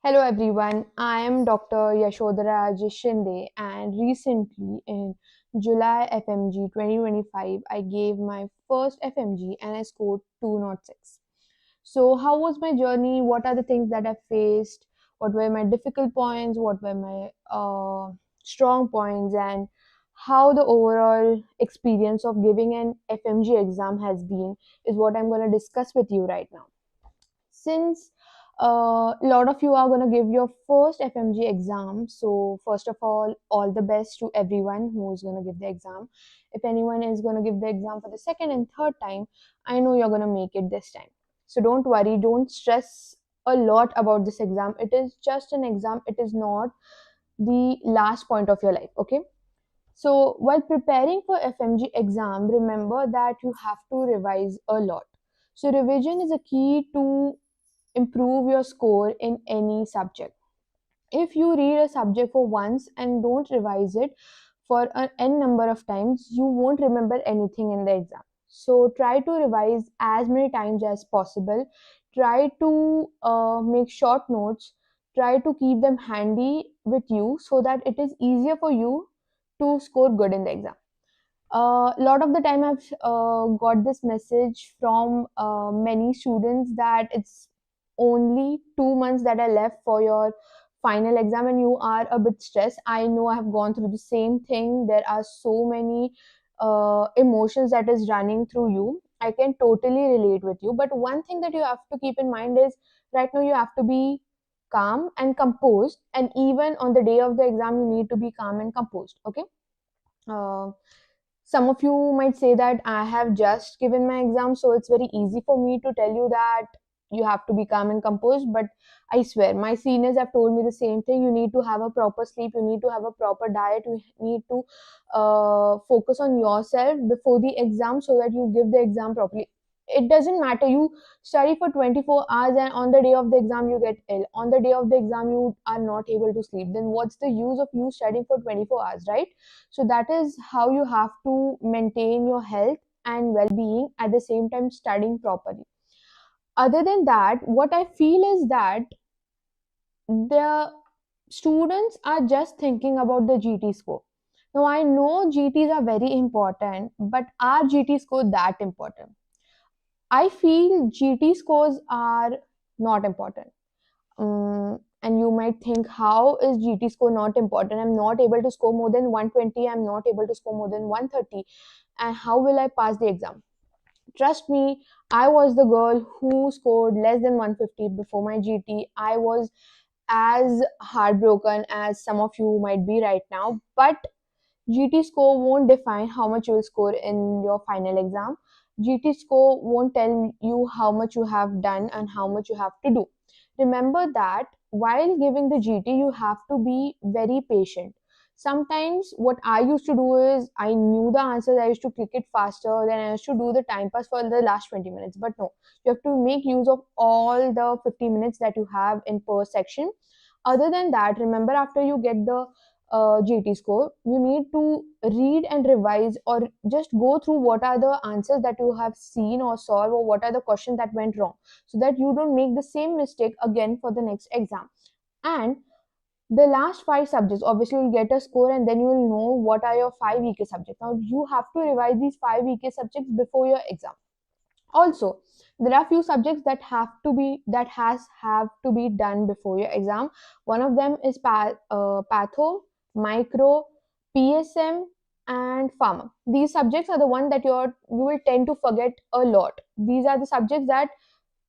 Hello everyone, I am Dr. Yashodhara Shinde, and recently in July FMG 2025 I gave my first FMG and I scored 206. So how was my journey? What are the things that I faced? What were my difficult points? What were my strong points? And how the overall experience of giving an FMG exam has been is what I'm going to discuss with you right now. Since a lot of you are going to give your first FMG exam, so first of all the best to everyone who's going to give the exam. If anyone is going to give the exam for the second and third time, I know you're going to make it this time. So don't worry, don't stress a lot about this exam. It is just an exam, it is not the last point of your life, okay? So while preparing for FMG exam, remember that you have to revise a lot. So revision is a key to improve your score in any subject. If you read a subject for once and don't revise it for an n number of times, you won't remember anything in the exam. So try to revise as many times as possible. Try to make short notes. Try to keep them handy with you so that it is easier for you to score good in the exam. A lot of the time I've got this message from many students that it's only 2 months that are left for your final exam and you are a bit stressed. I know I have gone through the same thing. There are so many emotions that is running through you. I can totally relate with you, but one thing that you have to keep in mind is right now you have to be calm and composed, and even on the day of the exam you need to be calm and composed, okay? uh, some of you might say that I have just given my exam, so it's very easy for me to tell you that you have to be calm and composed. But I swear, my seniors have told me the same thing. You need to have a proper sleep, you need to have a proper diet, you need to focus on yourself before the exam so that you give the exam properly. It doesn't matter. You study for 24 hours and on the day of the exam you get ill. On the day of the exam you are not able to sleep. Then what's the use of you studying for 24 hours, right? So that is how you have to maintain your health and well-being at the same time studying properly. Other than that, what I feel is that the students are just thinking about the GT score. Now I know GTs are very important, but are GT score that important? I feel GT scores are not important. And you might think, how is GT score not important? I'm not able to score more than 120, I'm not able to score more than 130, and how will I pass the exam? Trust me, I was the girl who scored less than 150 before my GT. I was as heartbroken as some of you might be right now, but GT score won't define how much you will score in your final exam. GT score won't tell you how much you have done and how much you have to do. Remember that while giving the GT, you have to be very patient. Sometimes what I used to do is I knew the answers, I used to click it faster, then I used to do the time pass for the last 20 minutes. But no, you have to make use of all the 50 minutes that you have in per section. Other than that, remember, after you get the GT score, you need to read and revise or just go through what are the answers that you have seen or solved, or what are the questions that went wrong, so that you don't make the same mistake again for the next exam. And the last 5 subjects, obviously you'll get a score and then you will know what are your 5 weaker subjects. Now you have to revise these 5 weaker subjects before your exam. Also, there are few subjects that have to be done before your exam. One of them is patho, micro, PSM, and pharma. These subjects are the one that you will tend to forget a lot. These are the subjects that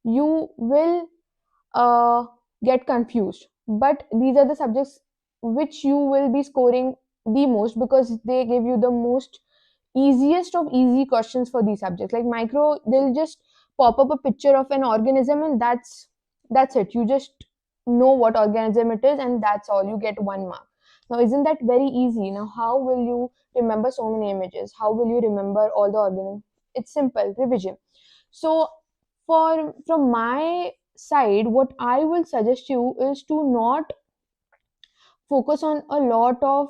you will uh, get confused, but these are the subjects which you will be scoring the most, because they give you the most easiest of easy questions for these subjects. Like micro, they'll just pop up a picture of an organism and that's it. You just know what organism it is and that's all. You get 1 mark. Now isn't that very easy? Now how will you remember so many images? How will you remember all the organisms? It's simple revision. So from my side, what I will suggest you is to not focus on a lot of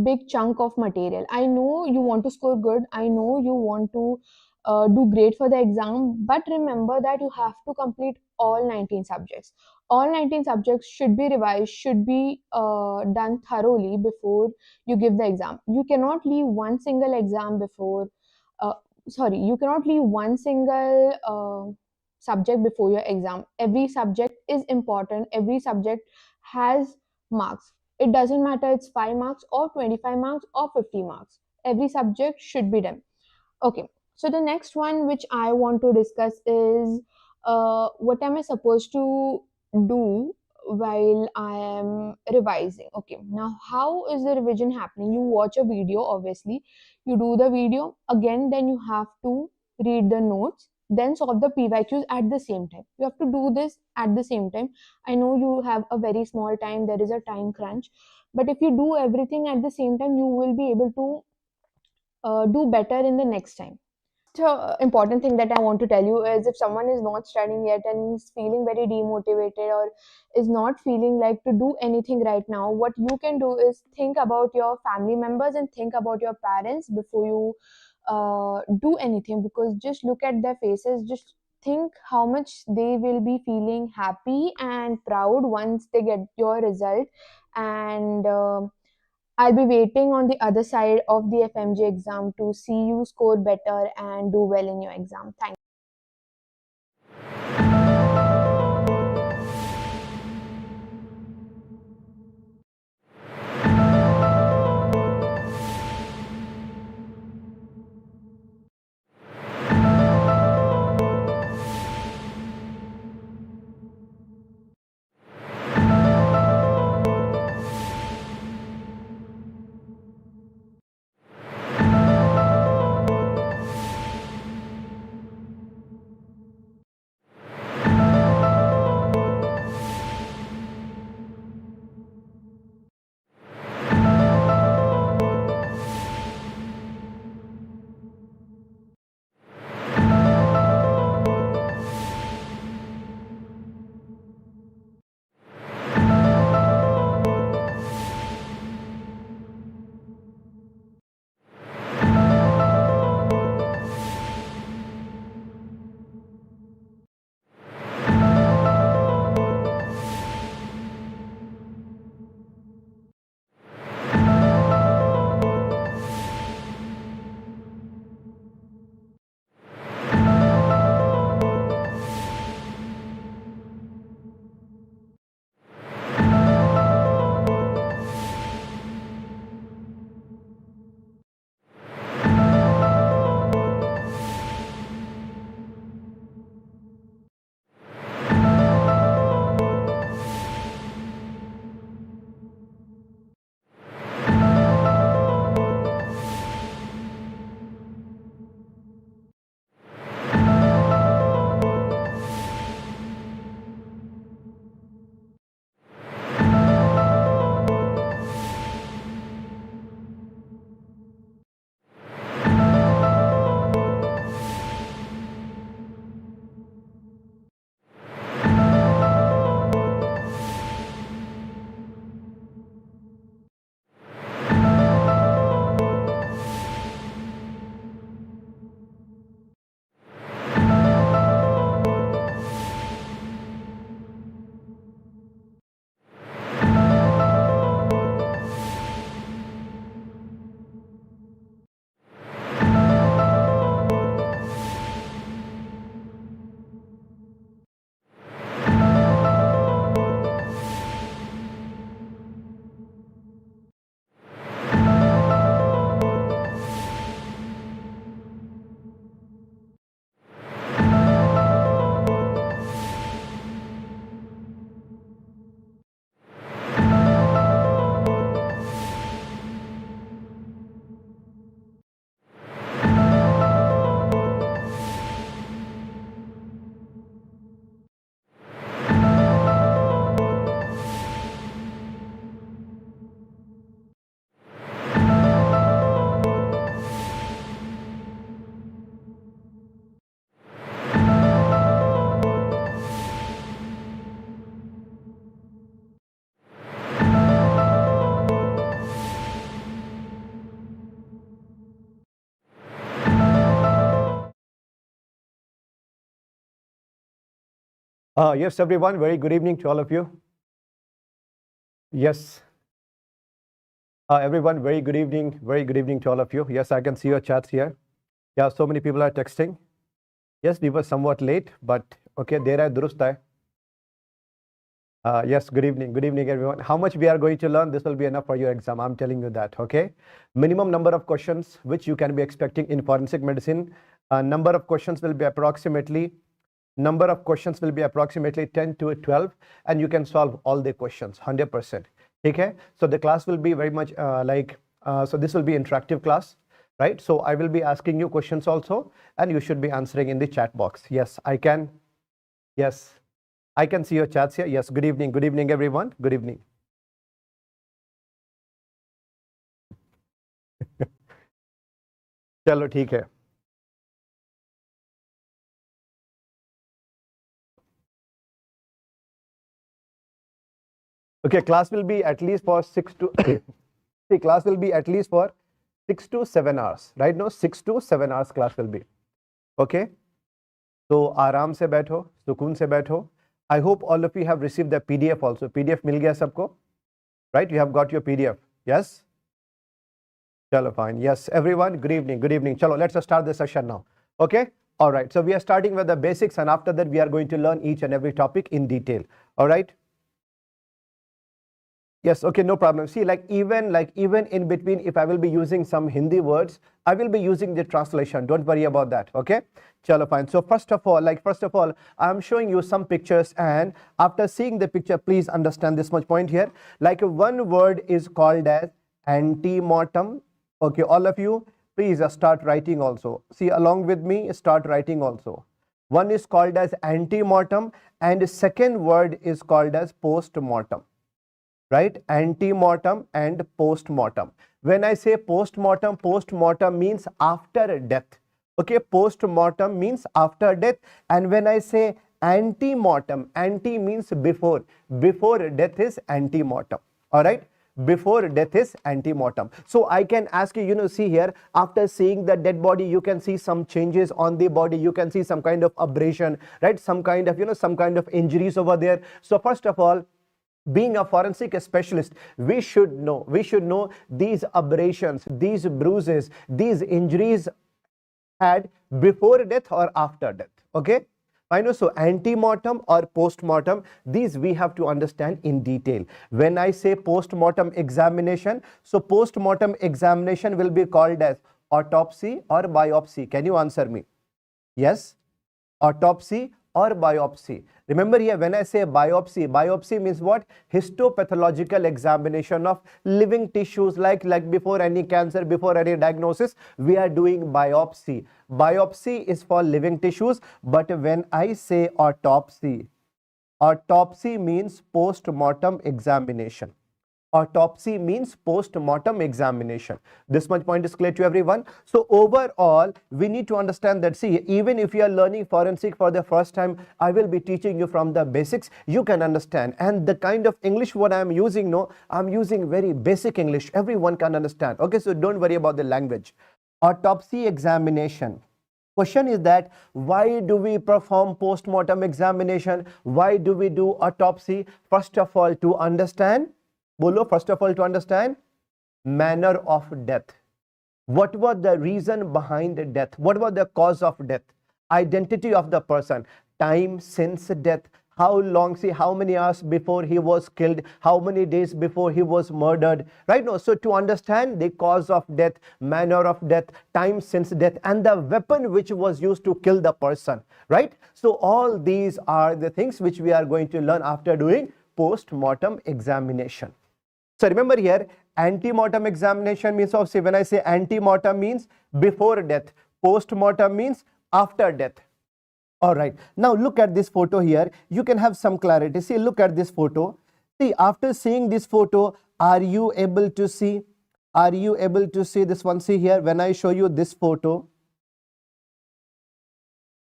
big chunk of material. I know you want to score good, I know you want to do great for the exam, but remember that you have to complete all 19 subjects. All 19 subjects should be revised, should be done thoroughly before you give the exam. You cannot leave one single exam before uh, you cannot leave one single subject before your exam. Every subject is important, every subject has marks. It doesn't matter it's 5 marks or 25 marks or 50 marks. Every subject should be done. Okay, so the next one which I want to discuss is what am I supposed to do while I am revising. Okay, now how is the revision happening? You watch a video, obviously, you do the video again, then you have to read the notes, then solve the PYQs at the same time. You have to do this at the same time. I know you have a very small time, there is a time crunch, but if you do everything at the same time, you will be able to do better in the next time. The important thing that I want to tell you is if someone is not studying yet and is feeling very demotivated or is not feeling like to do anything right now, what you can do is think about your family members and think about your parents before you do anything, because just look at their faces, just think how much they will be feeling happy and proud once they get your result. And I'll be waiting on the other side of the FMG exam to see you score better and do well in your exam. Thank you. Yes, everyone, very good evening to all of you. Yes, everyone, very good evening to all of you. Yes, I can see your chats here. Yeah, so many people are texting. Yes, we were somewhat late, but okay, there are durust hai. Yes, good evening everyone. How much we are going to learn, this will be enough for your exam, I'm telling you that, okay? Minimum number of questions which you can be expecting in forensic medicine. Number of questions will be approximately 10 to 12, and you can solve all the questions 100%. Okay, so the class will be very much so this will be interactive class, right? So I will be asking you questions also, and you should be answering in the chat box. Yes, I can see your chats here. Yes, good evening everyone, good evening. चलो ठीक है. Okay, class will be at least for 6 to the class will be at least for 6 to 7 hours, right? No, 6 to 7 hours class will be. Okay, so आराम से बैठो, सुकून से बैठो. I hope all of you have received the PDF also. PDF मिल गया सबको, right? You have got your PDF. Yes, chalo fine. Yes, everyone, good evening. Chalo, let's start the session now. Okay, all right, so we are starting with the basics, and after that we are going to learn each and every topic in detail. All right. Yes, okay, no problem. See, even in between, if I will be using some Hindi words, I will be using the translation. Don't worry about that. Okay, chalo fine. So first of all, I'm showing you some pictures, and after seeing the picture, please understand this much point here. Like one word is called as antemortem. Okay, all of you, please start writing also. See, along with me, start writing also. One is called as antemortem, and the second word is called as postmortem. Right? Antemortem and postmortem. When I say postmortem, postmortem means after death. Okay, postmortem means after death. And when I say antemortem, anti means before. Before death is antemortem. All right? Before death is antemortem. So I can ask you, see here, after seeing the dead body, you can see some changes on the body. You can see some kind of abrasion, right? Some kind of, some kind of injuries over there. So first of all, being a forensic specialist, we should know these abrasions, these bruises, these injuries had before death or after death. Okay, I know. So antemortem or postmortem, these we have to understand in detail. When I say postmortem examination, so postmortem examination will be called as autopsy or biopsy. Can you answer me? Yes, autopsy or biopsy. Remember here, when I say biopsy, biopsy means what? Histopathological examination of living tissues, like before any cancer, before any diagnosis, we are doing biopsy. Biopsy is for living tissues, but when I say autopsy, autopsy means post-mortem examination. Autopsy means post-mortem examination. This much point is clear to everyone. So overall, we need to understand that, see, even if you are learning forensic for the first time, I will be teaching you from the basics. You can understand. And the kind of English what I am using, no, I'm using very basic English. Everyone can understand. Okay, so don't worry about the language. Autopsy examination. Question is that why do we perform post-mortem examination? Why do we do autopsy? First of all, to understand. Bolo, first of all, to understand manner of death. What was the reason behind the death? What was the cause of death? Identity of the person, time since death, how long, see, how many hours before he was killed, how many days before he was murdered, right? No, so to understand the cause of death, manner of death, time since death, and the weapon which was used to kill the person, right? So all these are the things which we are going to learn after doing post-mortem examination. So remember here, antemortem examination means of, see, when I say antemortem means before death, post-mortem means after death. All right, now look at this photo here. You can have some clarity. See, look at this photo. See, after seeing this photo, are you able to see? Are you able to see this one? See here, when I show you this photo,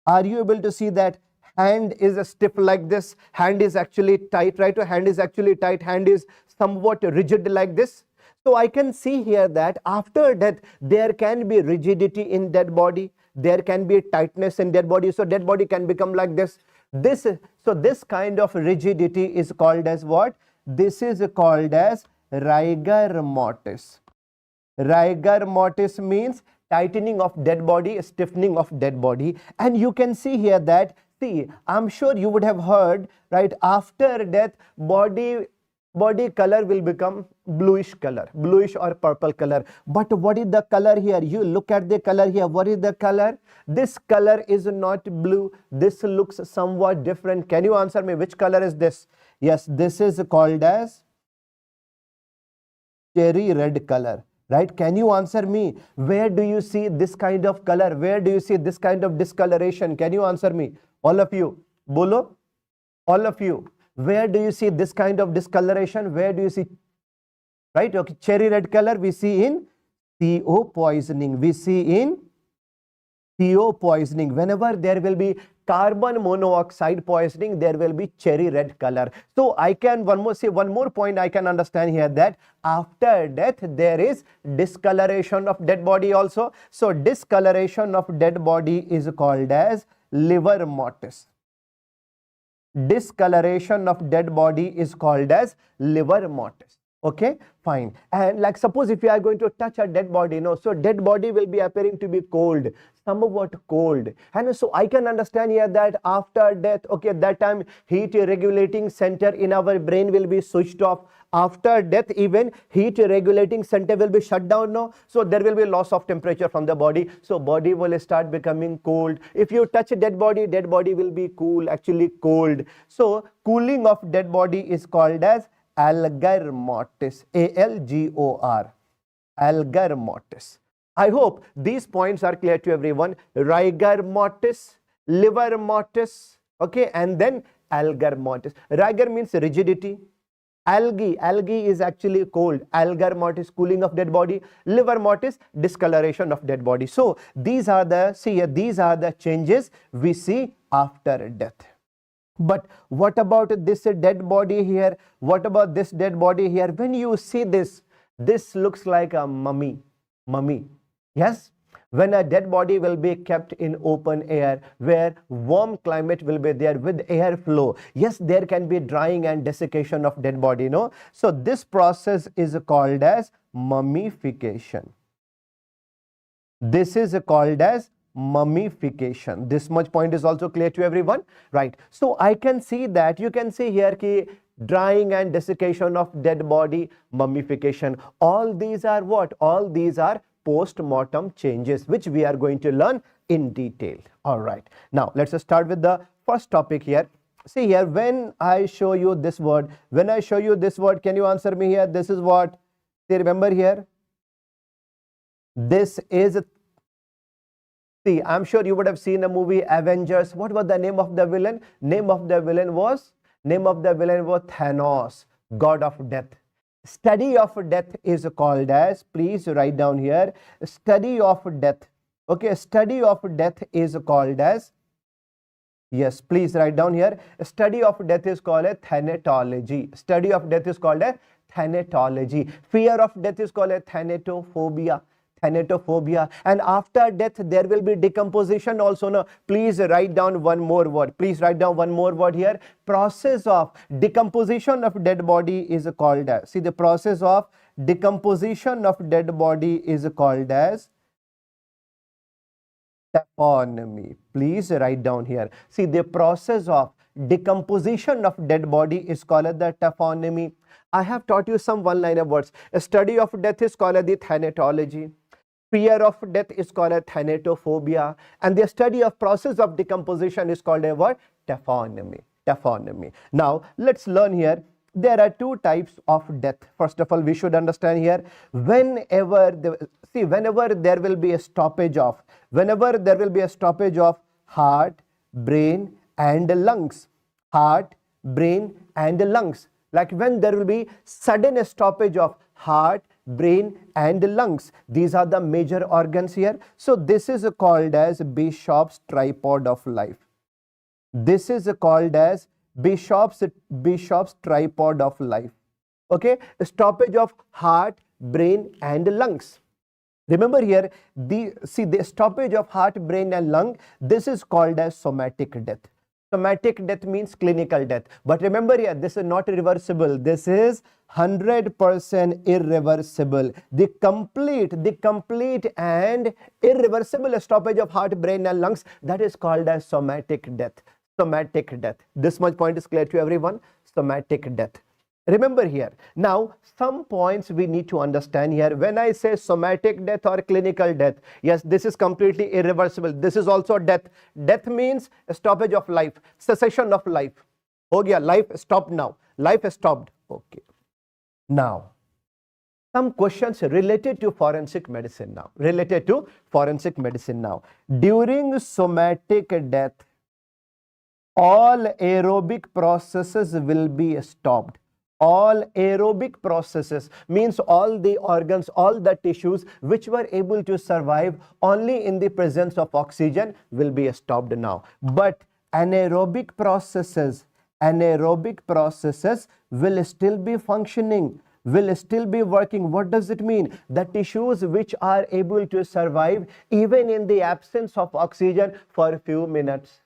are you able to see that hand is stiff like this? Hand is actually tight, right? Hand is actually tight. Hand is somewhat rigid like this. So I can see here that after death, there can be rigidity in dead body. There can be tightness in dead body. So dead body can become like this. This kind of rigidity is called as what? This is called as rigor mortis. Rigor mortis means tightening of dead body, stiffening of dead body. And you can see here that, see, I'm sure you would have heard, right, after death, body color will become bluish color, bluish or purple color. But what is the color here? You look at the color here. What is the color? This color is not blue. This looks somewhat different. Can you answer me? Which color is this? Yes, this is called as cherry red color. Right? Can you answer me? Where do you see this kind of color? Where do you see this kind of discoloration? Can you answer me? All of you. Bolo? All of you. Where do you see this kind of discoloration? Where do you see? Right? Okay. Cherry red color we see in CO poisoning. We see in CO poisoning. Whenever there will be carbon monoxide poisoning, there will be cherry red color. So I can one more point I can understand here, that after death there is discoloration of dead body also. So discoloration of dead body is called as liver mortis. Discoloration of dead body is called as liver mortis. Okay, fine. And like suppose if you are going to touch a dead body, so dead body will be appearing to be cold, somewhat cold. And so I can understand here that after death, okay, that time heat regulating center in our brain will be switched off. After death, even heat regulating center will be shut down now. So there will be loss of temperature from the body. So body will start becoming cold. If you touch a dead body will be cool, actually cold. So cooling of dead body is called as algor mortis. ALGOR. Algor mortis. I hope these points are clear to everyone. Rigor mortis, liver mortis, okay, and then algor mortis. Rigor means rigidity. Algae is actually cold. Algor mortis, cooling of dead body. Liver mortis, discoloration of dead body. So these are the changes we see after death. But what about this dead body here? What about this dead body here? When you see this looks like a mummy. Yes? When a dead body will be kept in open air where warm climate will be there with air flow, yes, there can be drying and desiccation of dead body, no? So this process is called as mummification. This is called as mummification. This much point is also clear to everyone, right? So I can see that, you can see here ki drying and desiccation of dead body, mummification. All these are what? All these are post-mortem changes, which we are going to learn in detail. All right. Now let's start with the first topic here. See here, when I show you this word, can you answer me here? This is what? See, remember here. This is. See, I'm sure you would have seen a movie Avengers. What was the name of the villain? Name of the villain was Thanos, god of death. Study of death is called as, please write down here, study of death. Okay, study of death is called as, yes, please write down here, study of death is called a thanatology. Study of death is called a thanatology. Fear of death is called a thanatophobia. And after death there will be decomposition also. Now please write down one more word. Please write down one more word here. Process of decomposition of dead body is called as, see, the process of decomposition of dead body is called as taphonomy. Please write down here. See, the process of decomposition of dead body is called the taphonomy. I have taught you some one-liner words. A study of death is called the thanatology. Fear of death is called a thanatophobia, and the study of process of decomposition is called a what? Taphonomy. Now let's learn here. There are two types of death. First of all, we should understand here, whenever there will be a stoppage of heart, brain and lungs. Heart, brain and lungs. Like when there will be sudden stoppage of heart, brain and lungs. These are the major organs here. So this is called as Bishop's tripod of life. This is called as Bishop's tripod of life. Okay, stoppage of heart, brain and lungs. Remember here, the stoppage of heart, brain and lung, this is called as somatic death. Somatic death means clinical death. But remember here, this is not reversible. This is 100% irreversible. The complete and irreversible stoppage of heart, brain and lungs, that is called as somatic death. Somatic death. This much point is clear to everyone. Somatic death. Remember here, now some points we need to understand here. When I say somatic death or clinical death, yes, this is completely irreversible. This is also death. Death means a stoppage of life, cessation of life. Ho gaya, life stopped now. Life stopped. Okay. Now, some questions related to forensic medicine now. Related to forensic medicine now. During somatic death, all aerobic processes will be stopped. All aerobic processes means all the organs, all the tissues which were able to survive only in the presence of oxygen will be stopped now. But anaerobic processes will still be functioning, will still be working. What does it mean? The tissues which are able to survive even in the absence of oxygen for a few minutes,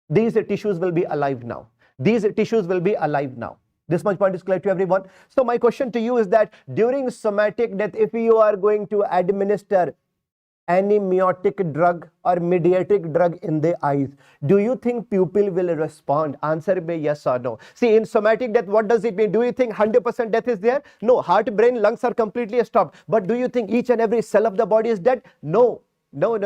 these tissues will be alive now. These tissues will be alive now. This much point is clear to everyone. So my question to you is that during somatic death, if you are going to administer any meiotic drug or mediatic drug in the eyes, do you think pupil will respond? Answer be yes or no. See, in somatic death, what does it mean? Do you think 100% death is there? No. Heart, brain, lungs are completely stopped. But do you think each and every cell of the body is dead? No. No.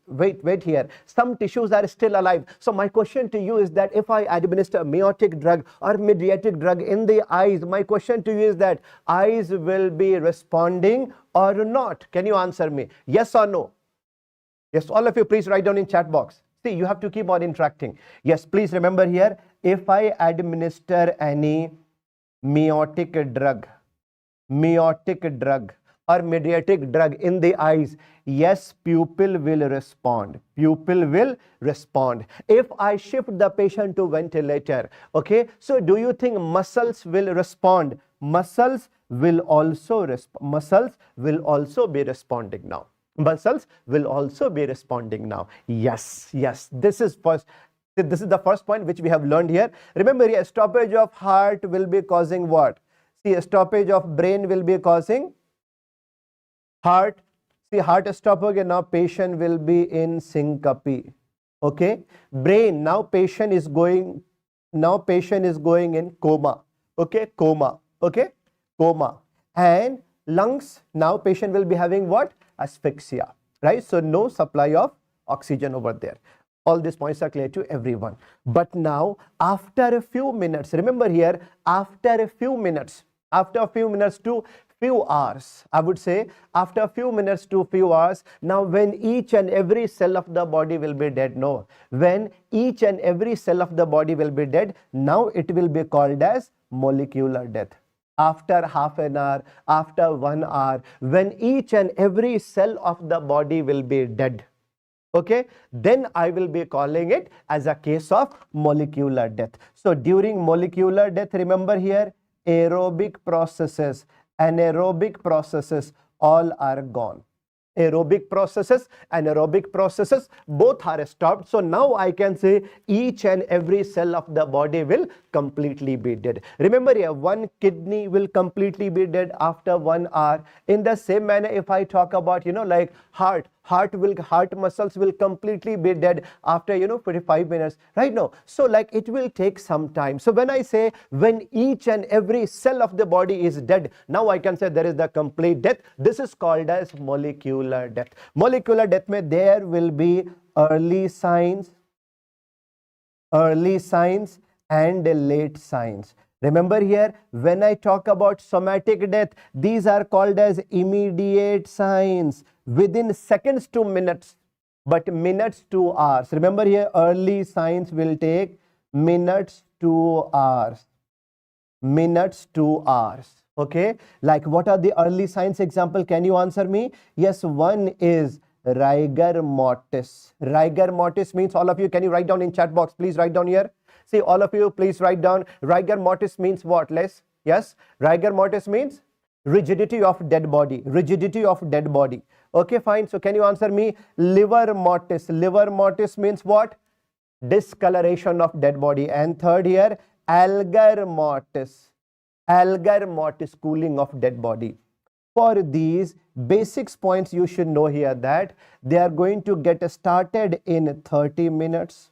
Wait here. Some tissues are still alive. So my question to you is that if I administer a meiotic drug or mediatic drug in the eyes, my question to you is that eyes will be responding or not? Can you answer me? Yes or no? Yes, all of you please write down in chat box. See, you have to keep on interacting. Yes, please remember here, if I administer any meiotic drug or mediatic drug in the eyes, yes, pupil will respond. Pupil will respond. If I shift the patient to ventilator, okay, so do you think muscles will respond? Muscles will also be responding now. Muscles will also be responding now. Yes. This is the first point which we have learned here. Remember here, stoppage of heart will be causing what? See, a stoppage of brain will be causing heart. See, heart stop again, now patient will be in syncope. Okay, brain, now patient is going in coma. Okay, coma. And lungs, now patient will be having what? Asphyxia, right? So no supply of oxygen over there. All these points are clear to everyone. But now after a few minutes, remember here, after a few minutes to few hours, I would say after a few minutes to few hours, now when each and every cell of the body will be dead, when each and every cell of the body will be dead, now it will be called as molecular death. After half an hour, after 1 hour, when each and every cell of the body will be dead, okay, then I will be calling it as a case of molecular death. So during molecular death, remember here, aerobic processes, anaerobic processes, all are gone. Aerobic processes, anaerobic processes, both are stopped. So now I can say each and every cell of the body will completely be dead. Remember here, one kidney will completely be dead after 1 hour. In the same manner, if I talk about, like heart muscles will completely be dead after 45 minutes, right? Now, so like it will take some time. So when I say when each and every cell of the body is dead, now I can say there is the complete death. This is called as molecular death. Molecular death mein there will be early signs and late signs. Remember here, when I talk about somatic death, these are called as immediate signs within seconds to minutes, but minutes to hours. Remember here, early signs will take minutes to hours. Okay, like what are the early signs? Example, can you answer me? Yes, one is rigor mortis. Rigor mortis means, all of you, can you write down in chat box? Please write down here. See, all of you, please write down. Rigor mortis means what? Yes, rigor mortis means rigidity of dead body. Okay, fine. So can you answer me? Liver mortis. Liver mortis means what? discoloration of dead body. And third here, algar mortis, cooling of dead body. For these basics points, you should know here that they are going to get started in 30 minutes.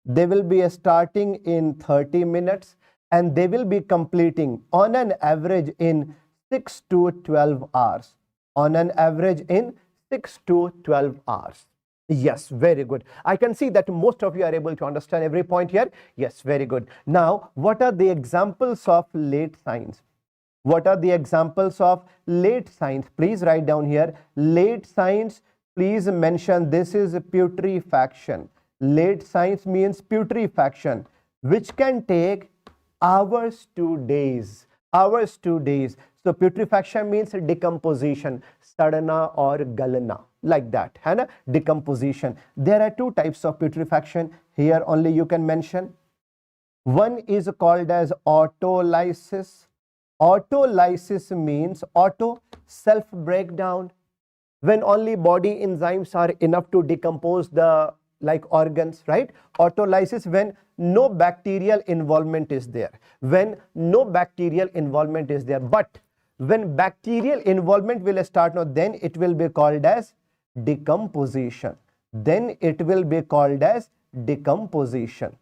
They will be starting in 30 minutes and they will be completing on an average in 6 to 12 hours. On an average in 6 to 12 hours. Yes, very good. I can see that most of you are able to understand every point here. Yes, very good. Now, what are the examples of late signs? What are the examples of late signs? Please write down here. Late signs, please mention this is putrefaction. Late signs means putrefaction, which can take hours to days. Hours to days. So putrefaction means decomposition, sadana or galana, like that, है decomposition. There are two types of putrefaction. Here only you can mention. One is called as autolysis. Autolysis means auto, self breakdown, when only body enzymes are enough to decompose the organs, right? Autolysis, when no bacterial involvement is there. When no bacterial involvement is there. But when bacterial involvement will start, now then it will be called as decomposition. Then it will be called as decomposition.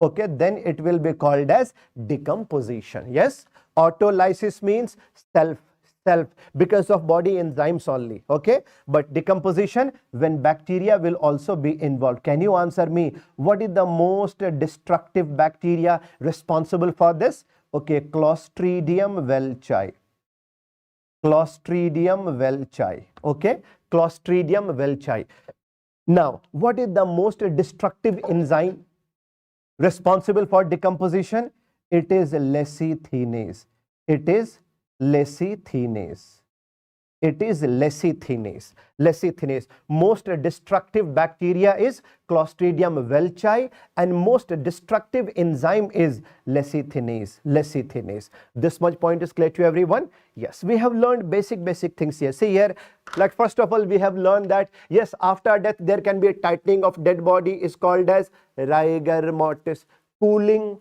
Okay, then it will be called as decomposition. Yes, autolysis means self, because of body enzymes only. Okay, but decomposition, when bacteria will also be involved. Can you answer me, what is the most destructive bacteria responsible for this? Okay, Clostridium welchi. Clostridium welchi. Okay, Clostridium welchi. Now, what is the most destructive enzyme responsible for decomposition? It is lecithinase. It is lecithinase. It is lecithinase. Lecithinase. Most destructive bacteria is Clostridium welchi and most destructive enzyme is lecithinase. Lecithinase. This much point is clear to everyone? Yes, we have learned basic things here. See here, like first of all, we have learned that yes, after death there can be a tightening of dead body is called as rigor mortis, cooling,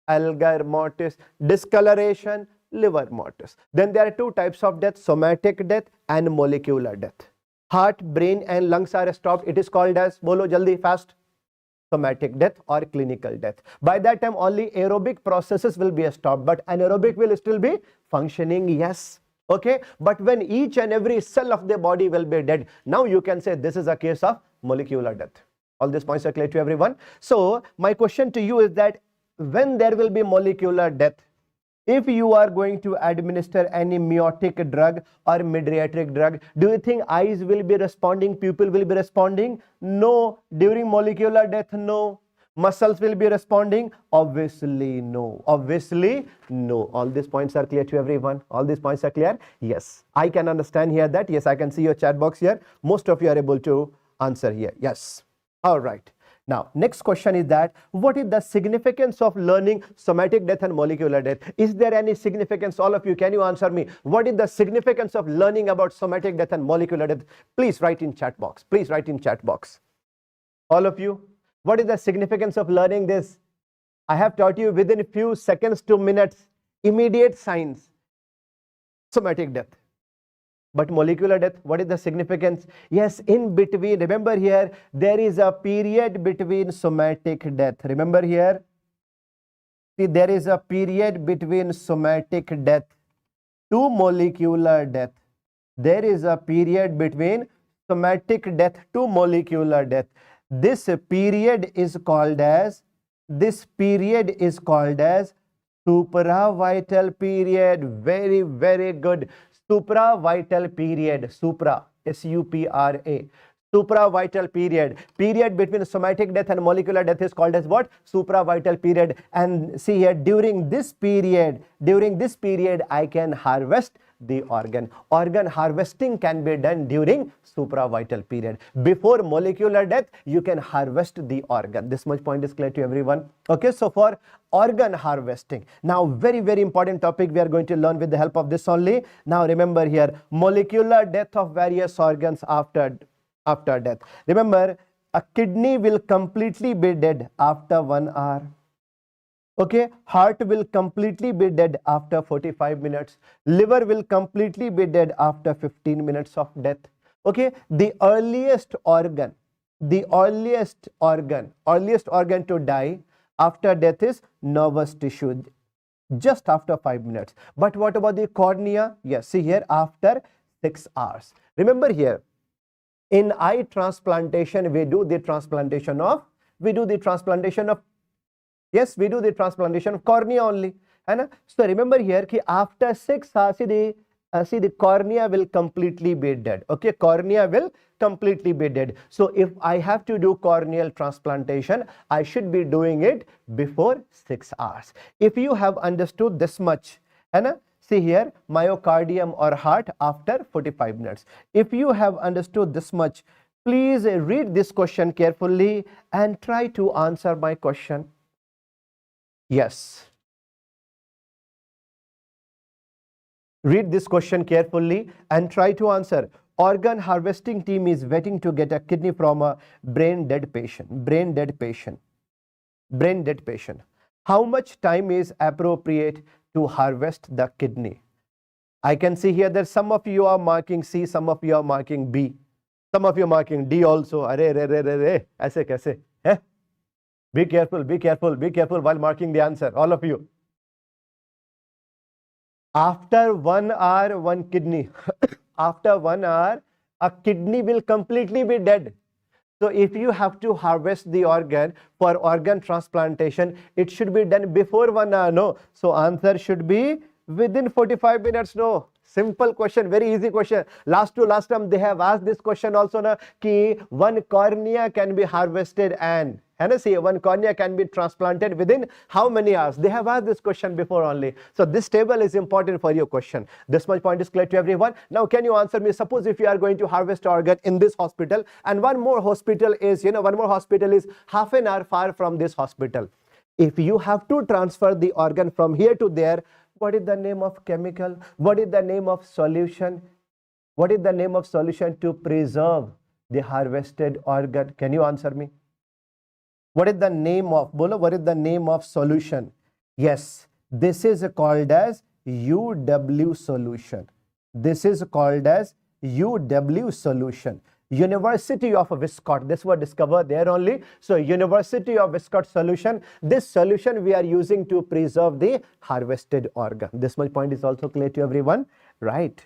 algar mortis, discoloration, liver mortis. Then there are two types of death, somatic death and molecular death. Heart, brain and lungs are stopped. It is called as, bolo jaldi fast, somatic death or clinical death. By that time only aerobic processes will be stopped, but anaerobic will still be functioning. Yes. Okay. But when each and every cell of the body will be dead, now you can say this is a case of molecular death. All these points are clear to everyone. So my question to you is that when there will be molecular death, if you are going to administer any meiotic drug or mediatric drug, do you think eyes will be responding, pupil will be responding? No. During molecular death, no. Muscles will be responding? Obviously no. Obviously no. All these points are clear to everyone? All these points are clear? Yes. I can understand here that, yes, I can see your chat box here. Most of you are able to answer here. Yes. All right. Now, next question is that what is the significance of learning somatic death and molecular death? Is there any significance? All of you, can you answer me? What is the significance of learning about somatic death and molecular death? Please write in chat box. Please write in chat box. All of you, what is the significance of learning this? I have taught you within a few seconds to minutes, immediate signs, somatic death. But molecular death, what is the significance? Yes, in between, remember here, there is a period between somatic death. Remember here, see, there is a period between somatic death to molecular death. There is a period between somatic death to molecular death. This period is called as supravital period. Very, very good. Supravital period. Supra, S-U-P-R-A. Supravital period. Period between somatic death and molecular death is called as what? Supravital period. And see here, during this period, I can harvest the organ. Organ harvesting can be done during supravital period. Before molecular death, you can harvest the organ. This much point is clear to everyone. Okay, so for organ harvesting. Now, very, very important topic we are going to learn with the help of this only. Now, remember here, molecular death of various organs after death. Remember, a kidney will completely be dead after 1 hour. Okay, heart will completely be dead after 45 minutes. Liver will completely be dead after 15 minutes of death. Okay, the earliest organ to die after death is nervous tissue, just after 5 minutes. But what about the cornea? Yes, see here, after 6 hours. Remember here, in eye transplantation, we do the transplantation of yes, we do the transplantation of cornea only. So remember here कि after 6 hours, see the cornea will completely be dead. Okay, cornea will completely be dead. So if I have to do corneal transplantation, I should be doing it before 6 hours. If you have understood this much, see here, myocardium or heart after 45 minutes. If you have understood this much, please read this question carefully and try to answer my question. Yes. Read this question carefully and try to answer. Organ harvesting team is waiting to get a kidney from a brain dead patient. How much time is appropriate to harvest the kidney? I can see here that some of you are marking C, some of you are marking B, some of you are marking D also. Aise kaise? Be careful while marking the answer, all of you. After 1 hour, one kidney. After 1 hour, a kidney will completely be dead. So if you have to harvest the organ for organ transplantation, it should be done before 1 hour, no? So answer should be within 45 minutes, no? Simple question, very easy question. Last time they have asked this question also, na, ki one cornea can be harvested and see, one cornea can be transplanted within how many hours? They have asked this question before only. So this table is important for your question. This much point is clear to everyone. Now can you answer me? Suppose if you are going to harvest organ in this hospital and one more hospital is half an hour far from this hospital. If you have to transfer the organ from here to there, what is the name of chemical? What is the name of solution? What is the name of solution to preserve the harvested organ? Can you answer me? What is the name of, Bolo, what is the name of solution? Yes, this is called as UW solution. This is called as UW solution. University of Viscott, this was discovered there only. So University of Viscott solution, this solution we are using to preserve the harvested organ. This much point is also clear to everyone, right?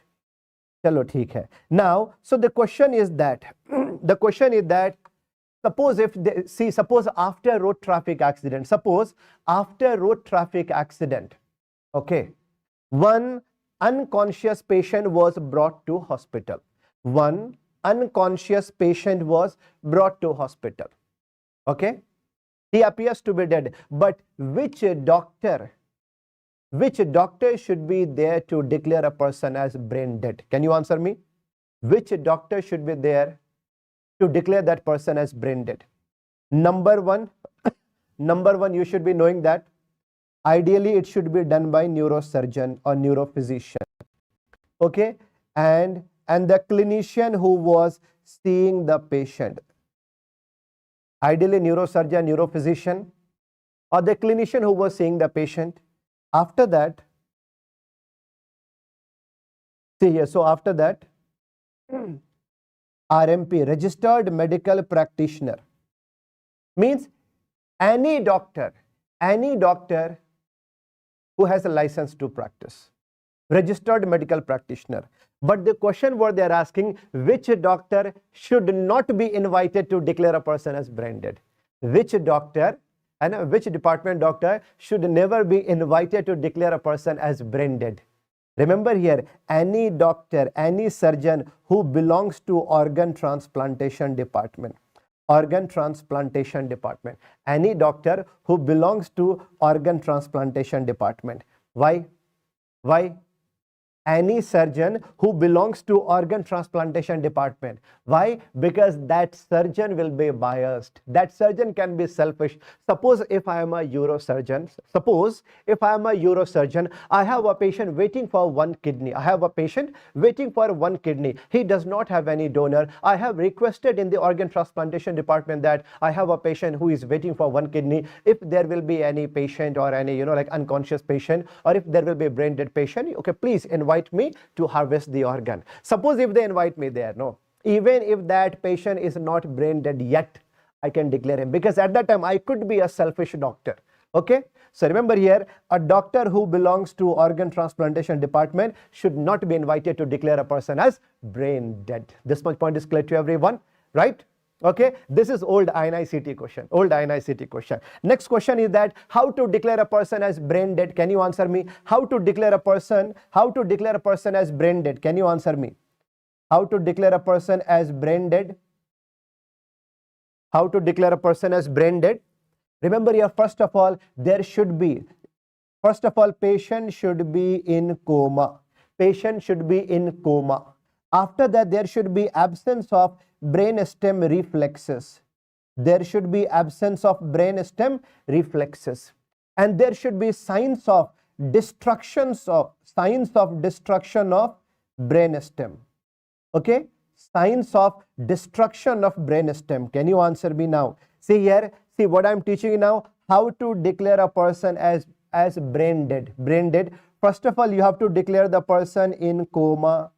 Chalo, theek hai. Now, so the question is that, suppose suppose after road traffic accident, okay, one unconscious patient was brought to hospital. One unconscious patient was brought to hospital. Okay, he appears to be dead, but which doctor should be there to declare a person as brain dead? Can you answer me? Which doctor should be there to declare that person as brain dead? Number one, you should be knowing that ideally it should be done by neurosurgeon or neurophysician. Okay, and the clinician who was seeing the patient. Ideally neurosurgeon, neurophysician, or the clinician who was seeing the patient. After that, see here, so after that, RMP, registered medical practitioner, means any doctor who has a license to practice, registered medical practitioner. But the question what they are asking, which doctor should not be invited to declare a person as brain dead? Which doctor and which department doctor should never be invited to declare a person as brain dead? Remember here, any doctor, any surgeon who belongs to organ transplantation department. Any doctor who belongs to organ transplantation department. Why? Any surgeon who belongs to organ transplantation department. Why? Because that surgeon will be biased. That surgeon can be selfish. Suppose if I am a neurosurgeon, I have a patient waiting for one kidney. He does not have any donor. I have requested in the organ transplantation department that I have a patient who is waiting for one kidney. If there will be any patient or any, like unconscious patient, or if there will be a brain dead patient, okay, please invite me to harvest the organ. Suppose if they invite me there, no, even if that patient is not brain dead yet, I can declare him, because at that time I could be a selfish doctor. Okay, so remember here, a doctor who belongs to organ transplantation department should not be invited to declare a person as brain dead. This much point is clear to everyone, right? Okay, this is old INICT question. Next question is that how to declare a person as brain dead? Can you answer me? How to declare a person as brain dead? Can you answer me? How to declare a person as brain dead? How to declare a person as brain dead? Remember here, first of all, patient should be in coma. After that, there should be absence of brainstem reflexes. And there should be signs of destruction of brainstem. Okay, signs of destruction of brainstem. Can you answer me now? See here, see what I'm teaching you now, how to declare a person as brain dead. First of all, you have to declare the person in coma,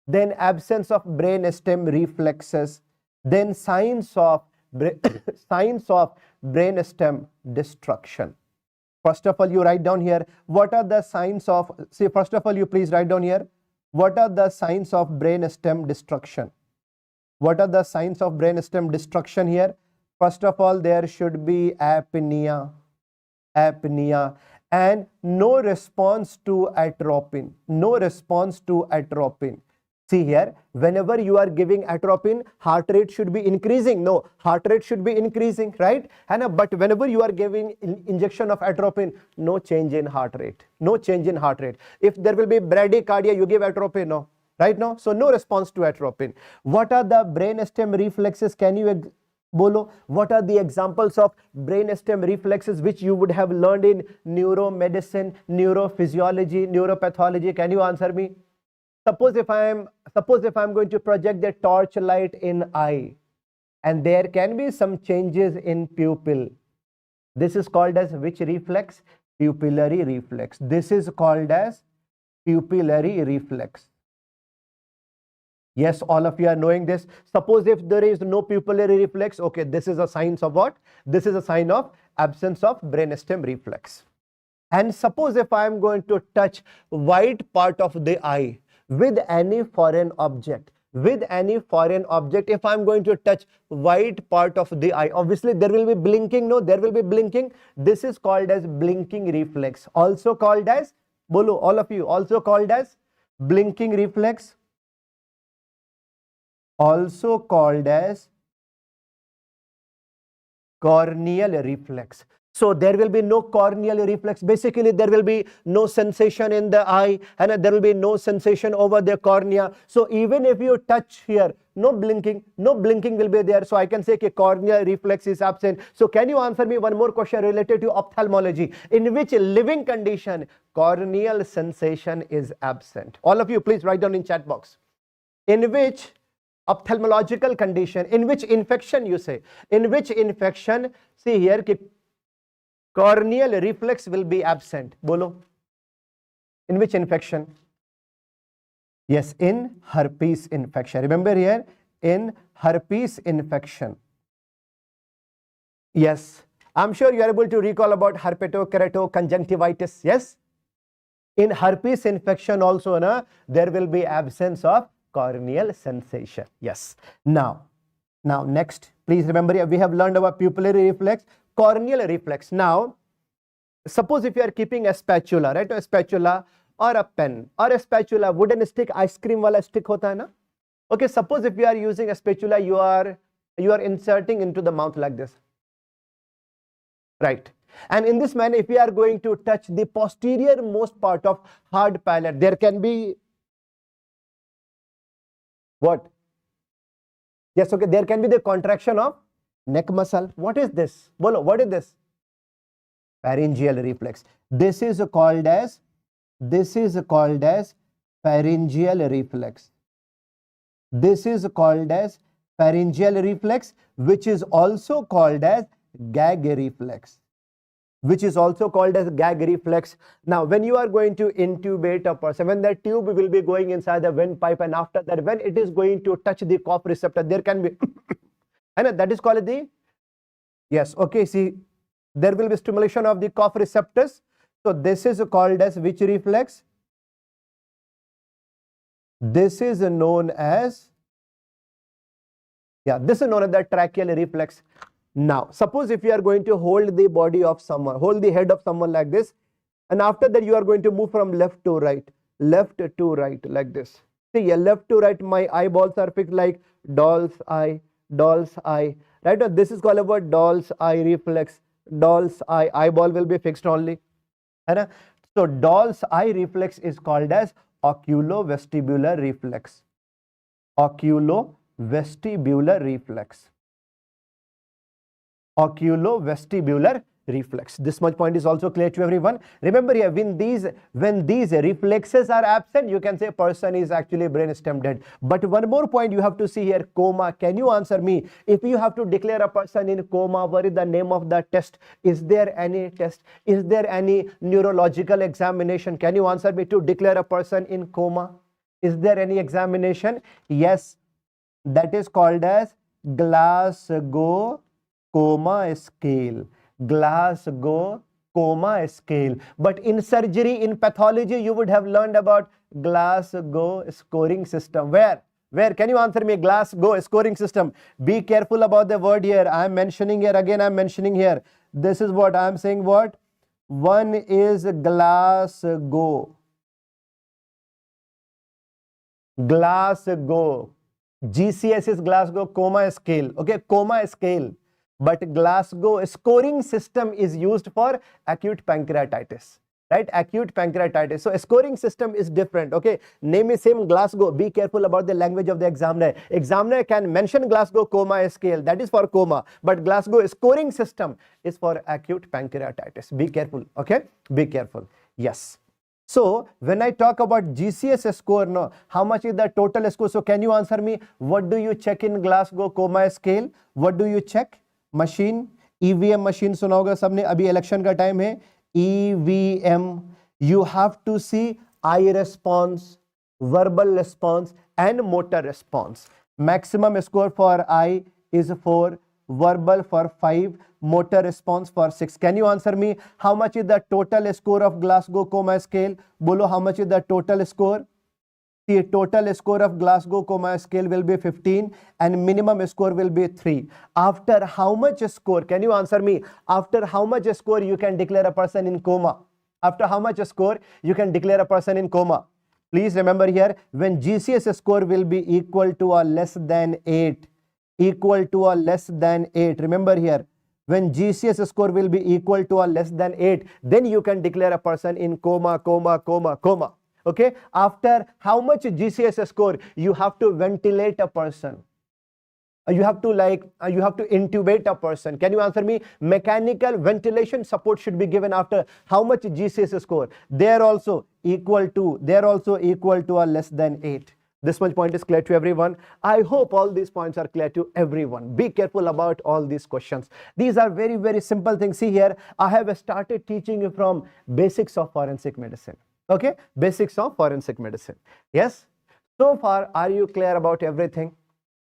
then absence of brainstem reflexes, then signs of brainstem destruction. First of all, you write down here, what are the signs of, see, first of all, you please write down here, what are the signs of brainstem destruction? What are the signs of brainstem destruction here? First of all, there should be apnea, and no response to atropine. See here, whenever you are giving atropine, heart rate should be increasing. No, heart rate should be increasing, right? But whenever you are giving injection of atropine, no change in heart rate. If there will be bradycardia, you give atropine, no, right? No, so no response to atropine. What are the brainstem reflexes? Can you bolo? What are the examples of brainstem reflexes which you would have learned in neuromedicine, neurophysiology, neuropathology? Can you answer me? Suppose if I am going to project the torchlight in eye, and there can be some changes in pupil. This is called as which reflex? Pupillary reflex. This is called as pupillary reflex. Yes, all of you are knowing this. Suppose if there is no pupillary reflex, okay, this is a sign of what? This is a sign of absence of brainstem reflex. And suppose if I am going to touch white part of the eye with any foreign object, if I am going to touch white part of the eye, obviously there will be blinking. No, there will be blinking. This is called as blinking reflex, also called as, bolo, all of you, also called as blinking reflex, also called as corneal reflex. So there will be no corneal reflex. Basically, there will be no sensation in the eye, and there will be no sensation over the cornea. So even if you touch here, no blinking will be there. So I can say that corneal reflex is absent. So can you answer me one more question related to ophthalmology? In which living condition corneal sensation is absent? All of you, please write down in chat box. In which ophthalmological condition, in which infection, you say, in which infection, see here, corneal reflex will be absent. Bolo. In which infection? Yes, in herpes infection. Remember here, in herpes infection. Yes, I'm sure you are able to recall about herpetokeratoconjunctivitis. Yes, in herpes infection also, there will be absence of corneal sensation. Yes. Now next, please remember here, we have learned about pupillary reflex, corneal reflex. Now, suppose if you are keeping a spatula, right? A spatula or a pen or a spatula, wooden stick, ice cream wala stick hota hai na? Okay, suppose if you are using a spatula, you are inserting into the mouth like this, right? And in this manner, if we are going to touch the posterior most part of hard palate, there can be What? Yes, okay, there can be the contraction of neck muscle. What is this? Bolo, what is this? Pharyngeal reflex. This is called as pharyngeal reflex. This is called as pharyngeal reflex, which is also called as gag reflex. Which is also called as gag reflex. Now, when you are going to intubate a person, when the tube will be going inside the windpipe, and after that, when it is going to touch the cough receptor, there can be, and that is called the, yes, okay, see, there will be stimulation of the cough receptors. So, this is called as which reflex? This is known as, yeah, this is known as the tracheal reflex. Now, suppose if you are going to hold the body of someone, hold the head of someone like this, and after that you are going to move from left to right like this. See, left to right, my eyeballs are fixed like doll's eye, right? Now, this is called about doll's eye reflex. Doll's eye, eyeball will be fixed only. Right? So, doll's eye reflex is called as oculovestibular reflex. Oculovestibular reflex. Oculovestibular reflex. This much point is also clear to everyone. Remember here, when these reflexes are absent, you can say person is actually brainstem dead. But one more point you have to see here, coma. Can you answer me? If you have to declare a person in coma, what is the name of the test? Is there any test? Is there any neurological examination? Can you answer me to declare a person in coma? Is there any examination? Yes, that is called as Glasgow coma scale. Glasgow coma scale. But in surgery, in pathology, you would have learned about Glasgow scoring system. Where can you answer me? Glasgow scoring system. Be careful about the word here. I am mentioning here, again I am mentioning here. This is what I am saying. What? One is Glasgow. Glasgow. GCS is Glasgow coma scale. Okay, coma scale. But Glasgow scoring system is used for acute pancreatitis, right? Acute pancreatitis. So a scoring system is different. Okay, name is same, Glasgow. Be careful about the language of the examiner. Examiner can mention Glasgow coma scale, that is for coma, but Glasgow scoring system is for acute pancreatitis. Be careful. Okay, be careful. Yes. So when I talk about GCS score, no, how much is the total score? So can you answer me? What do you check in Glasgow coma scale? What do you check? Machine, EVM machine सुना होगा सबने, अभी election का time है. EVM, you have to see eye response, verbal response and motor response. Maximum score for eye is 4, verbal for 5, motor response for 6. Can you answer me? How much is the total score of Glasgow coma scale? Bolo, how much is the total score? The total score of Glasgow coma scale will be 15 and minimum score will be 3. After how much score? Can you answer me? After how much score you can declare a person in coma? After how much score you can declare a person in coma? Please remember here, when GCS score will be equal to or less than 8. Equal to or less than 8. Remember here, when GCS score will be equal to or less than 8, then you can declare a person in coma, coma, coma, coma. Okay, after how much GCS score you have to ventilate a person, you have to intubate a person. Can you answer me? Mechanical ventilation support should be given after how much GCS score? They are also equal to or less than 8. This much point is clear to everyone. I hope all these points are clear to everyone. Be careful about all these questions. These are very, very simple things. See here, I have started teaching you from basics of forensic medicine. Okay, basics of forensic medicine. Yes, so far are you clear about everything?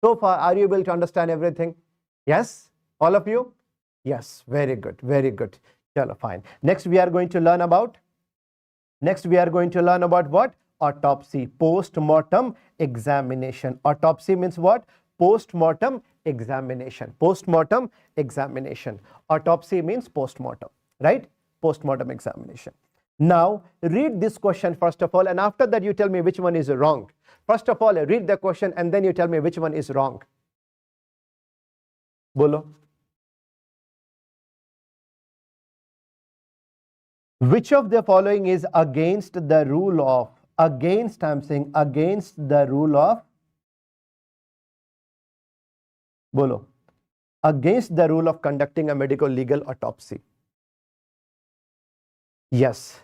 So far are you able to understand everything? Yes, all of you? Yes, very good, very good. Chalo, fine. Next we are going to learn about what? Autopsy, post-mortem examination. Autopsy means what? Post-mortem examination. Post-mortem examination. Autopsy means post-mortem, right? Post-mortem examination. Now, read this question first of all, and after that you tell me which one is wrong. First of all, read the question and then you tell me which one is wrong. Bolo. Which of the following is against the rule of, against the rule of बोलो, against the rule of conducting a medical legal autopsy. Yes.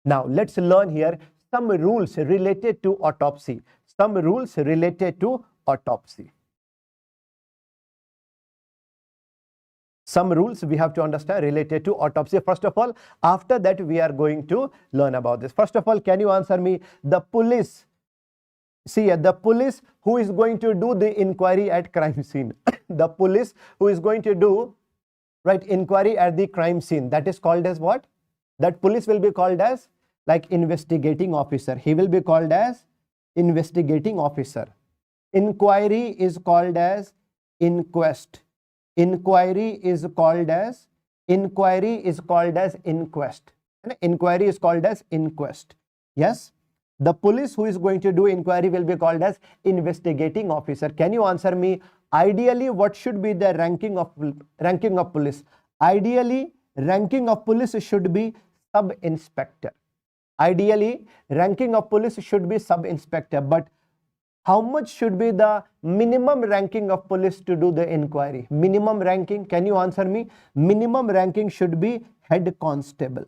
Now let's learn here some rules related to autopsy. Some rules related to autopsy. Some rules we have to understand related to autopsy. First of all, after that we are going to learn about this. First of all, can you answer me? The police, see, the police who is going to do the inquiry at crime scene. The police who is going to do, right, inquiry at the crime scene, that is called as what? That police will be called as like investigating officer. He will be called as investigating officer. Inquiry is called as inquest. Inquiry is called as inquest. And inquiry is called as inquest. Yes. The police who is going to do inquiry will be called as investigating officer. Can you answer me? Ideally, what should be the ranking of police? Ideally, ranking of police should be sub-inspector. Ideally, ranking of police should be sub-inspector. But how much should be the minimum ranking of police to do the inquiry? Minimum ranking, can you answer me? Minimum ranking should be head constable.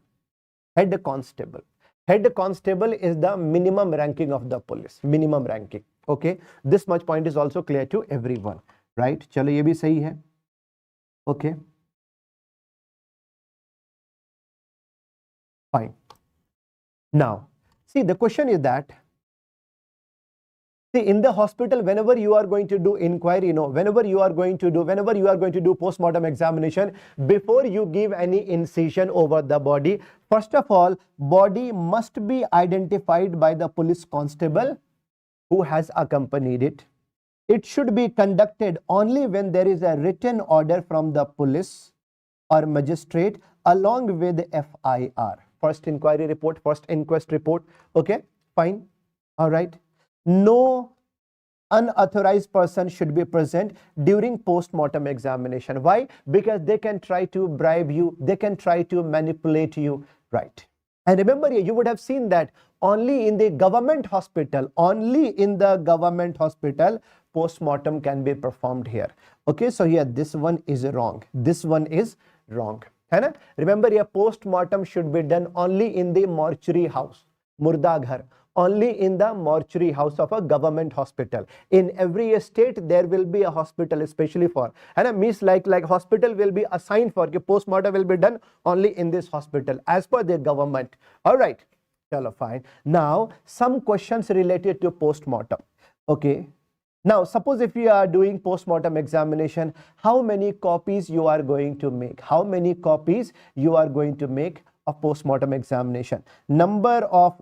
Head constable. Head constable is the minimum ranking of the police. Minimum ranking. Okay. This much point is also clear to everyone. Right? चलो ये भी सही है. Okay. Fine. Now, see, the question is that, see, in the hospital, whenever you are going to do inquiry, whenever you are going to do postmortem examination, before you give any incision over the body, first of all, body must be identified by the police constable who has accompanied it. It should be conducted only when there is a written order from the police or magistrate along with FIR. First inquiry report, first inquest report. Okay, fine. All right. No unauthorized person should be present during post-mortem examination. Why? Because they can try to bribe you, they can try to manipulate you, right? And remember, you would have seen that only in the government hospital, post-mortem can be performed here. Okay, so here this one is wrong. This one is wrong. Remember, here post-mortem should be done only in the mortuary house, murda ghar. Only in the mortuary house of a government hospital. In every state, there will be a hospital especially for, and it means like hospital will be assigned for, post-mortem will be done only in this hospital as per the government. All right, chalo, fine. Now, some questions related to post-mortem. Okay. Now, suppose if you are doing post-mortem examination, how many copies you are going to make? How many copies you are going to make of post-mortem examination? Number of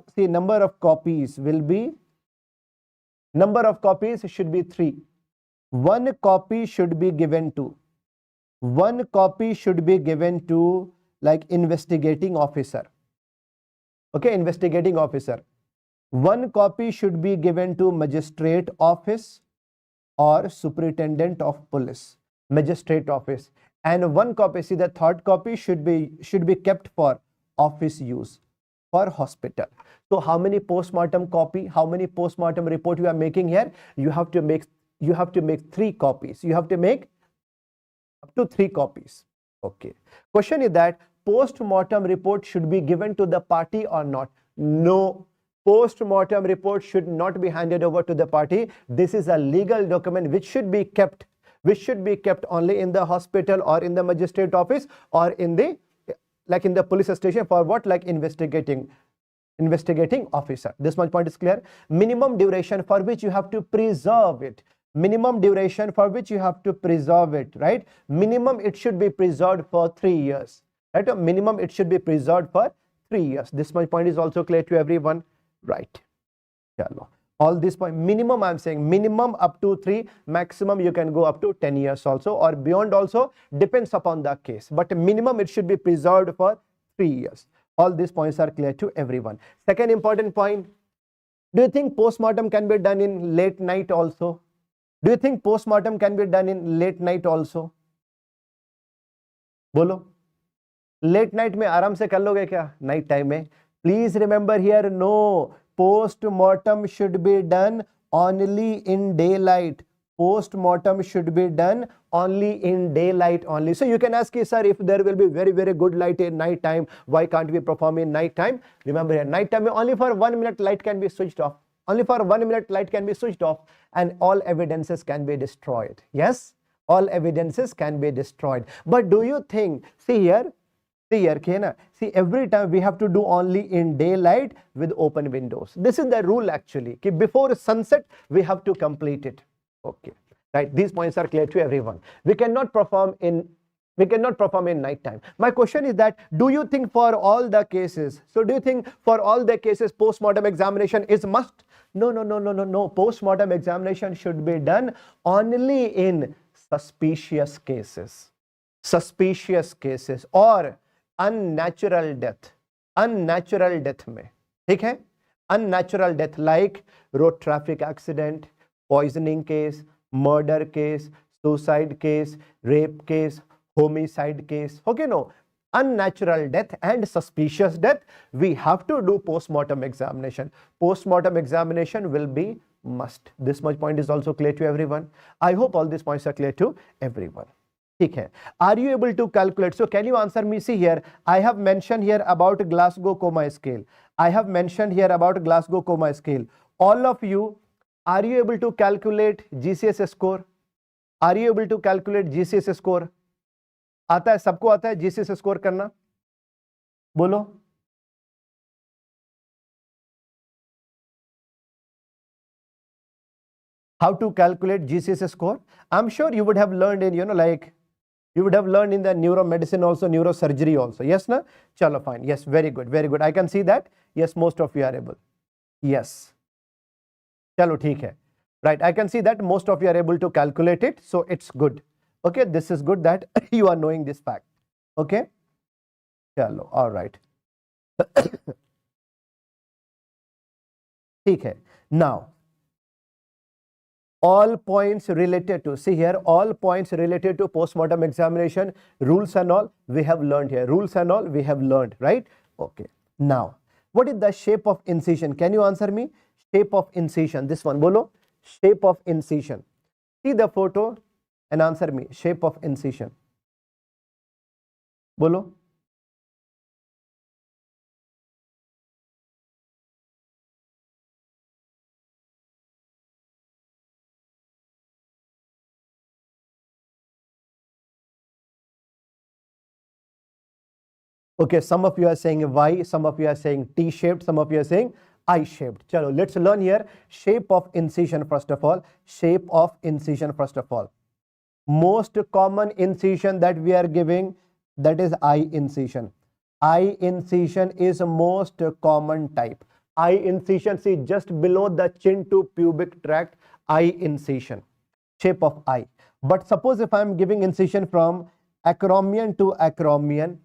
copies will be, number of copies should be 3. One copy should be given to like investigating officer. Okay, investigating officer. One copy should be given to magistrate office or superintendent of police, magistrate office, and one copy, see, the third copy should be kept for office use for hospital. So how many post-mortem copy, how many post-mortem report you are making here? You have to make 3 copies. You have to make up to 3 copies. Okay. Question is that post-mortem report should be given to the party or not? No. Post-mortem report should not be handed over to the party. This is a legal document which should be kept only in the hospital or in the magistrate office or in the in the police station for what? Like investigating officer. This much point is clear. Minimum duration for which you have to preserve it. Minimum duration for which you have to preserve it, right? Minimum it should be preserved for 3 years. Right? Minimum it should be preserved for 3 years. This much point is also clear to everyone. Right. Chalo. All this point, minimum I'm saying, minimum up to 3, maximum you can go up to 10 years also or beyond also, depends upon the case. But minimum it should be preserved for 3 years. All these points are clear to everyone. Second important point, do you think post-mortem can be done in late night also? Do you think post-mortem can be done in late night also? Bolo. Late night में आराम से कर लोगे क्या? Night time में? Please remember here, no. Post-mortem should be done only in daylight. post-mortem should be done only in daylight only. So you can ask, sir, if there will be very good light in night time, why can't we perform in night time? Remember here, night time only for 1 minute light can be switched off. Only for 1 minute light can be switched off and all evidences can be destroyed. Yes, all evidences can be destroyed. But do you think, see here, see every time we have to do only in daylight with open windows. This is the rule actually. Before sunset we have to complete it. Okay, right? These points are clear to everyone. We cannot perform in night time. My question is that, do you think for all the cases, so do you think for all the cases post-mortem examination is must? No. Post-mortem examination should be done only in suspicious cases or unnatural death में, ठीक है? Unnatural death like road traffic accident, poisoning case, murder case, suicide case, rape case, homicide case. Okay, no, unnatural death and suspicious death, we have to do post-mortem examination. Post-mortem examination will be must. This much point is also clear to everyone. I hope all these points are clear to everyone. Okay. Are you able to calculate? So can you answer me? See here, I have mentioned here about Glasgow Coma Scale. All of you, are you able to calculate GCS score? Are you able to calculate GCS score? आता है, सबको आता है GCS score करना? बोलो. How to calculate GCS score? I'm sure you would have learned in, you would have learned in the neuromedicine also, neurosurgery also. Yes, na? Chalo, fine. Yes, very good. I can see that. Yes, most of you are able. Yes. Chalo, theek hai. Right, I can see that most of you are able to calculate it. So it's good. Okay, this is good that you are knowing this fact. Okay. Chalo, all right. theek hai. Now, all points related to, see here, all points related to post-mortem examination, rules and all we have learned here. Rules and all we have learned, right? Okay. Now, what is the shape of incision? Can you answer me? Shape of incision. This one, bolo. Shape of incision. See the photo and answer me. Shape of incision. Bolo. Okay, some of you are saying Y, some of you are saying T-shaped, some of you are saying I-shaped. Chalo, let's learn here shape of incision first of all. Shape of incision first of all. Most common incision that we are giving, that is eye incision. Eye incision is most common type. Eye incision, see just below the chin to pubic tract, eye incision. Shape of eye. But suppose if I am giving incision from acromion to acromion,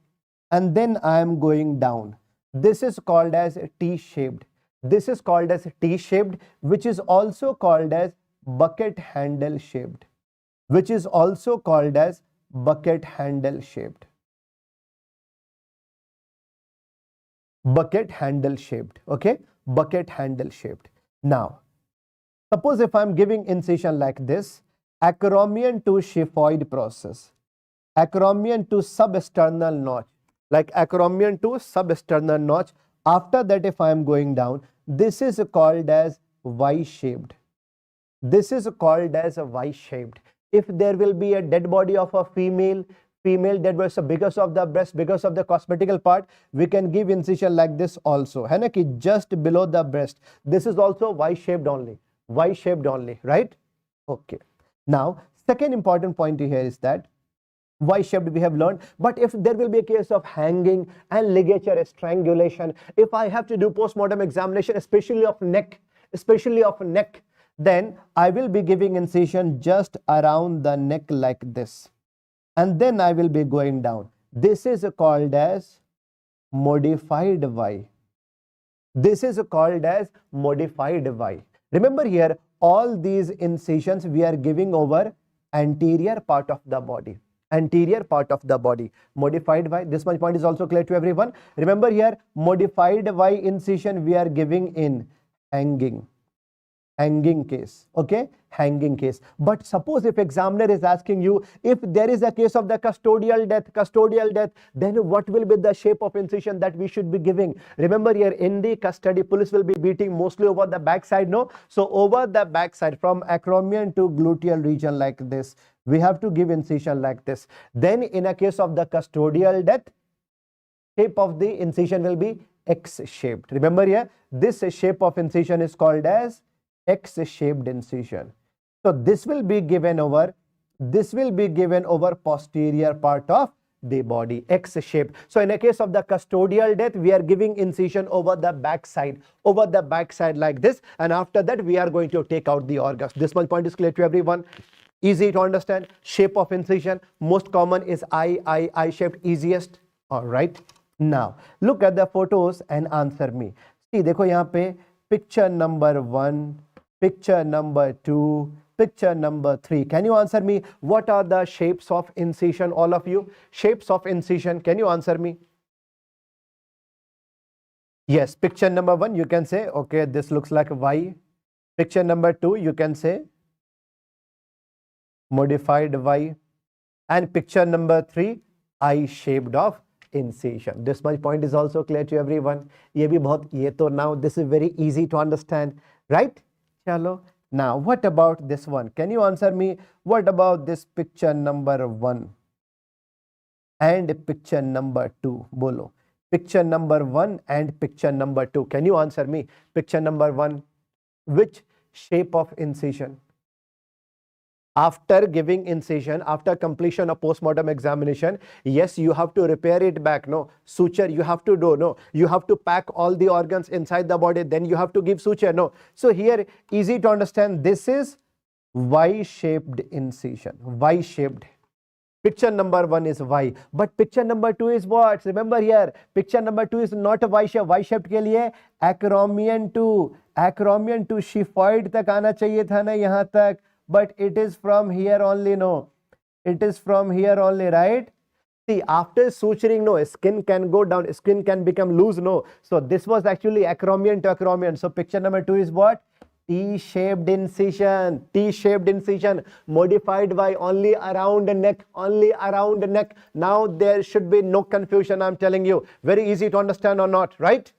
and then I am going down. This is called as T-shaped. This is called as T-shaped, which is also called as bucket handle shaped. Which is also called as bucket handle shaped. Bucket handle shaped. Okay, bucket handle shaped. Now, suppose if I am giving incision like this, acromion to xiphoid process, acromion to substernal notch. Like acromion to substernal notch. After that, if I am going down, this is called as Y-shaped. This is called as a Y-shaped. If there will be a dead body of a female dead body, so because of the breast, because of the cosmetical part, we can give incision like this also. है ना कि just below the breast. This is also Y-shaped only. Y-shaped only, right? Okay. Now, second important point here is that Y-shaped we have learned, but if there will be a case of hanging and ligature strangulation, if I have to do post-mortem examination, especially of neck, then I will be giving incision just around the neck like this, and then I will be going down. This is called as modified Y. This is called as modified Y. Remember here, all these incisions we are giving over anterior part of the body. Anterior part of the body. Modified Y. This much point is also clear to everyone. Remember here, modified Y incision we are giving in hanging. hanging case, okay, hanging case. But suppose if examiner is asking you if there is a case of the custodial death, then what will be the shape of incision that we should be giving? Remember here, in the custody, police will be beating mostly over the backside, no? So over the backside from acromion to gluteal region like this, we have to give incision like this. Then in a case of the custodial death, shape of the incision will be X-shaped. Remember here, this shape of incision is called as X-shaped incision. So this will be given over posterior part of the body, X-shaped. So in a case of the custodial death, we are giving incision over the backside like this, and after that we are going to take out the organs. This much point is clear to everyone? Easy to understand. Shape of incision, most common is I-shaped, easiest. All right. Now look at the photos and answer me. See, देखो यहाँ पे picture number 1, picture number 2, picture number 3. Can you answer me what are the shapes of incision? All of you, shapes of incision, can you answer me? Yes, picture number 1 you can say, okay, this looks like Y. Picture number 2 you can say modified Y, and picture number 3 I-shaped of incision. This much point is also clear to everyone. ये भी बहुत, ये तो now this is very easy to understand, right? Chalo. Now what about this one? Can you answer me what about this picture number 1 and picture number 2? Bolo. Picture number 1 and picture number 2. Can you answer me? Picture number 1, which shape of incision? After giving incision, after completion of postmortem examination, yes, you have to repair it back, no? Suture you have to do, no? You have to pack all the organs inside the body, then you have to give suture, no? So here, easy to understand, this is Y-shaped incision, Y-shaped. Picture number 1 is Y, but picture number 2 is what? Remember here, picture number 2 is not a Y-shape. Y-shaped के लिए acromion to xiphoid तक आना चाहिए था ना यहाँ तक, but it is from here only, no? It is from here only, right? See, after suturing, no, skin can go down, skin can become loose, no? So this was actually acromion to acromion. So picture number 2 is what? T-shaped incision, T-shaped incision, modified by only around the neck, only around the neck. Now there should be no confusion, I'm telling you. Very easy to understand or not, right?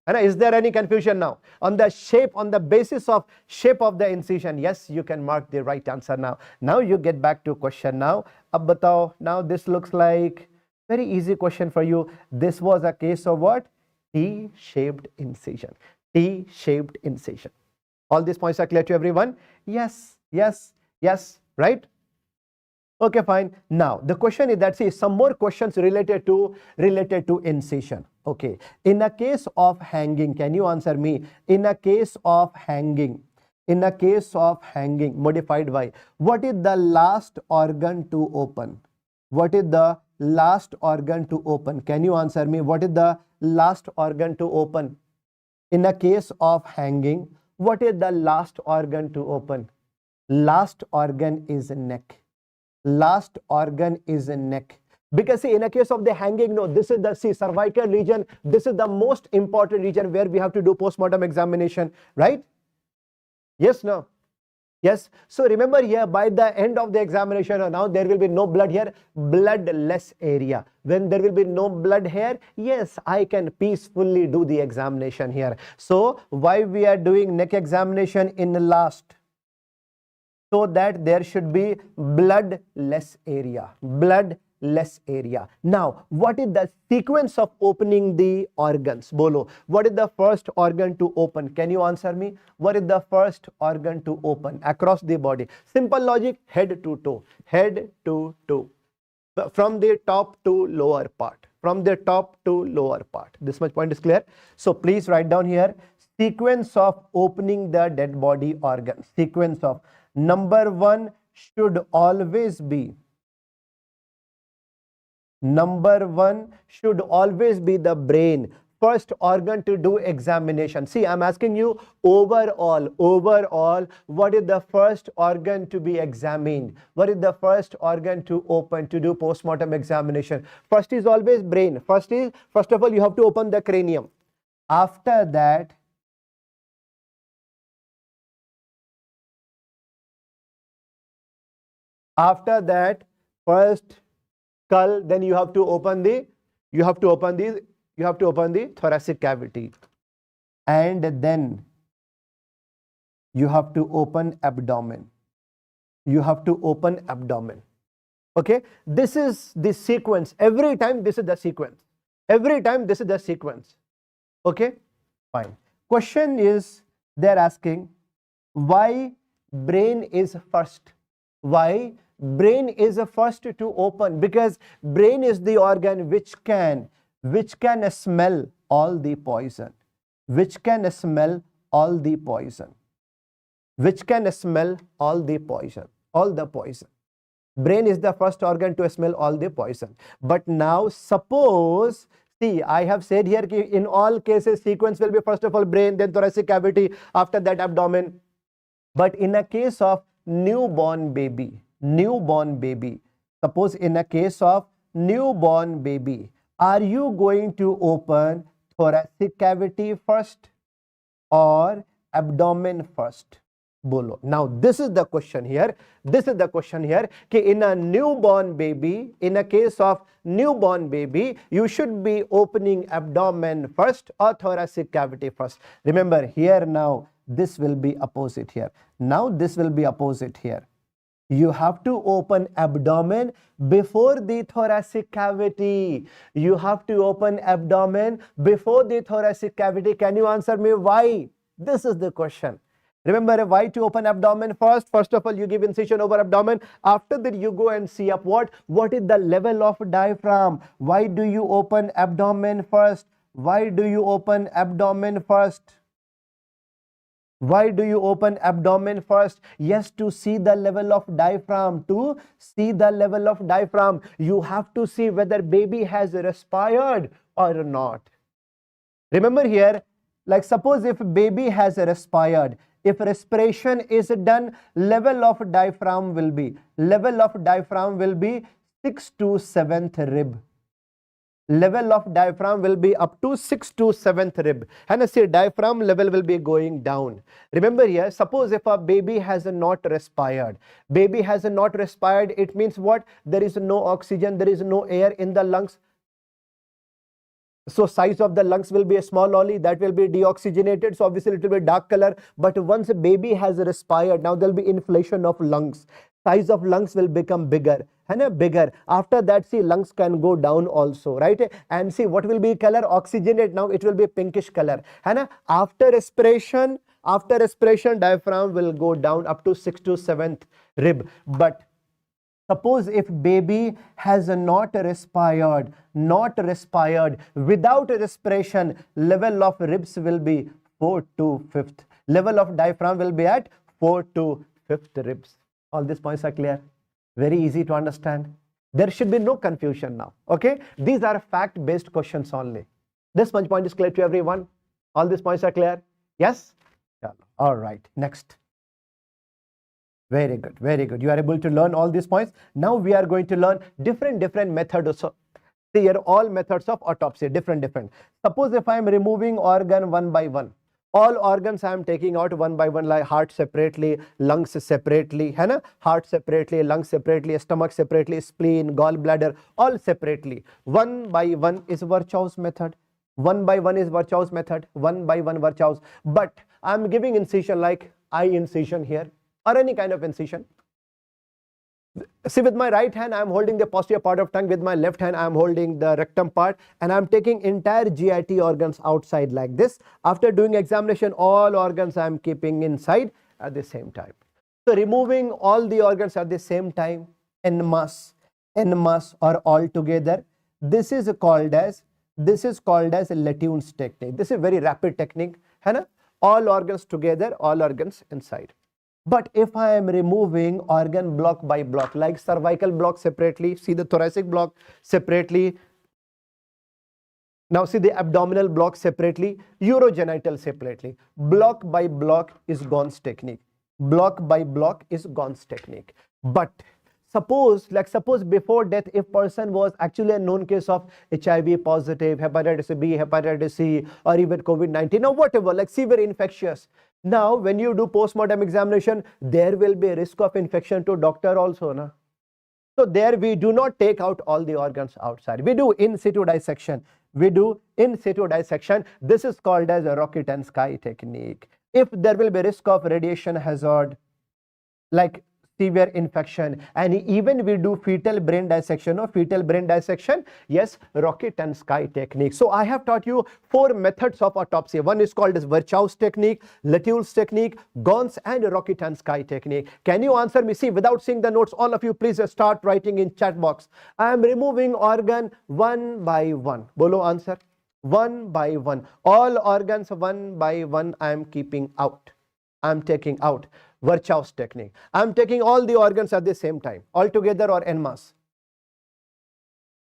And is there any confusion now? On the shape, on the basis of shape of the incision, yes, you can mark the right answer now. Now you get back to question now. Ab batao, now this looks like very easy question for you. This was a case of what? T-shaped incision, T-shaped incision. All these points are clear to everyone? Yes, yes, yes, right? Okay, fine. Now the question is that, see, some more questions related to incision. Okay, in a case of hanging, can you answer me? In a case of hanging, modified by, what is the last organ to open? What is the last organ to open? Can you answer me? What is the last organ to open? In a case of hanging, what is the last organ to open? Last organ is neck. Last organ is neck. Because see, in a case of the hanging, no, this is the, see, cervical region, this is the most important region where we have to do postmortem examination, right? Yes, no? Yes. So remember here, by the end of the examination, now there will be no blood here, bloodless area. When there will be no blood here, yes, I can peacefully do the examination here. So why we are doing neck examination in the last? So that there should be bloodless area, bloodless area. Now, what is the sequence of opening the organs? Bolo, what is the first organ to open? Can you answer me? What is the first organ to open across the body? Simple logic, head to toe, head to toe. From the top to lower part, from the top to lower part. This much point is clear. So please write down here, sequence of opening the dead body organ. Sequence of, number 1 should always be, number 1 should always be the brain. First organ to do examination. See, I'm asking you overall, what is the first organ to be examined? What is the first organ to open to do postmortem examination? First is always brain. First of all, you have to open the cranium. After that, After that, first skull, then you have to open the thoracic cavity, and then you have to open abdomen. Okay, this is the sequence. Every time this is the sequence. Okay, fine. Question is, they're asking why brain is first. Why brain is first to open? Because brain is the organ which can smell all the poison. All the poison. Brain is the first organ to smell all the poison. But now suppose, see, I have said here in all cases sequence will be first of all brain, then thoracic cavity, after that abdomen. But in a case of newborn baby, suppose in a case of newborn baby, are you going to open thoracic cavity first or abdomen first? Bolo. Now this is the question here. In a newborn baby, in a case of newborn baby, you should be opening abdomen first or thoracic cavity first. Remember here, now this will be opposite here. You have to open abdomen before the thoracic cavity. Can you answer me why? This is the question. Remember, why to open abdomen first? First of all, you give incision over abdomen. After that, you go and see up what is the level of diaphragm. Why do you open abdomen first? Yes, to see the level of diaphragm. You have to see whether baby has respired or not. Remember here, like suppose if baby has respired, if respiration is done, level of diaphragm will be 6th to 7th rib. Level of diaphragm will be up to 6th to 7th rib. And I say diaphragm level will be going down. Remember here, suppose if a baby has not respired, it means what? There is no oxygen, there is no air in the lungs. So size of the lungs will be a small only, that will be deoxygenated, so obviously it will be dark color. But once a baby has respired, now there will be inflation of lungs. Size of lungs will become bigger. After that, see, lungs can go down also, right? And see, what will be color? Oxygenate. Now it will be pinkish color. After respiration, diaphragm will go down up to 6th to 7th rib. But suppose if baby has not respired, without respiration, level of ribs will be 4th to 5th. Level of diaphragm will be at 4th to 5th ribs. All these points are clear. Very easy to understand. There should be no confusion now. Okay, these are fact-based questions only. This much point is clear to everyone. All these points are clear. Yes. All right. Next. Very good. You are able to learn all these points. Now we are going to learn different methods. So here all methods of autopsy, different. Suppose if I am removing organ one by one, all organs I am taking out one by one, like heart separately, lungs separately, heart separately, lungs separately, stomach separately, spleen, gallbladder, all separately. One by one is Virchow's method. But I am giving incision like eye incision here or any kind of incision. See, with my right hand I am holding the posterior part of tongue, with my left hand I am holding the rectum part, and I am taking entire GIT organs outside like this. After doing examination, all organs I am keeping inside at the same time. So removing all the organs at the same time en masse or all together, this is called as Latune's technique. This is a very rapid technique. All organs together, all organs inside. But if I am removing organ block by block, like cervical block separately, see the thoracic block separately, now see the abdominal block separately, urogenital separately, block by block is Gon's technique. But suppose before death, if person was actually a known case of HIV positive, hepatitis B, hepatitis C, or even COVID-19 or whatever, like severe infectious. Now when you do postmortem examination, there will be a risk of infection to doctor also, na? So there we do not take out all the organs outside. We do in situ dissection. We do in situ dissection. This is called as a rocket and sky technique. If there will be risk of radiation hazard, like severe infection, and even we do fetal brain dissection or fetal brain dissection, yes, rocket and sky technique. So I have taught you 4 methods of autopsy. One is called as Virchow's technique, Latule's technique, Gon's, and rocket and sky technique. Can you answer me? See, without seeing the notes, all of you please start writing in chat box. I am removing organ one by one. Bolo answer. One by one. All organs one by one I am keeping out. I am taking out. Virchow's technique. I am taking all the organs at the same time, all together or en masse.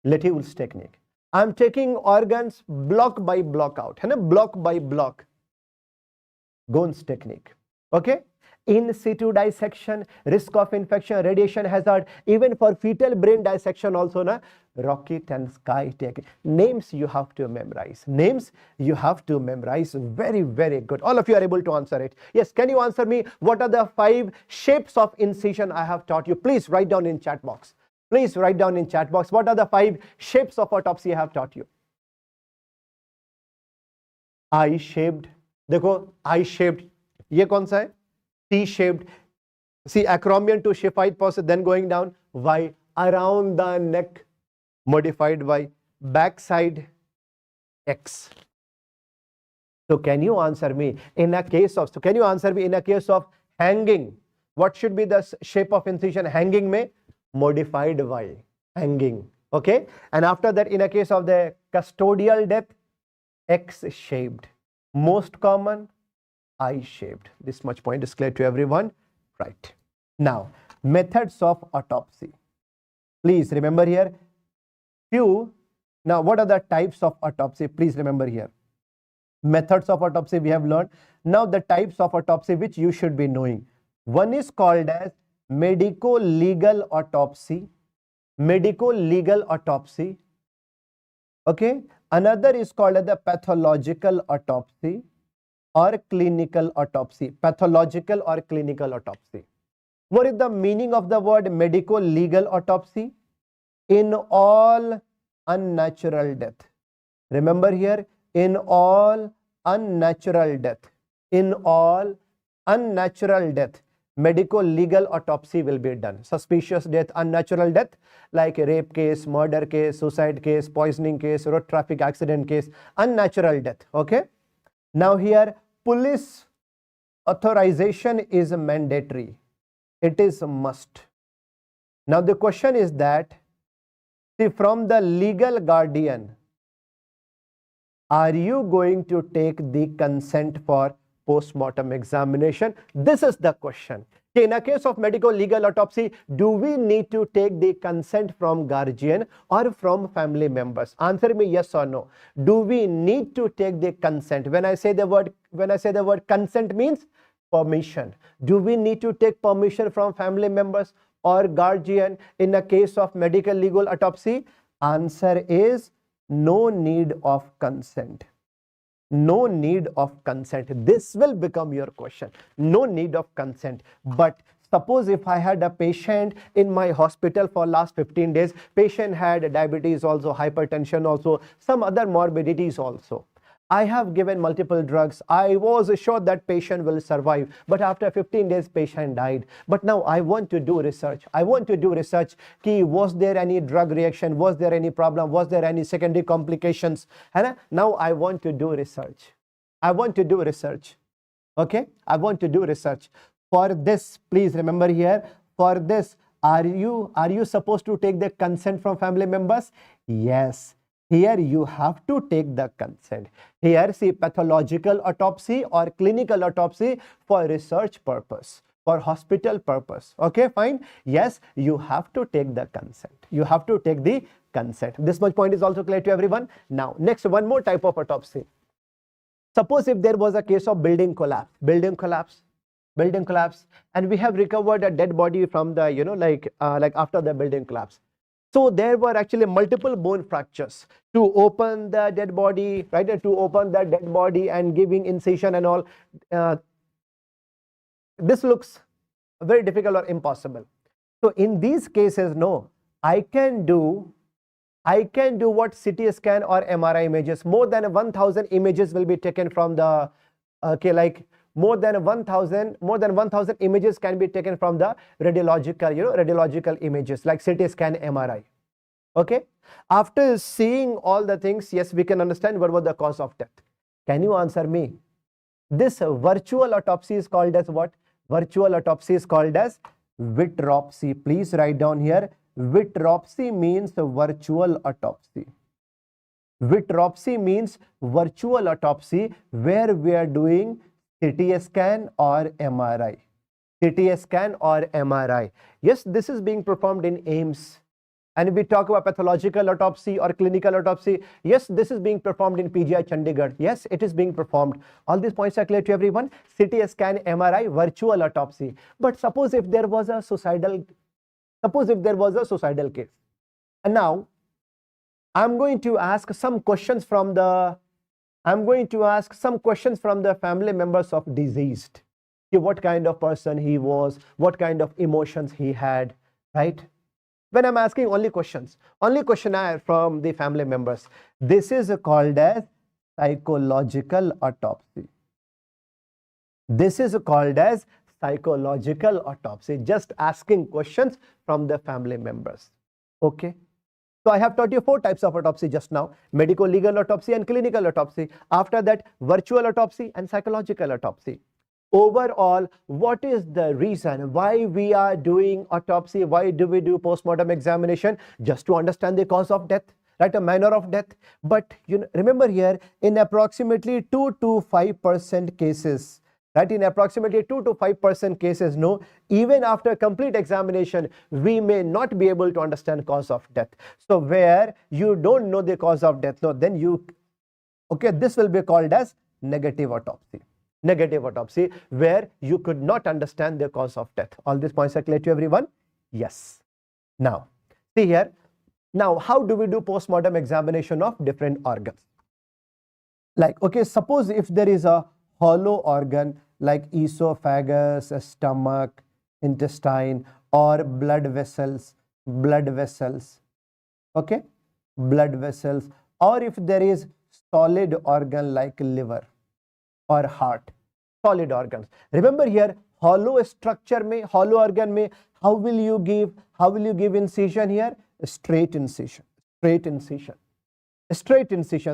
Latule's technique. I am taking organs block by block out, block by block. Gon's technique. Okay. In situ dissection, risk of infection, radiation hazard, even for fetal brain dissection also, na, rocket and sky technique. Names you have to memorize. Names you have to memorize. Very, very good. All of you are able to answer it. Yes, can you answer me? What are the 5 shapes of incision I have taught you? Please write down in chat box. Please write down in chat box. What are the 5 shapes of autopsy I have taught you? I-shaped. देखो, I-shaped. ये कौन सा है? T-shaped. See, acromion to Shiphite process, then going down. Y, around the neck, modified Y, backside X. So can you answer me in a case of, hanging? What should be the shape of incision? Hanging में modified Y, hanging. Okay. And after that, in a case of the custodial death, X-shaped. Most common, I-shaped. This much point is clear to everyone, right? Now, methods of autopsy. Please remember here, few. Now, what are the types of autopsy? Please remember here. Methods of autopsy we have learned. Now, the types of autopsy which you should be knowing. One is called as medico-legal autopsy. Medico-legal autopsy. Okay. Another is called as the pathological autopsy or clinical autopsy. Pathological or clinical autopsy. What is the meaning of the word medico-legal autopsy? In all unnatural death. Remember here, in all unnatural death. In all unnatural death, medico-legal autopsy will be done. Suspicious death, unnatural death, like rape case, murder case, suicide case, poisoning case, road traffic accident case, unnatural death. Okay. Now here, police authorization is mandatory. It is a must. Now the question is that, see, from the legal guardian, are you going to take the consent for post-mortem examination? This is the question. In a case of medico-legal autopsy, do we need to take the consent from guardian or from family members? Answer me yes or no. Do we need to take the consent? When I say the word consent means permission. Do we need to take permission from family members or guardian in a case of medico-legal autopsy? Answer is no need of consent. No need of consent. This will become your question. No need of consent. But suppose if I had a patient in my hospital for last 15 days, patient had diabetes also, hypertension also, some other morbidities also. I have given multiple drugs. I was sure that patient will survive. But after 15 days, patient died. But now I want to do research. I want to do research. Ki, was there any drug reaction? Was there any problem? Was there any secondary complications? And now I want to do research. I want to do research. Okay? I want to do research. For this, please remember here, for this, are you supposed to take the consent from family members? Yes. Here you have to take the consent. Here, see, pathological autopsy or clinical autopsy for research purpose, for hospital purpose. Okay, fine. Yes, you have to take the consent. You have to take the consent. This much point is also clear to everyone. Now, next, one more type of autopsy. Suppose if there was a case of building collapse, and we have recovered a dead body from the, like after the building collapse. So there were actually multiple bone fractures to open the dead body, right? To open the dead body and giving incision and all. This looks very difficult or impossible. So in these cases, no, I can do what CT scan or MRI images. More than 1,000 images will be taken from the, okay, like more than 1,000 images can be taken from the radiological, radiological images like CT scan, MRI. Okay. After seeing all the things, yes, we can understand what was the cause of death. Can you answer me? This virtual autopsy is called as what? Virtual autopsy is called as vitropsy. Please write down here. Vitropsy means virtual autopsy. Vitropsy means virtual autopsy where we are doing CT scan or MRI. CT scan or MRI. Yes, this is being performed in AIMS. And we talk about pathological autopsy or clinical autopsy. Yes, this is being performed in PGI Chandigarh. Yes, it is being performed. All these points are clear to everyone. CT scan, MRI, virtual autopsy. But suppose if there was a suicidal, case. And now I'm going to ask some questions from the family members of deceased. What kind of person he was, what kind of emotions he had, right? When I'm asking only questionnaire from the family members, this is called as psychological autopsy. This is called as psychological autopsy, just asking questions from the family members. Okay. So I have taught you 4 types of autopsy just now: medico-legal autopsy and clinical autopsy. After that, virtual autopsy and psychological autopsy. Overall, what is the reason why we are doing autopsy? Why do we do postmortem examination? Just to understand the cause of death, right? A manner of death. But remember here, in approximately 2 to 5% cases, right? In approximately 2 to 5% cases, no, even after complete examination, we may not be able to understand cause of death. So where you don't know the cause of death, no, then this will be called as negative autopsy. Negative autopsy, where you could not understand the cause of death. All these points are clear to everyone? Yes. Now, see here. Now, how do we do postmortem examination of different organs? Like, okay, suppose if there is a hollow organ like esophagus, stomach, intestine, or blood vessels, okay, blood vessels, or if there is solid organ like liver or heart, solid organs. Remember here, hollow organ mein, how will you give incision here? Straight incision.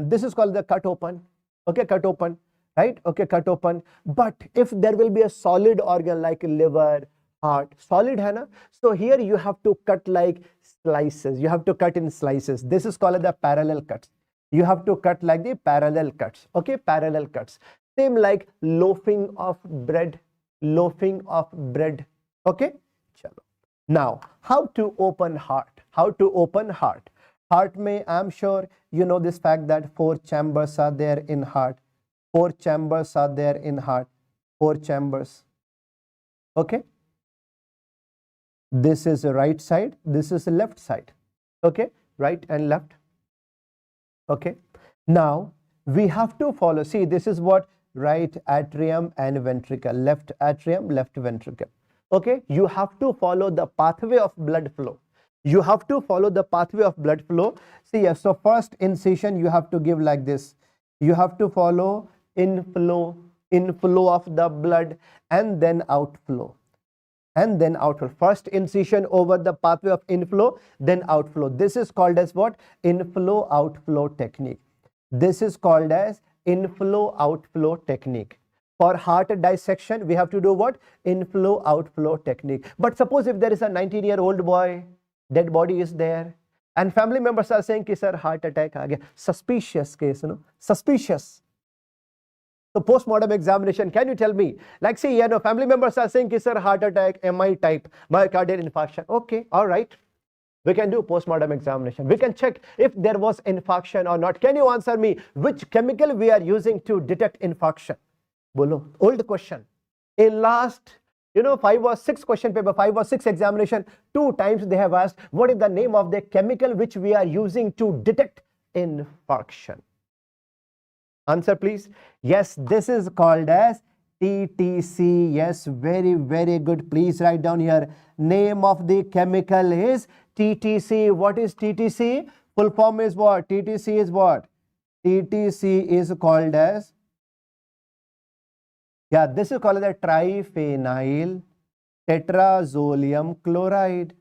This is called the cut open. Okay, cut open, right? Okay, cut open. But if there will be a solid organ like liver, heart, solid hai na? So here you have to cut like slices. You have to cut in slices. This is called the parallel cuts. You have to cut like the parallel cuts. Okay, parallel cuts. Same like loafing of bread. Okay, chalo. Now, how to open heart? Heart may, I'm sure you know this fact that 4 chambers are there in heart. 4 chambers. Okay. This is the right side. This is the left side. Okay, right and left. Okay. Now we have to follow. See, this is what right atrium and ventricle, left atrium, left ventricle. Okay, you have to follow the pathway of blood flow. See, yes, so first incision you have to give like this. You have to follow inflow of the blood and then outflow. First incision over the pathway of inflow, then outflow. This is called as what? Inflow outflow technique. For heart dissection, we have to do what? Inflow outflow technique. But suppose if there is a 19-year-old boy, dead body is there, and family members are saying ki sir heart attack aa gaya. Suspicious case, suspicious. So postmortem examination, can you tell me? Like say, family members are saying ki sir heart attack, MI type, myocardial infarction. Okay, all right. We can do postmortem examination. We can check if there was infarction or not. Can you answer me which chemical we are using to detect infarction? Bolo, old question. In last, 5 or 6 question paper, 5 or 6 examination, 2 times they have asked what is the name of the chemical which we are using to detect infarction. Answer please. Yes, this is called as TTC. Yes, very good. Please write down here. Name of the chemical is TTC. What is TTC? Full form is what? TTC is what? TTC is called as, yeah, this is called as a triphenyl tetrazolium chloride.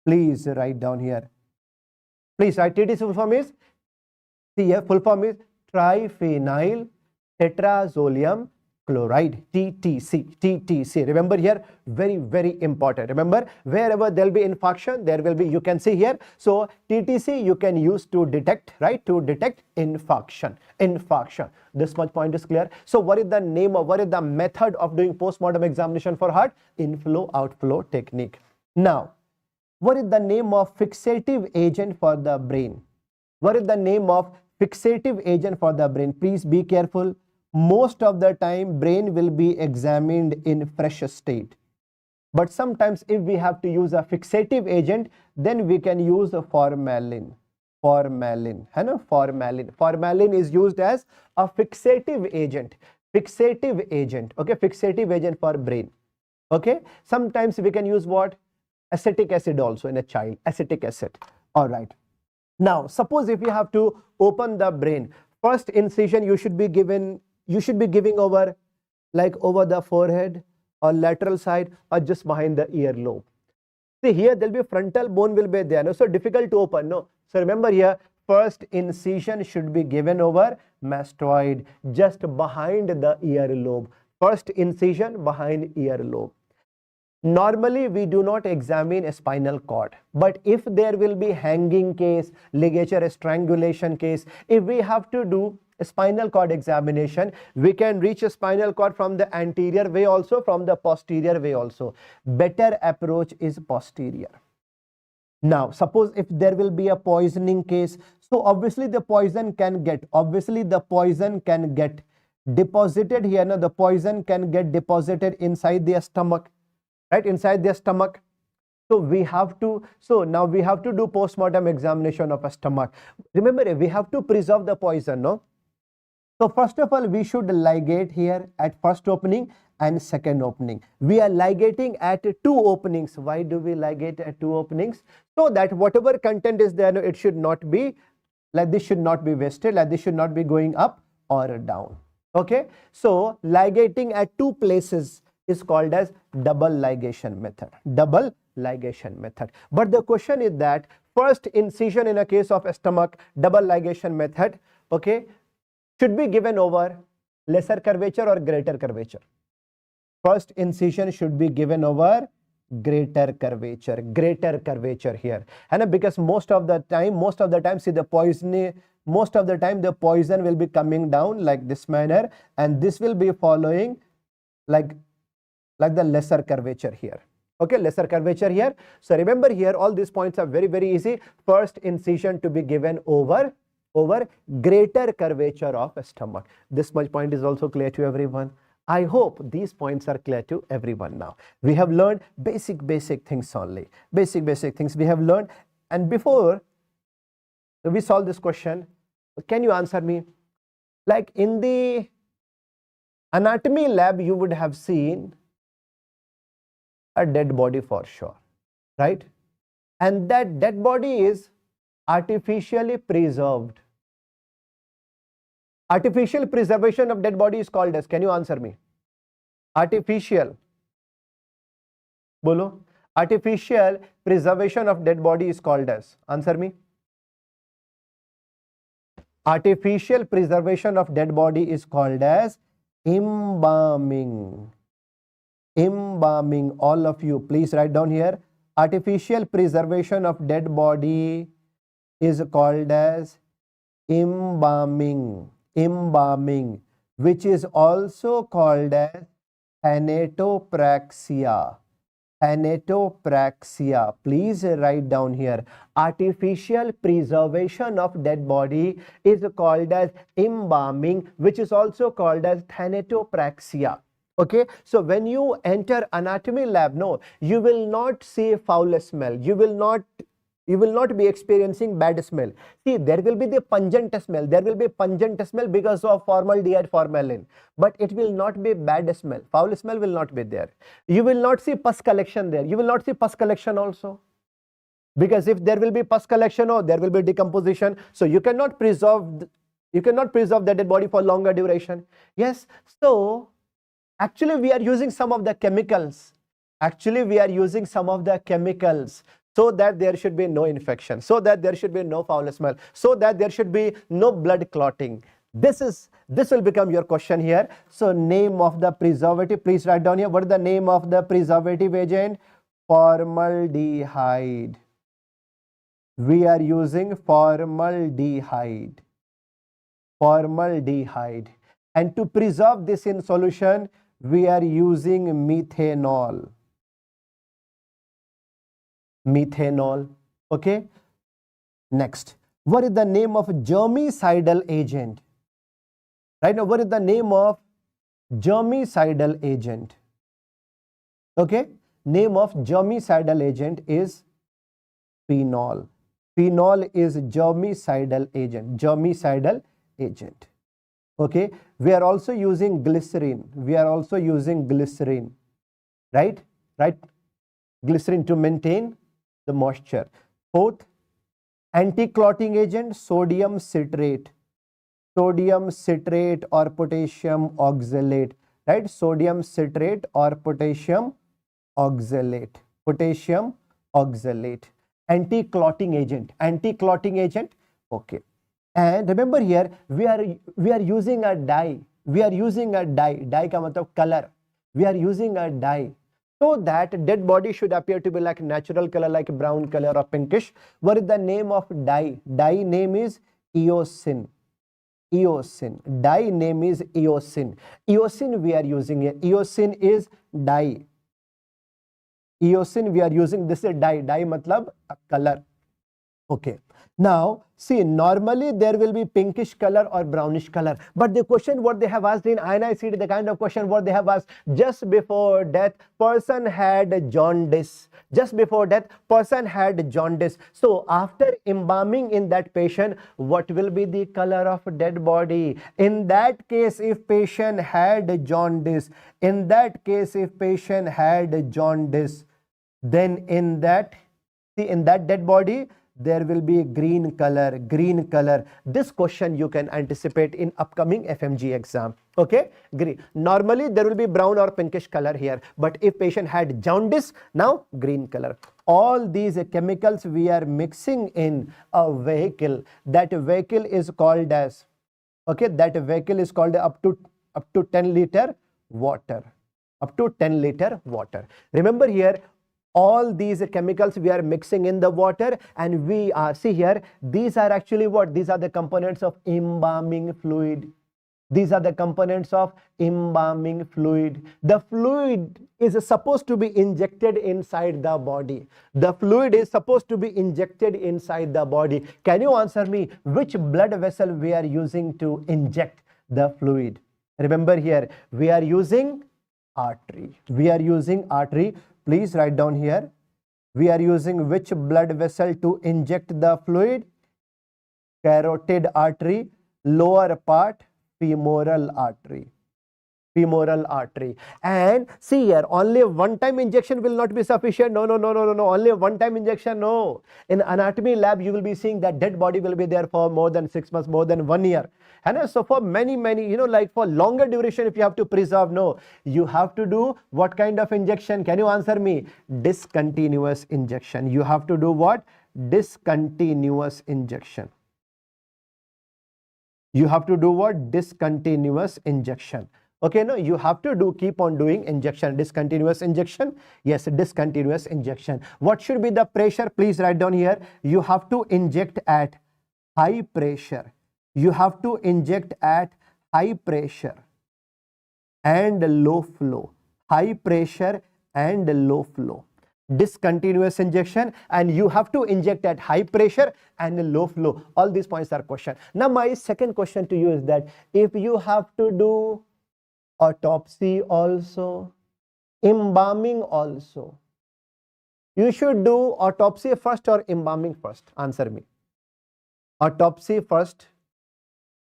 Please write down here. Please write TTC full form is, see here, full form is triphenyl tetrazolium chloride, TTC. Remember here, very important. Remember, wherever there will be infarction, there will be, you can see here. So TTC you can use to detect, right? To detect infarction. This much point is clear. So what is the name of, what is the method of doing postmortem examination for heart? Inflow outflow technique. Now, what is the name of fixative agent for the brain? What is the name of fixative agent for the brain? Please be careful. Most of the time brain will be examined in fresh state, but sometimes if we have to use a fixative agent, then we can use a formalin. Formalin is used as a fixative agent, okay, fixative agent for brain. Okay, sometimes we can use what? Acetic acid also in a child, acetic acid. All right, now suppose if you have to open the brain, first incision you should be giving over, like over the forehead or lateral side or just behind the earlobe. See here, there will be frontal bone will be there, no? So difficult to open, no? So remember here, first incision should be given over mastoid, just behind the earlobe. First incision behind earlobe. Normally we do not examine a spinal cord, but if there will be hanging case, ligature strangulation case, if we have to do a spinal cord examination, we can reach a spinal cord from the anterior way also, from the posterior way also. Better approach is posterior. Now suppose if there will be a poisoning case, so obviously the poison can get deposited here. Now the poison can get deposited inside the stomach, right, inside the stomach. So we have to, so now we have to do postmortem examination of a stomach. Remember, we have to preserve the poison, no? So first of all, we should ligate here at first opening and second opening. We are ligating at 2 openings. Why do we ligate at 2 openings? So that whatever content is there, no, it should not be, like this should not be wasted, like this should not be going up or down. Okay, so ligating at 2 places is called as double ligation method. But the question is that first incision in a case of a stomach, double ligation method, okay, should be given over lesser curvature or greater curvature. First incision should be given over greater curvature here. And because most of the time, see the poison, most of the time the poison will be coming down like this manner, and this will be following like the lesser curvature here. Okay, lesser curvature here. So remember here, all these points are very easy. First incision to be given over greater curvature of a stomach. This much point is also clear to everyone. I hope these points are clear to everyone now. We have learned basic things only. Basic things we have learned. And before we solve this question, can you answer me? Like in the anatomy lab, you would have seen a dead body for sure, right? And that dead body is artificially preserved. Artificial preservation of dead body is called as, can you answer me? Artificial, bolo. Artificial preservation of dead body is called as, answer me. Artificial preservation of dead body is called as embalming. Embalming, all of you, please write down here. Artificial preservation of dead body is called as embalming, which is also called as thanatopraxia. Please write down here. Artificial preservation of dead body is called as embalming, which is also called as thanatopraxia. Okay, so when you enter anatomy lab, no, you will not see foul smell. You will not You will not be experiencing bad smell. See, there will be the pungent smell. There will be pungent smell because of formaldehyde, formalin. But it will not be bad smell. Foul smell will not be there. You will not see pus collection there. You will not see pus collection also. Because if there will be pus collection, or there will be decomposition, so you cannot preserve the dead body for longer duration. Yes, so actually we are using some of the chemicals. Actually we are using some of the chemicals so that there should be no infection, so that there should be no foul smell, so that there should be no blood clotting. This will become your question here. So name of the preservative, please write down here. What is the name of the preservative agent? Formaldehyde. We are using formaldehyde. Formaldehyde. And to preserve this in solution, we are using methanol. Methanol. Okay. Next, what is the name of germicidal agent? Right now, what is the name of germicidal agent? Okay. Name of germicidal agent is phenol. Phenol is germicidal agent. Germicidal agent. Okay. We are also using glycerin. We are also using glycerin. Right. Glycerin to maintain the moisture. Fourth, anti-clotting agent, sodium citrate. Sodium citrate or potassium oxalate. Right. Sodium citrate or potassium oxalate. Potassium oxalate. Anti-clotting agent. Anti-clotting agent. Okay. And remember here, we are using a dye. We are using a dye. Dye ka matlab color. We are using a dye, so that dead body should appear to be like natural color, like brown color or pinkish. What is the name of dye? Dye name is eosin. Eosin. Dye name is eosin. Eosin we are using here. Eosin is dye. Eosin we are using. This is dye. Dye matlab a color. Okay. Now, see, normally there will be pinkish color or brownish color. But the question what they have asked in INICD, the kind of question what they have asked, just before death, person had jaundice. Just before death, person had jaundice. So, after embalming in that patient, what will be the color of dead body? In that case, if patient had jaundice, in that case, if patient had jaundice, then in that dead body, there will be green color, green color. This question you can anticipate in upcoming FMG exam. Okay, green. Normally there will be brown or pinkish color here, but if patient had jaundice, now green color. All these chemicals we are mixing in a vehicle. That vehicle is called as, okay, that vehicle is called up to 10 liter water. Up to 10 liter water. Remember here, all these chemicals we are mixing in the water, and we are, see here, these are actually what? These are the components of embalming fluid. These are the components of embalming fluid. The fluid is supposed to be injected inside the body. The fluid is supposed to be injected inside the body. Can you answer me which blood vessel we are using to inject the fluid? Remember here, we are using artery. We are using artery. Please write down here. We are using which blood vessel to inject the fluid? Carotid artery. Lower part, femoral artery. Femoral artery. And see here, only one time injection will not be sufficient. No. Only one time injection, no. In anatomy lab, you will be seeing that dead body will be there for more than 6 months, more than 1 year. And so for many, like for longer duration, if you have to preserve, no, you have to do what kind of injection? Can you answer me? Discontinuous injection. You have to do what? Discontinuous injection. You have to do what? Discontinuous injection. Okay, no, you have to keep on doing injection. Discontinuous injection. Yes, discontinuous injection. What should be the pressure? Please write down here. You have to inject at high pressure. You have to inject at high pressure and low flow. High pressure and low flow. Discontinuous injection, and you have to inject at high pressure and low flow. All these points are question. Now, my second question to you is that if you have to do autopsy also, embalming also, You should do autopsy first or embalming first? Answer me. Autopsy first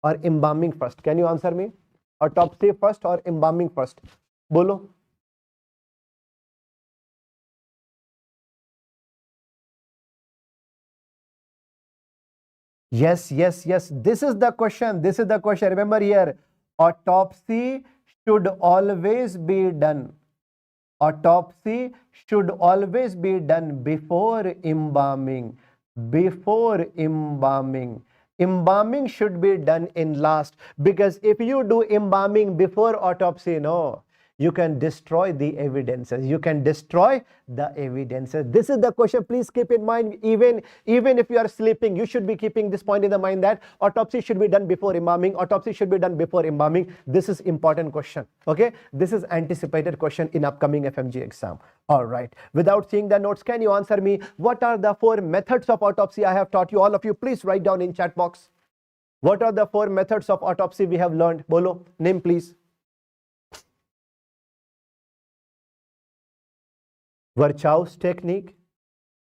or embalming first? Can you answer me? Autopsy first or embalming first? Bolo. Yes, yes, yes. This is the question. This is the question. Remember here, autopsy should always be done. Autopsy should always be done before embalming. Before embalming. Embalming should be done in last, because if you do embalming before autopsy, no, you can destroy the evidences. You can destroy the evidences. This is the question. Please keep in mind, even if you are sleeping, you should be keeping this point in the mind that autopsy should be done before embalming. Autopsy should be done before embalming. This is important question. Okay, this is anticipated question in upcoming FMG exam. All right, without seeing the notes, can you answer me what are the 4 methods of autopsy I have taught you? All of you, please write down in chat box. What are the 4 methods of autopsy we have learned? Bolo, name please. Virchow's technique,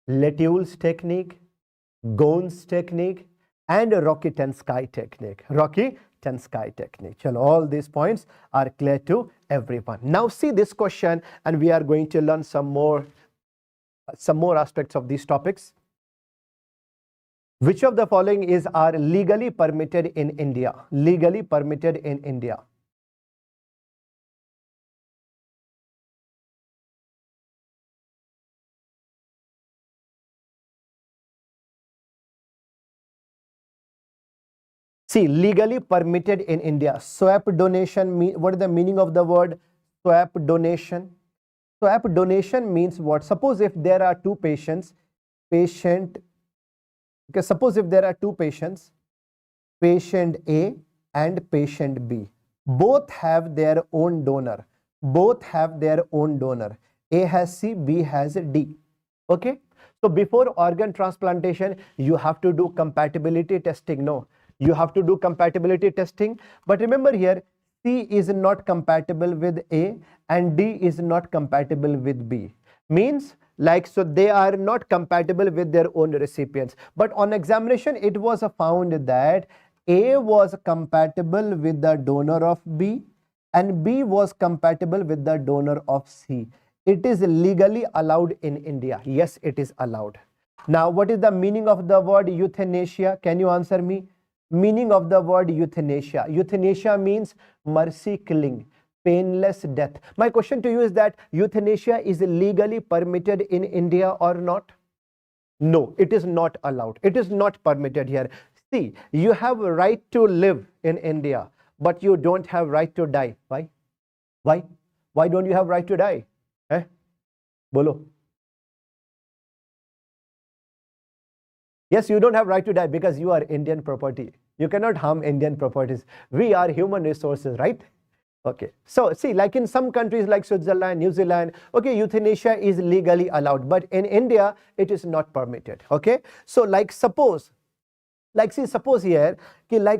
Latule's technique, Ghon's technique, and Rocky-Tensky technique. Rocky-Tensky technique. Chalo, all these points are clear to everyone. Now see this question, and we are going to learn some more aspects of these topics. Which of the following are legally permitted in India? Legally permitted in India. See, legally permitted in India. Swap donation, what is the meaning of the word swap donation? Swap donation means what? Suppose if there are 2 patients, suppose if there are 2 patients, patient A and patient B. Both have their own donor. Both have their own donor. A has C, B has D. Okay. So before organ transplantation, you have to do compatibility testing. No, you have to do compatibility testing. But remember here, C is not compatible with A and D is not compatible with B. Means like, so they are not compatible with their own recipients. But on examination, it was found that A was compatible with the donor of B and B was compatible with the donor of C. It is legally allowed in India. Yes, it is allowed. Now, what is the meaning of the word euthanasia? Can you answer me? Meaning of the word euthanasia. Euthanasia means mercy killing, painless death. My question to you is that euthanasia is legally permitted in India or not? No, it is not allowed. It is not permitted here. See, you have a right to live in India, but you don't have right to die. Why? Why? Why don't you have right to die? Eh? Bolo. Yes, you don't have right to die because you are Indian property. You cannot harm Indian properties. We are human resources, right? Okay. So see, like in some countries like Switzerland, New Zealand, okay, euthanasia is legally allowed, but in India, it is not permitted. Okay. So like suppose here,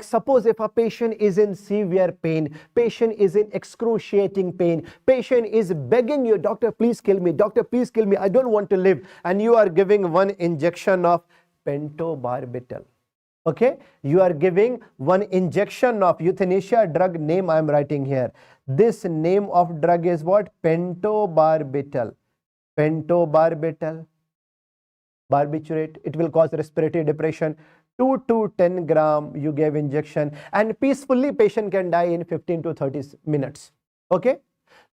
suppose if a patient is in severe pain, patient is in excruciating pain, patient is begging you, doctor, please kill me, doctor, please kill me, I don't want to live, and you are giving 1 injection of pentobarbital. Okay, you are giving 1 injection of euthanasia drug name I am writing here. This name of drug is what? Pentobarbital. Pentobarbital. Barbiturate. It will cause respiratory depression. 2 to 10 gram you gave injection, and peacefully patient can die in 15 to 30 minutes. Okay.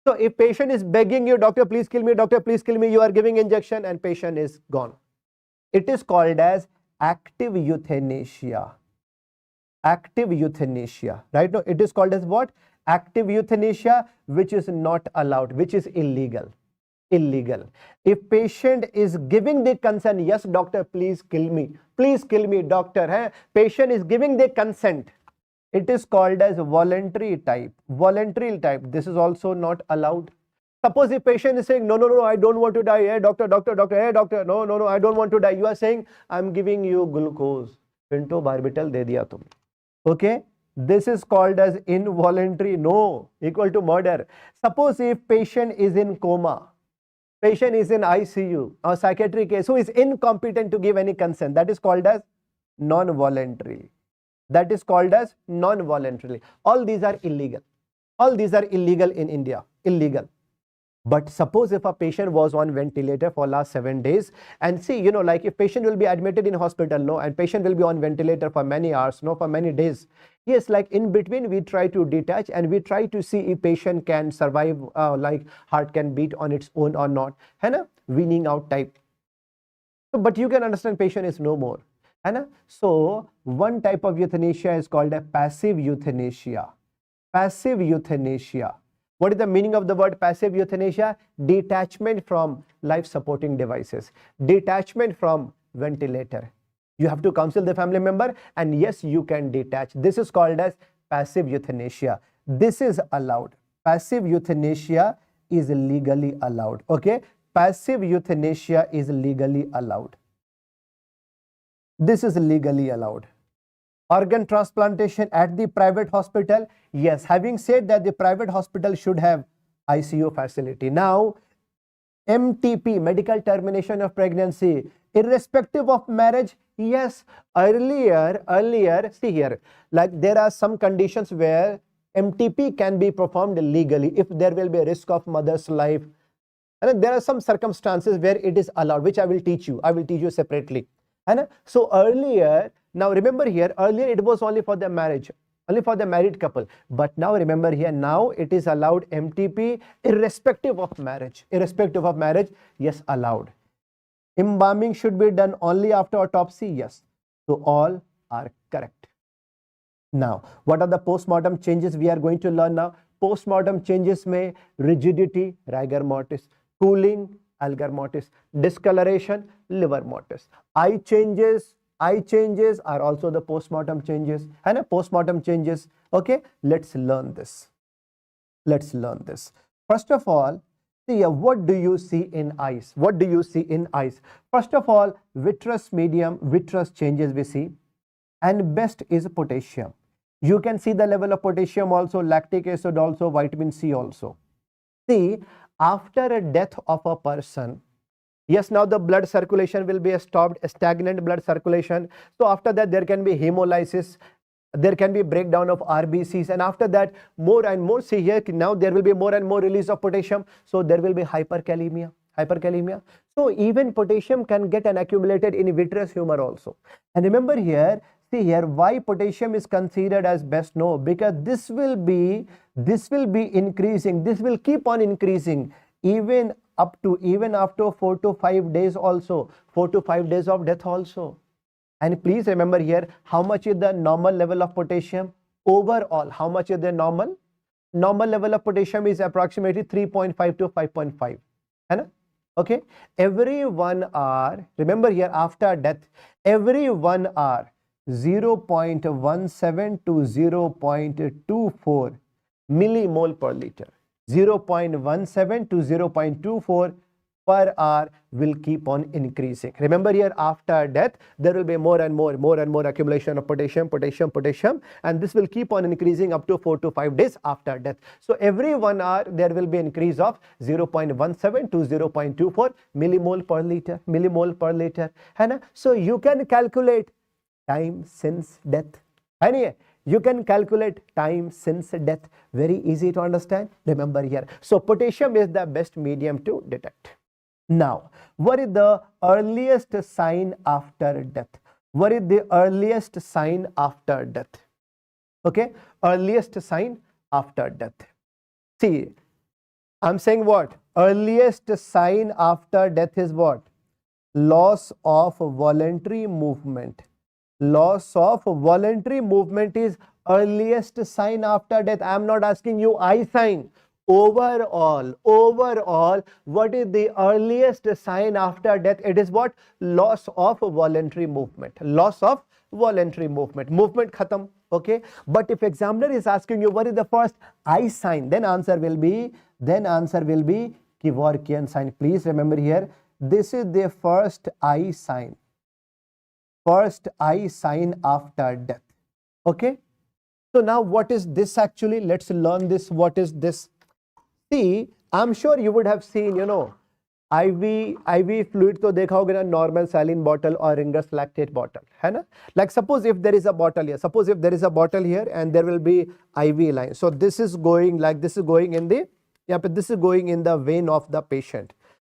So if patient is begging you, doctor, please kill me, doctor, please kill me, you are giving injection and patient is gone. It is called as active euthanasia. Active euthanasia, right? No, it is called as what? Active euthanasia, which is not allowed, which is illegal. Illegal. If patient is giving the consent, yes, doctor, please kill me, doctor. Hai? Patient is giving the consent. It is called as voluntary type. Voluntary type. This is also not allowed. Suppose the patient is saying, no, I don't want to die. Hey, doctor, hey, doctor, no, I don't want to die. You are saying, I'm giving you glucose. Pentobarbital de diya tum. Okay. This is called as involuntary. No, equal to murder. Suppose if patient is in coma. Patient is in ICU or psychiatric case who is incompetent to give any consent. That is called as non-voluntarily. That is called as non-voluntarily. All these are illegal. All these are illegal in India. Illegal. But suppose if a patient was on ventilator for last 7 days, and see, you know, like if patient will be admitted in hospital, no, and patient will be on ventilator for many hours, no, for many days. Yes, like in between we try to detach and we try to see if patient can survive, like heart can beat on its own or not. है ना? Weaning out type. But you can understand patient is no more. है ना? So one type of euthanasia is called a passive euthanasia. Passive euthanasia. What is the meaning of the word passive euthanasia? Detachment from life supporting devices. Detachment from ventilator. You have to counsel the family member, and yes, you can detach. This is called as passive euthanasia. This is allowed. Passive euthanasia is legally allowed. Okay? Passive euthanasia is legally allowed. This is legally allowed. Organ transplantation at the private hospital. Yes, having said that, the private hospital should have ICU facility. Now, MTP, medical termination of pregnancy, irrespective of marriage. Yes, earlier, see here, like there are some conditions where MTP can be performed legally if there will be a risk of mother's life. And there are some circumstances where it is allowed, which I will teach you. I will teach you separately. And so earlier, now remember here, earlier it was only for the marriage, only for the married couple. But now remember here, now it is allowed MTP irrespective of marriage. Irrespective of marriage, yes, allowed. Embalming should be done only after autopsy, yes. So all are correct. Now, what are the postmortem changes we are going to learn now? Postmortem changes may rigidity, rigor mortis, cooling, algor mortis, discoloration, liver mortis. Eye changes are also the postmortem changes, and postmortem changes. Okay, let's learn this. Let's learn this. First of all, see, what do you see in eyes? What do you see in eyes? First of all, vitreous medium, vitreous changes we see, and best is potassium. You can see the level of potassium also, lactic acid also, vitamin C also. See, after a death of a person, yes, now the blood circulation will be stopped, stagnant blood circulation. So after that, there can be hemolysis, there can be breakdown of RBCs, and after that, more and more, see here, now there will be more and more release of potassium. So there will be hyperkalemia. So even potassium can get accumulated in vitreous humor also. And remember here, see here, why potassium is considered as best? No, because this will be increasing, this will keep on increasing even after 4 to 5 days also, 4 to 5 days of death also. And please remember here, how much is the normal level of potassium? Overall, how much is the normal? Normal level of potassium is approximately 3.5 to 5.5. Okay, every 1 hour, remember here, after death, every 1 hour, 0.17 to 0.24 millimole per liter. 0.17 to 0.24 per hour will keep on increasing. Remember here, after death, there will be more and more accumulation of potassium, and this will keep on increasing up to 4 to 5 days after death. So every 1 hour, there will be increase of 0.17 to 0.24 millimole per liter. So you can calculate time since death. You can calculate time since death. Very easy to understand. Remember here. So potassium is the best medium to detect. Now, what is the earliest sign after death? What is the earliest sign after death? Okay, earliest sign after death. See, I'm saying what? Earliest sign after death is what? Loss of voluntary movement. Loss of voluntary movement is earliest sign after death. I am not asking you eye sign. Overall, what is the earliest sign after death? It is what? Loss of voluntary movement. Loss of voluntary movement. Movement khatam. Okay. But if examiner is asking you what is the first eye sign, then answer will be Kevorkian sign. Please remember here, this is the first eye sign. First eye sign after death. Okay. So now what is this actually? Let's learn this. What is this? See, I'm sure you would have seen, IV fluid तो देखा होगा ना, normal saline bottle or Ringer's lactate bottle, है ना? Like suppose if there is a bottle here, and there will be IV line. So this is going like, this is going in the, this is going in the vein of the patient.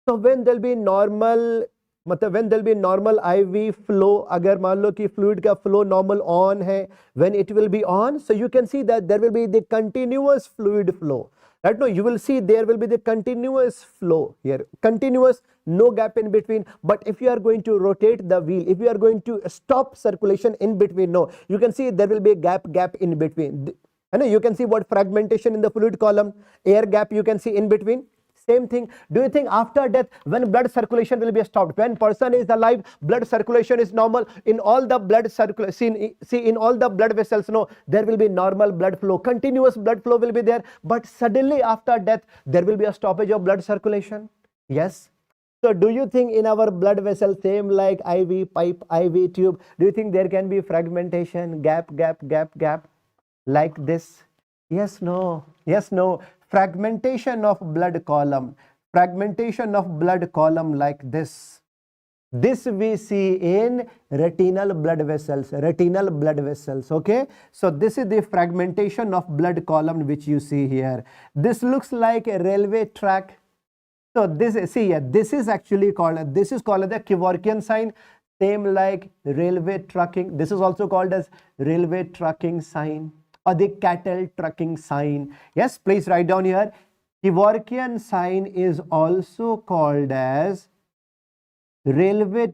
So when there will be normal, मतलब when there will be normal IV flow, अगर मान लो कि fluid का flow normal on है, when it will be on, so you can see that there will be the continuous fluid flow. Right now you will see there will be the continuous flow here, continuous, no gap in between. But if you are going to rotate the wheel, if you are going to stop circulation in between, no, you can see there will be a gap in between. And you can see what fragmentation in the fluid column, air gap you can see in between. Same thing. Do you think after death, when blood circulation will be stopped, when person is alive, blood circulation is normal in all the blood circulation, see in all the blood vessels, no, there will be normal blood flow, continuous blood flow will be there, but suddenly after death there will be a stoppage of blood circulation? Yes. So do you think in our blood vessel, same like IV pipe, IV tube, do you think there can be fragmentation, gap like this? Yes, no. Yes, no. Fragmentation of blood column like this. This we see in retinal blood vessels, okay? So this is the fragmentation of blood column which you see here. This looks like a railway track. So this, see here, this is actually called, this is called the Kevorkian sign, same like railway trucking. This is also called as railway trucking sign, or the cattle trucking sign. Yes, please write down here. Kevorkian sign is also called as railway.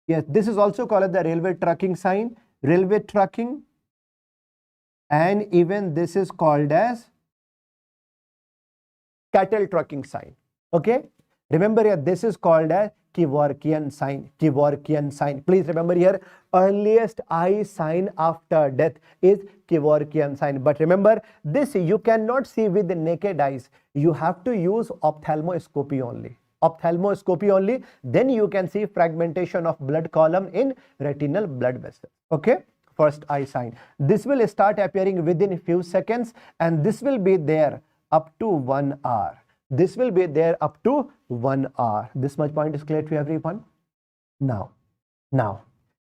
Yes, this is also called as the railway trucking sign, railway trucking, and even this is called as cattle trucking sign. Okay, remember here, this is called as Kevorkian sign. Please remember here, earliest eye sign after death is Kevorkian sign. But remember, this you cannot see with the naked eyes. You have to use ophthalmoscopy only. Then you can see fragmentation of blood column in retinal blood vessels. Okay, first eye sign. This will start appearing within a few seconds, and this will be there up to 1 hour. This will be there up to 1 hour. This much point is clear to everyone? Now,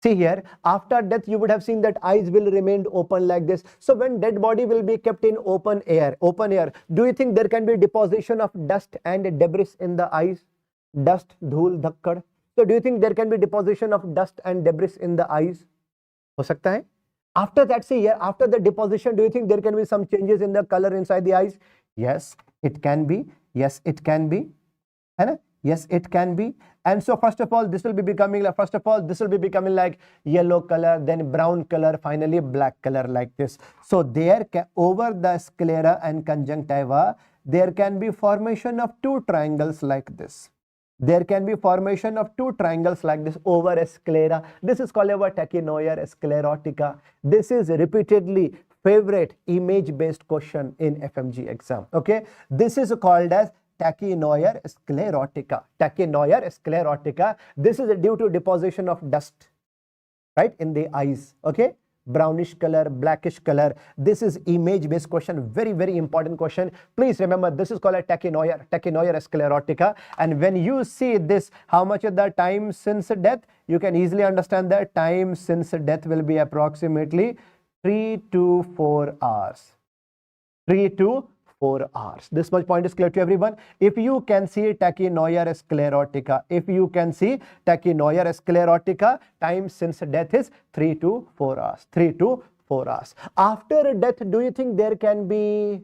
see here, after death you would have seen that eyes will remain open like this. So when dead body will be kept in open air, do you think there can be deposition of dust and debris in the eyes? Dust, dhul, dhakkad. So do you think there can be deposition of dust and debris in the eyes? Ho sakta hai? After that, see here, after the deposition, do you think there can be some changes in the color inside the eyes? Yes, it can be. Yes, it can be. Yes, it can be. And so first of all, this will be becoming like yellow color, then brown color, finally black color like this. So there over the sclera and conjunctiva, there can be formation of two triangles like this. There can be formation of two triangles like this over a sclera. This is called a tachynoia sclerotica. This is repeatedly favorite image-based question in FMG exam. Okay, this is called as tachynoia sclerotica. This is due to deposition of dust, right, in the eyes. Okay, brownish color, blackish color. This is image-based question. Very, very important question. Please remember, this is called a tachynoia sclerotica. And when you see this, how much is the time since death? You can easily understand that time since death will be approximately 3 to 4 hours. 3 to 4 hours. This much point is clear to everyone. If you can see tachynoia sclerotica, time since death is 3 to 4 hours. 3 to 4 hours. After death, do you think there can be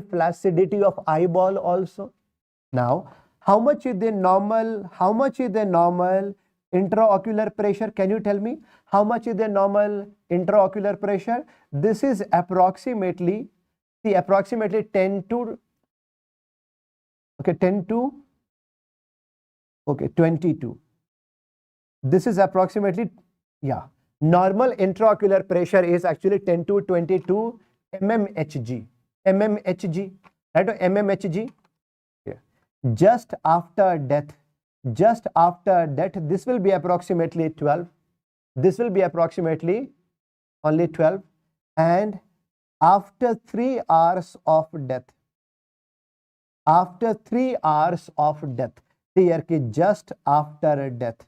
flaccidity of eyeball also? Now, how much is the normal intraocular pressure? Can you tell me how much is the normal intraocular pressure? This is approximately 10 to 22. This is approximately, normal intraocular pressure is actually 10 to 22 mmHg, right? mmHg. Just after death, this will be approximately 12. This will be approximately only 12. And after 3 hours of death, after 3 hours of death, here ki just after death,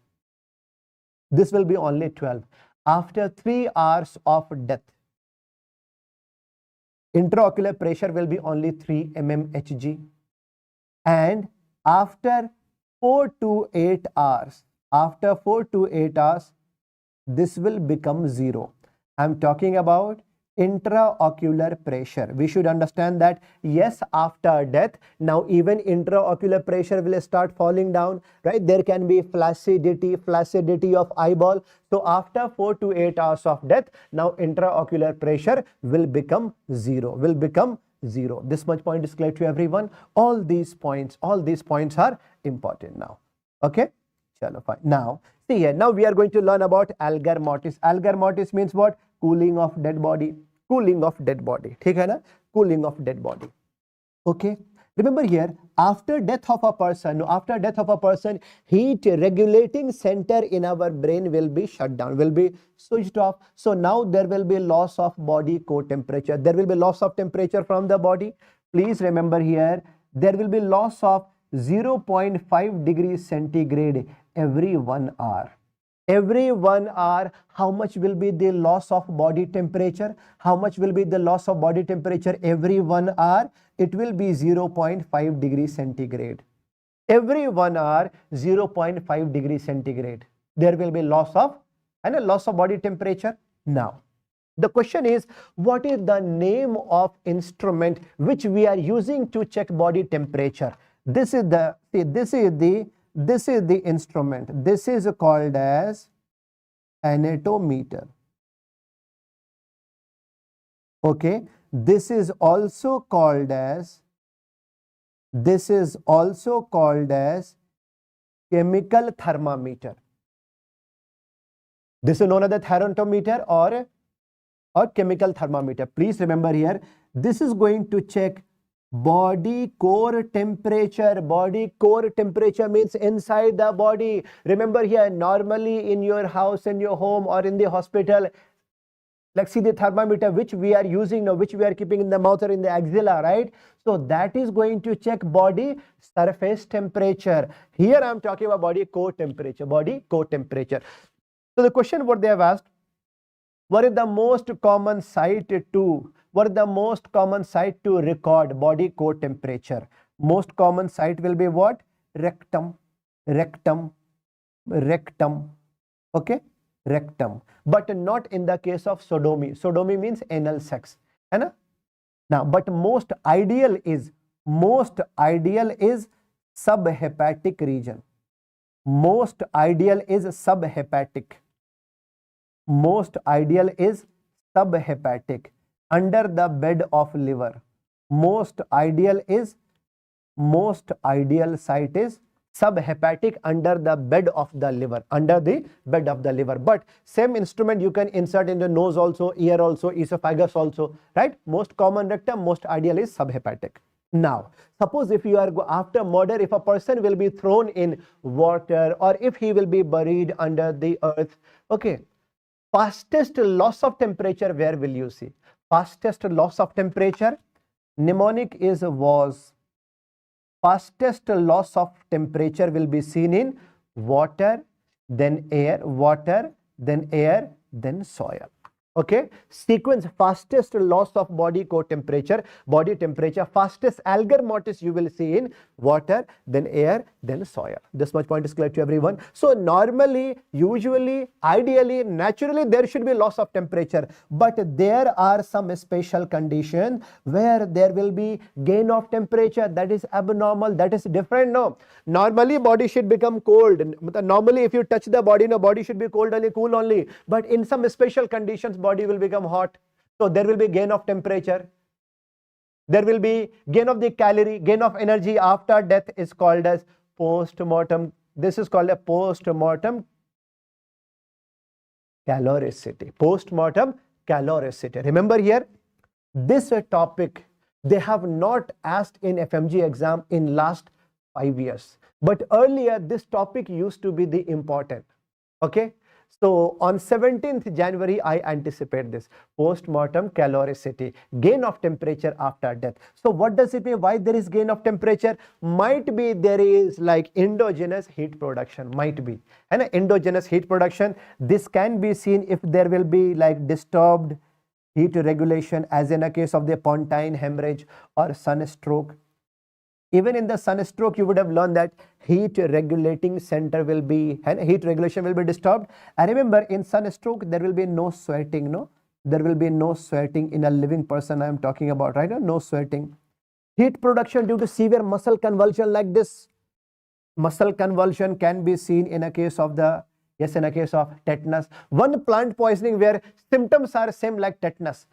this will be only 12. After 3 hours of death, intraocular pressure will be only 3 mmHg, and after 4 to 8 hours, after 4 to 8 hours, this will become 0. I'm talking about intraocular pressure. We should understand that yes, after death, now even intraocular pressure will start falling down, right? There can be flaccidity of eyeball. So after 4 to 8 hours of death, now intraocular pressure will become 0, This much point is clear to everyone. All these points are important now. Okay, chalo fine. Now see here, now we are going to learn about algor mortis. Algor mortis means what? Cooling of dead body. Cooling of dead body. ठीक है ना? Cooling of dead body. Okay. Remember here, after death of a person, heat regulating center in our brain will be shut down, will be switched off. So now there will be loss of body core temperature. There will be loss of temperature from the body. Please remember here, there will be loss of 0.5 degrees centigrade every 1 hour. Every 1 hour, how much will be the loss of body temperature? How much will be the loss of body temperature every 1 hour? It will be 0.5 degrees centigrade. Every 1 hour, 0.5 degrees centigrade. There will be loss of body temperature. Now, the question is, what is the name of instrument which we are using to check body temperature? This is the instrument. This is called as anatometer. Okay, this is also called as chemical thermometer. This is known as the thermometer or chemical thermometer. Please remember here, this is going to check body core temperature. Body core temperature means inside the body. Remember here, normally in your house, in your home, or in the hospital, like see the thermometer which we are using now, which we are keeping in the mouth or in the axilla, right? So that is going to check body surface temperature. Here I am talking about body core temperature. So the question what they have asked, what is the most common site to record body core temperature? Most common site will be what? Rectum. Okay, rectum. But not in the case of sodomy. Sodomy means anal sex. है ना? Now, but most ideal is subhepatic region. Most ideal is subhepatic. Under the bed of liver. Most ideal site is subhepatic under the bed of the liver. But same instrument you can insert in the nose also, ear also, esophagus also, right? Most common rectum, most ideal is subhepatic. Now, suppose if you are after murder, if a person will be thrown in water or if he will be buried under the earth, okay, fastest loss of temperature, where will you see? Fastest loss of temperature, mnemonic is was. Fastest loss of temperature will be seen in water, then air, then soil. Okay, sequence fastest loss of body core temperature, fastest algor mortis you will see in water, then air, then soil. This much point is clear to everyone. So normally, usually, ideally, naturally there should be loss of temperature, but there are some special conditions where there will be gain of temperature. That is abnormal, that is different. No, normally body should become cold. Normally if you touch the body, no, body should be cold only, cool only, but in some special conditions body will become hot. So there will be gain of temperature. There will be gain of the calorie, gain of energy after death is called as postmortem. This is called a postmortem caloricity. Postmortem caloricity. Remember here, this topic they have not asked in FMG exam in last 5 years. But earlier this topic used to be the important. Okay. So on 17th January, I anticipate this post-mortem caloricity, gain of temperature after death. So what does it mean? Why there is gain of temperature? Might be there is like endogenous heat production, might be. And endogenous heat production, this can be seen if there will be like disturbed heat regulation, as in a case of the pontine hemorrhage or sunstroke. Even in the sunstroke, you would have learned that heat regulating center will be, and heat regulation will be disturbed. And remember, in sunstroke, there will be no sweating, no? There will be no sweating in a living person I am talking about, right? No sweating. Heat production due to severe muscle convulsion like this. Muscle convulsion can be seen in a case of the, yes, in a case of tetanus. One plant poisoning where symptoms are same like tetanus.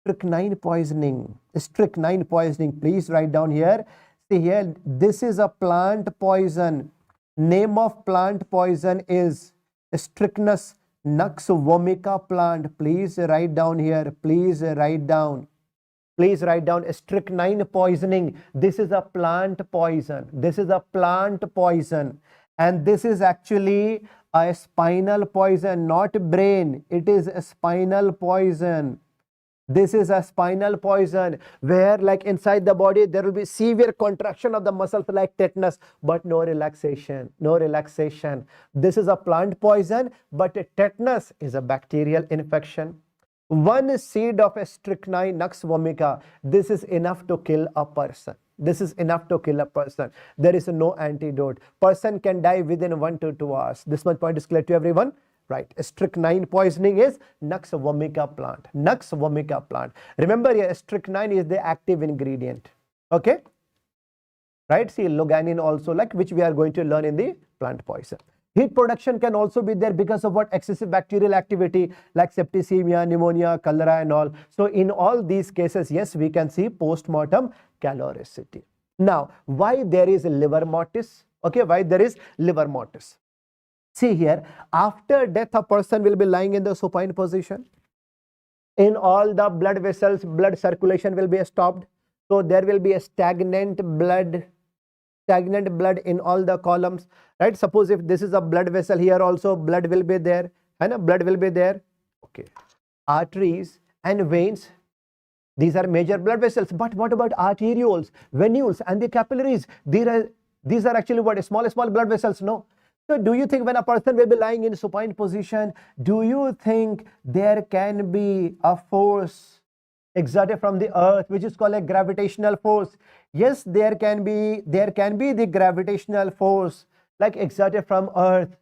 Strychnine poisoning. Strychnine poisoning. Please write down here. See here, this is a plant poison. Name of plant poison is Strychnus nux vomica plant. Please write down here. Please write down. Please write down strychnine poisoning. This is a plant poison. This is a plant poison. And this is actually a spinal poison, not brain. It is a spinal poison. This is a spinal poison where like inside the body there will be severe contraction of the muscles like tetanus, but no relaxation, no relaxation. This is a plant poison, but tetanus is a bacterial infection. One seed of a strychnine nux vomica, this is enough to kill a person. This is enough to kill a person. There is no antidote. Person can die within 1 to 2 hours. This much point is clear to everyone? Right. Strychnine poisoning is nux vomica plant. Nux vomica plant. Remember here, strychnine is the active ingredient. Okay. Right. See, loganin also, like which we are going to learn in the plant poison. Heat production can also be there because of what? Excessive bacterial activity like septicemia, pneumonia, cholera and all. So in all these cases, yes, we can see post-mortem caloricity. Now, why there is liver mortis? Okay, why there is liver mortis? See here, after death, a person will be lying in the supine position. In all the blood vessels, blood circulation will be stopped. So there will be a stagnant blood in all the columns, right? Suppose if this is a blood vessel, here also blood will be there, and blood will be there. Okay. Arteries and veins, these are major blood vessels. But what about arterioles, venules, and the capillaries? These are actually what? Small blood vessels, no? So do you think when a person will be lying in supine position, do you think there can be a force exerted from the earth which is called a gravitational force? Yes, there can be the gravitational force like exerted from earth.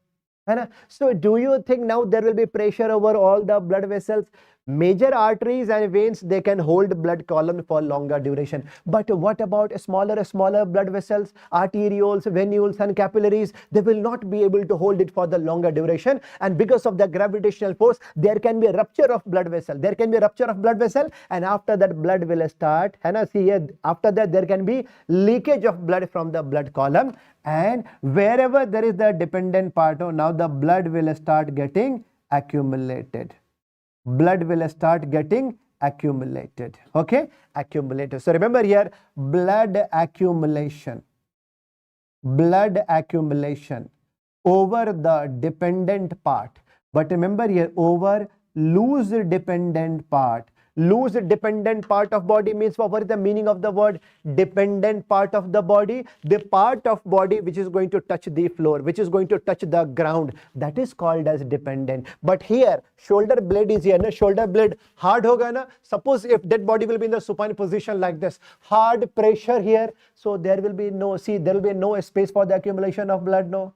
So do you think now there will be pressure over all the blood vessels? Major arteries and veins, they can hold blood column for longer duration. But what about smaller blood vessels, arterioles, venules and capillaries? They will not be able to hold it for the longer duration. And because of the gravitational force, there can be a rupture of blood vessel. There can be a rupture of blood vessel, and after that blood will start. And see here, after that there can be leakage of blood from the blood column. And wherever there is the dependent part, now the blood will start getting accumulated. Blood will start getting accumulated. Okay, accumulated. So remember here, blood accumulation over the dependent part. But remember here, over loose dependent part. Loose dependent part of body means what is the meaning of the word dependent part of the body? The part of body which is going to touch the floor, which is going to touch the ground, that is called as dependent. But here shoulder blade is here, na? Shoulder blade hard hoga na? Suppose if dead body will be in the supine position like this, hard pressure here, so there will be no, see, there will be no space for the accumulation of blood, no?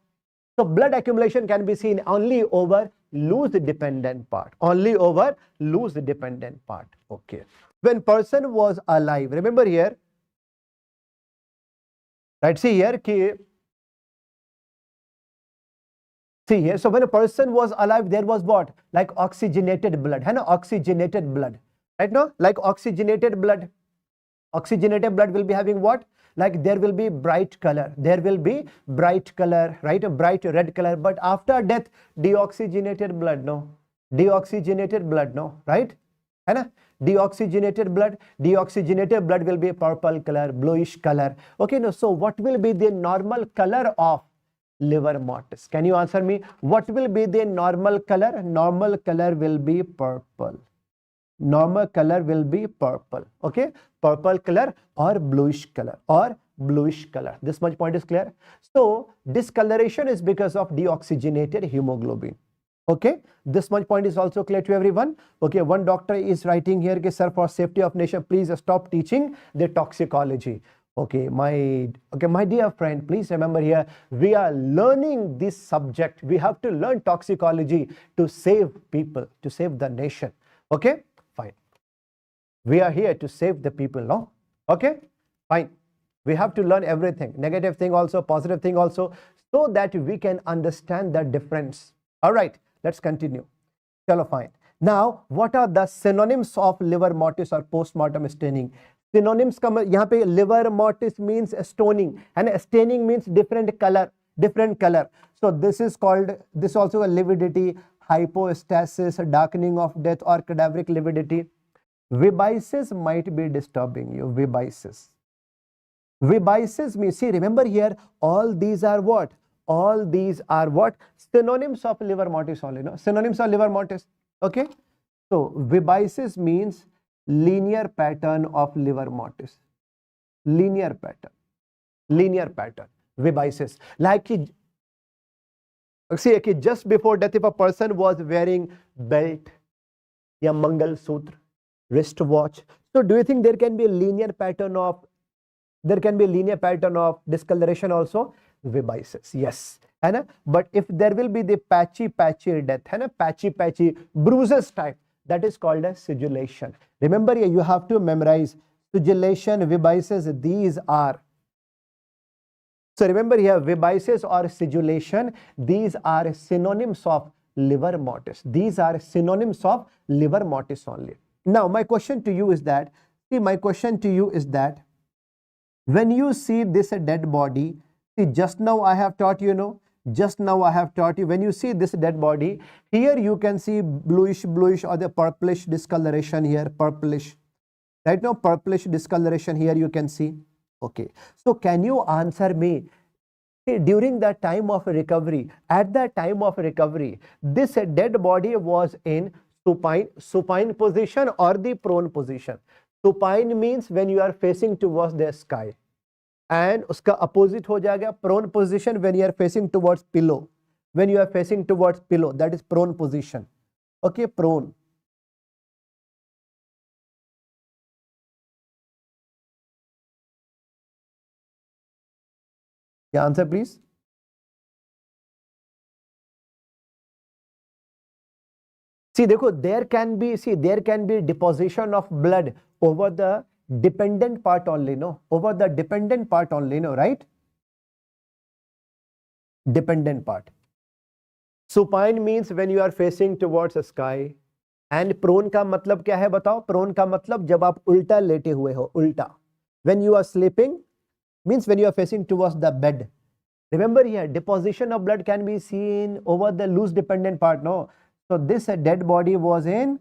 So blood accumulation can be seen only over loose dependent part, only over loose dependent part. Okay. When person was alive, remember here, right? See here, see here. So when a person was alive, there was what? Like oxygenated blood, oxygenated blood, right? No, like oxygenated blood. Oxygenated blood will be having what? Like there will be bright color, there will be bright color, right? A bright red color. But after death, deoxygenated blood, no? Deoxygenated blood, no? Right? Deoxygenated blood will be purple color, bluish color. Okay, no? So what will be the normal color of liver mortis? Can you answer me? What will be the normal color? Normal color will be purple. Normal color will be purple. Okay, purple color or bluish color or bluish color. This much point is clear. So discoloration is because of deoxygenated hemoglobin. Okay, this much point is also clear to everyone. Okay, one doctor is writing here, sir, for safety of nation, please stop teaching the toxicology. Okay, my dear friend, please remember here, we are learning this subject. We have to learn toxicology to save people, to save the nation. Okay, fine. We are here to save the people, no? Okay, fine. We have to learn everything, negative thing also, positive thing also, so that we can understand the difference. All right, let's continue. Chalo, fine. Now, what are the synonyms of liver mortis or postmortem staining? Synonyms come यहाँ पे liver mortis means stoning and staining means different color. So this is called, this also a lividity, hypostasis, darkening of death or cadaveric lividity. Vibices might be disturbing you. Vibices means, see, remember here, all these are what? All these are what? Synonyms of liver mortis only, no? Synonyms of liver mortis. Okay. So vibices means linear pattern of liver mortis. Linear pattern. Vibices. Like, see, just before death, if a person was wearing belt, ya mangal sutra, wristwatch, so do you think there can be a linear pattern of discoloration also? Vibices, yes. But if there will be the patchy death, patchy bruises type, that is called as sidulation. Remember here, you have to memorize sidulation, vibices, these are. So remember here, vibices or sidulation, these are synonyms of liver mortis. These are synonyms of liver mortis only. Now, my question to you is that, when you see this dead body, see, just now I have taught you, when you see this dead body, here you can see bluish or the purplish discoloration here, purplish. Right now, purplish discoloration here you can see. Okay. So can you answer me? See, during the time of recovery, at the time of recovery, this dead body was in supine position or the prone position. Supine means when you are facing towards the sky. And uska opposite ho jayega prone position, when you are facing towards pillow. When you are facing towards pillow, that is prone position. Okay, prone. Yeah, answer please. See, there can be deposition of blood over the dependent part only, no? Over the dependent part only, no, right? Dependent part. Supine means when you are facing towards the sky. And prone का मतलब क्या है बताओ? Prone का मतलब जब आप उल्टा लेटे हुए हो, उल्टा. When you are sleeping means when you are facing towards the bed. Remember here, deposition of blood can be seen over the loose dependent part, no? So this dead body was in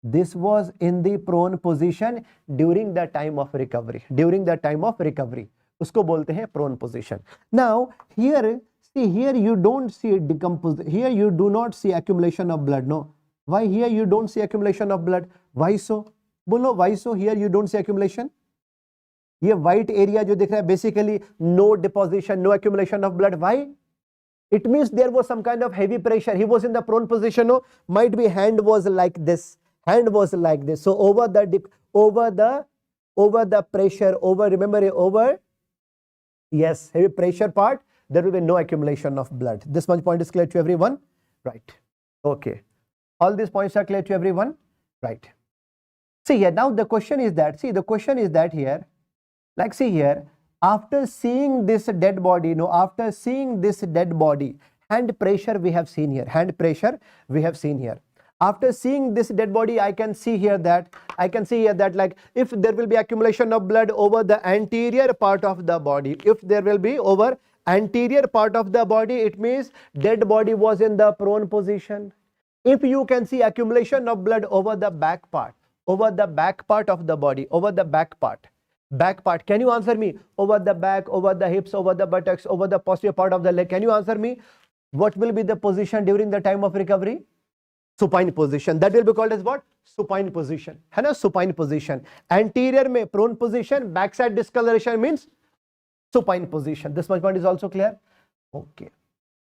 the prone position during the time of recovery. Usko bolte hain prone position. Now here, see, here you don't see decomposition. Here you do not see accumulation of blood, no? Why here you don't see accumulation of blood? Why so? Bolo, why so? Here you don't see accumulation. ये white area जो दिख रहा है, basically no deposition, no accumulation of blood. Why? It means there was some kind of heavy pressure. He was in the prone position. No, might be hand was like this. So over the pressure, yes, heavy pressure part, there will be no accumulation of blood. This much point is clear to everyone, right? Okay, all these points are clear to everyone, right? See here, now the question is that, here, like see here, after seeing this dead body, hand pressure we have seen here, After seeing this dead body, I can see here that like if there will be accumulation of blood over the anterior part of the body, it means dead body was in the prone position. If you can see accumulation of blood over the back part, of the body, Back part. Can you answer me? Over the back, over the hips, over the buttocks, over the posterior part of the leg. Can you answer me? What will be the position during the time of recovery? Supine position. That will be called as what? Supine position. है ना? Supine position. Anterior में prone position, backside discoloration means supine position. This much point is also clear? Okay.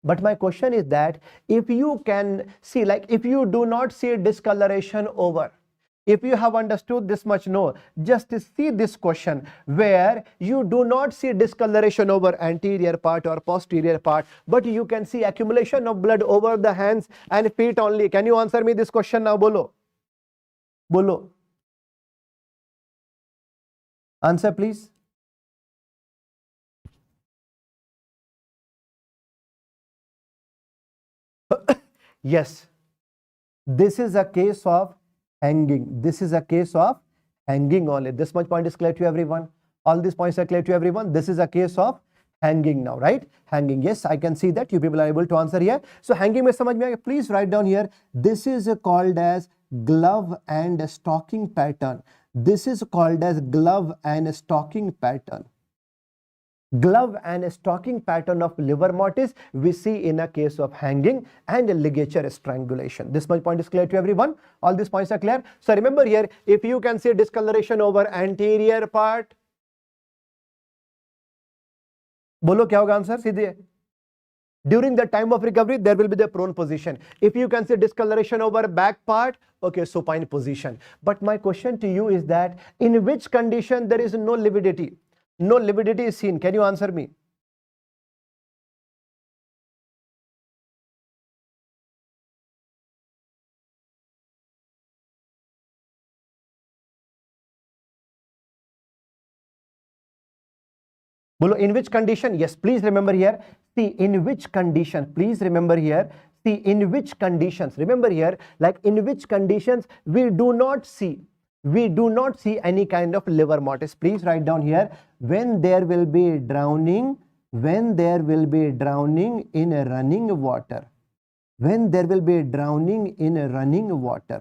But my question is that if you can see, like if you do not see discoloration over, if you have understood this much, no, just see this question where you do not see discoloration over anterior part or posterior part, but you can see accumulation of blood over the hands and feet only. Can you answer me this question now? Bolo. Bolo. Answer please. Yes. This is a case of hanging. This is a case of hanging only. This much point is clear to everyone. All these points are clear to everyone. This is a case of hanging now, right? Hanging. Yes, I can see that you people are able to answer here. So hanging mein samajh mein aaya. Please write down here. This is called as glove and stocking pattern. This is called as glove and stocking pattern. Glove and stocking pattern of liver mortis we see in a case of hanging and ligature strangulation. This much point is clear to everyone. All these points are clear. So remember here, if you can see discoloration over anterior part, bolo kya hoga answer? सीधे during the time of recovery there will be the prone position. If you can see discoloration over back part, okay, supine position. But my question to you is that in which condition there is no lividity? No lividity is seen. Can you answer me? Bolo, in which condition? Yes, please remember here. See, in which condition? Please remember here. See, in which conditions? Remember here, like in which conditions we do not see any kind of liver mortis. Please write down here. When there will be drowning, when there will be drowning in a running water. When there will be drowning in a running water.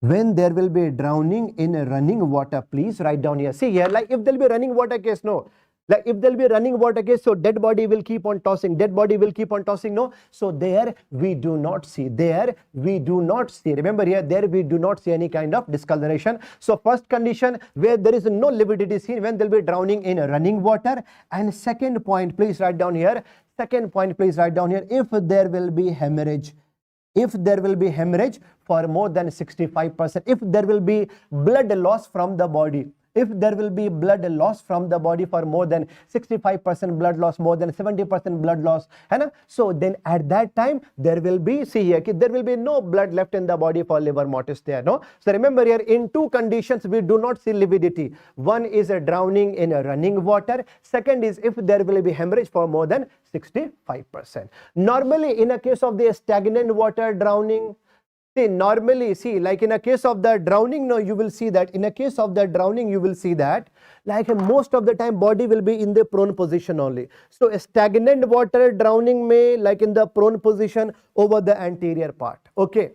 When there will be drowning in a running water, please write down here. See here, like if there will be running water case, no. Like if there will be running water case, so dead body will keep on tossing, dead body will keep on tossing, no. So there we do not see, there we do not see. Remember here, there we do not see any kind of discoloration. So first condition where there is no lividity seen, when there will be drowning in running water. And second point, please write down here. Second point, please write down here. If there will be hemorrhage. If there will be hemorrhage for more than 65%, if there will be blood loss from the body, if there will be blood loss from the body for more than 65% blood loss, more than 70% blood loss, है ना? So then at that time there will be, see here, there will be no blood left in the body for liver mortis there, no? So remember here, in two conditions we do not see lividity. One is a drowning in a running water. Second is if there will be hemorrhage for more than 65%. Normally in a case of the stagnant water drowning, see, normally, see, like in a case of the drowning, no, you will see that in a case of the drowning, you will see that like most of the time body will be in the prone position only. So a stagnant water drowning may like in the prone position over the anterior part. Okay.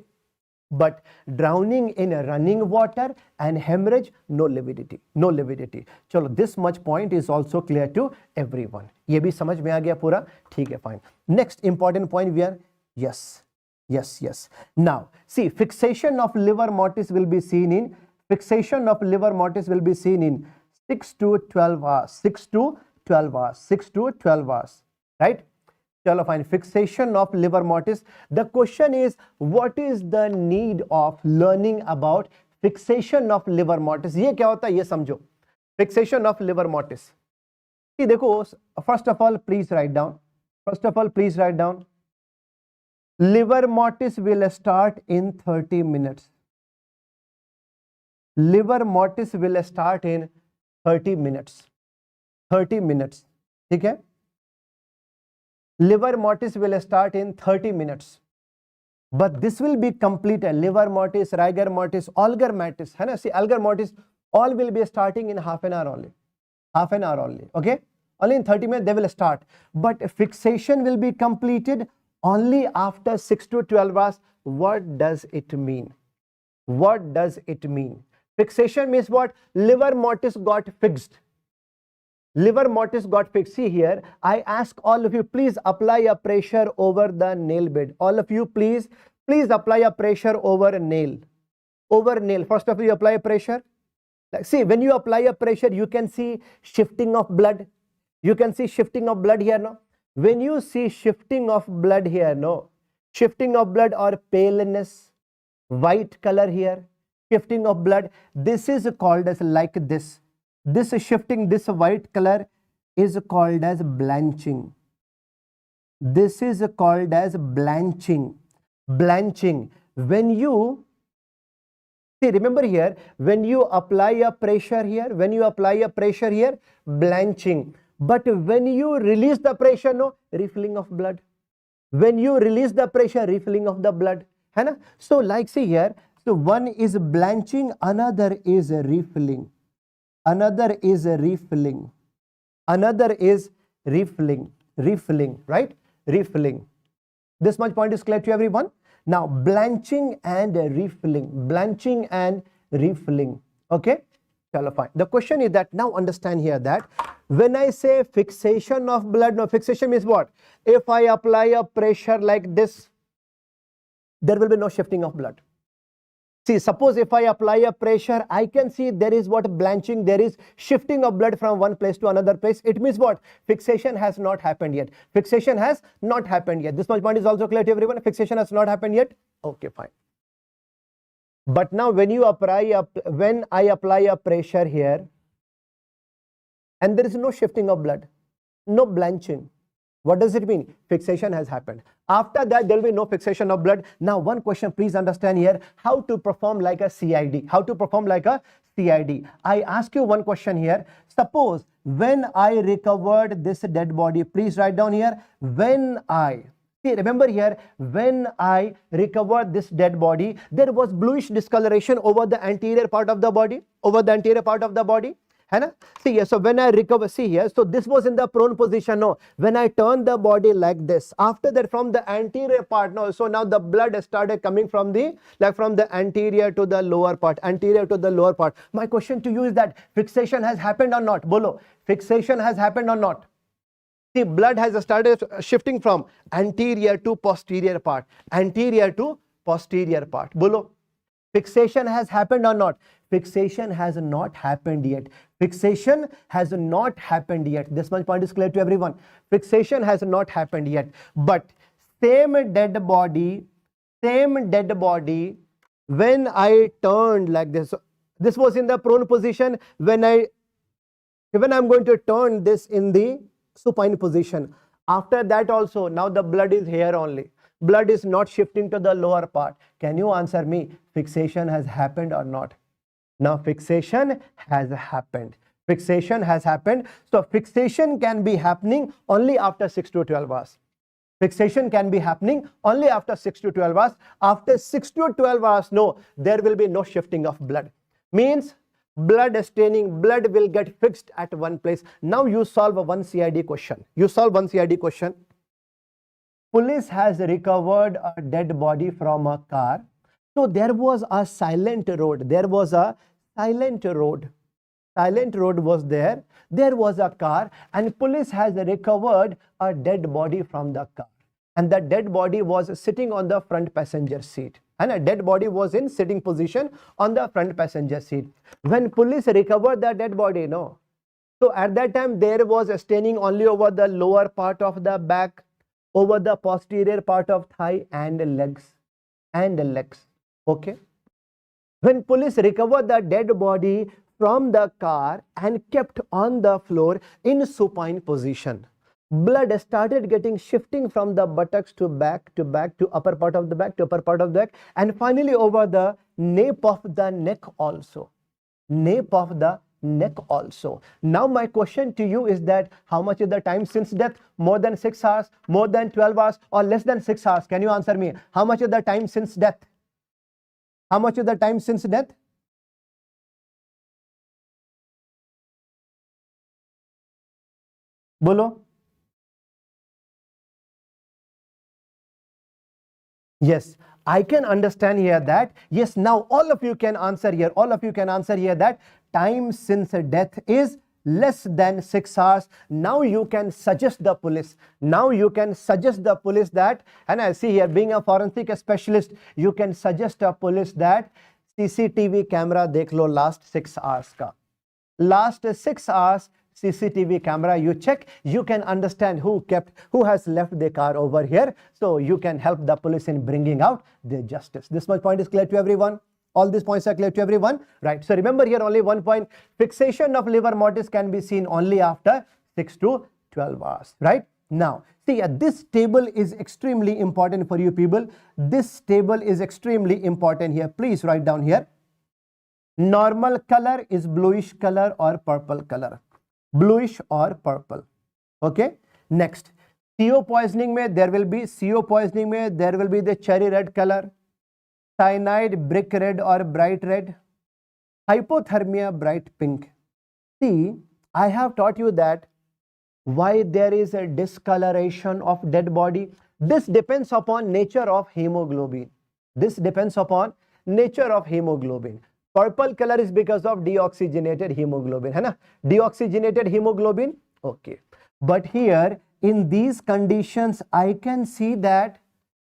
But drowning in a running water and hemorrhage, no lividity, no lividity. Chalo, this much point is also clear to everyone. ये भी समझ में आ गया पूरा? ठीक है, fine. Next important point we are, yes. Yes, yes. Now, see, fixation of liver mortis will be seen in 6 to 12 hours. 6 to 12 hours. 6 to 12 hours. Right? Chalo, fine. Fixation of liver mortis. The question is, what is the need of learning about fixation of liver mortis? ये क्या होता है? ये समझो. Fixation of liver mortis. See, देखो, first of all, please write down. First of all, please write down. Liver mortis will start in 30 minutes. Liver mortis will start in 30 minutes. 30 minutes. ठीक है? Liver mortis will start in 30 minutes. But this will be completed. Liver mortis, rigor mortis, alger mortis. है ना? See, alger mortis, all will be starting in half an hour only. Half an hour only. Okay? Only in 30 minutes they will start. But fixation will be completed only after 6 to 12 hours. What does it mean? What does it mean? Fixation means what? Liver mortis got fixed. Liver mortis got fixed. See here, I ask all of you, please apply a pressure over the nail bed. All of you, please apply a pressure over a nail. Over nail. First of all, you apply a pressure. Like, see, when you apply a pressure, you can see shifting of blood. You can see shifting of blood here, no? When you see shifting of blood here, no? Shifting of blood or paleness, white color here, shifting of blood, this is called as like this. This shifting, this white color is called as blanching. This is called as blanching. Blanching. When you see, remember here, when you apply a pressure here, blanching. But when you release the pressure, no, refilling of blood. When you release the pressure, refilling of the blood. है ना? So like see here, so one is blanching, another is refilling. Another is refilling. Another is refilling. Refilling, right? Refilling. This much point is clear to everyone? Now, blanching and refilling. Blanching and refilling. Okay? Chalo, fine. The question is that now understand here that when I say fixation of blood, no, fixation means what? If I apply a pressure like this, there will be no shifting of blood. See, suppose if I apply a pressure, I can see there is what? Blanching, there is shifting of blood from one place to another place. It means what? Fixation has not happened yet. Fixation has not happened yet. This much point is also clear to everyone. Fixation has not happened yet. Okay, fine. But now when I apply a pressure here, and there is no shifting of blood, no blanching. What does it mean? Fixation has happened. After that, there will be no fixation of blood. Now, one question, please understand here, how to perform like a CID. How to perform like a CID. I ask you one question here. Suppose when I recovered this dead body, please write down here, when I, see, remember here, when I recovered this dead body, there was bluish discoloration over the anterior part of the body, है ना? See here, so when I recover, see here, so this was in the prone position, no, when I turn the body like this, after that from the anterior part, no, so now the blood started coming from the, like from the anterior to the lower part, My question to you is that fixation has happened or not? Bolo, fixation has happened or not? See, blood has started shifting from anterior to posterior part, Bolo, fixation has happened or not? Fixation has not happened yet. Fixation has not happened yet. This much point is clear to everyone. Fixation has not happened yet. But same dead body, when I turned like this, this was in the prone position. When I'm going to turn this in the supine position, after that also, now the blood is here only. Blood is not shifting to the lower part. Can you answer me? Fixation has happened or not? Now fixation has happened. Fixation has happened. So fixation can be happening only after 6 to 12 hours. Fixation can be happening only after 6 to 12 hours. After 6 to 12 hours, no, there will be no shifting of blood. Means blood staining, blood will get fixed at one place. Now you solve one CID question. Police has recovered a dead body from a car. So there was a silent road. Silent road was there. There was a car and police has recovered a dead body from the car. And the dead body was sitting on the front passenger seat. And a dead body was in sitting position on the front passenger seat. When police recovered the dead body, no. So at that time there was a staining only over the lower part of the back, over the posterior part of thigh and legs. Okay. When police recovered the dead body from the car and kept on the floor in supine position, blood started getting shifting from the buttocks to back to upper part of the back to upper part of the neck, and finally over the nape of the neck also. Now my question to you is that how much is the time since death? More than 6 hours, more than 12 hours, or less than 6 hours? Can you answer me? How much is the time since death? How much is the time since death? Bolo. Yes, I can understand here that, yes, now all of you can answer here. All of you can answer here that time since death is less than 6 hours. Now you can suggest the police. Now you can suggest the police that, and I see here, being a forensic specialist, you can suggest a police that CCTV camera dekh lo last 6 hours ka. Last 6 hours CCTV camera you check, you can understand who has left the car over here, so you can help the police in bringing out the justice. This much point is clear to everyone? All these points are clear to everyone, right? So remember here only one point, fixation of liver mortis can be seen only after 6 to 12 hours, right? Now see, this table is extremely important for you people. This table is extremely important here. Please write down here. Normal color is bluish color or purple color. Bluish or purple. Okay. Next, CO poisoning mein there will be the cherry red color, cyanide brick red or bright red, hypothermia bright pink. See, I have taught you that why there is a discoloration of dead body. This depends upon nature of hemoglobin. This depends upon nature of hemoglobin. Purple color is because of deoxygenated hemoglobin, hai na? Deoxygenated hemoglobin, okay. But here in these conditions, I can see that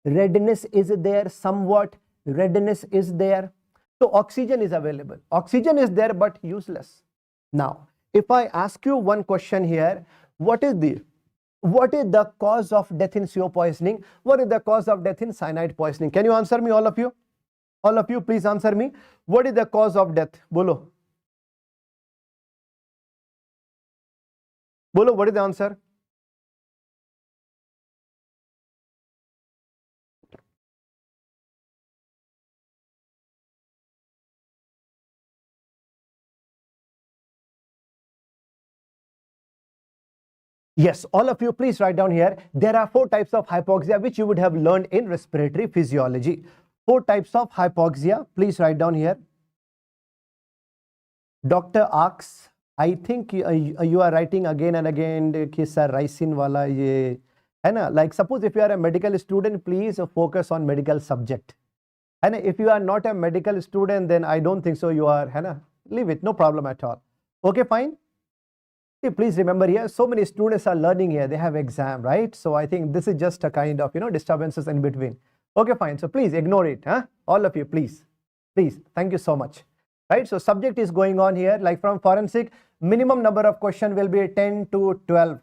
redness is there, somewhat redness is there. So oxygen is available. Oxygen is there but useless. Now, if I ask you one question here, what is the cause of death in CO poisoning? What is the cause of death in cyanide poisoning? Can you answer me, all of you? All of you, please answer me. What is the cause of death? Bolo. Bolo, what is the answer? Yes, all of you, please write down here. There are 4 types of hypoxia which you would have learned in respiratory physiology. 4 types of hypoxia. Please write down here. Dr. asks, I think you are writing again and again कि sir ricin wala ye है ना? Like suppose if you are a medical student, please focus on medical subject. And if you are not a medical student, then I don't think so you are, है ना? Leave it, no problem at all. Okay, fine. See, please remember here, so many students are learning here. They have exam, right? So I think this is just a kind of, disturbances in between. Okay, fine. So please ignore it, huh? All of you, please. Please. Thank you so much. Right? So subject is going on here. Like from forensic, minimum number of question will be 10 to 12.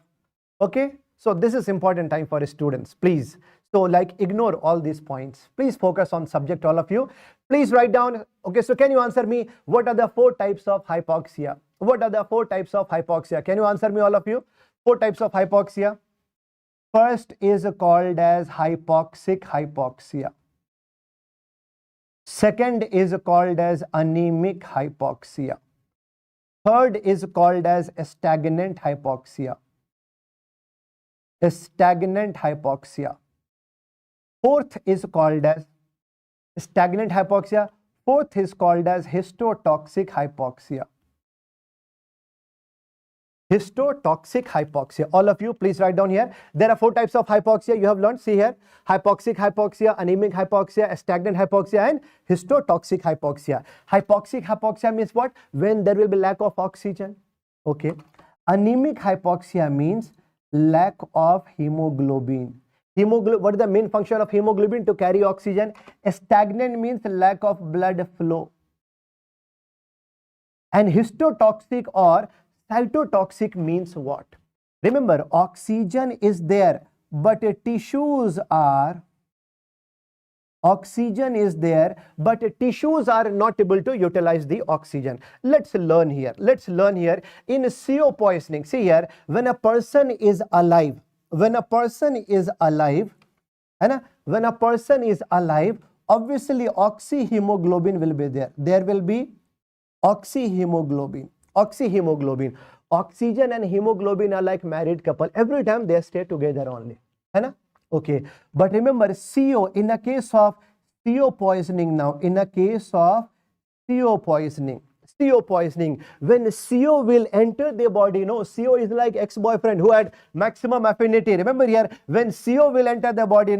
Okay? So this is important time for students. Please. So like ignore all these points. Please focus on subject, all of you. Please write down. Okay, so can you answer me? What are the 4 types of hypoxia? What are the 4 types of hypoxia? Can you answer me, all of you? 4 types of hypoxia. First is called as hypoxic hypoxia. Second is called as anemic hypoxia. Third is called as stagnant hypoxia. Stagnant hypoxia. Fourth is called as stagnant hypoxia. Fourth is called as histotoxic hypoxia. Histotoxic hypoxia. All of you, please write down here. There are 4 types of hypoxia you have learned. See here. Hypoxic hypoxia, anemic hypoxia, stagnant hypoxia, and histotoxic hypoxia. Hypoxic hypoxia means what? When there will be lack of oxygen. Okay. Anemic hypoxia means lack of hemoglobin. What is the main function of hemoglobin? To carry oxygen. Stagnant means lack of blood flow. And histotoxic or cytotoxic means what? Remember, oxygen is there, but tissues are not able to utilize the oxygen. Let's learn here. In CO poisoning, see here, when a person is alive, obviously oxyhemoglobin will be there. There will be oxyhemoglobin. Oxygen and hemoglobin are like married couple. Every time they stay together only. Hai na? Okay. But remember, CO, in a case of CO poisoning now, when CO will enter the body, CO is like ex-boyfriend who had maximum affinity. Remember here, when CO will enter the body,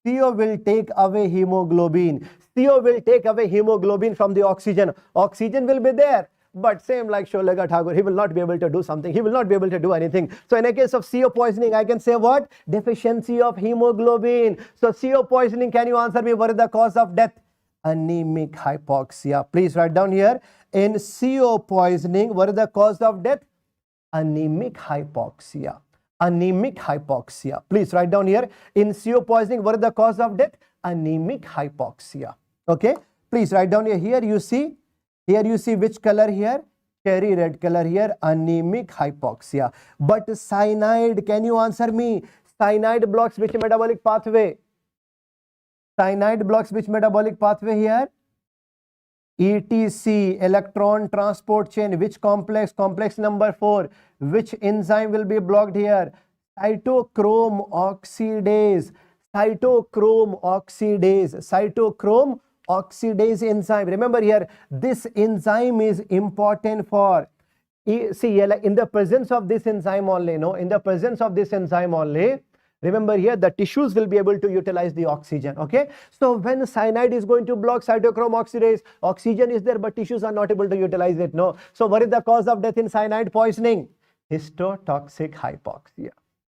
CO will take away hemoglobin. CO will take away hemoglobin from the oxygen. Oxygen will be there, but same like Sholega Thakur, he will not be able to do something. He will not be able to do anything. So in a case of CO poisoning, I can say what? Deficiency of hemoglobin. So CO poisoning, can you answer me what is the cause of death? Anemic hypoxia. Please write down here. In CO poisoning, what is the cause of death? Anemic hypoxia. Anemic hypoxia. Please write down here. In CO poisoning, what is the cause of death? Anemic hypoxia. Okay. Please write down here. Here you see which color here? Cherry red color here. Anemic hypoxia. But cyanide, can you answer me? Cyanide blocks which metabolic pathway? Cyanide blocks which metabolic pathway here? ETC, electron transport chain. Which complex? Complex number 4. Which enzyme will be blocked here? Cytochrome oxidase. Cytochrome oxidase. Cytochrome oxidase enzyme. Remember here, this enzyme is important for, see, in the presence of this enzyme only, in the presence of this enzyme only, remember here, the tissues will be able to utilize the oxygen. Okay. So when cyanide is going to block cytochrome oxidase, oxygen is there, but tissues are not able to utilize it. No. So what is the cause of death in cyanide poisoning? Histotoxic hypoxia.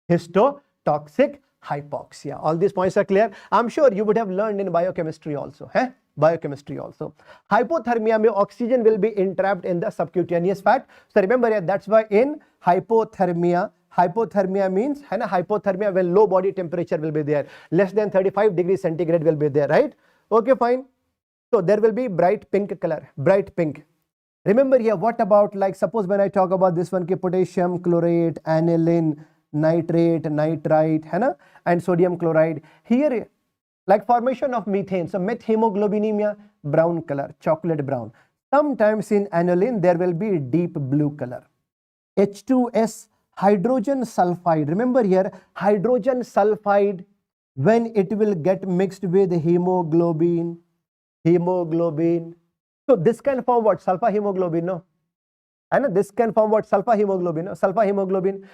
Histotoxic hypoxia. All these points are clear. I'm sure you would have learned in biochemistry also. Biochemistry also. Hypothermia mein oxygen will be entrapped in the subcutaneous fat. So remember here, that's why in hypothermia means hypothermia when low body temperature will be there, less than 35 degrees centigrade will be there, right? Okay, fine. So there will be bright pink color, bright pink. Remember here, what about, like, suppose when I talk about this one, potassium chlorate, aniline, nitrate, nitrite, and sodium chloride. Here, like formation of methane. So methemoglobinemia, brown color, chocolate brown. Sometimes in aniline, there will be deep blue color. H2S, hydrogen sulfide. Remember here, hydrogen sulfide, when it will get mixed with hemoglobin. So this can form what? Sulfur hemoglobin, no? And this can form what? Sulfur hemoglobin, no? Sulfur hemoglobin.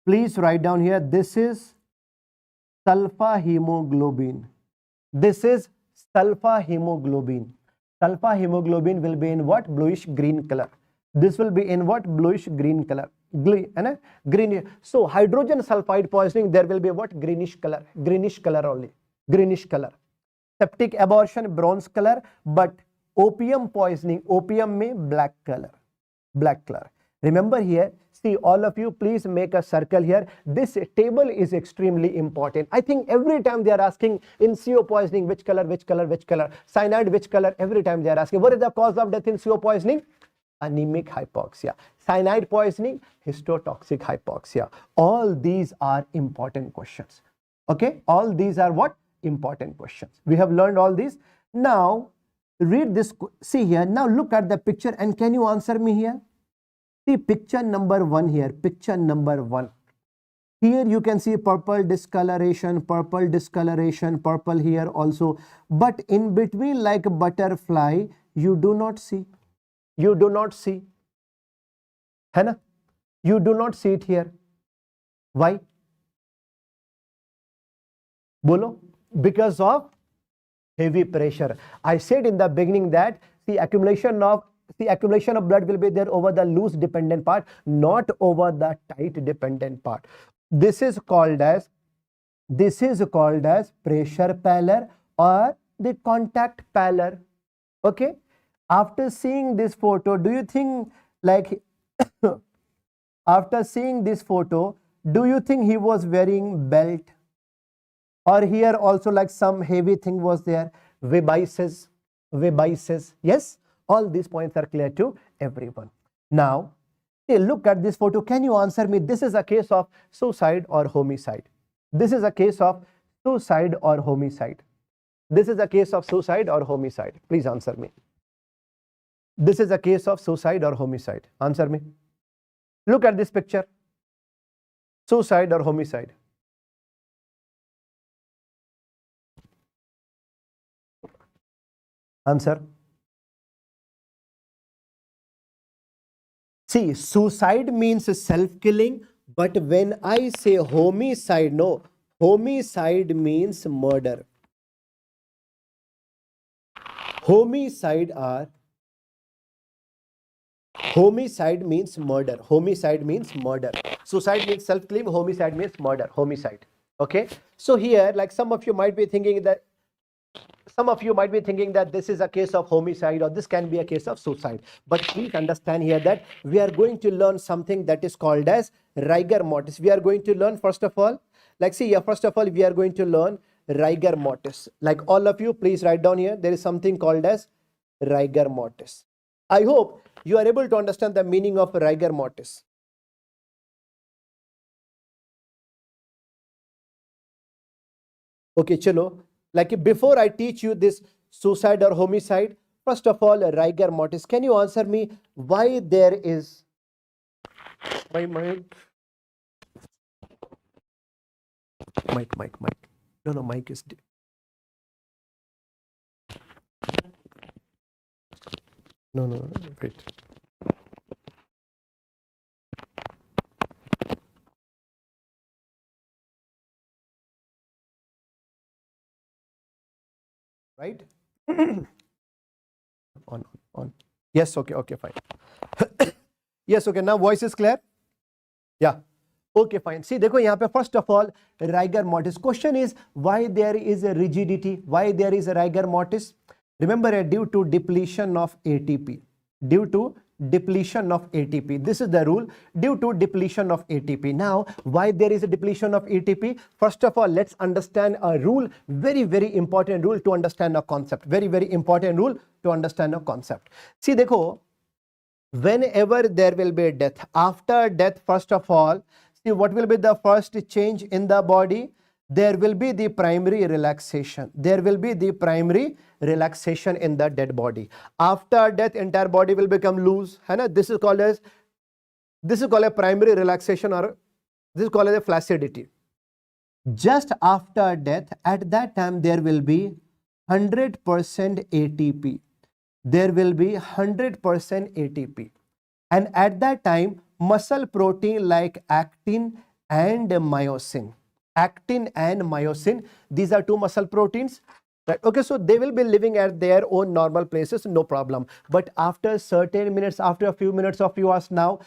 Please write down here, this is sulfur hemoglobin. This is sulfur hemoglobin. Sulfur hemoglobin will be in what? Bluish green color. This will be in what? Bluish green color. Green. So hydrogen sulfide poisoning, there will be what? Greenish color only. Greenish color. Septic abortion, bronze color. But opium poisoning, opium mein black color. Remember here, see, all of you, please make a circle here. This table is extremely important. I think every time they are asking in CO poisoning, which color? Cyanide, which color? Every time they are asking. What is the cause of death in CO poisoning? Anemic hypoxia. Cyanide poisoning, histotoxic hypoxia. All these are important questions. Okay, all these are what? Important questions. We have learned all these. Now read this. See here, now look at the picture and can you answer me here? See picture number 1 here. Picture number 1. Here you can see purple discoloration, purple here also. But in between, like a butterfly, you do not see. You do not see. You do not see it here. Why? Bolo? Because of heavy pressure. I said in the beginning that the accumulation of blood will be there over the loose dependent part, not over the tight dependent part. This is called as pressure pallor or the contact pallor. Okay. After seeing this photo, do you think, like after seeing this photo, do you think he was wearing belt? Or here also like some heavy thing was there, vibices. Yes, all these points are clear to everyone. Now, look at this photo. Can you answer me? This is a case of suicide or homicide. This is a case of suicide or homicide. This is a case of suicide or homicide. Please answer me. This is a case of suicide or homicide. Answer me. Look at this picture. Suicide or homicide. Answer. See, suicide means self-killing. But when I say homicide, no, homicide means murder. Homicide means murder. Homicide means murder. Suicide means self-claim. Homicide means murder. Homicide. Okay. So here, like some of you might be thinking that this is a case of homicide or this can be a case of suicide. But please understand here that we are going to learn something that is called as rigor mortis. We are going to learn first of all, like see here, first of all, we are going to learn rigor mortis. Like all of you, please write down here, there is something called as rigor mortis. I hope you are able to understand the meaning of rigor mortis. Okay, chalo. Like before I teach you this suicide or homicide, first of all, rigor mortis. Can you answer me why there is my mic? Mic. No, mic is no, wait. Right? on. Yes, okay, fine. Yes, okay, now voice is clear? Yeah. Okay, fine. See, देखो यहाँ पे first of all, rigor mortis. Question is why there is a rigidity? Why there is a rigor mortis? Remember, due to depletion of ATP. Due to depletion of ATP. This is the rule. Due to depletion of ATP. Now, why there is a depletion of ATP? First of all, let's understand a rule. Very, very important rule to understand a concept. Very, very important rule to understand a concept. See, देखो, whenever there will be death, after death, first of all, see what will be the first change in the body? There will be the primary relaxation. There will be the primary relaxation in the dead body. After death, entire body will become loose. This is called a primary relaxation, or this is called as a flaccidity. Just after death, at that time there will be 100% ATP. There will be 100% ATP. And at that time, muscle protein like actin and myosin. Actin and myosin, these are two muscle proteins. Right? Okay, so they will be living at their own normal places, no problem. But after certain minutes, after a few minutes of yours now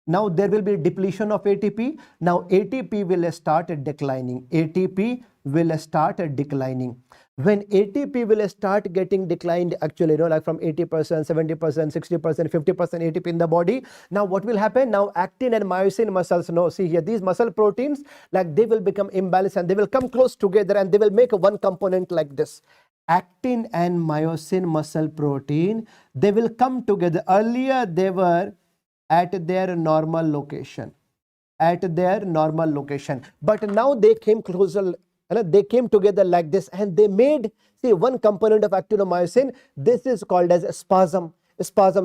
there will be depletion of ATP. Now ATP will start declining. ATP will start declining. When ATP will start getting declined, actually, like from 80%, 70%, 60%, 50% ATP in the body. Now what will happen? Now actin and myosin muscles, see here, these muscle proteins, like they will become imbalanced and they will come close together and they will make one component like this. Actin and myosin muscle protein, they will come together. Earlier they were at their normal location, but now they came closer, they came together like this and they made, see, one component of actinomyosin. This is called as spasm,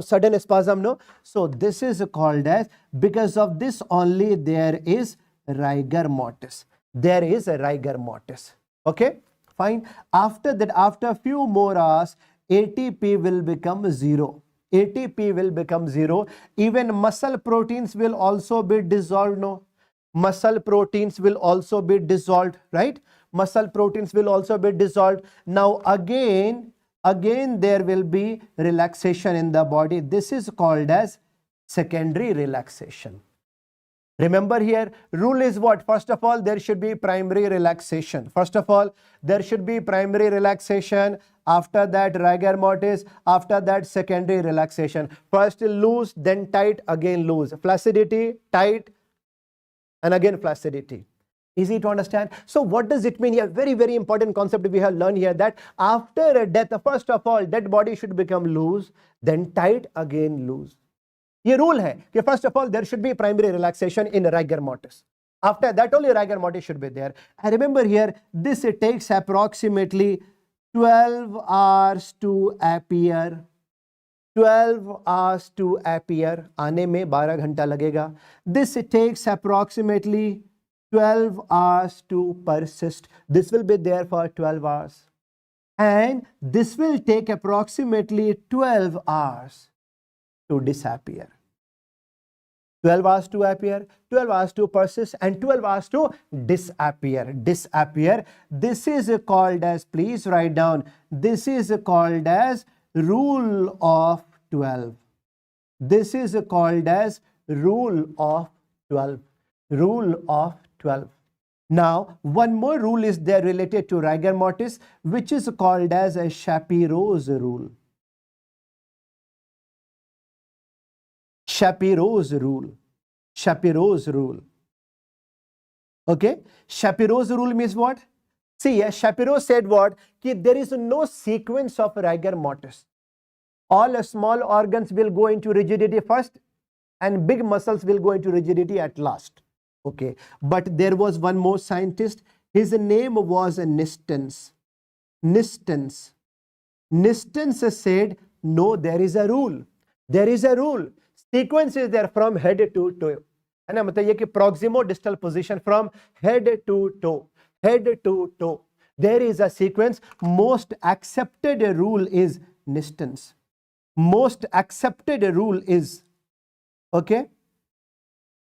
sudden spasm, no? So this is called as, because of this only there is rigor mortis. There is a rigor mortis. Okay, fine. After that, after a few more hours, ATP will become zero. ATP will become zero. Even muscle proteins will also be dissolved, no? Muscle proteins will also be dissolved, right? Muscle proteins will also be dissolved. Now again there will be relaxation in the body. This is called as secondary relaxation. Remember here, rule is what? First of all, there should be primary relaxation. First of all, there should be primary relaxation. After that, rigor mortis. After that, secondary relaxation. First loose, then tight, again loose. Flaccidity, tight, and again flaccidity. Easy to understand. So what does it mean here? Very, very important concept we have learned here, that after a death, first of all, dead body should become loose, then tight, again loose. ये rule है कि first of all there should be primary relaxation in rigor mortis. After that only rigor mortis should be there. And remember here, this it takes approximately 12 hours to appear. 12 hours to appear. आने में 12 घंटा लगेगा. This it takes approximately 12 hours to persist. This will be there for 12 hours. And this will take approximately 12 hours to disappear. 12 hours to appear, 12 hours to persist, and 12 hours to disappear. Disappear. This is called as, please write down, this is called as rule of 12. This is called as rule of 12. Rule of 12. Now, one more rule is there related to rigor mortis, which is called as a Shapiro's rule. Shapiro's rule. Shapiro's rule. Okay? Shapiro's rule means what? See, Shapiro said what? Ki there is no sequence of rigor mortis. All small organs will go into rigidity first and big muscles will go into rigidity at last. Okay, but there was one more scientist. His name was Nistens. Nistens. Nistens said, no, there is a rule. There is a rule. Sequence is there from head to toe. है ना, मतलब ये कि proximo distal position from head to toe. Head to toe. There is a sequence. Most accepted rule is Nistens. Most accepted rule is, okay,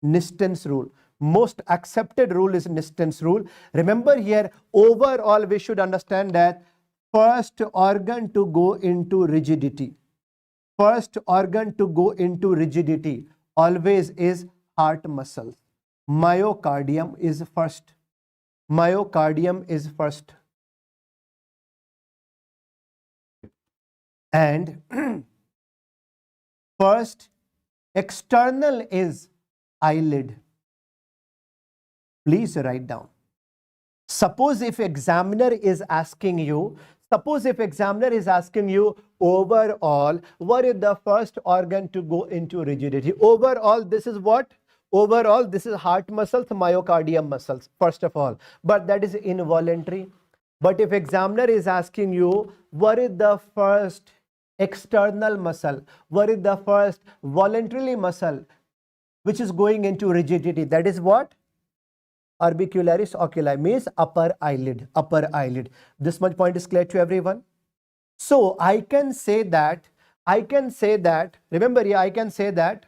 Nistens rule. Most accepted rule is Nistens rule. Remember here, overall we should understand that first organ to go into rigidity, first organ to go into rigidity always is heart muscle. Myocardium is first. Myocardium is first. And first external is eyelid. Please write down. Suppose if examiner is asking you, overall, what is the first organ to go into rigidity? Overall, this is what? Overall, this is heart muscles, myocardium muscles, first of all. But that is involuntary. But if examiner is asking you, what is the first external muscle? What is the first voluntarily muscle which is going into rigidity? That is what? Orbicularis oculi, means upper eyelid, upper eyelid. This much point is clear to everyone. So I can say that, remember here, I can say that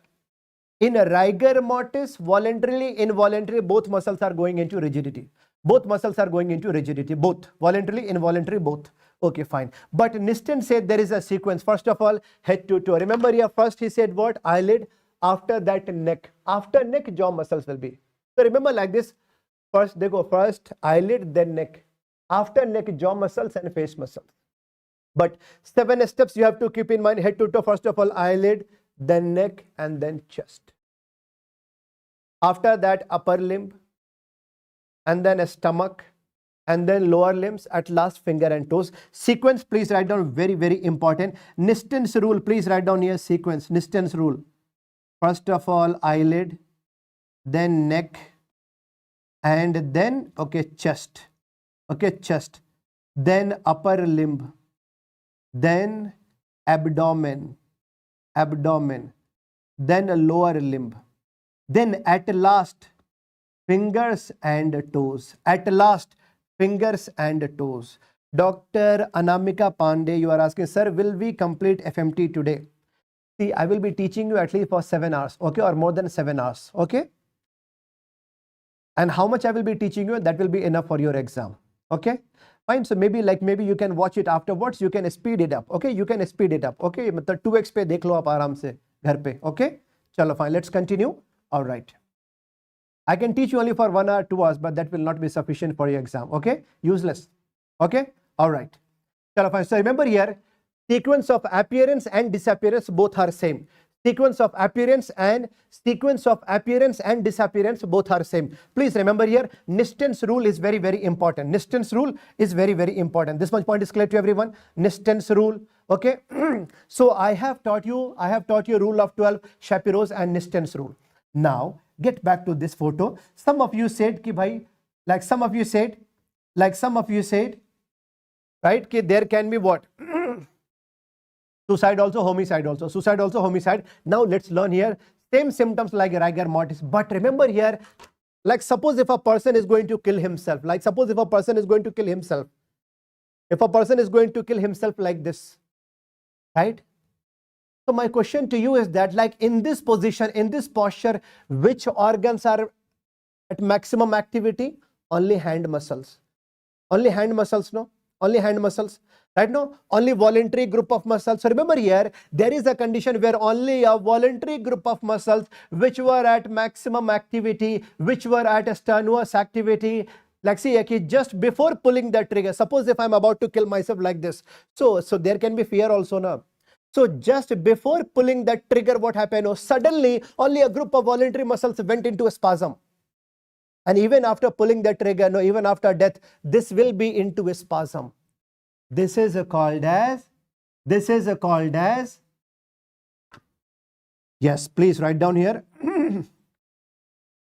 in a rigor mortis, voluntarily, involuntary, both muscles are going into rigidity. Both muscles are going into rigidity, both, voluntarily, involuntary, both. Okay, fine. But Nisten said there is a sequence. First of all, head to toe. Remember here, first he said what? Eyelid, after that neck. After neck, jaw muscles will be. So remember like this. First, they go first eyelid, then neck. After neck, jaw muscles and face muscles. But 7 steps you have to keep in mind. Head to toe, first of all, eyelid, then neck, and then chest. After that, upper limb, and then a stomach, and then lower limbs, at last finger and toes. Sequence, please write down, very, very important. Nisten's rule, please write down here, sequence. Nisten's rule. First of all, eyelid, then neck, and then, okay, chest, okay, chest, then upper limb, then abdomen, abdomen, then a lower limb, then at last fingers and toes, at last fingers and toes. Dr. Anamika Pandey, you are asking, sir, will we complete FMT today? See, I will be teaching you at least for 7 hours, okay, or more than 7 hours, okay? And how much I will be teaching you, that will be enough for your exam. Okay, fine. So maybe you can watch it afterwards. You can speed it up. Okay, you can speed it up. Okay, मतलब 2x पे देख लो आप आराम से घर पे. Okay, चलो fine. Let's continue. All right. I can teach you only for 1 hour, 2 hours, but that will not be sufficient for your exam. Okay, useless. Okay, all right. चलो fine. So remember here, sequence of appearance and disappearance both are same. Sequence of appearance and disappearance both are same. Please remember here, Nisten's rule is very, very important. Nisten's rule is very, very important. This much point is clear to everyone. Nisten's rule. Okay. So I have taught you rule of 12, Shapiro's and Nisten's rule. Now get back to this photo. Some of you said ki bhai, like some of you said, right, ki there can be what? Suicide also, homicide also. Suicide also, homicide. Now let's learn here same symptoms like rigor mortis. But remember here, like suppose if a person is going to kill himself, like if a person is going to kill himself like this, right? So my question to you is that, like, in this position, in this posture, which organs are at maximum activity? Only hand muscles. Only hand muscles, no? Only hand muscles, right? No, only voluntary group of muscles. So remember here, there is a condition where only a voluntary group of muscles which were at maximum activity, which were at strenuous activity, like see, okay, just before pulling the trigger. Suppose if I'm about to kill myself like this, so there can be fear also now. So just before pulling that trigger, what happened? Oh, suddenly only a group of voluntary muscles went into a spasm. And even after pulling the trigger, no, even after death, this will be into a spasm. This is called as, yes, please write down here.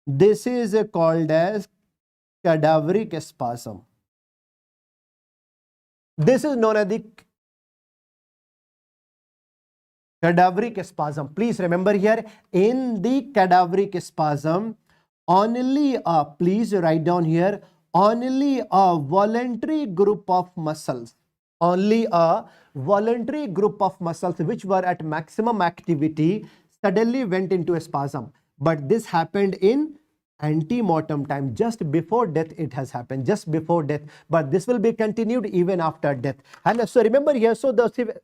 This is called as cadaveric spasm. This is known as the cadaveric spasm. Please remember here, in the cadaveric spasm, only a, please write down here, only a voluntary group of muscles, only a voluntary group of muscles which were at maximum activity suddenly went into a spasm. But this happened in ante-mortem time, just before death it has happened, just before death. But this will be continued even after death. And so remember here, so the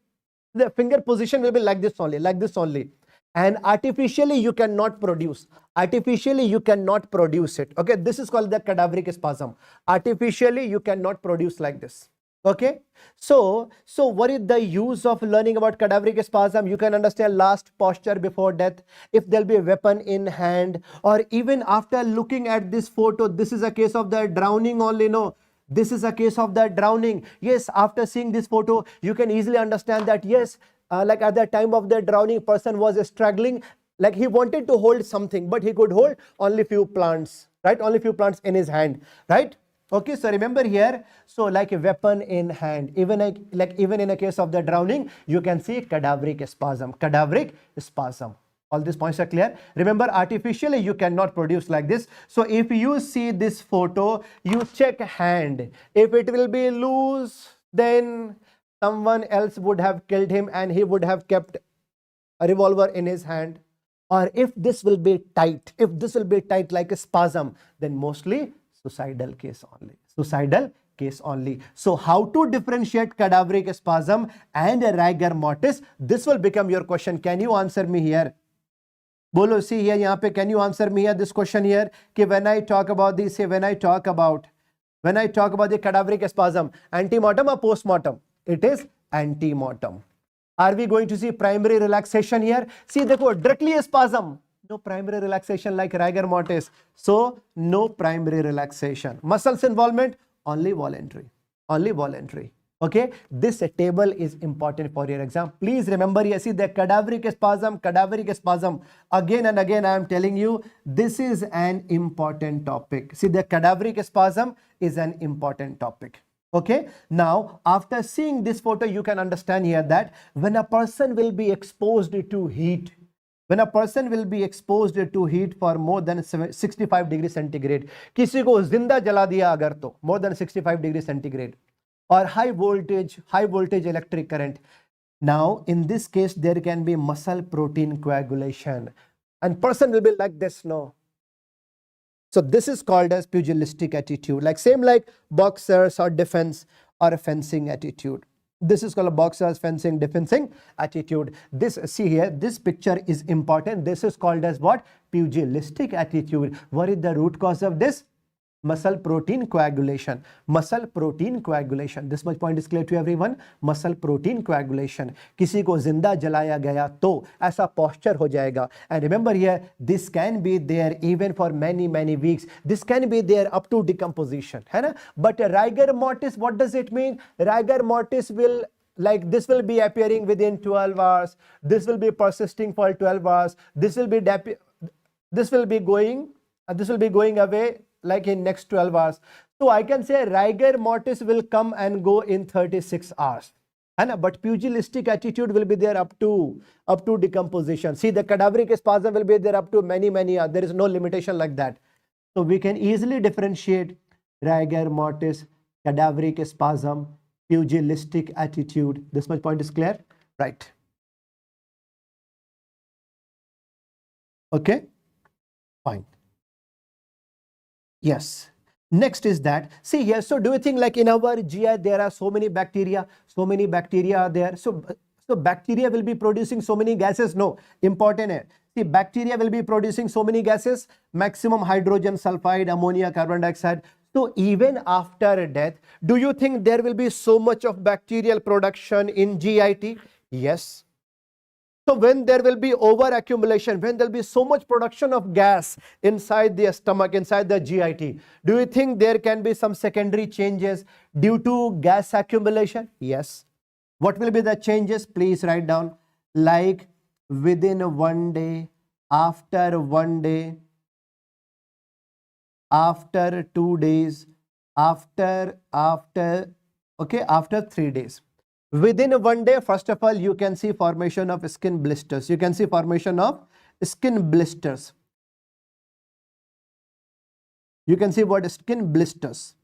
finger position will be like this only, like this only. And artificially you cannot produce. Artificially you cannot produce it. Okay, this is called the cadaveric spasm. Artificially you cannot produce like this. Okay, so what is the use of learning about cadaveric spasm? You can understand last posture before death, if there'll be a weapon in hand, or even after looking at this photo, this is a case of the drowning only, no? This is a case of the drowning. Yes, after seeing this photo, you can easily understand that yes, like at the time of the drowning, person was struggling, like he wanted to hold something, but he could hold only few plants, right? Only few plants in his hand, right? Okay, so remember here, so like a weapon in hand, even even in a case of the drowning, you can see cadaveric spasm, cadaveric spasm. All these points are clear. Remember, artificially you cannot produce like this. So if you see this photo, you check hand. If it will be loose, then someone else would have killed him and he would have kept a revolver in his hand. Or if this will be tight, like a spasm, then mostly suicidal case only. Suicidal case only. So how to differentiate cadaveric spasm and rigor mortis? This will become your question. Can you answer me here? Bolo, see here, yahan pe, can you answer me here this question here? Ki when I talk about this, when I talk about the cadaveric spasm, antemortem or postmortem? It is antemortem. Are we going to see primary relaxation here? See, dekho, directly a spasm. No primary relaxation like rigor mortis. So, no primary relaxation. Muscles involvement, only voluntary. Only voluntary. Okay, this table is important for your exam. Please remember here, see the cadaveric spasm. Again and again I am telling you, this is an important topic. See, the cadaveric spasm is an important topic. Okay, now after seeing this photo, you can understand here that when a person will be exposed to heat, for more than 65 degrees centigrade, किसी को जिंदा जला दिया अगर तो more than 65 degrees centigrade, or high voltage electric current. Now in this case there can be muscle protein coagulation and person will be like this, no? So this is called as pugilistic attitude, like same like boxers or defense or fencing attitude. This is called a boxers, fencing, defending attitude. This, see here, this picture is important. This is called as what? Pugilistic attitude. What is the root cause of this? Muscle protein coagulation. Muscle protein coagulation. This much point is clear to everyone. Muscle protein coagulation. किसी को जिंदा जलाया गया तो ऐसा posture हो जाएगा. And remember here, this can be there even for many weeks. This can be there up to decomposition, है ना? But rigor mortis, what does it mean? Rigor mortis will, like, this will be appearing within 12 hours. This will be persisting for 12 hours. This will be going away like in next 12 hours. So I can say rigor mortis will come and go in 36 hours. But pugilistic attitude will be there up to decomposition. See, the cadaveric spasm will be there up to many hours. There is no limitation like that. So we can easily differentiate rigor mortis, cadaveric spasm, pugilistic attitude. This much point is clear, right? Okay, fine. Yes. Next is that, see here, so do you think like in our GI there are so many bacteria are there, so bacteria will be producing so many gases? No, important hai. See, bacteria will be producing so many gases, maximum hydrogen sulfide, ammonia, carbon dioxide. So even after death, do you think there will be so much of bacterial production in GIT? Yes. So when there will be over accumulation, when there will be so much production of gas inside the stomach, inside the GIT, do you think there can be some secondary changes due to gas accumulation? Yes. What will be the changes? Please write down, like within 1 day, after 1 day, after 2 days, after 3 days. Within 1 day, first of all, you can see formation of skin blisters. You can see formation of skin blisters. You can see what skin blisters.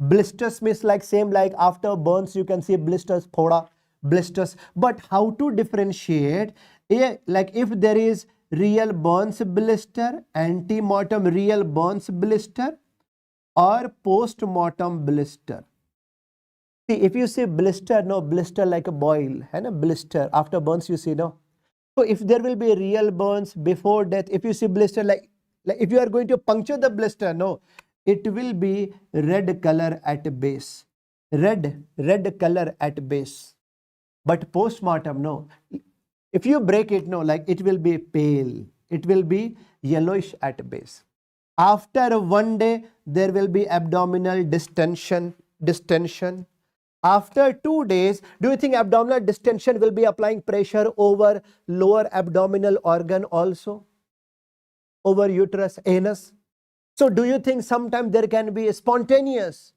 Blisters means like same like after burns, you can see blisters, phoda, blisters. But how to differentiate? Like if there is real burns blister, antemortem real burns blister, or post-mortem blister. See, if you say blister, no, blister like a boil, है ना, blister, after burns you see, no. So if there will be real burns before death, if you see blister, like if you are going to puncture the blister, no, it will be red color at base, red color at base. But post-mortem, no, if you break it, no, like it will be pale, it will be yellowish at base. After 1 day, there will be abdominal distension. After 2 days, do you think abdominal distension will be applying pressure over lower abdominal organ also? Over uterus, anus? So do you think sometimes there can be a spontaneous,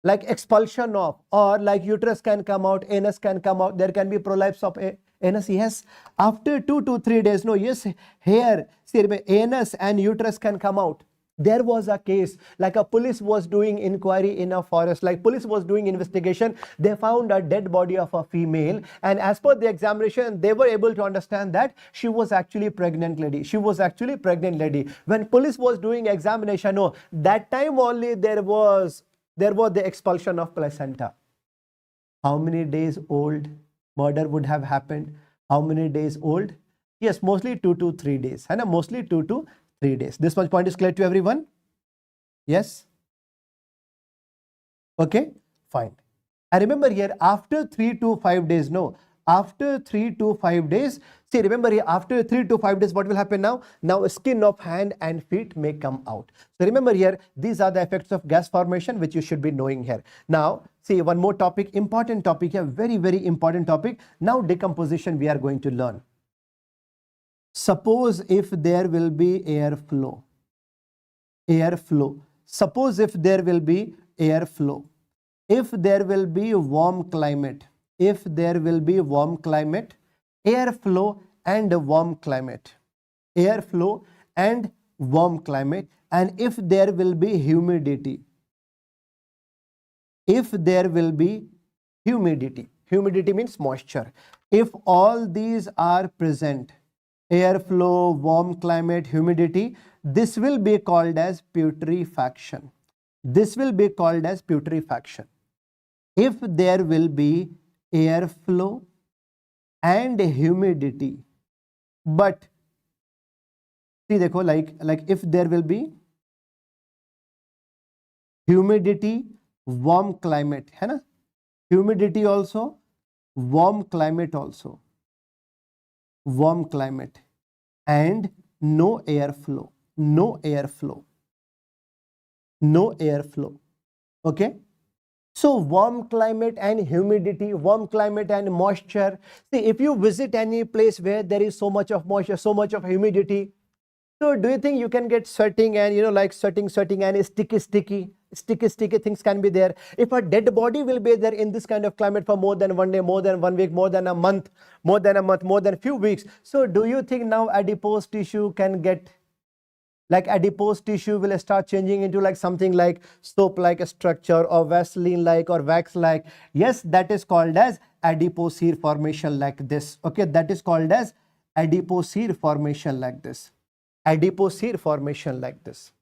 like expulsion of, or like uterus can come out, anus can come out, there can be prolapse of anus? Yes. After 2 to 3 days, no, yes, here, see, anus and uterus can come out. There was a case, like a police was doing inquiry in a forest, like police was doing investigation. They found a dead body of a female, and as per the examination, they were able to understand that she was actually pregnant lady. She was actually pregnant lady. When police was doing examination, no, that time only there was the expulsion of placenta. How many days old murder would have happened? How many days old? Yes, mostly 2 to 3 days. And mostly 2 to 3 days. This much point is clear to everyone? Yes? Okay, fine. And remember here, after 3 to 5 days, no, after 3 to 5 days, see, remember here, after 3 to 5 days, what will happen now? Now, skin of hand and feet may come out. So remember here, these are the effects of gas formation, which you should be knowing here. Now, see, one more topic, important topic here, very, very important topic. Now, decomposition we are going to learn. Suppose if there will be airflow, suppose if there will be airflow, if there will be warm climate, if there will be warm climate, airflow and warm climate, airflow and warm climate, and if there will be humidity, if there will be humidity, humidity means moisture, if all these are present, airflow, warm climate, humidity, this will be called as putrefaction. This will be called as putrefaction. If there will be airflow and humidity, but see, देखो, like if there will be humidity, warm climate, है ना? Humidity also, warm climate also, warm climate, and no airflow, no airflow, no airflow. Okay. So warm climate and humidity, warm climate and moisture. See, if you visit any place where there is so much of moisture, so much of humidity, so do you think you can get sweating and, you know, like sweating and sticky things can be there? If a dead body will be there in this kind of climate for more than 1 day, more than 1 week, more than a month, more than a few weeks. So do you think now adipose tissue can get, like adipose tissue will start changing into like something like soap-like a structure or Vaseline-like or wax-like? Yes, that is called as adipocere formation like this. Okay, that is called as adipocere formation like this. adipocere formation like this.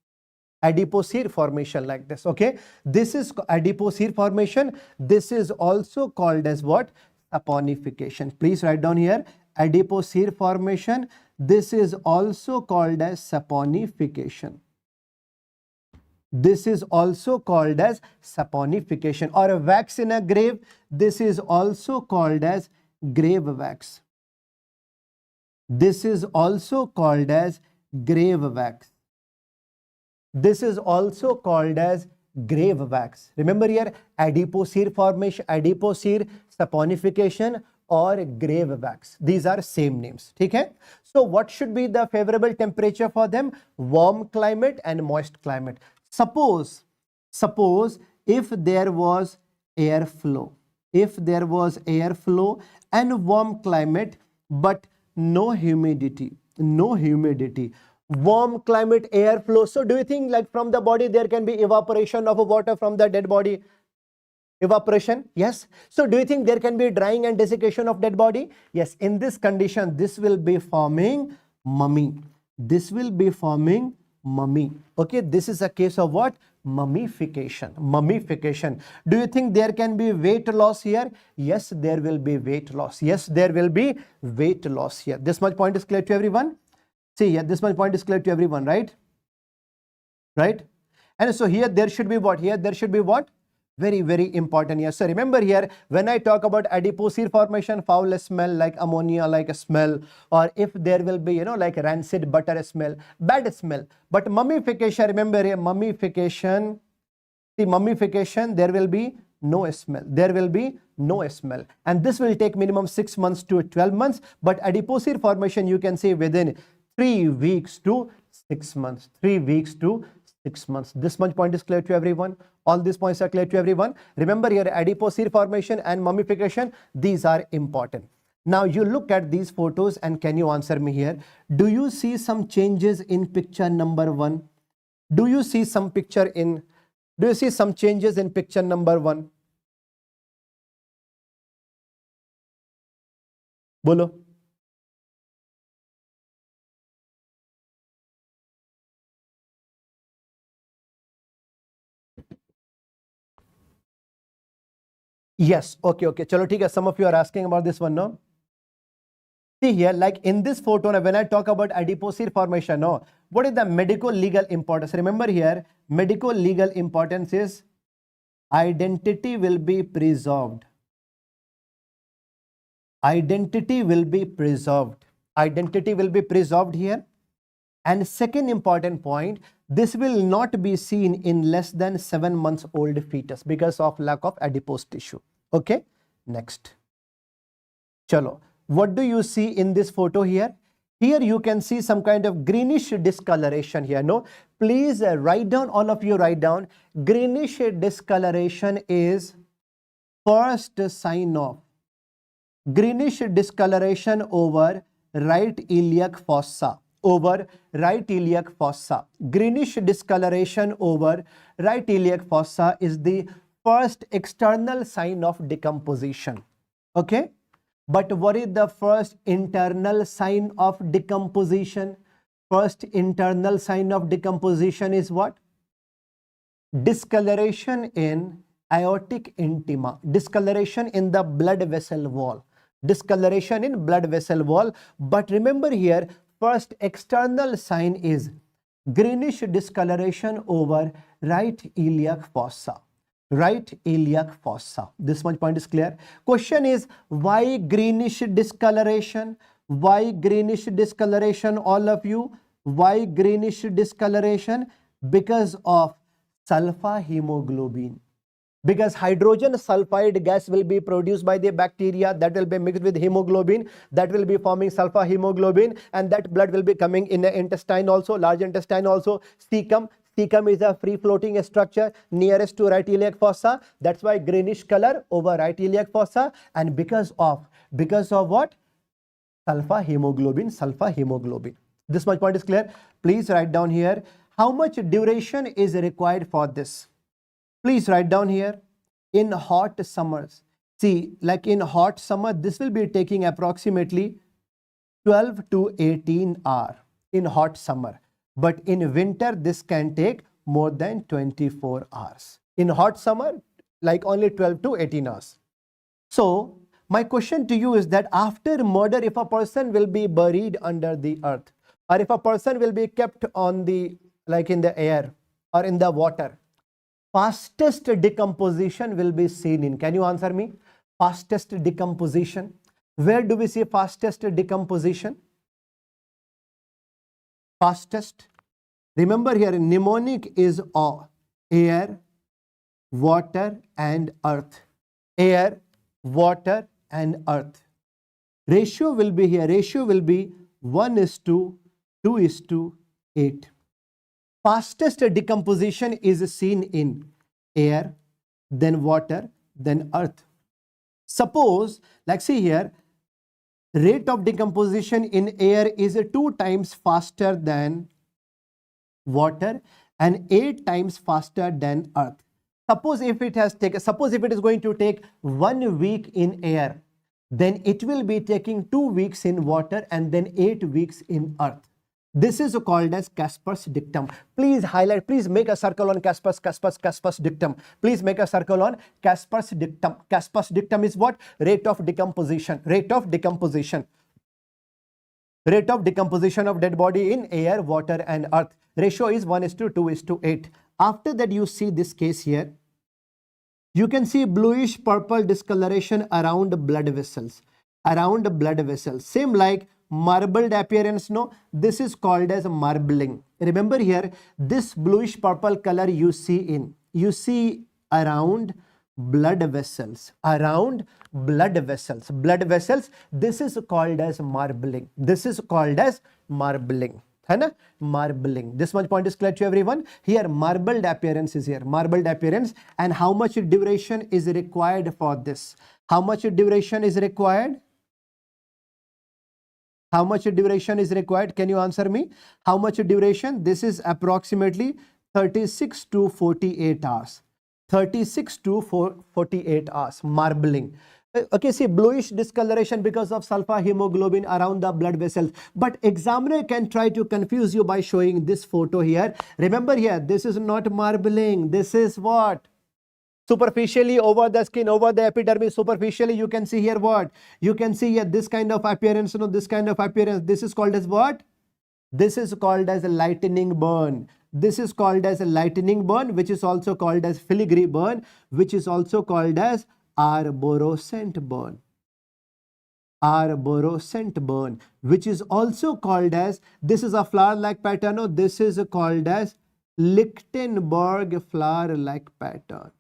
Adipocere formation like this. Okay, this is adipocere formation. This is also called as what? Saponification. Please write down here, adipocere formation. This is also called as saponification. This is also called as saponification, or a wax in a grave. This is also called as grave wax. This is also called as grave wax. This is also called as grave wax. Remember here, adipocere formation, adipocere, saponification, or grave wax. These are same names. Okay? So what should be the favorable temperature for them? Warm climate and moist climate. Suppose if there was airflow, and warm climate but no humidity, warm climate, airflow. So do you think like from the body there can be evaporation of water from the dead body? Evaporation? Yes. So do you think there can be drying and desiccation of dead body? Yes. In this condition, this will be forming mummy. This will be forming mummy. Okay, this is a case of what? Mummification. Mummification. Do you think there can be weight loss here? Yes, there will be weight loss. Yes, there will be weight loss here. This much point is clear to everyone? See here, this much point is clear to everyone, right? Right? And so here there should be what? Here there should be what? Very, very important here. So remember here, when I talk about adipocere formation, foul smell like ammonia, like a smell, or if there will be, like rancid butter smell, bad smell. But mummification, remember here, mummification, see, mummification, there will be no smell. There will be no smell. And this will take minimum 6 months to 12 months. But adipocere formation, you can say within 3 weeks to 6 months. 3 weeks to 6 months. This much point is clear to everyone. All these points are clear to everyone. Remember here, adipocere formation and mummification, these are important. Now you look at these photos and can you answer me here? Do you see some changes in picture number 1? Do you see some changes in picture number 1? Bolo. Yes. Okay. Chalo, theek hai. Some of you are asking about this one, no? See here, like in this photo, when I talk about adipocere formation, no, what is the medico-legal importance? Remember here, medico-legal importance is identity will be preserved. Identity will be preserved. Identity will be preserved here. And second important point, this will not be seen in less than 7 months old fetus because of lack of adipose tissue. Okay, next. Chalo, what do you see in this photo here? Here you can see some kind of greenish discoloration here. No, please write down, all of you write down. Greenish discoloration is first sign of greenish discoloration over right iliac fossa. Over right iliac fossa. Greenish discoloration over right iliac fossa is the first external sign of decomposition. Okay? But what is the first internal sign of decomposition? First internal sign of decomposition is what? Discoloration in aortic intima. Discoloration in the blood vessel wall. Discoloration in blood vessel wall. But remember here, first external sign is greenish discoloration over right iliac fossa. Right iliac fossa. This much point is clear. Question is, why greenish discoloration? Why greenish discoloration, all of you? Why greenish discoloration? Because of sulfa hemoglobin. Because hydrogen sulfide gas will be produced by the bacteria, that will be mixed with hemoglobin, that will be forming sulfa hemoglobin, and that blood will be coming in the intestine also, large intestine also. Cecum is a free floating structure nearest to right iliac fossa. That's why greenish color over right iliac fossa. And because of what? Sulfa hemoglobin. This much point is clear. Please write down here, how much duration is required for this? Please write down here, in hot summers. See, like in hot summer, this will be taking approximately 12 to 18 hours. in hot summer. But in winter, this can take more than 24 hours. In hot summer, like only 12 to 18 hours. So my question to you is that after murder, if a person will be buried under the earth, or if a person will be kept on the, like in the air or in the water, fastest decomposition will be seen in. Can you answer me? Fastest decomposition. Where do we see fastest decomposition? Fastest. Remember here, mnemonic is air, water and earth. Air, water and earth. Ratio will be here. Ratio will be 1:2:8. Fastest decomposition is seen in air, then water, then earth. Suppose, like see here, rate of decomposition in air is 2 times faster than water and 8 times faster than earth. Suppose if it is going to take 1 week in air, then it will be taking 2 weeks in water and then 8 weeks in earth. This is called as Casper's dictum. Please highlight, please make a circle on Casper's dictum. Please make a circle on Casper's dictum. Casper's dictum is what? Rate of decomposition. Rate of decomposition. Rate of decomposition of dead body in air, water and earth. Ratio is 1:2:8. After that, you see this case here. You can see bluish purple discoloration around blood vessels. Around blood vessels. Same like marbled appearance, no? This is called as marbling. Remember here, this bluish purple color you see around blood vessels. Around blood vessels. Blood vessels. This is called as marbling. This is called as marbling. है ना? Marbling. This much point is clear to everyone. Here marbled appearance is here. Marbled appearance. And how much duration is required for this? How much duration is required? How much duration is required? Can you answer me? How much duration? This is approximately 36 to 48 hours. 36 to 48 hours. Marbling. Okay, see, bluish discoloration because of sulfur hemoglobin around the blood vessels. But examiner can try to confuse you by showing this photo here. Remember here, this is not marbling. This is what? Superficially over the skin, over the epidermis, superficially you can see here what? You can see here this kind of appearance, this kind of appearance. This is called as what? This is called as a lightning burn. This is called as a lightning burn, which is also called as filigree burn, which is also called as arborescent burn. Arborescent burn, which is also called as, this is a flower-like pattern, or this is called as Lichtenberg flower-like pattern.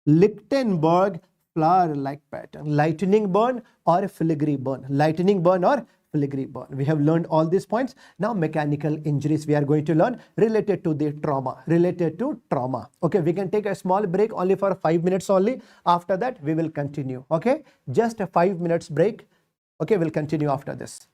Lichtenberg flower-like pattern. Lightning burn or filigree burn. Lightning burn or filigree burn. We have learned all these points. Now mechanical injuries we are going to learn related to the trauma. Related to trauma. Okay, we can take a small break only for 5 minutes only. After that we will continue. Okay, just a 5 minutes break. Okay, we'll continue after this.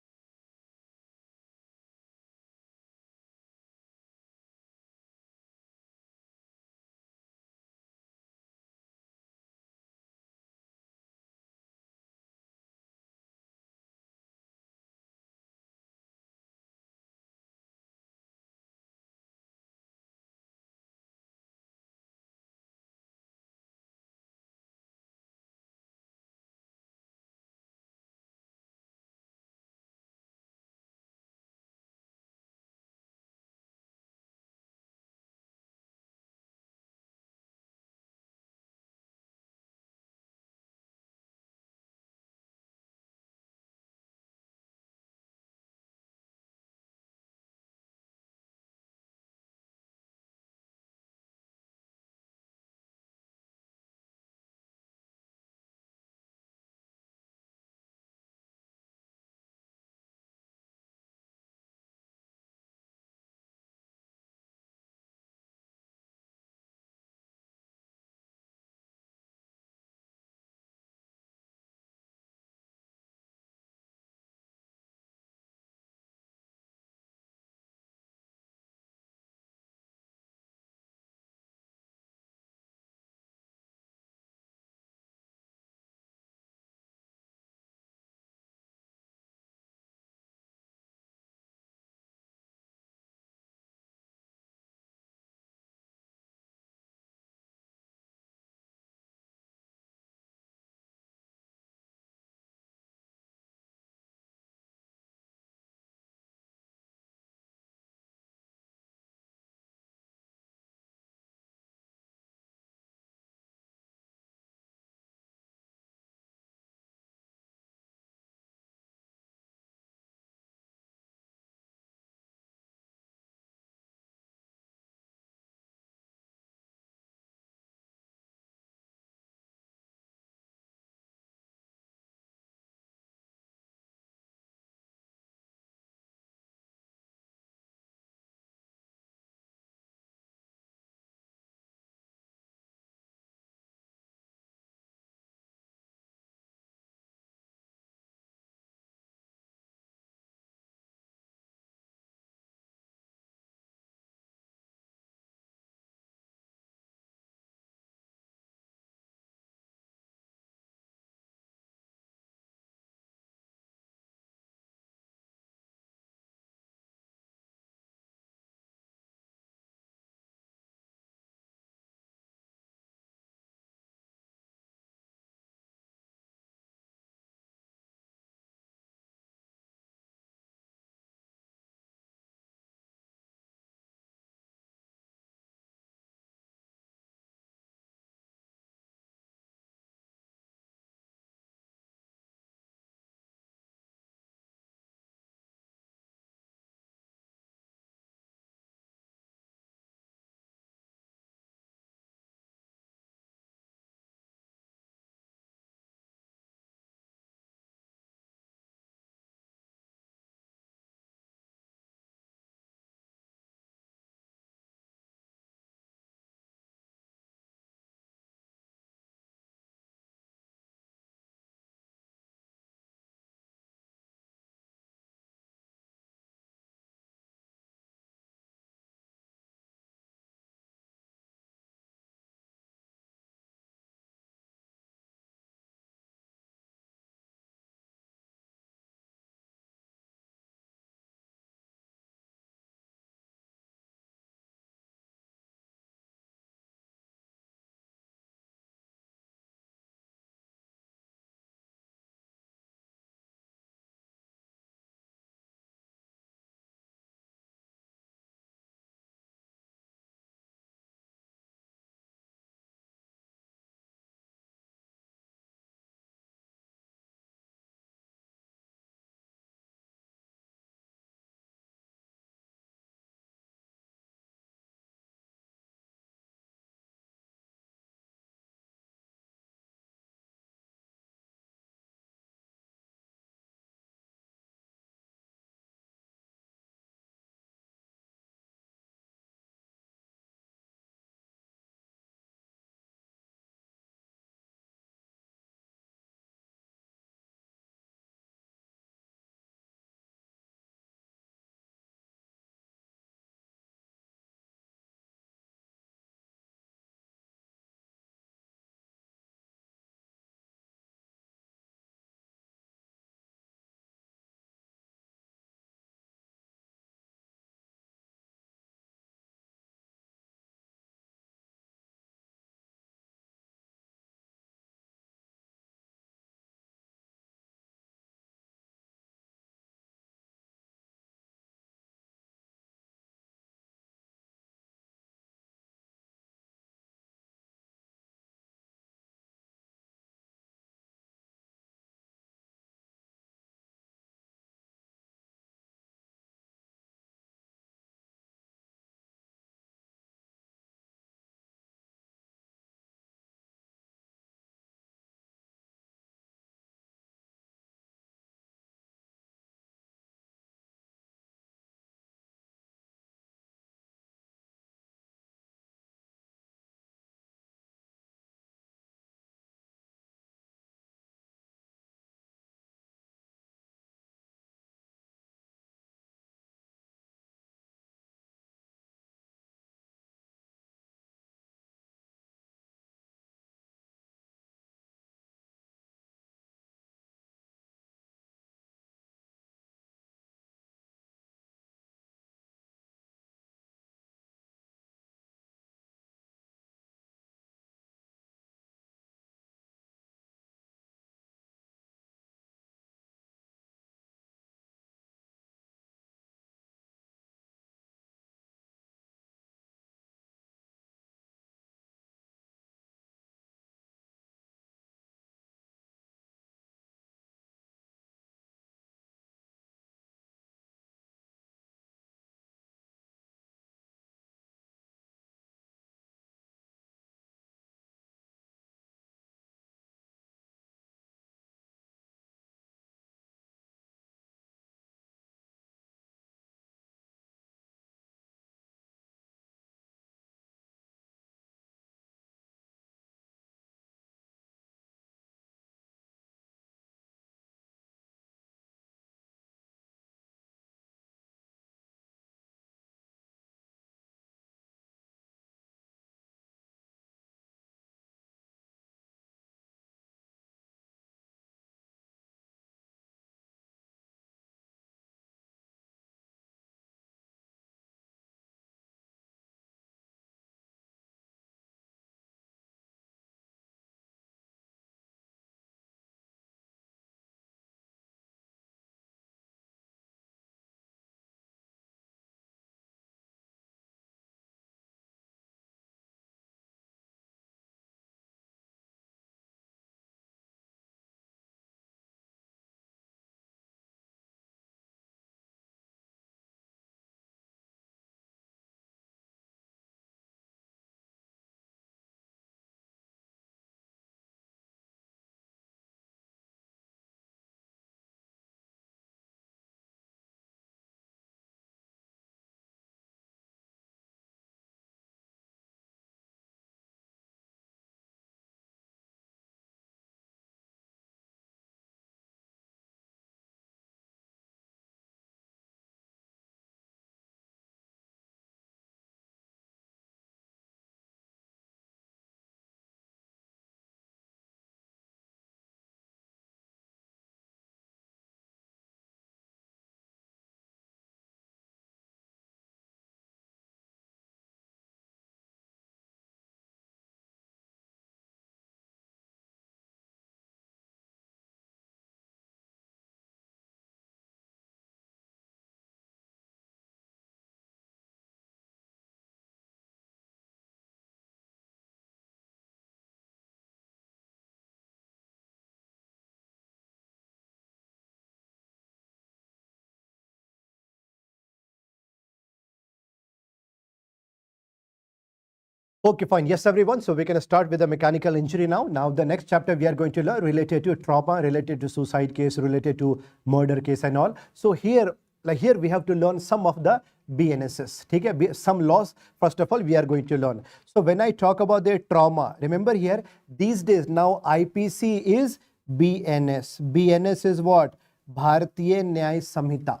Okay, fine. Yes, everyone. So we can start with the mechanical injury now. Now, the next chapter we are going to learn related to trauma, related to suicide case, related to murder case and all. So here, here we have to learn some of the BNSs. Okay, some laws. First of all, we are going to learn. So when I talk about the trauma, remember here, these days now IPC is BNS. BNS is what? Bharatiya Nyay Samhita.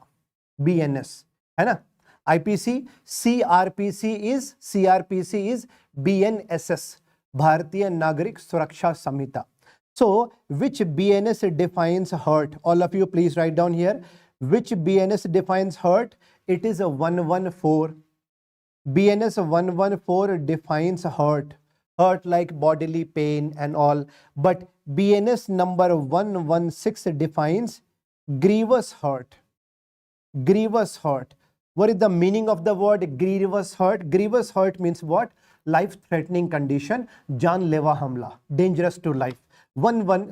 BNS. है ना? IPC, CRPC is BNSS, Bharatiya Nagarik Suraksha Samhita. So, which BNS defines hurt? All of you please write down here. Which BNS defines hurt? It is a 114. BNS 114 defines hurt. Hurt like bodily pain and all. But BNS number 116 defines grievous hurt. Grievous hurt. What is the meaning of the word grievous hurt? Grievous hurt means what? Life-threatening condition, janleva hamla, dangerous to life.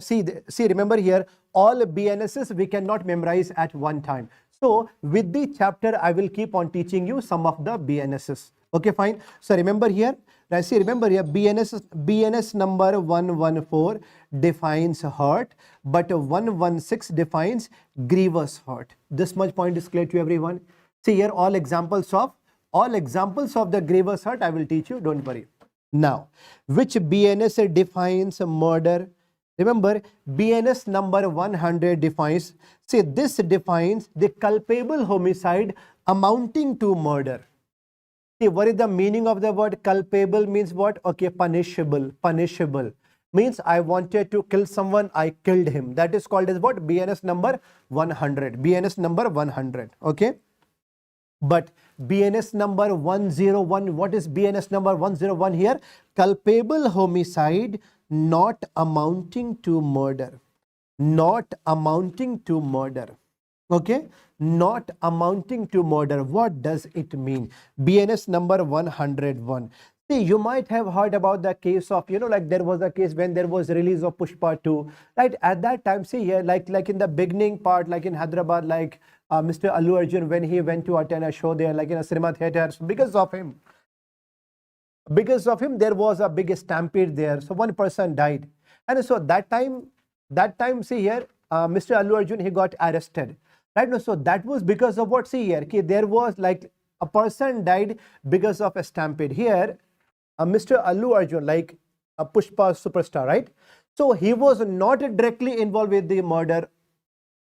See, remember here, all BNSs we cannot memorize at one time. So, with the chapter, I will keep on teaching you some of the BNSs. Okay, fine. So, remember here, BNS number 114 defines hurt, but 116 defines grievous hurt. This much point is clear to everyone. See here, all examples of the grievous hurt I will teach you, don't worry. Now, which BNS defines murder? Remember, BNS number 100 defines, see, this defines the culpable homicide amounting to murder. See, what is the meaning of the word culpable? Means what? Okay, punishable. Punishable means I wanted to kill someone, I killed him. That is called as what? BNS number 100. BNS number 100. Okay. But BNS number 101, what is BNS number 101 here? Culpable homicide not amounting to murder. Not amounting to murder. Okay? Not amounting to murder. What does it mean? BNS number 101. See, you might have heard about the case of, like there was a case when there was release of Pushpa 2, right? At that time, see here, like in the beginning part, like in Hyderabad, like Mr. Allu Arjun, when he went to attend a show there, like in a cinema theater, so because of him, there was a big stampede there. So one person died. And so that time, see here, Mr. Allu Arjun, he got arrested. Right? So that was because of what? See here, okay, there was like a person died because of a stampede. Here, Mr. Allu Arjun, like a Pushpa superstar, right? So he was not directly involved with the murder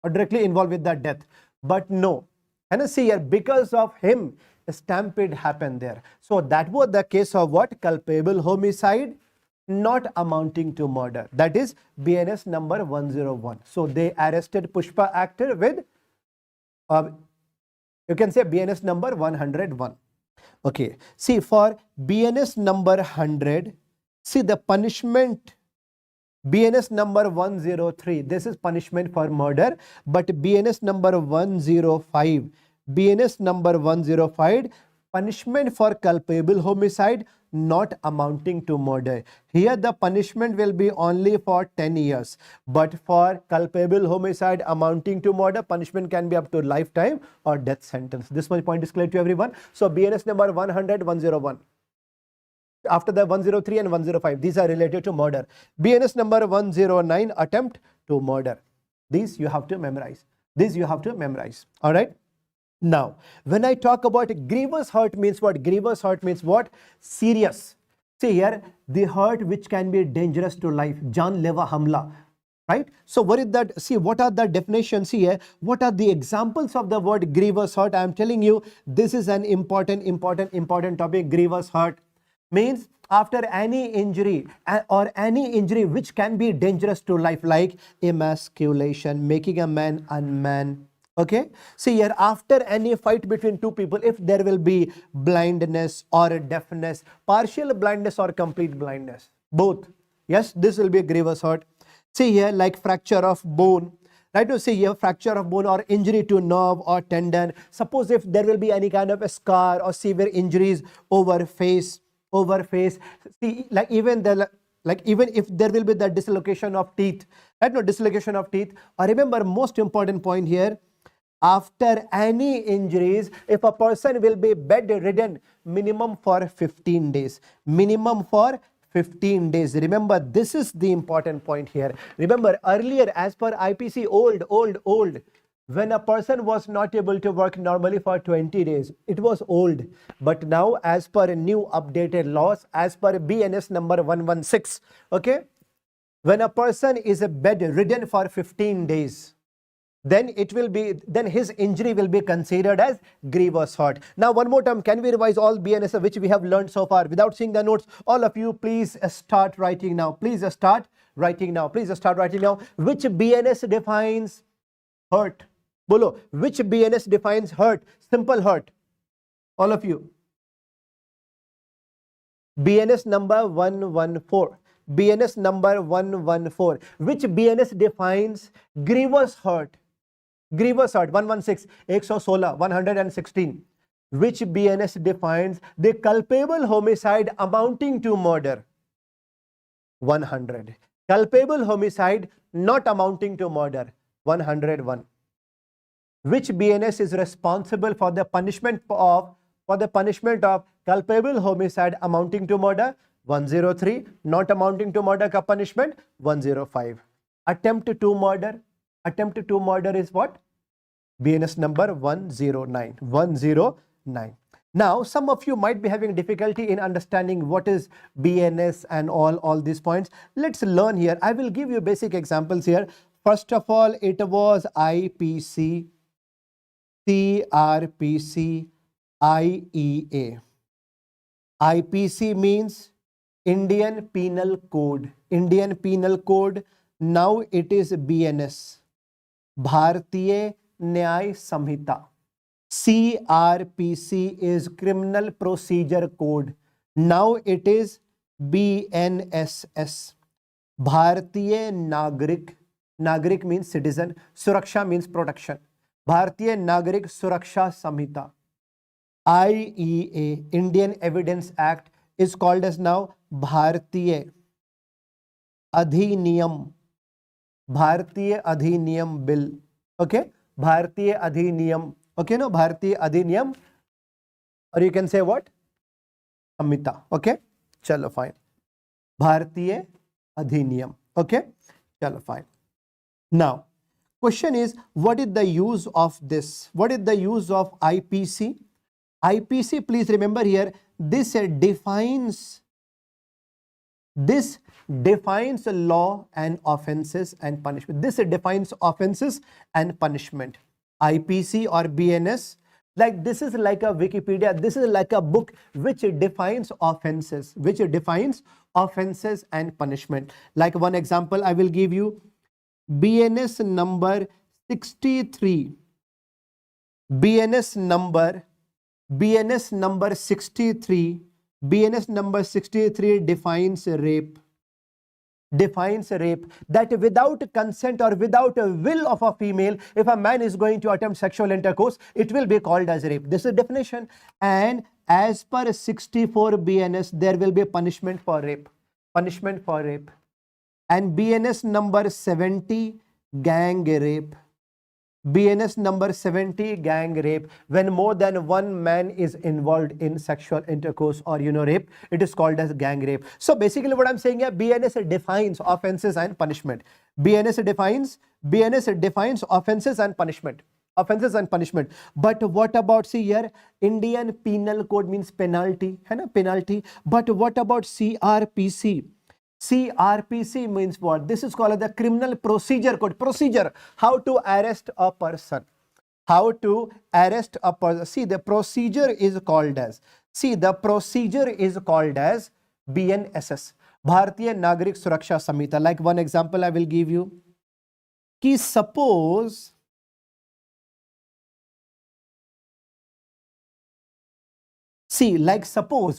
or directly involved with the death. But no, and see here, because of him, a stampede happened there. So that was the case of what? Culpable homicide not amounting to murder. That is BNS number 101. So they arrested Pushpa actor with, you can say BNS number 101. Okay, see for BNS number 100, see the punishment, BNS number 103, this is punishment for murder, but BNS number 105, BNS number 105, punishment for culpable homicide not amounting to murder. Here the punishment will be only for 10 years, but for culpable homicide amounting to murder, punishment can be up to lifetime or death sentence. This much point is clear to everyone. So BNS number 100, 101. After the 103 and 105, these are related to murder. BNS number 109, attempt to murder. These you have to memorize. These you have to memorize. All right. Now, when I talk about grievous hurt means what? Grievous hurt means what? Serious. See here, the hurt which can be dangerous to life. Janleva hamla. Right? So what is that? See, what are the definitions here? What are the examples of the word grievous hurt? I am telling you, this is an important topic. Grievous hurt means after any injury or any injury which can be dangerous to life, like emasculation, making a man unman. Okay, see here, after any fight between two people, if there will be blindness or deafness, partial blindness or complete blindness, both, yes, this will be a grievous hurt. See here, like fracture of bone, right? To see here, fracture of bone or injury to nerve or tendon. Suppose if there will be any kind of a scar or severe injuries over face, see, like even if there will be the dislocation of teeth, right? No, dislocation of teeth. Or remember, most important point here, after any injuries, if a person will be bedridden minimum for 15 days, minimum for 15 days. Remember, this is the important point here. Remember, earlier as per IPC old, when a person was not able to work normally for 20 days, it was old. But now as per new updated laws, as per BNS number 116, okay, when a person is bedridden for 15 days, then his injury will be considered as grievous hurt. Now one more time, can we revise all BNS which we have learned so far without seeing the notes? All of you, please start writing now. Please start writing now. Please start writing now. Which BNS defines hurt? Bolo, which BNS defines hurt? Simple hurt. All of you. BNS number 114. BNS number 114. Which BNS defines grievous hurt? Grievous hurt 116, 116, 116. Which BNS defines the culpable homicide amounting to murder? 100. Culpable homicide not amounting to murder? 101. Which BNS is responsible for the punishment of culpable homicide amounting to murder? 103. Not amounting to murder ka punishment? 105. Attempt to murder. Attempt to murder is what? BNS number 109. 109. Now, some of you might be having difficulty in understanding what is BNS and all these points. Let's learn here. I will give you basic examples here. First of all, it was IPC CrPC IEA. IPC means Indian Penal Code. Indian Penal Code. Now it is BNS. Bharatiya Nyay Samhita. CrPC is Criminal Procedure Code. Now it is BNSS. Bharatiya Nagrik. Nagrik means citizen. Suraksha means protection. Bharatiya Nagrik Suraksha Samhita. IEA, Indian Evidence Act, is called as now Bharatiya Adhiniyam. Bharatiya Adhiniyam Bill. Okay? Bharatiya Adhiniyam. Okay, no? Bharatiya Adhiniyam. Or you can say what? Samhita. Okay? Chalo, fine. Bharatiya Adhiniyam. Okay? Chalo, fine. Now, question is, what is the use of this? What is the use of IPC? IPC, please remember here, this defines law and offenses and punishment. This defines offenses and punishment. IPC or BNS, like this is like a Wikipedia, this is like a book which defines offenses, and punishment. Like one example I will give you, BNS number 63. BNS number 63. BNS number 63 defines rape. Defines rape, that without consent or without a will of a female, if a man is going to attempt sexual intercourse, it will be called as rape. This is definition. And as per 64 BNS, there will be punishment for rape. Punishment for rape. And BNS number 70, gang rape. BNS number 70, gang rape. When more than one man is involved in sexual intercourse or rape, it is called as gang rape. So basically what I'm saying here, BNS defines offenses and punishment. BNS defines offenses and punishment. Offenses and punishment. But what about, see here, Indian Penal Code means penalty, penalty. But what about CrPC? CrPC means what? This is called the Criminal Procedure Code. Procedure, how to arrest a person. How to arrest a person. See, the procedure is called as BNSS. Bharatiya Nagrik Suraksha Samhita. Like one example I will give you. Ki suppose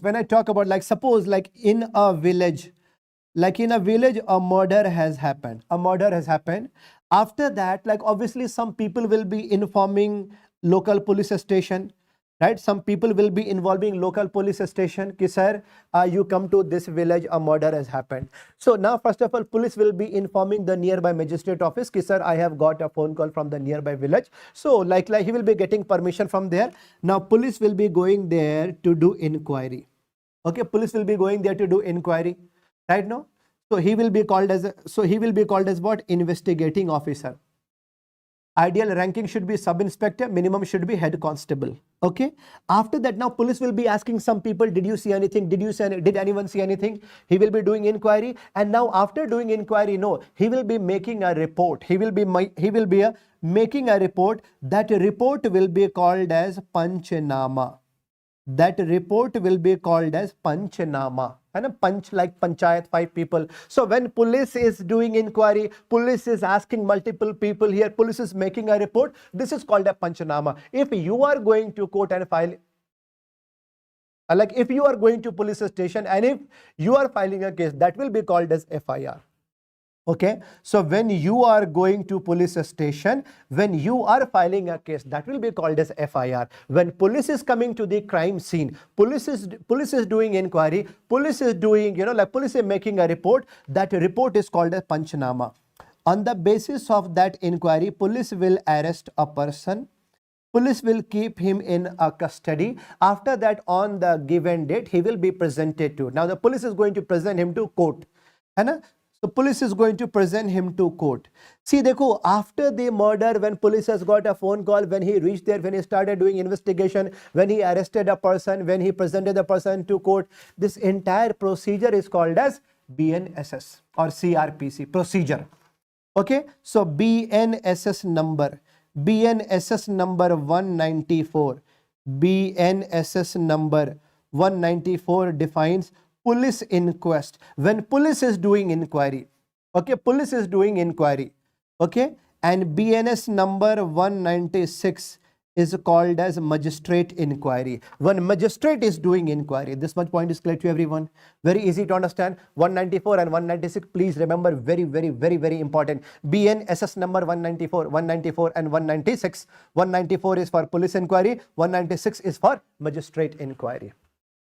when I talk about like in a village, a murder has happened. After that, like obviously some people will be informing local police station. right? Some people will be involving local police station ki sir, you come to this village, a murder has happened. So now first of all police will be informing the nearby magistrate office ki sir, I have got a phone call from the nearby village. So like he will be getting permission from there. Now police will be going there to do inquiry. Okay, police will be going there to do inquiry, right? Now so he will be called as what? Investigating officer. Ideal ranking should be sub-inspector, minimum should be head constable. Okay. After that, now police will be asking some people, did you see anything? Did anyone see anything? He will be doing inquiry, and now after doing inquiry, no, he will be making a report. He will be making a report. That report will be called as Panchnama. That report will be called as Panchnama. And a punch like panchayat, 5 people. So when police is doing inquiry, police is asking multiple people here, police is making a report, this is called a Panchnama. If you are going to court and file, like if you are going to police station and if you are filing a case, that will be called as FIR. Okay, so when you are going to police station, when you are filing a case, that will be called as FIR. When police is coming to the crime scene, police is doing inquiry, police is doing, like police is making a report, that report is called as Panchnama. On the basis of that inquiry, police will arrest a person. Police will keep him in a custody. After that, on the given date, he will be presented to. Now the police is going to present him to court. So police is going to present him to court. See, dekho, after the murder, when police has got a phone call, when he reached there, when he started doing investigation, when he arrested a person, when he presented the person to court, this entire procedure is called as BNSS or CrPC procedure. Okay, so BNSS number 194. BNSS number 194 defines police inquest. When police is doing inquiry, okay, police is doing inquiry, okay, and BNS number 196 is called as magistrate inquiry. When magistrate is doing inquiry, this much point is clear to everyone. Very easy to understand. 194 and 196, please remember, very, very, very, very important. BNSS number 194 and 196. 194 is for police inquiry, 196 is for magistrate inquiry.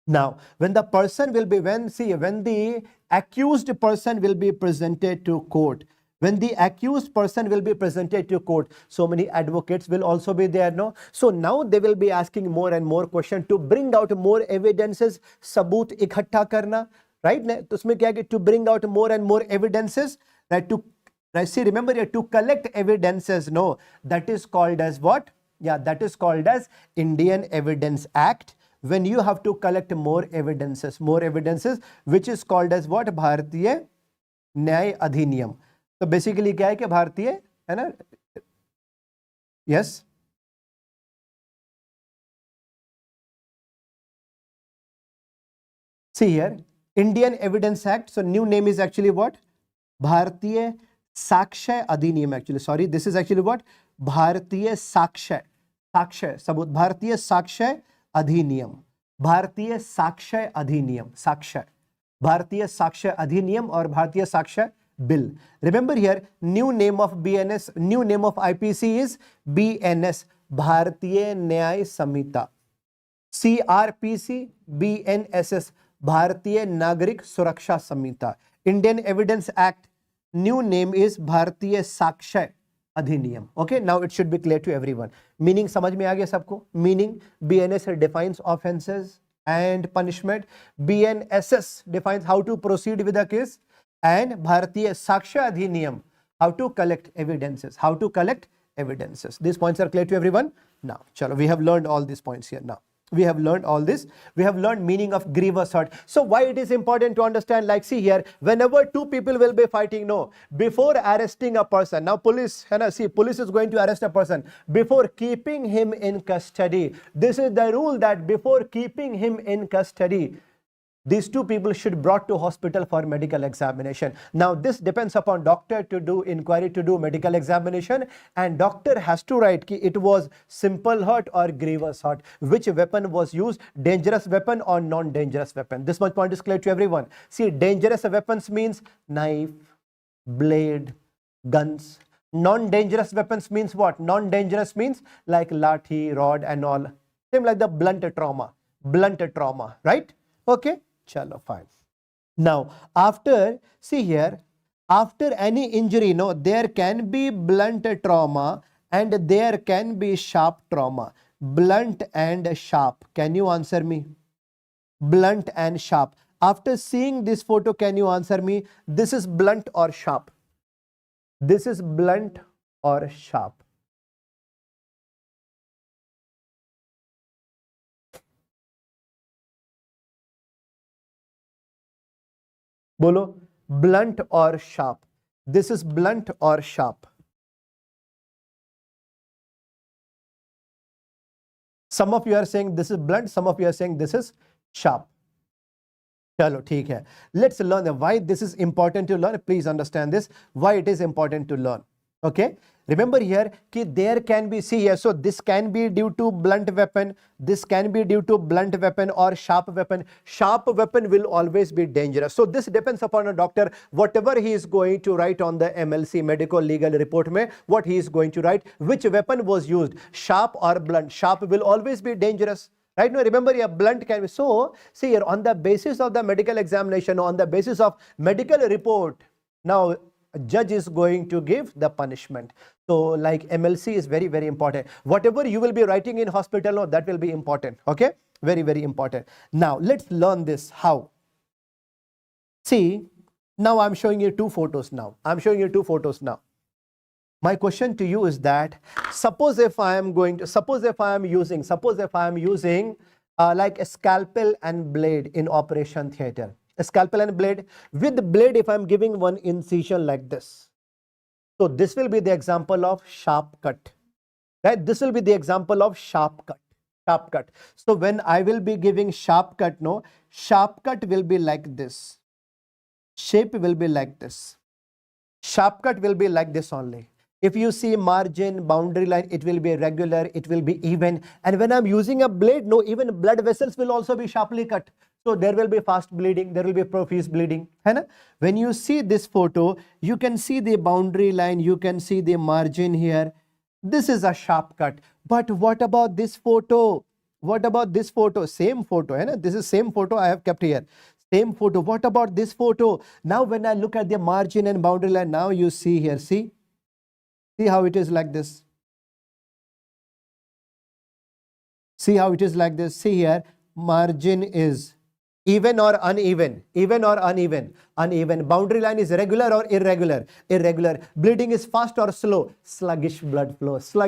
Now, when the person will be, when the accused person will be presented to court, when the accused person will be presented to court, so many advocates will also be there, no? So now they will be asking more and more questions to bring out more evidences, sabut ikhatta karna, right? To bring out more and more evidences, right? See, remember here, to collect evidences, no, that is called as what? Yeah, that is called as Indian Evidence Act. When you have to collect more evidences, which is called as what? Bharatiya Nyay Adhiniyam. So basically क्या है कि भारतीय है ना? Yes. See here, Indian Evidence Act. So new name is actually what? Bharatiya Sakshya Adhiniyam. Actually, sorry, this is actually what? Bharatiya Sakshya Sabut. Bharatiya Sakshya Adhiniyam. Bharatiya Sakshya Adhiniyam. Bharatiya Sakshya Adhiniyam or Bharatiya Sakshya Bill. Remember here, new name of BNS, new name of IPC is BNS, Bharatiya Nyay Samhita. CrPC, BNSS, Bharatiya Nagarik Suraksha Samhita. Indian Evidence Act, new name is Bharatiya Sakshya Adhiniyam. Okay, now it should be clear to everyone. Meaning समझ में आ गया सबको? Meaning BNS defines offences and punishment. BNSS defines how to proceed with a case. And Bharatiya Sakshya Adhiniyam, how to collect evidences. These points are clear to everyone? Now, chalo, we have learned all these points here now. We have learned all this. We have learned meaning of grievous hurt. So why it is important to understand, like see here, whenever two people will be fighting, no, before arresting a person, now police, police is going to arrest a person, before keeping him in custody, this is the rule that before keeping him in custody, these two people should be brought to hospital for medical examination. Now this depends upon doctor to do inquiry, to do medical examination, and doctor has to write ki it was simple hurt or grievous hurt, which weapon was used, dangerous weapon or non-dangerous weapon. This much point is clear to everyone. See, dangerous weapons means knife, blade, guns. Non-dangerous weapons means what? Non-dangerous means like lathi, rod and all. Same like the blunt trauma, right? Okay, chalo, fine. Now, after, see here, after any injury, no, there can be blunt trauma and there can be sharp trauma. Blunt and sharp. Can you answer me? Blunt and sharp. After seeing this photo, can you answer me? This is blunt or sharp? This is blunt or sharp? Bolo, blunt or sharp? This is blunt or sharp? Some of you are saying this is blunt, some of you are saying this is sharp. Chalo, theek hai. Let's learn why this is important to learn. Please understand this, why it is important to learn. Okay, remember here ki there can be, see here, so this can be due to blunt weapon, this can be due to blunt weapon or sharp weapon. Sharp weapon will always be dangerous. So this depends upon a doctor, whatever he is going to write on the MLC medical legal report mein, what he is going to write, which weapon was used, sharp or blunt. Sharp will always be dangerous. Right now, remember here, blunt can be. So, see here, on the basis of the medical examination, on the basis of medical report, now judge is going to give the punishment. So, like MLC is very, very important. Whatever you will be writing in hospital, no, that will be important. Okay, very, very important. Now, let's learn this. How? See, now I'm showing you two photos now. I'm showing you two photos now. My question to you is that, suppose if I am using like a scalpel and blade in operation theater, a scalpel and blade, with the blade if I am giving one incision like this. So this will be the example of sharp cut, right? This will be the example of sharp cut. So when I will be giving sharp cut, no, sharp cut will be like this. Shape will be like this. Sharp cut will be like this only. If you see margin, boundary line, it will be regular, it will be even. And when I'm using a blade, no, even blood vessels will also be sharply cut. So there will be fast bleeding, there will be profuse bleeding. When you see this photo, you can see the boundary line, you can see the margin here. This is a sharp cut. But what about this photo? What about this photo? Same photo. This is same photo I have kept here. Same photo. What about this photo? Now when I look at the margin and boundary line, now you see here, see how it is like this. See how it is like this. See here, margin is even or uneven, uneven. Boundary line is regular or irregular. Bleeding is fast or slow, sluggish blood flow. So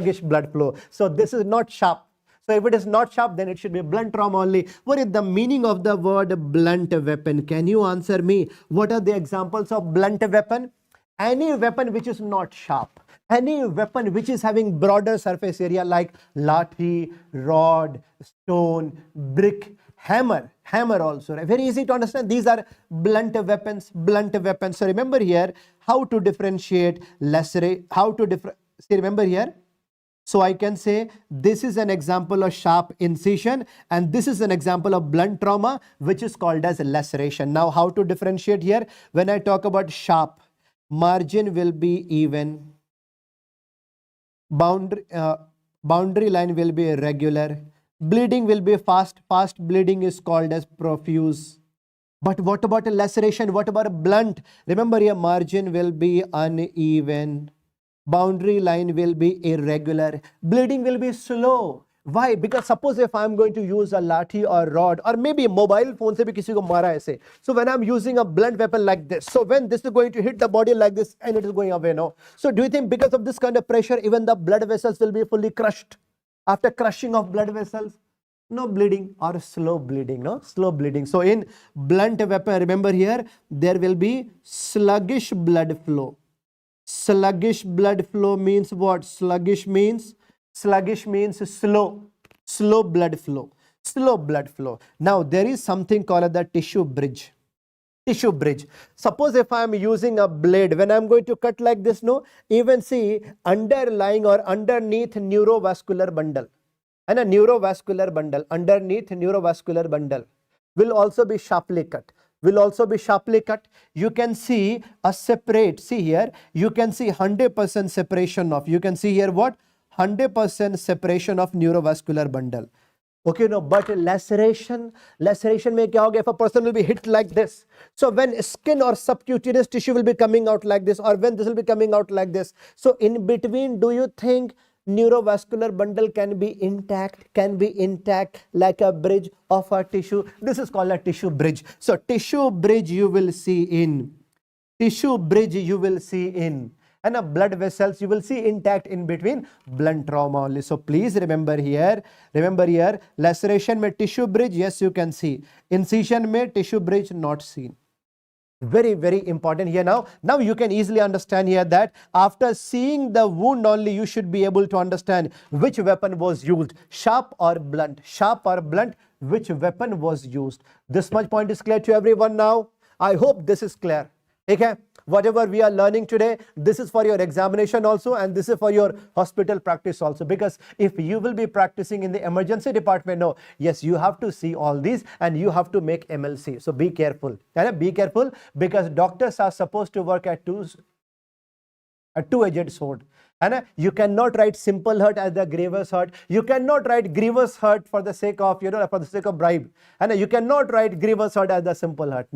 this is not sharp. So if it is not sharp, then it should be blunt trauma only. What is the meaning of the word blunt weapon? Can you answer me? What are the examples of blunt weapon? Any weapon which is not sharp. Any weapon which is having broader surface area like lathi, rod, stone, brick, hammer also. Right? Very easy to understand. These are blunt weapons. So remember here how to differentiate remember here. So I can say this is an example of sharp incision and this is an example of blunt trauma which is called as laceration. Now how to differentiate here? When I talk about sharp, margin will be even. Boundary line will be irregular. Bleeding will be fast. Fast bleeding is called as profuse. But what about a laceration? What about a blunt? Remember here, margin will be uneven. Boundary line will be irregular. Bleeding will be slow. Why? Because suppose if I am going to use a lathi or rod or maybe a mobile phone se bhi kisi ko mara aise. So when I am using a blunt weapon like this, so when this is going to hit the body like this and it is going away, no? So do you think because of this kind of pressure, even the blood vessels will be fully crushed? After crushing of blood vessels, no bleeding or slow bleeding, no? Slow bleeding. So in blunt weapon, remember here, there will be sluggish blood flow. Sluggish blood flow means what? Sluggish means slow blood flow. Now there is something called the tissue bridge. Suppose if I am using a blade, when I am going to cut like this, no, even see underlying or underneath neurovascular bundle. And a neurovascular bundle, underneath neurovascular bundle will also be sharply cut. You can see a separate, see here, you can see 100% separation of, you can see here what? 100% separation of neurovascular bundle. Okay, no, but laceration mein kya hoga? If a person will be hit like this, so when skin or subcutaneous tissue will be coming out like this, or when this will be coming out like this, so in between, do you think neurovascular bundle can be intact like a bridge of a tissue? This is called a tissue bridge. So tissue bridge you will see in and a blood vessels you will see intact in between blunt trauma only. So please remember here, laceration mein tissue bridge, yes, you can see. Incision mein tissue bridge not seen. Very, very important here. Now you can easily understand here that after seeing the wound only, you should be able to understand which weapon was used, sharp or blunt, which weapon was used. This much point is clear to everyone now. I hope this is clear. Okay, whatever we are learning today, this is for your examination also, and this is for your hospital practice also, because if you will be practicing in the emergency department, no, yes, you have to see all these and you have to make MLC. So be careful, be careful, because doctors are supposed to work at two-edged sword. And you cannot write simple hurt as the grievous hurt. You cannot write grievous hurt for the sake of, for the sake of bribe. And you cannot write grievous hurt as the simple hurt.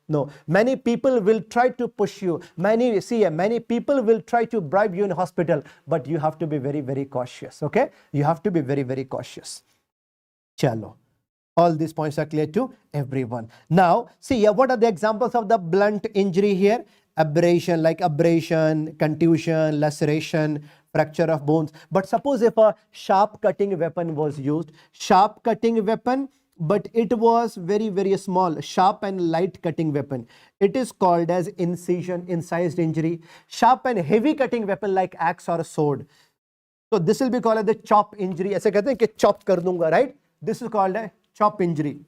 No, many people will try to push you. Many people will try to bribe you in hospital, but you have to be very, very cautious. Okay, you have to be very, very cautious. Chalo. All these points are clear to everyone. Now, see here, what are the examples of the blunt injury here? Abrasion, like abrasion, contusion, laceration, fracture of bones. But suppose if a sharp cutting weapon was used, but it was very, very small, sharp and light cutting weapon, it is called as incised injury. Sharp and heavy cutting weapon like axe or sword, so this will be called as the chop injury. ऐसे कहते हैं कि chop कर दूंगा, right? This is called a chop injury.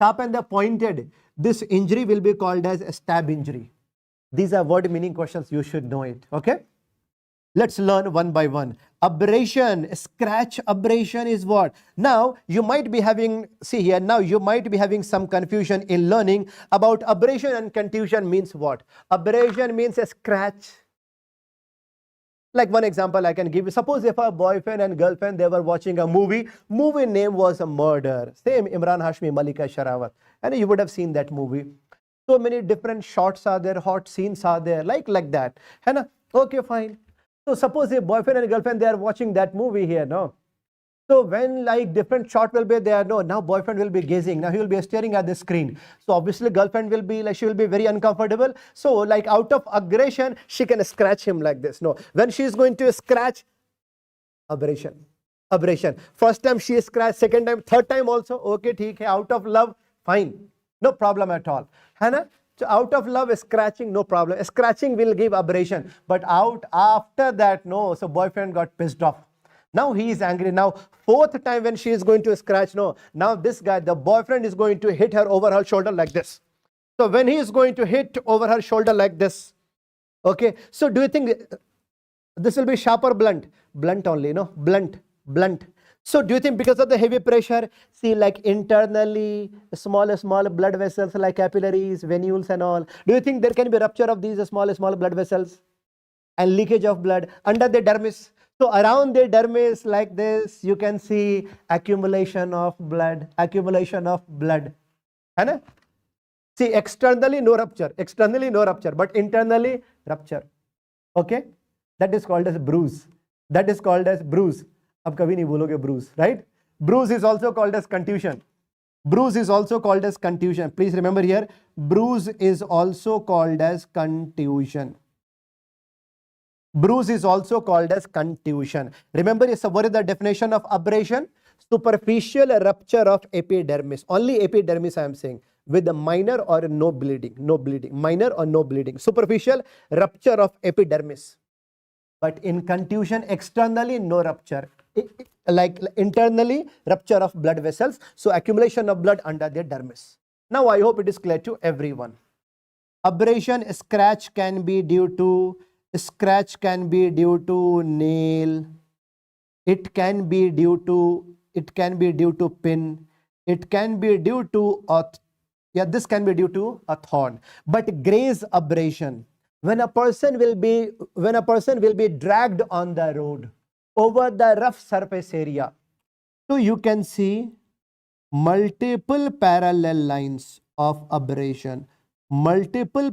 Sharp and the pointed, this injury will be called as a stab injury. These are word meaning questions, you should know it. Okay, let's learn one by one. Abrasion, scratch abrasion is what? Now you might be having, see here, now you might be having some confusion in learning about abrasion and contusion means what? Abrasion means a scratch. Like one example I can give you. Suppose if a boyfriend and girlfriend, they were watching a movie name was a Murder. Same Imran Hashmi, Malika Sharawat. And you would have seen that movie. So many different shots are there, hot scenes are there, like that. Okay, fine. So suppose a boyfriend and girlfriend, they are watching that movie here, no? So when like different shot will be there, no, now boyfriend will be gazing, now he will be staring at the screen. So obviously girlfriend will be like, she will be very uncomfortable. So like out of aggression, she can scratch him like this. No, when she is going to scratch, abrasion. First time she scratched, second time, third time also, okay, theek hai, out of love, fine, no problem at all. So out of love, scratching, no problem. Scratching will give abrasion, but out after that, no. So boyfriend got pissed off. Now he is angry. Now fourth time when she is going to scratch, no. Now this guy, the boyfriend, is going to hit her over her shoulder like this. So when he is going to hit over her shoulder like this, okay. So do you think this will be sharp or blunt? Blunt only, no? Blunt. So do you think because of the heavy pressure, see like internally small blood vessels like capillaries, venules and all, do you think there can be rupture of these small blood vessels and leakage of blood under the dermis? So around the dermis like this, you can see accumulation of blood. See, externally no rupture, but internally rupture. Okay, that is called as bruise. अब कभी नहीं बोलोगे bruise, right? Bruise is also called as contusion. Please remember here, bruise is also called as contusion. Remember, so what is the definition of abrasion? Superficial rupture of epidermis. Only epidermis I am saying, with a minor or no bleeding. Superficial rupture of epidermis. But in contusion, externally no rupture. Like internally rupture of blood vessels, so accumulation of blood under the dermis. Now I hope it is clear to everyone. Abrasion, scratch can be due to nail, it can be due to pin, it can be due to this can be due to a thorn. But graze abrasion, when a person will be dragged on the road over the rough surface area, So you can see multiple parallel lines of abrasion, multiple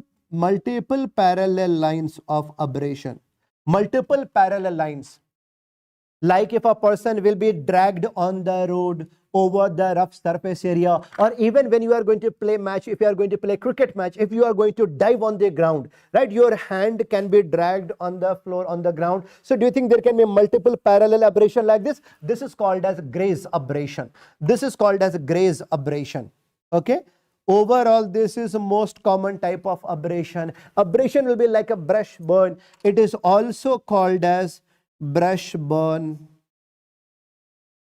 parallel lines of abrasion, multiple parallel lines. Like if a person will be dragged on the road over the rough surface area, or even when you are going to play match, if you are going to play cricket match, if you are going to dive on the ground, right, your hand can be dragged on the floor, on the ground. So do you think there can be multiple parallel abrasion like this? This is called as graze abrasion. This is called as graze abrasion. Okay. Overall, this is the most common type of abrasion. Abrasion will be like a brush burn. It is also called as brush burn.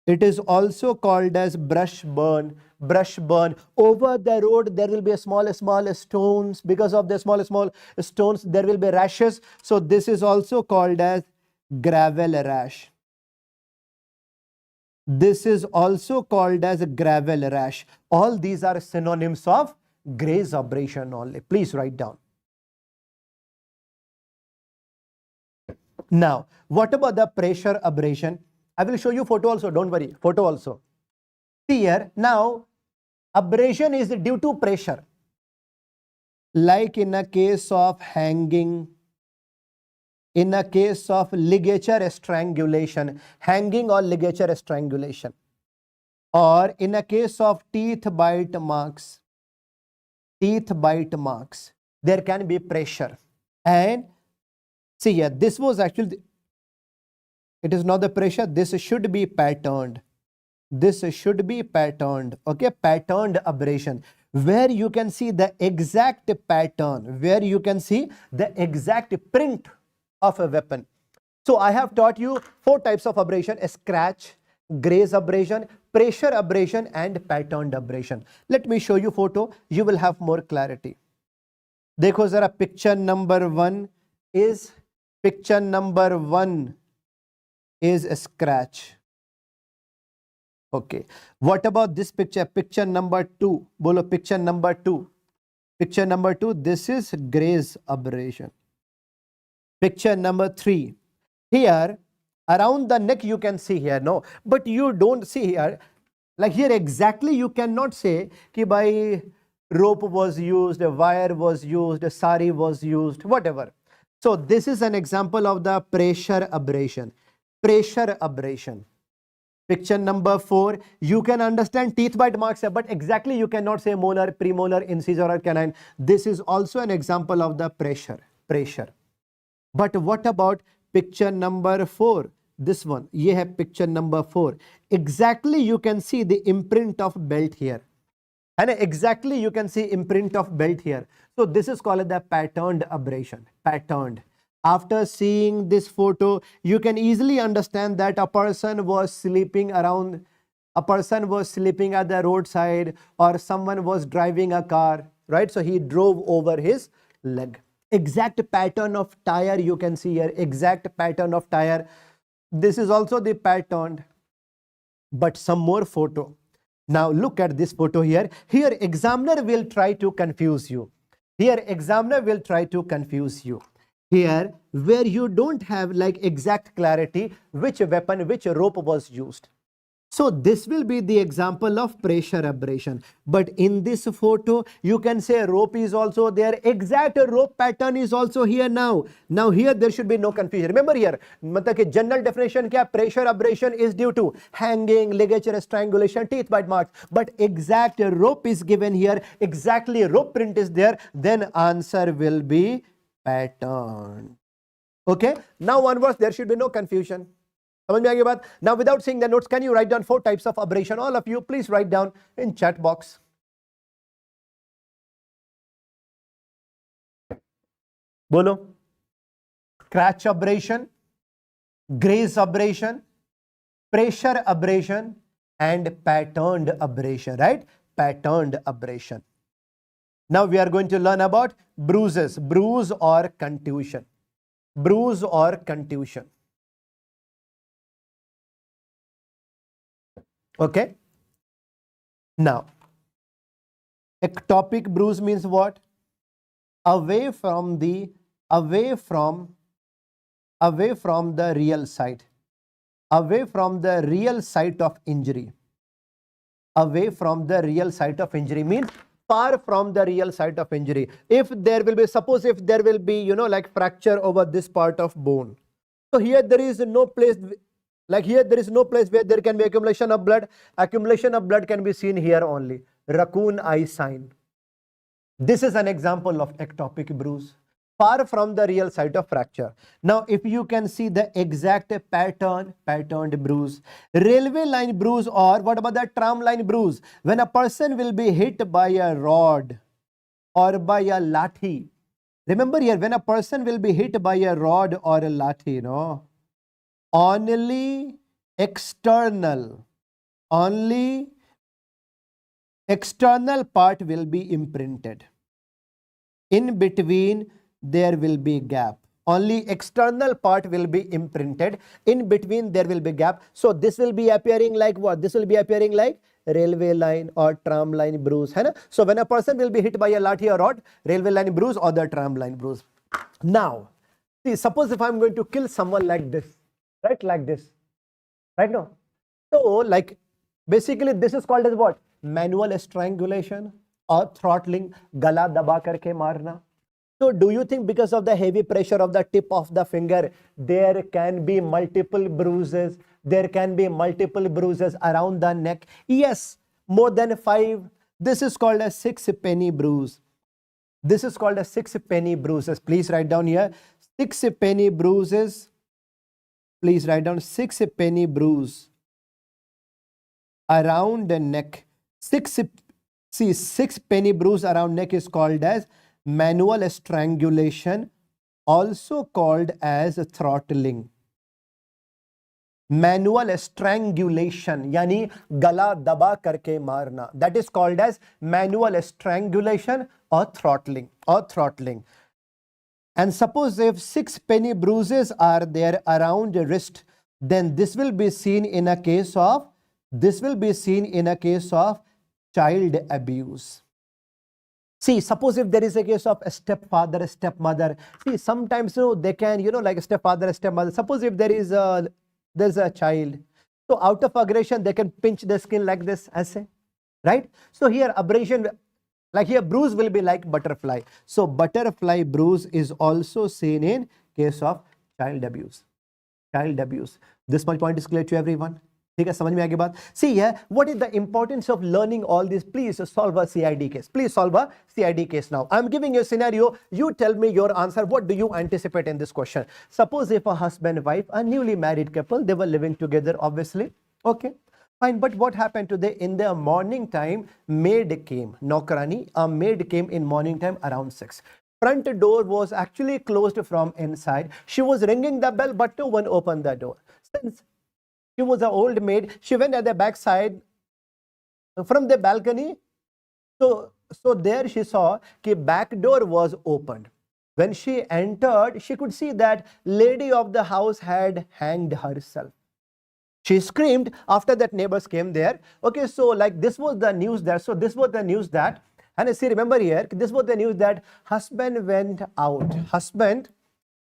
It is also called as brush burn. Brush burn. Over the road, there will be a small stones. Because of the small stones, there will be rashes. So this is also called as gravel rash. This is also called as a gravel rash. All these are synonyms of graze abrasion only. Please write down. Now, what about the pressure abrasion? I will show you photo also, don't worry, photo also. See here, now abrasion is due to pressure. Like in a case of hanging, in a case of ligature strangulation, hanging or ligature strangulation, or in a case of teeth bite marks, there can be pressure. And see here, this was actually, it is not the pressure, this should be patterned. This should be patterned, okay, patterned abrasion, where you can see the exact pattern, where you can see the exact print of a weapon. So I have taught you 4 types of abrasion: a scratch, graze abrasion, pressure abrasion, and patterned abrasion. Let me show you photo, you will have more clarity. Dekho zara, picture number 1 is a scratch. Okay. What about this picture? Picture number 2. Bolo, picture number 2. Picture number 2, this is graze abrasion. Picture number 3. Here, around the neck you can see here, no, but you don't see here. Like here exactly you cannot say ki by rope was used, a wire was used, a sari was used, whatever. So this is an example of the pressure abrasion. Pressure abrasion. Picture number 4, you can understand teeth bite marks, but exactly you cannot say molar, premolar, incisor or canine. This is also an example of the pressure. But what about picture number 4? This one, ye hai picture number 4. Exactly you can see the imprint of belt here. And exactly you can see imprint of belt here. So this is called the patterned abrasion. Patterned. After seeing this photo, you can easily understand that a person was sleeping around, a person was sleeping at the roadside, or someone was driving a car, right? So he drove over his leg. Exact pattern of tire you can see here, exact pattern of tire. This is also the patterned, but some more photo. Now look at this photo here. Here examiner will try to confuse you. Here examiner will try to confuse you. Here where you don't have like exact clarity which weapon, which rope was used. So this will be the example of pressure abrasion. But in this photo, you can say rope is also there. Exact rope pattern is also here now. Now here there should be no confusion. Remember here, matlab ki general definition kya? Pressure abrasion is due to hanging, ligature, strangulation, teeth bite marks. But exact rope is given here. Exactly rope print is there. Then answer will be pattern. Okay. Now onwards there should be no confusion. Now without seeing the notes, can you write down 4 types of abrasion? All of you, please write down in chat box. Bolo. Scratch abrasion, graze abrasion, pressure abrasion, and patterned abrasion, right? Patterned abrasion. Now we are going to learn about bruises, bruise or contusion. Bruise or contusion. Okay. Now, ectopic bruise means what? Away from the real site. away from the real site of injury. Away from the real site of injury means far from the real site of injury. If there will be, suppose if there will be, you know, like fracture over this part of bone. So here there is no place, like here there is no place where there can be accumulation of blood. Accumulation of blood can be seen here only. Raccoon eye sign. This is an example of ectopic bruise, far from the real site of fracture. Now, if you can see the exact patterned bruise, railway line bruise, or what about the tram line bruise? When a person will be hit by a rod or by a lathi. Remember here, when a person will be hit by a rod or a lathi, no, only external part will be imprinted. In between there will be gap. Only external part will be imprinted. In between there will be gap. So this will be appearing like what? This will be appearing like railway line or tram line bruise. Hai na? So when a person will be hit by a lathi or rod, railway line bruise or the tram line bruise. Now, see, suppose if I am going to kill someone like this, right? Like this, right now. So like basically this is called as what? Manual strangulation or throttling, gala daba karke marna. So do you think because of the heavy pressure of the tip of the finger, there can be multiple bruises? There can be multiple bruises around the neck? Yes, more than 5. This is called a 6 penny bruise. This is called a 6 penny bruises. Please write down here 6 penny bruises. Please write down 6 penny bruise around the neck. 6 penny bruise around neck is called as manual strangulation, also called as throttling. Manual strangulation, yani gala daba karke marna. That is called as manual strangulation or throttling. And suppose if 6 penny bruises are there around the wrist, then this will be seen in a case of child abuse. See, suppose if there is a case of a stepfather, a stepmother. See, sometimes, you know, they can, you know, like a stepfather, a stepmother. Suppose if there's a child. So out of aggression, they can pinch the skin like this, as say, right? So here abrasion, like here bruise will be like butterfly. So butterfly bruise is also seen in case of child abuse. This much point is clear to everyone. ठीक है, समझ में आ गई बात. See here, what is the importance of learning all this? Please solve a CID case. Please solve a CID case now. I'm giving you a scenario. You tell me your answer. What do you anticipate in this question? Suppose if a husband, wife, a newly married couple, they were living together, obviously. Okay, fine. But what happened today? In the morning time, maid came. Naukarani, a maid came in morning time around 6. Front door was actually closed from inside. She was ringing the bell, but no one opened the door. Since she was an old maid, she went at the back side from the balcony. So there she saw that back door was opened. When she entered, she could see that lady of the house had hanged herself. She screamed. After that, neighbors came there. Okay, so like this was the news there. So this was the news that, and see, remember here, this was the news that husband went out. Husband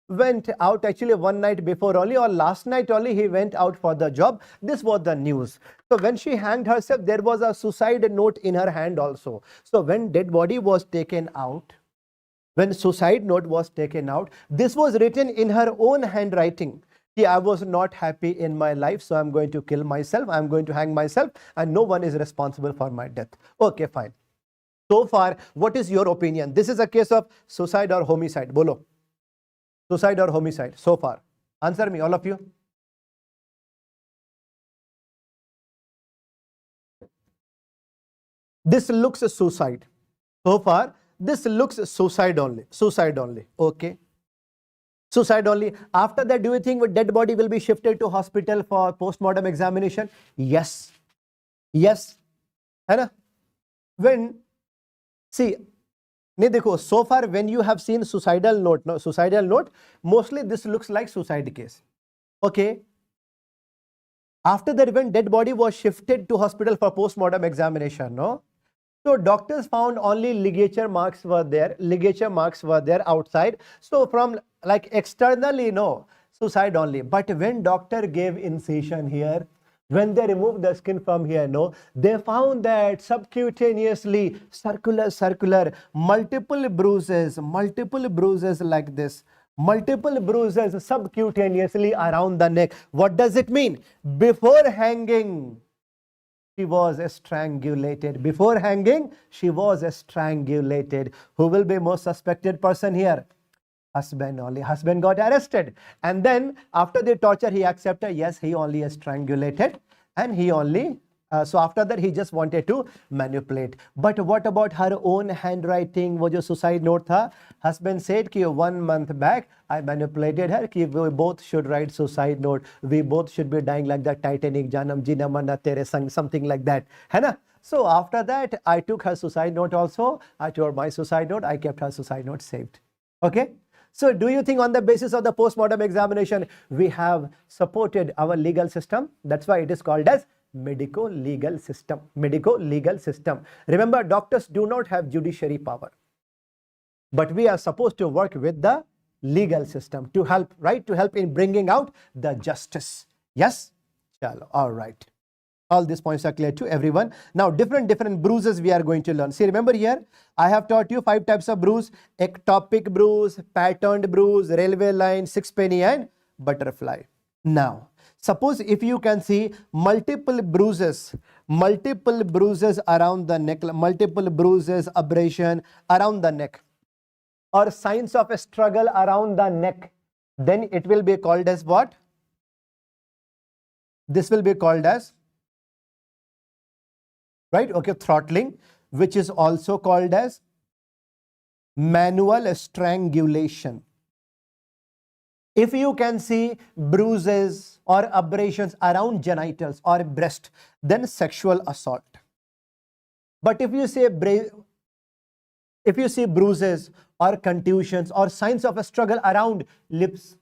went out actually one night before only, or last night only he went out for the job. This was the news. So when she hanged herself, there was a suicide note in her hand also. So when dead body was taken out, when suicide note was taken out, this was written in her own handwriting. I was not happy in my life, so I'm going to kill myself, I'm going to hang myself, and no one is responsible for my death. Okay, fine. So far, what is your opinion? This is a case of suicide or homicide? Bolo. Suicide or homicide so far? Answer me, all of you. This looks suicide. So far, this looks suicide only. Suicide only. Okay. Suicide only. After that, do you think the dead body will be shifted to hospital for postmortem examination? Yes. Yes. है ना? When, see, नहीं देखो, so far when you have seen suicidal note, mostly this looks like suicide case. Okay. After that, when dead body was shifted to hospital for postmortem examination, no? So doctors found only ligature marks were there. Ligature marks were there outside. So from like externally, no. suicide only. But when doctor gave incision here, when they removed the skin from here, no, they found that subcutaneously, circular, multiple bruises like this, multiple bruises subcutaneously around the neck. What does it mean? Before hanging, she was strangulated. Before hanging, she was strangulated. Who will be most suspected person here? Husband only. Husband got arrested, and then after the torture he accepted, yes, he only strangulated, and he only so after that he just wanted to manipulate. But what about her own handwriting? वो जो suicide note था, husband said कि 1 month back I manipulated her कि we both should write suicide note, we both should be dying like the Titanic, janam jina mana tere sang, something like that, है ना? So after that I took her suicide note also, I tore my suicide note, I kept her suicide note saved. Okay. So do you think on the basis of the postmortem examination, we have supported our legal system? That's why it is called as medico-legal system. Medico-legal system. Remember, doctors do not have judiciary power, but we are supposed to work with the legal system to help, right? To help in bringing out the justice. Yes? Chalo. All right. All these points are clear to everyone. Now, different bruises we are going to learn. See, remember here, I have taught you 5 types of bruise: ectopic bruise, patterned bruise, railway line, sixpenny, and butterfly. Now, suppose if you can see multiple bruises around the neck, multiple bruises, abrasion around the neck, or signs of a struggle around the neck, then it will be called as what? This will be called as, right? Okay, throttling, which is also called as manual strangulation. If you can see bruises or abrasions around genitals or breast, then sexual assault. But if you see bruises or contusions or signs of a struggle around lips,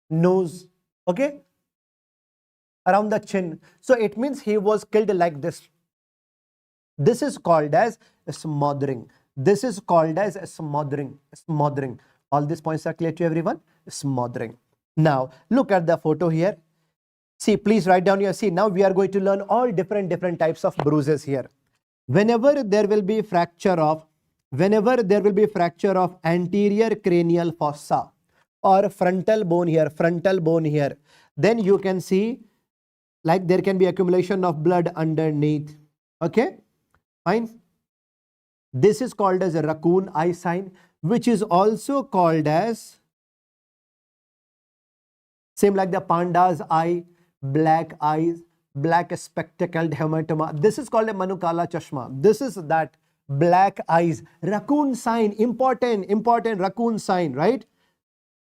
nose, okay, around the chin, so it means he was killed like this. This is called as smothering. This is called as smothering. Smothering. All these points are clear to everyone? Smothering. Now, look at the photo here. See, please write down here. See, now we are going to learn all different types of bruises here. Whenever there will be fracture of anterior cranial fossa or frontal bone here, then you can see like there can be accumulation of blood underneath. Okay, fine. This is called as a raccoon eye sign, which is also called as, same like the panda's eye, black eyes, black spectacled hematoma. This is called a manukala chashma. This is that black eyes, raccoon sign, important raccoon sign, right?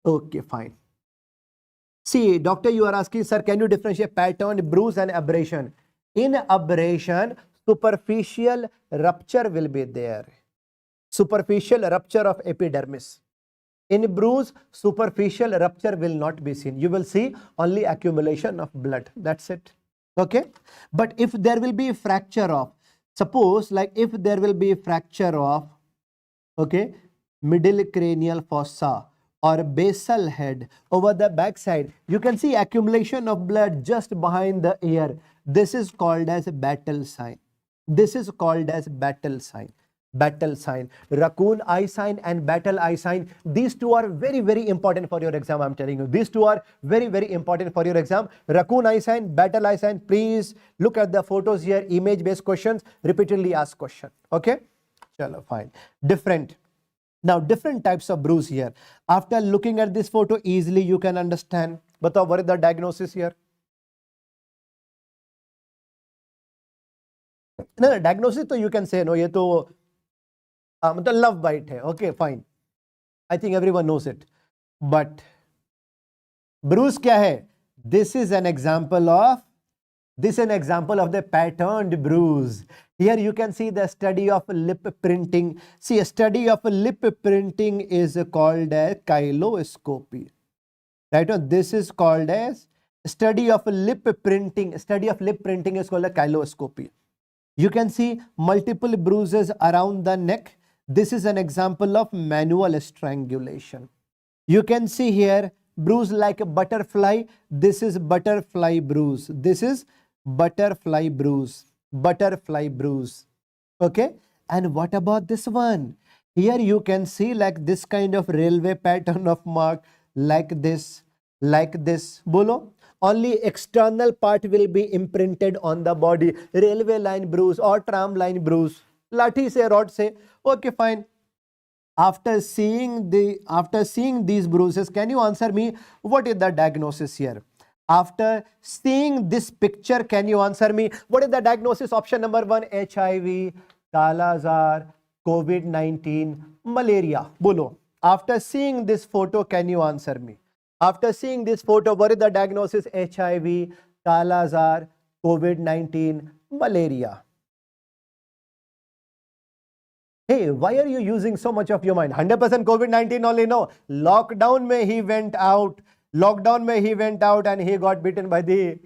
Okay, fine. See, doctor, you are asking, sir, can you differentiate pattern, bruise and abrasion? In abrasion, superficial rupture will be there. Superficial rupture of epidermis. In bruise, superficial rupture will not be seen. You will see only accumulation of blood. That's it. Okay. But if there will be fracture of, suppose like if there will be fracture of, okay, middle cranial fossa or basal head over the backside, you can see accumulation of blood just behind the ear. This is called as battle sign. This is called as battle sign. Battle sign. Raccoon eye sign and battle eye sign. These two are very important for your exam. I'm telling you. These two are very important for your exam. Raccoon eye sign, battle eye sign. Please look at the photos here. Image based questions. Repeatedly ask question. Okay. Chalo, fine. Different. Now different types of bruise here. After looking at this photo, easily you can understand. But what is the diagnosis here? No, diagnosis तो you can say no, ये तो मतलब love bite है. Okay, fine. I think everyone knows it. But bruise क्या है? This is an example of the patterned bruise. Here you can see the study of lip printing. See, a study of lip printing is called as chyloscopy. Right? This is called as study of lip printing. Study of lip printing is called a chyloscopy. You can see multiple bruises around the neck. This is an example of manual strangulation. You can see here bruise like a butterfly. This is butterfly bruise. This is butterfly bruise. Butterfly bruise. Okay. And what about this one? Here you can see like this kind of railway pattern of mark, like this, Bolo. Only external part will be imprinted on the body. Railway line bruise or tram line bruise. Lathi se, rod se. Okay, fine. After seeing these bruises, can you answer me what is the diagnosis here? After seeing this picture, can you answer me what is the diagnosis? Option number 1, HIV, Kala Azar, COVID-19, malaria. Bolo. After seeing this photo, can you answer me? After seeing this photo, what is the diagnosis? HIV, Kala Azar, COVID-19, malaria. Hey, why are you using so much of your mind? 100% COVID-19 only? No. Lockdown mein he went out. Lockdown mein he went out and he got bitten by the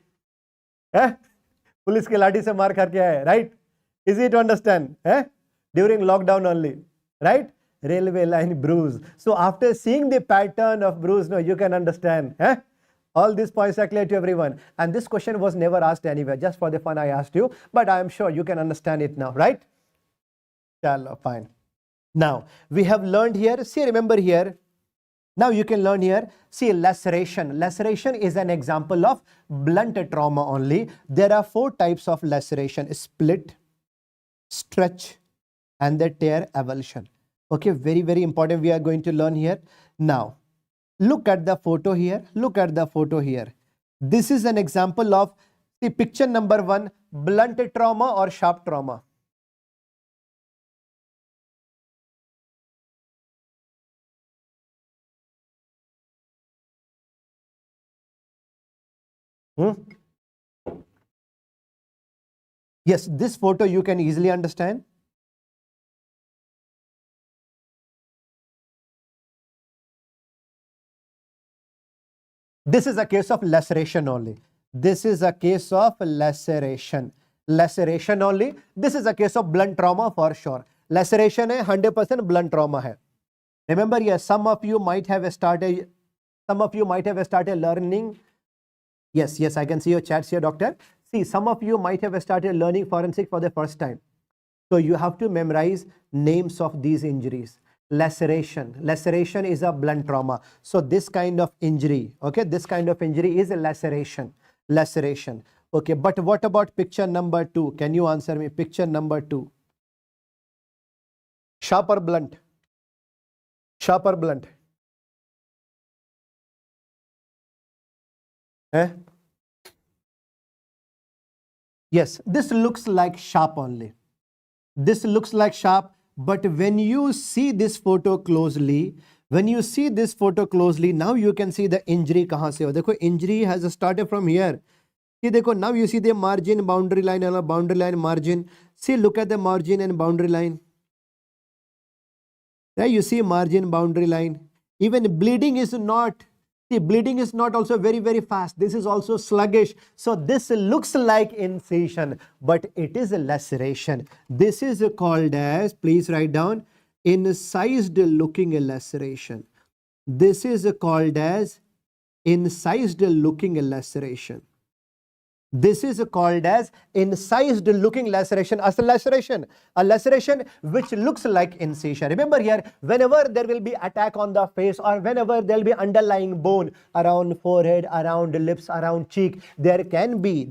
police ke lathi se maar kar ke aaya, right? Easy to understand. During lockdown only, right? Railway line bruise. So after seeing the pattern of bruise, no, you can understand. All these points are clear to everyone. And this question was never asked anywhere. Just for the fun I asked you. But I am sure you can understand it now, right? Chalo, fine. Now, we have learned here. See, remember here. Now you can learn here. See, laceration. Laceration is an example of blunt trauma only. There are 4 types of laceration. Split, stretch, and the tear avulsion. Okay, very, very important. We are going to learn here. Now, look at the photo here. Look at the photo here. This is an example of the picture number 1, blunt trauma or sharp trauma. Yes, this photo you can easily understand. This is a case of laceration only. This is a case of laceration. Laceration only. This is a case of blunt trauma for sure. Laceration है 100% blunt trauma है. Remember, yes, some of you might have started learning. Yes, I can see your chats here, doctor. See, some of you might have started learning forensic for the first time. So you have to memorize names of these injuries. Laceration. Laceration is a blunt trauma. So this kind of injury, okay, this kind of injury is a laceration. Laceration. Okay, but what about picture number 2? Can you answer me? Picture number 2. Sharp or blunt? Sharp or blunt? Yes, this looks like sharp only. This looks like sharp, but when you see this photo closely, now you can see the injury kahan se ho. Dekho, injury has started from here. See, dekho, now you see the margin, boundary line, margin. See, look at the margin and boundary line. There you see margin, boundary line. Even bleeding is not. See, bleeding is not also very, very fast. This is also sluggish. So this looks like incision, but it is a laceration. This is called as, please write down, incised looking laceration. This is called as incised looking laceration. This is called as incised looking laceration. As a laceration which looks like incision. Remember here, whenever there will be attack on the face or whenever there will be underlying bone around forehead, around lips, around cheek, there can be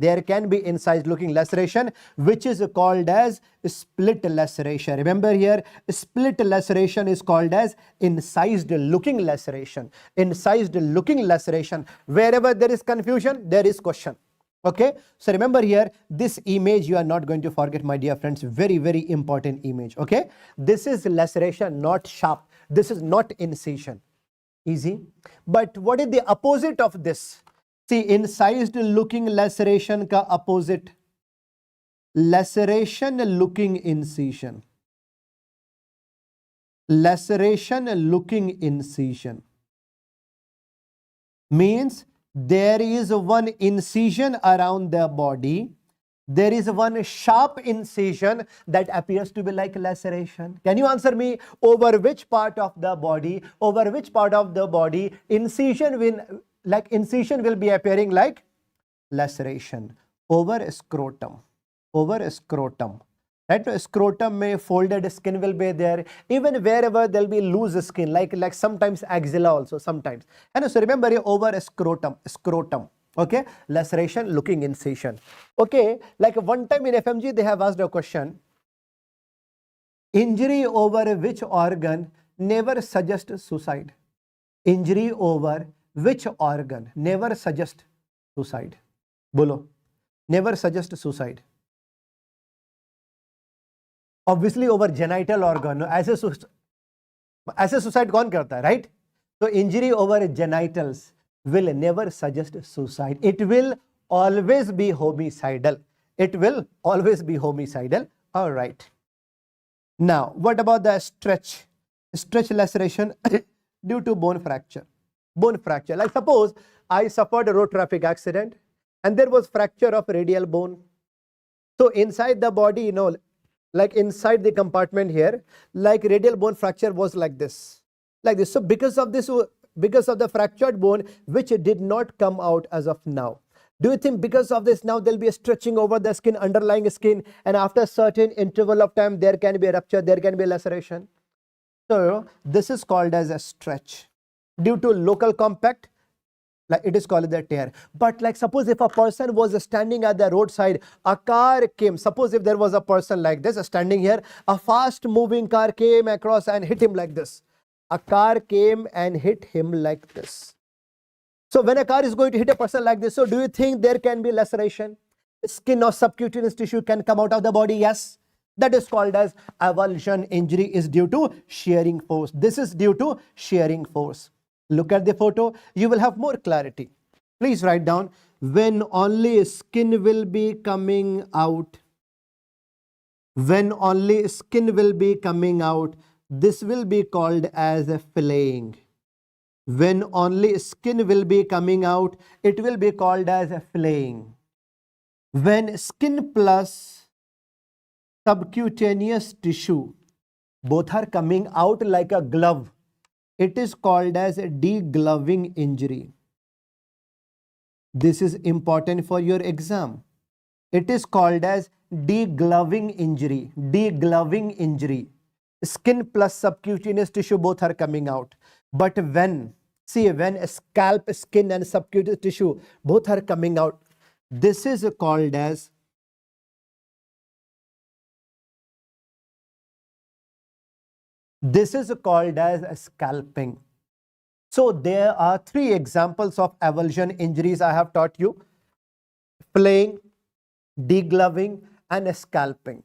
incised looking laceration, which is called as split laceration. Remember here, split laceration is called as incised looking laceration. Incised looking laceration. Wherever there is confusion, there is question. Okay, so remember here, this image you are not going to forget, my dear friends. Very, very important image. Okay, this is laceration, not sharp. This is not incision. Easy. But what is the opposite of this? See, incised looking laceration ka opposite, laceration looking incision. Laceration looking incision means there is one incision around the body There is one sharp incision that appears to be like laceration. Can you answer me? Over which part of the body? Over which part of the body incision will be appearing like laceration? Over scrotum. Over scrotum. Right? Scrotum may folded skin will be there. Even wherever there will be loose skin, like sometimes axilla also sometimes. And so remember over scrotum. Okay, laceration, looking incision. Okay, like one time in FMG they have asked a question. Injury over which organ never suggests suicide? Injury over which organ never suggests suicide? Bolo. Never suggest suicide. Obviously over genital organ. ऐसे suicide कौन करता है, right? So injury over genitals will never suggest suicide. It will always be homicidal. It will always be homicidal. All right. Now, what about the stretch laceration due to bone fracture? Bone fracture. Like suppose I suffered a road traffic accident and there was fracture of radial bone. So inside the body, you know, like inside the compartment here, like radial bone fracture was like this. So because of this, because of the fractured bone which did not come out as of now, do you think because of this now there will be a stretching over the skin, underlying skin, and after a certain interval of time there can be a rupture, there can be a laceration? So this is called as a stretch due to local compact. Like it is called the tear. But like suppose if a person was standing at the roadside, a car came, suppose if there was a person like this standing here, a fast moving car came across and hit him like this. A car came and hit him like this. So when a car is going to hit a person like this, so do you think there can be laceration? Skin or subcutaneous tissue can come out of the body? Yes. That is called as avulsion. Injury is due to shearing force. This is due to shearing force. Look at the photo, you will have more clarity. Please write down, when only skin will be coming out. When only skin will be coming out, this will be called as a flaying. When only skin will be coming out, it will be called as a flaying. When skin plus subcutaneous tissue both are coming out like a glove, it is called as a degloving injury. This is important for your exam. It is called as degloving injury. Degloving injury. Skin plus subcutaneous tissue both are coming out. But when a scalp, skin and subcutaneous tissue both are coming out, this is called as scalping. So there are three examples of avulsion injuries I have taught you: flaying, degloving, and scalping.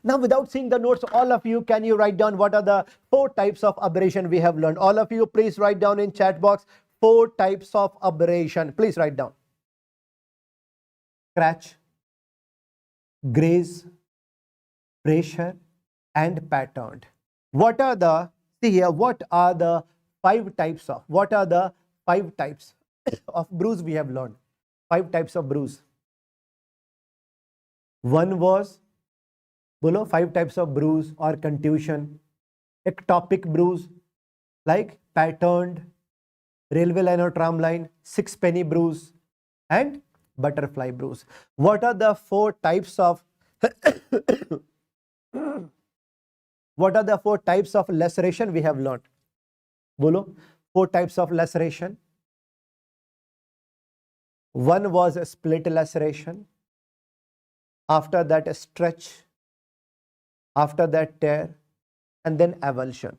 Now, without seeing the notes, all of you, can you write down what are the 4 types of abrasion we have learned? All of you, please write down in chat box 4 types of abrasion. Please write down: scratch, graze, pressure, and patterned. What are the 5 types of bruise we have learned? 5 types of bruise. One was, below 5 types of bruise or contusion: ectopic bruise, like patterned, railway line or tram line, sixpenny bruise, and butterfly bruise. What are the 4 types of what are the 4 types of laceration we have learned? Bolo, 4 types of laceration. One was a split laceration. After that, a stretch. After that, tear, and then avulsion.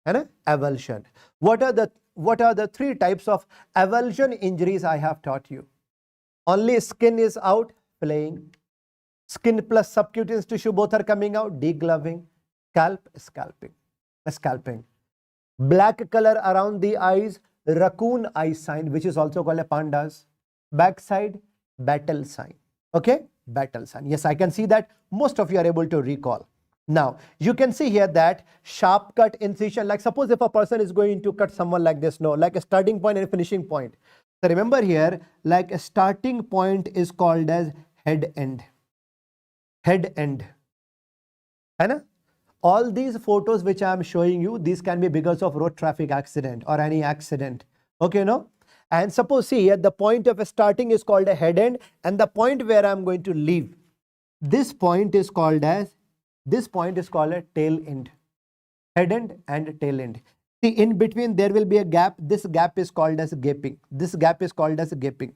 And avulsion. What are the 3 types of avulsion injuries I have taught you? Only skin is out, flaying. Skin plus subcutaneous tissue both are coming out, degloving. Scalping. Black color around the eyes, raccoon eye sign, which is also called a pandas. Backside, battle sign. Okay, battle sign. Yes, I can see that most of you are able to recall. Now, you can see here that sharp cut incision, like suppose if a person is going to cut someone like this, no, like a starting point and a finishing point. So remember here, like a starting point is called as head end, head end, है ना? All these photos which I am showing you, these can be because of road traffic accident or any accident. Okay, no? And suppose, see here, the point of starting is called a head end, and the point where I am going to leave, this point is called a tail end. Head end and tail end. See, in between there will be a gap. This gap is called as gaping. This gap is called as gaping.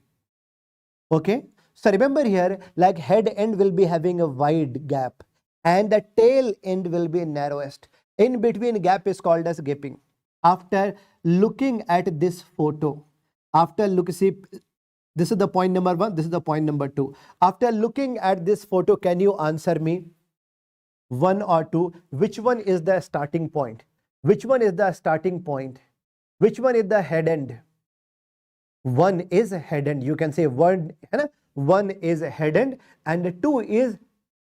Okay. So remember here, like head end will be having a wide gap and the tail end will be narrowest. In between gap is called as gaping. After looking at this photo, see, this is the point number 1, this is the point number 2. After looking at this photo, can you answer me? 1 or 2, which one is the starting point? Which one is the starting point? Which one is the head end? 1 is head end. You can say 1 is head end and 2 is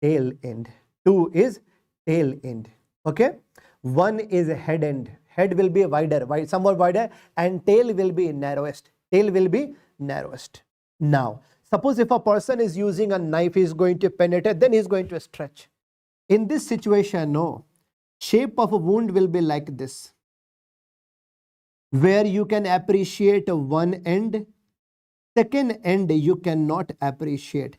tail end. 2 is tail end. Okay. 1 is head end. Head will be wider, somewhat wider, and tail will be narrowest. Tail will be narrowest. Now, suppose if a person is using a knife, he is going to penetrate, then he is going to stretch. In this situation, no, shape of a wound will be like this, where you can appreciate one end, second end you cannot appreciate.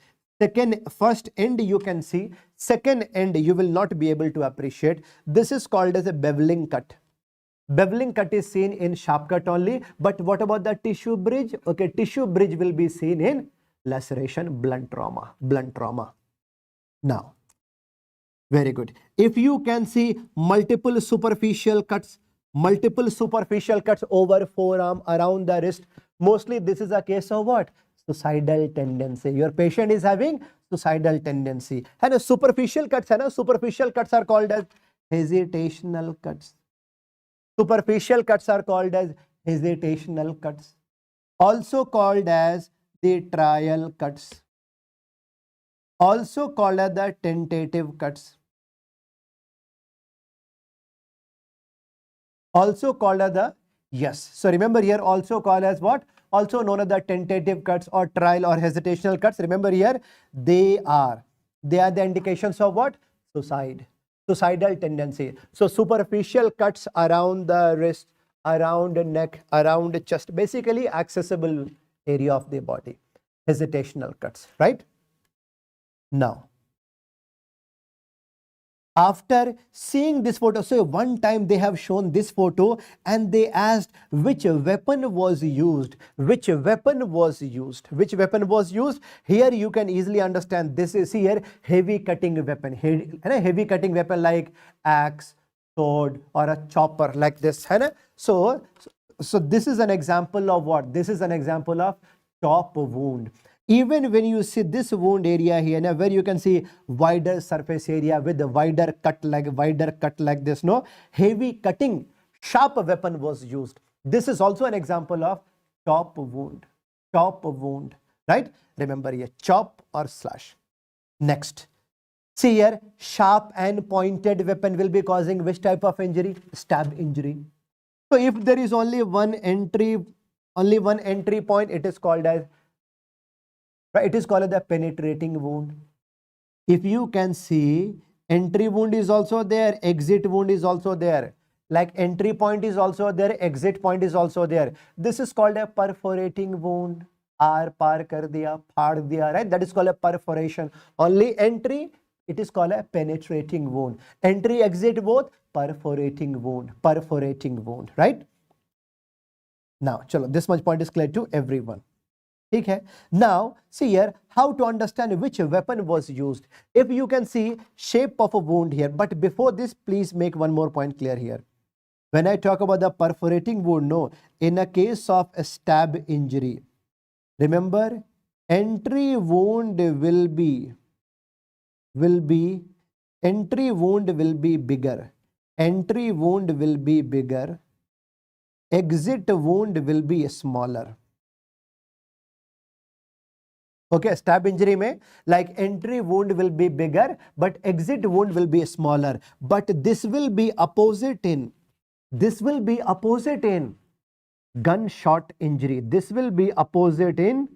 First end you can see, second end you will not be able to appreciate. This is called as a beveling cut. Beveling cut is seen in sharp cut only, but what about the tissue bridge? Okay, tissue bridge will be seen in laceration, blunt trauma. Now, very good. If you can see multiple superficial cuts over forearm, around the wrist, mostly this is a case of what? Suicidal tendency. Your patient is having suicidal tendency. And superficial cuts are called as hesitational cuts. Superficial cuts are called as hesitational cuts. Also called as the trial cuts. Also called as the tentative cuts. Also called as the, yes. So remember here, also called as what? Also known as the tentative cuts or trial or hesitational cuts. Remember here, they are the indications of what? Suicidal tendency. So superficial cuts around the wrist, around the neck, around the chest, basically accessible area of the body. Hesitational cuts, right? Now, after seeing this photo, so one time they have shown this photo and they asked which weapon was used. Which weapon was used? Here you can easily understand. This is here heavy cutting weapon. Heavy cutting weapon like axe, sword, or a chopper like this. So this is an example of what? This is an example of chop wound. Even when you see this wound area here, now where you can see wider surface area with a wider cut like this, no, heavy cutting sharp weapon was used. This is also an example of chop wound, right? Remember here, chop or slash. Next, see here, sharp and pointed weapon will be causing which type of injury? Stab injury. So if there is only one entry point, it is called as, right, it is called the penetrating wound. If you can see, entry wound is also there, exit wound is also there. Like entry point is also there, exit point is also there. This is called a perforating wound. R par kar diya, phad diya, right? That is called a perforation. Only entry, it is called a penetrating wound. Entry, exit both, perforating wound, right? Now, chalo, this much point is clear to everyone. Okay. Now, see here, how to understand which weapon was used. If you can see shape of a wound here, but before this, please make one more point clear here. When I talk about the perforating wound, no, in a case of a stab injury, remember, entry wound will be bigger. Entry wound will be bigger. Exit wound will be smaller. Okay, stab injury mein, like entry wound will be bigger, but exit wound will be smaller. But this will be opposite in gunshot injury. This will be opposite in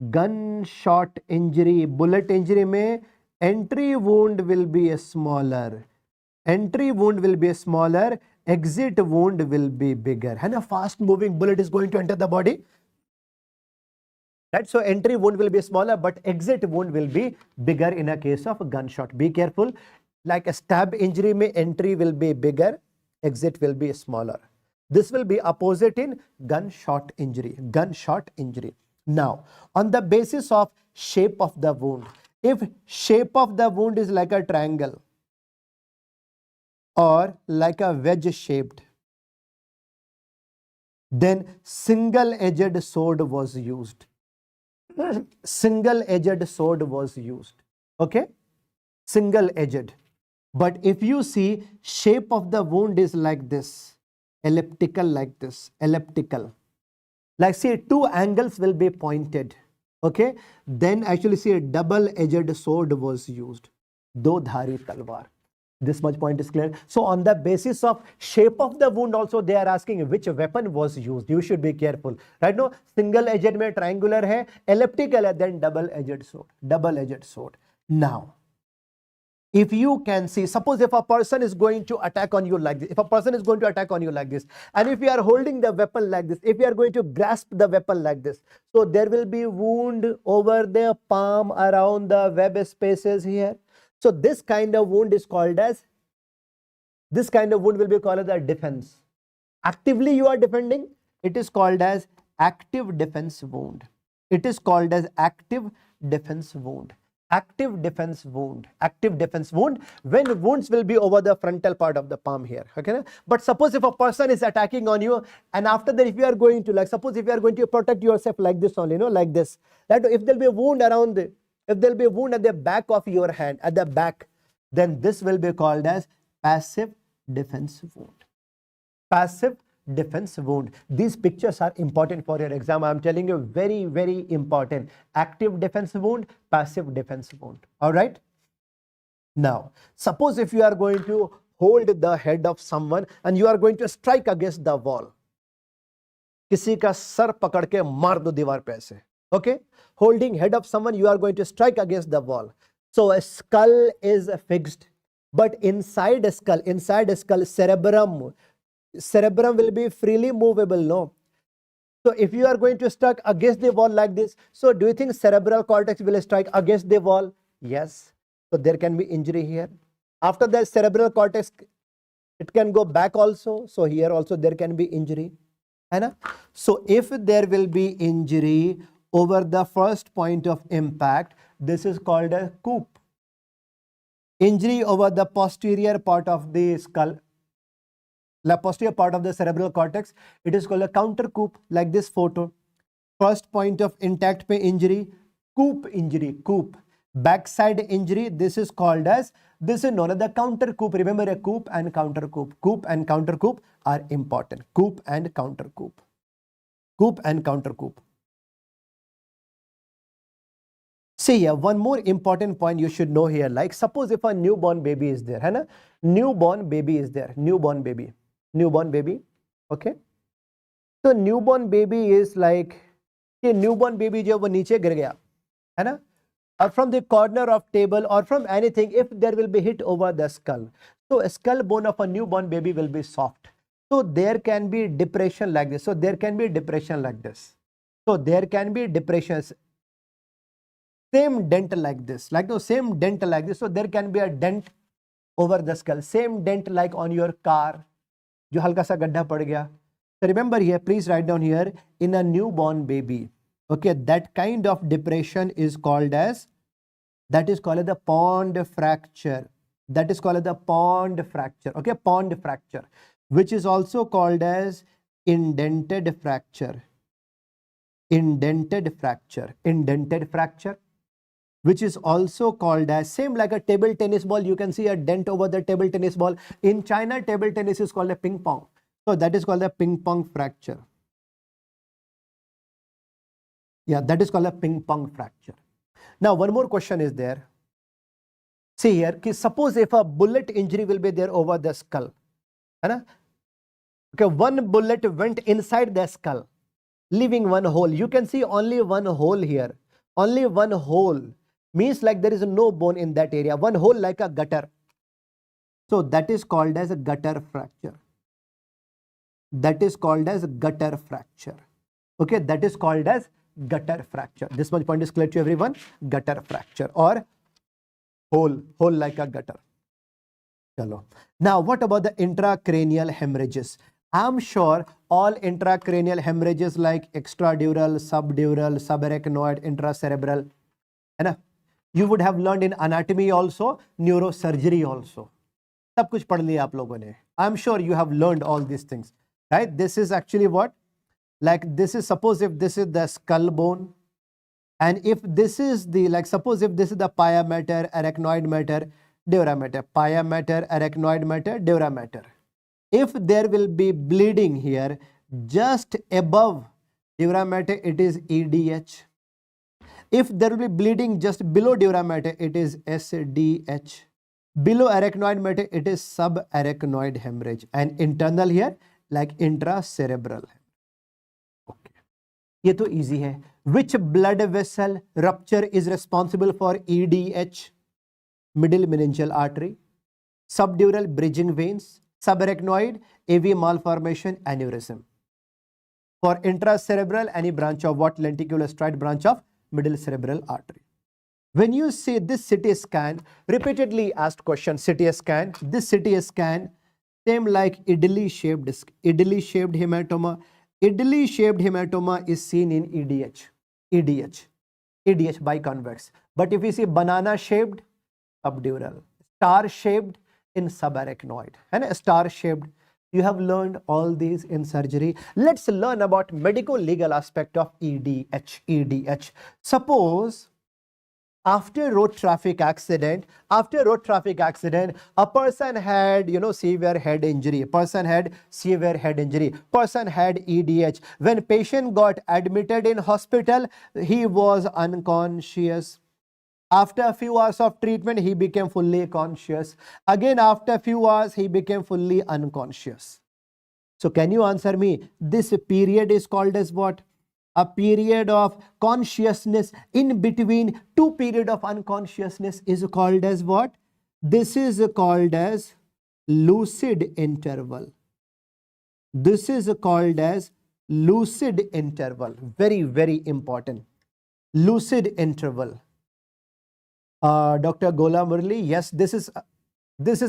gunshot injury, bullet injury में entry wound will be smaller, entry wound will be smaller, exit wound will be bigger. है ना, fast moving bullet is going to enter the body, right? So entry wound will be smaller, but exit wound will be bigger in a case of gunshot. Be careful. Like a stab injury में entry will be bigger, exit will be smaller. This will be opposite in gunshot injury. Gunshot injury. Now, on the basis of shape of the wound, if shape of the wound is like a triangle or like a wedge shaped, then single-edged sword was used. Single-edged sword was used. Okay? Single-edged. But if you see shape of the wound is like this, elliptical like this, elliptical. Like see two angles will be pointed. Okay? Then actually see a double-edged sword was used. Do dhari talwar. This much point is clear. So on the basis of shape of the wound also they are asking which weapon was used. You should be careful. Right now single-edged में triangular है, elliptical है, then double-edged sword. Double-edged sword. Now, if you can see, suppose if a person is going to attack on you like this, if a person is going to attack on you like this, and if you are holding the weapon like this, if you are going to grasp the weapon like this, so there will be wound over the palm around the web spaces here. So this kind of wound is called as, this kind of wound will be called as a defense. Actively you are defending, it is called as active defense wound. It is called as active defense wound. Active defense wound. Active defense wound when wounds will be over the frontal part of the palm here. Okay, but suppose if a person is attacking on you, and after that if you are going to, like suppose if you are going to protect yourself like this only, like this, that if there will be a wound around the, if there will be a wound at the back of your hand, at the back, then this will be called as passive defense wound. Passive defense wound. These pictures are important for your exam. I am telling you, very, very important. Active defense wound, passive defense wound. All right. Now, suppose if you are going to hold the head of someone and you are going to strike against the wall. किसी का sir पकड़ के मार दो दीवार पे ऐसे. Okay. Holding head of someone, you are going to strike against the wall. So a skull is fixed, but inside a skull, cerebrum will be freely movable, no? So if you are going to strike against the wall like this, so do you think cerebral cortex will strike against the wall? Yes. So there can be injury here. After that cerebral cortex, it can go back also. So here also there can be injury. So if there will be injury over the first point of impact, this is called a coup. Injury over the posterior part of the skull, the posterior part of the cerebral cortex, it is called a counter coup, like this photo. First point of impact pe injury, coup injury, coup. Backside injury, this is called as, this is known as the counter coup. Remember a coup and counter coup. Coup and counter coup are important. Coup and counter coup. Coup and counter coup. See here, one more important point you should know here. Like suppose if a newborn baby is there, है ना? Newborn baby is there. Newborn baby. Newborn baby. Okay. So newborn baby is like, ये newborn baby जो वो नीचे गिर गया, है ना? Or from the corner of table or from anything, if there will be hit over the skull. So a skull bone of a newborn baby will be soft. So there can be depression like this. So there can be depression like this. So there can be depressions. Same dent like this, like the same dent like this. So there can be a dent over the skull. Same dent like on your car, जो हल्का सा गड्ढा पड़ गया. So remember here, please write down here, in a newborn baby. Okay, that kind of depression is called as, that is called as the pond fracture. That is called as the pond fracture. Okay, pond fracture, which is also called as indented fracture. Indented fracture. Indented fracture, which is also called as, same like a table tennis ball, you can see a dent over the table tennis ball. In China, table tennis is called a ping pong. So that is called a ping pong fracture. Yeah, that is called a ping pong fracture. Now, one more question is there. See here, suppose if a bullet injury will be there over the skull. Okay, one bullet went inside the skull, leaving one hole. You can see only one hole here. only one hole, means like there is no bone in that area, one hole like a gutter. So that is called as a gutter fracture. That is called as gutter fracture. Okay, that is called as gutter fracture. This much point is clear to everyone. Gutter fracture or hole like a gutter. Chalo. Now, what about the intracranial hemorrhages? I'm sure all intracranial hemorrhages like extradural, subdural, subarachnoid, intracerebral, and you would have learned in anatomy also, neurosurgery also. सब कुछ पढ़ लिया आप लोगों ने. I'm sure you have learned all these things, right? This is actually what? Like this is, suppose if this is the skull bone, and if this is the, like suppose if this is the pia mater, arachnoid mater, dura mater, pia mater, arachnoid mater, dura mater. If there will be bleeding here, just above dura mater, it is EDH. If there will be bleeding just below dura mater, it is SDH. Below arachnoid mater, it is subarachnoid hemorrhage, and internal here like intracerebral. Okay, ये तो easy है. Which blood vessel rupture is responsible for EDH? Middle meningeal artery, subdural bridging veins, subarachnoid, AV malformation, aneurysm. For intracerebral, any branch of what? Lenticular striate branch of middle cerebral artery. When you see this CT scan, repeatedly asked question, CT scan, this CT scan, same like idly shaped disc, idly shaped hematoma. Idly shaped hematoma is seen in EDH biconvex. But if you see banana shaped, subdural, star shaped in subarachnoid, and star shaped. You have learned all these in surgery. Let's learn about medico-legal aspect of EDH. Suppose after road traffic accident, a person had, severe head injury. Person had EDH. When patient got admitted in hospital, he was unconscious. After a few hours of treatment, he became fully conscious. Again, after a few hours, he became fully unconscious. So can you answer me? This period is called as what? A period of consciousness in between two periods of unconsciousness is called as what? This is called as lucid interval. This is called as lucid interval. Very, very important. Lucid interval. Dr. Gola Murli, yes, this is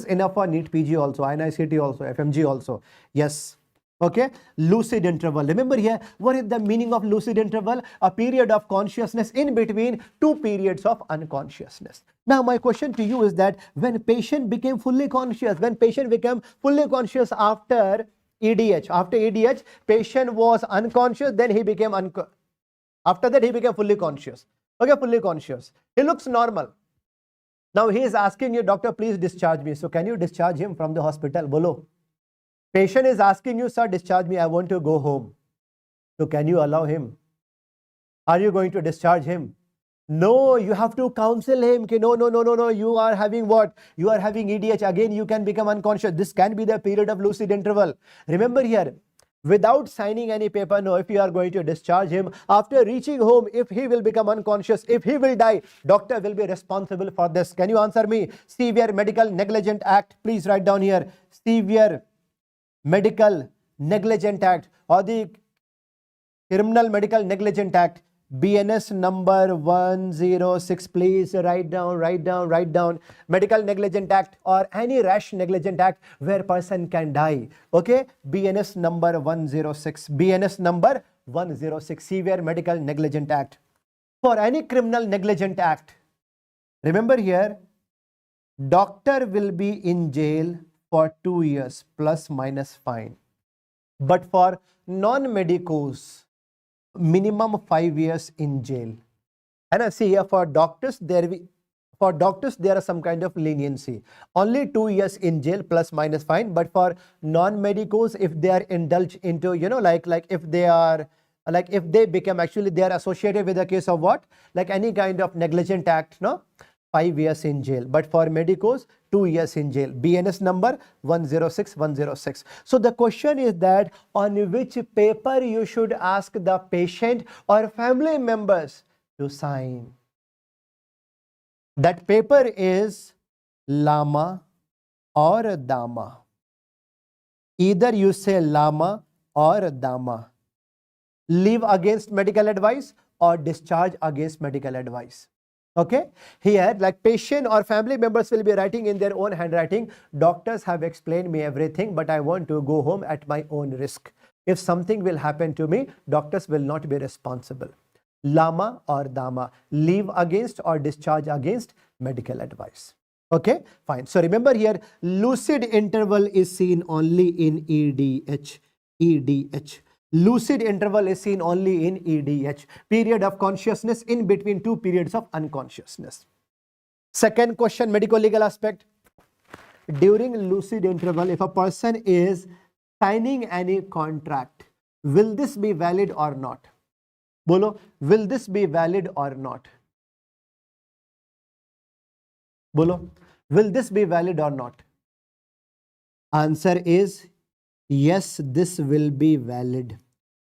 enough for NEET PG also, INICT also, FMG also. Yes. Okay, lucid interval. Remember here, what is the meaning of lucid interval? A period of consciousness in between two periods of unconsciousness. Now, my question to you is that when patient became fully conscious, after EDH, patient was unconscious, then he became after that he became fully conscious. Okay, fully conscious. He looks normal. Now he is asking you, doctor, please discharge me. So can you discharge him from the hospital? Bolo. Patient is asking you, sir, discharge me. I want to go home. So can you allow him? Are you going to discharge him? No, you have to counsel him. No. You are having what? You are having EDH. Again, you can become unconscious. This can be the period of lucid interval. Remember here, without signing any paper, no, if you are going to discharge him, after reaching home, if he will become unconscious, if he will die, doctor will be responsible for this. Can you answer me? Severe Medical Negligence Act. Please write down here. Severe Medical Negligence Act or the Criminal Medical Negligence Act. BNS number 106. Please write down. Medical Negligence Act or any rash negligent act where person can die. Okay, BNS number 106. BNS number 106. Severe Medical Negligence Act. For any criminal negligent act, remember here, doctor will be in jail for 2 years plus minus fine. But for non-medicos, minimum 5 years in jail. And I see here for doctors there are some kind of leniency. Only 2 years in jail plus minus fine. But for non-medicos, if they are indulged into, if they are if they become they are associated with a case of what? Like any kind of negligent act, 5 years in jail. But for medicos, 2 years in jail. BNS number 106. So the question is that on which paper you should ask the patient or family members to sign. That paper is lama or dama. Either you say lama or dama. Leave against medical advice or discharge against medical advice. Okay, here like patient or family members will be writing in their own handwriting, doctors have explained me everything, but I want to go home at my own risk. If something will happen to me, doctors will not be responsible. Lama or dama, leave against or discharge against medical advice. Okay, fine. So remember here, lucid interval is seen only in EDH. EDH. Lucid interval is seen only in EDH, period of consciousness in between two periods of unconsciousness. Second question, medico-legal aspect. During lucid interval, if a person is signing any contract, will this be valid or not? Bolo, will this be valid or not? Bolo, will this be valid or not? Answer is yes, this will be valid.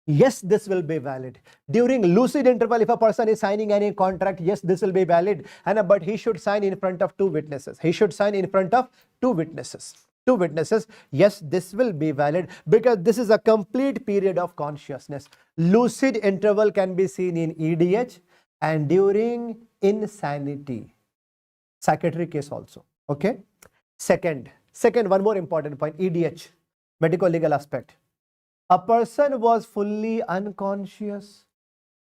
Yes, this will be valid. During lucid interval, if a person is signing any contract, yes, this will be valid. But he should sign in front of two witnesses. He should sign in front of two witnesses. Two witnesses. Yes, this will be valid because this is a complete period of consciousness. Lucid interval can be seen in EDH and during insanity. Psychiatric case also. Okay. Second, one more important point, EDH, medico-legal aspect. A person was fully unconscious,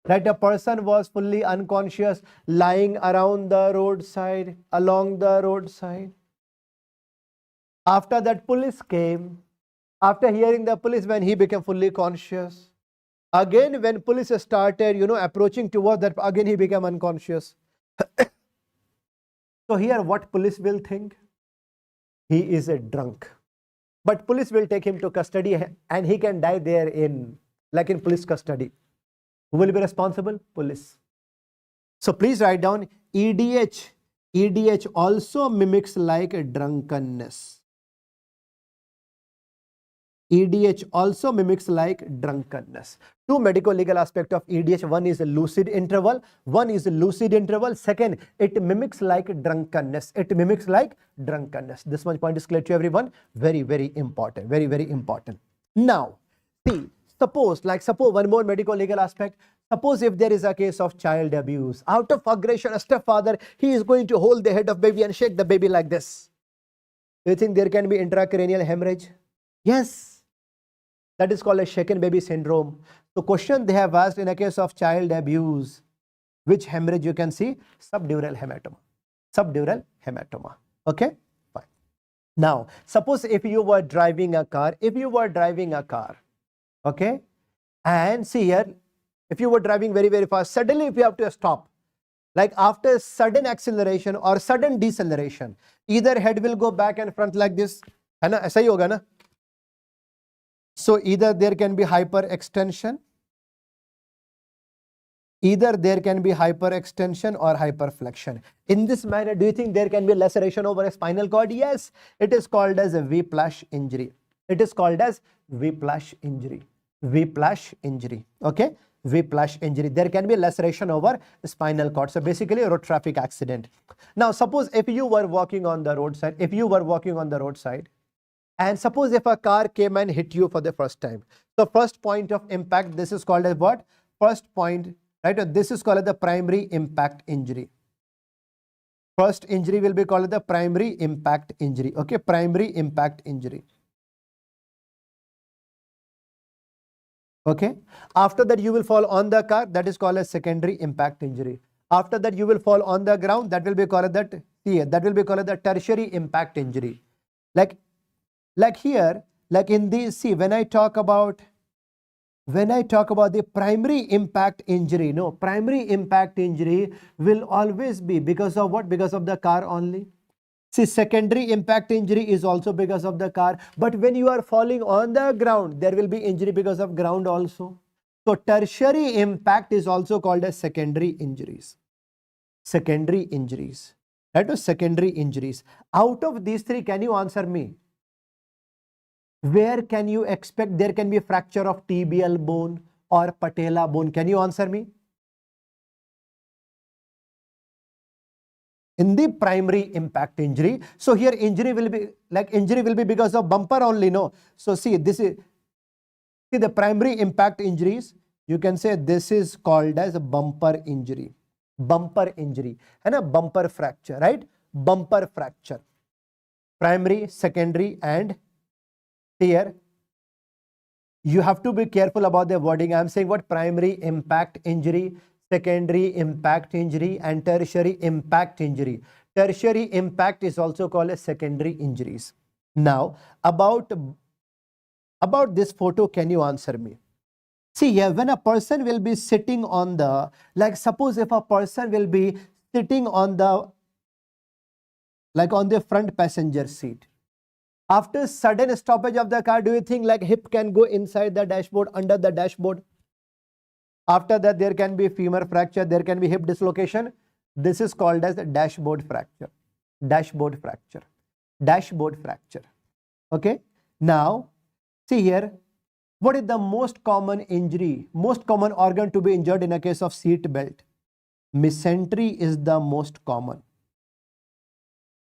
right? A person was fully unconscious, lying around the roadside, along the roadside. After that, police came. After hearing the police, when he became fully conscious. Again, when police started, approaching towards that, again he became unconscious. So here, what police will think? He is a drunk. But police will take him to custody and he can die there in police custody. Who will be responsible? Police. So please write down EDH. EDH also mimics like a drunkenness. EDH also mimics like drunkenness. Two medico-legal aspects of EDH. One is a lucid interval. One is a lucid interval. Second, it mimics like drunkenness. It mimics like drunkenness. This much point is clear to everyone. Very, very important. Very, very important. Now, see, suppose one more medico-legal aspect. Suppose if there is a case of child abuse. Out of aggression, a stepfather, he is going to hold the head of baby and shake the baby like this. Do you think there can be intracranial hemorrhage? Yes. That is called a shaken baby syndrome. So question they have asked, in a case of child abuse, which hemorrhage you can see? Subdural hematoma. Subdural hematoma. Okay, fine. Now, suppose if you were driving a car, okay, and see here, if you were driving very, very fast, suddenly if you have to stop, like after sudden acceleration or sudden deceleration, either head will go back and front like this. है ना? ऐसा ही होगा ना? So either there can be hyperextension, or hyperflexion. In this manner, do you think there can be laceration over a spinal cord? Yes, it is called as a whiplash injury. It is called as whiplash injury. Whiplash injury. Okay, whiplash injury. There can be laceration over spinal cord. So basically a road traffic accident. Now suppose if you were walking on the roadside, and suppose if a car came and hit you for the first time. So first point of impact, this is called as what? First point, right? This is called as the primary impact injury. First injury will be called the primary impact injury. Okay, primary impact injury. Okay. After that you will fall on the car, that is called a secondary impact injury. After that you will fall on the ground, that will be called the tertiary impact injury. Like here, like in this, see, when I talk about the primary impact injury, no, primary impact injury will always be because of what? Because of the car only. See, secondary impact injury is also because of the car. But when you are falling on the ground, there will be injury because of ground also. So tertiary impact is also called as secondary injuries. Secondary injuries. That was secondary injuries. Out of these three, can you answer me? Where can you expect there can be a fracture of tibial bone or patella bone? Can you answer me? in the primary impact injury. So here injury will be because of bumper only, no. So see, the primary impact injuries, you can say this is called as a bumper injury. Bumper injury and a bumper fracture, right? Bumper fracture. Primary, secondary and tear. You have to be careful about the wording. I am saying what? Primary impact injury, secondary impact injury and tertiary impact injury. Tertiary impact is also called as secondary injuries. Now about this photo, can you answer me? See here, when a person will be sitting on the, like suppose if a person will be sitting on the, like on the front passenger seat. After sudden stoppage of the car, do you think like hip can go inside the dashboard, under the dashboard? After that, there can be femur fracture, there can be hip dislocation. This is called as a dashboard fracture. Dashboard fracture. Dashboard fracture. Okay. Now, see here, what is the most common injury, most common organ to be injured in a case of seat belt? Mesentery is the most common.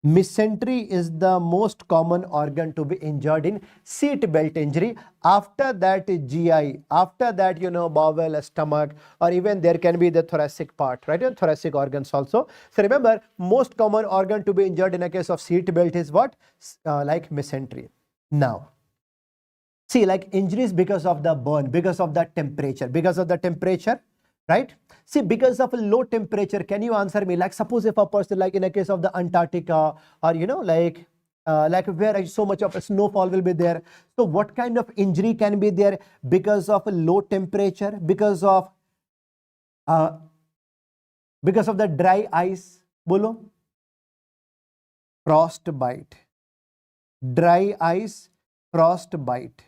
Mesentery is the most common organ to be injured in seat belt injury. After that GI, after that, you know, bowel, stomach, or even there can be the thoracic part, right? And thoracic organs also. So remember, most common organ to be injured in a case of seat belt is what? Like mesentery. Now, see, like injuries because of the burn, because of the temperature, right? See, because of a low temperature, can you answer me? Like suppose if a person, like in a case of the Antarctica, or you know, like where so much of a snowfall will be there. So what kind of injury can be there because of a low temperature, because of the dry ice? Bolo? Frostbite. Dry ice, frostbite.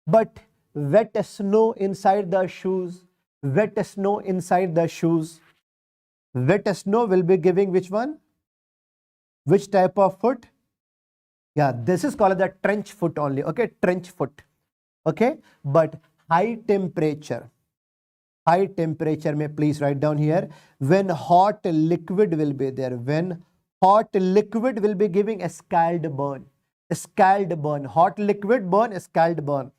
But wet snow inside the shoes, wet snow inside the shoes. Wet snow will be giving which one? Which type of foot? Yeah, this is called the trench foot only. Okay, trench foot. Okay, but high temperature may please write down here. When hot liquid will be there, when hot liquid will be giving a scald burn. A scald burn. Hot liquid burn, a scald burn.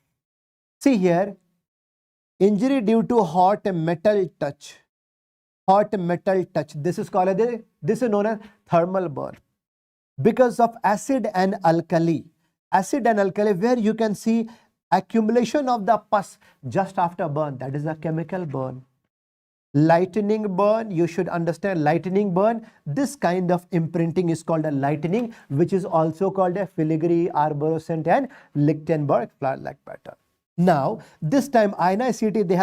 See here, injury due to hot metal touch. Hot metal touch. This is called this is known as thermal burn. Because of acid and alkali. Acid and alkali, where you can see accumulation of the pus just after burn. That is a chemical burn. Lightning burn, you should understand lightning burn. This kind of imprinting is called a lightning, which is also called a filigree, arborescent and Lichtenberg flower-like pattern. Now, this time INICET, they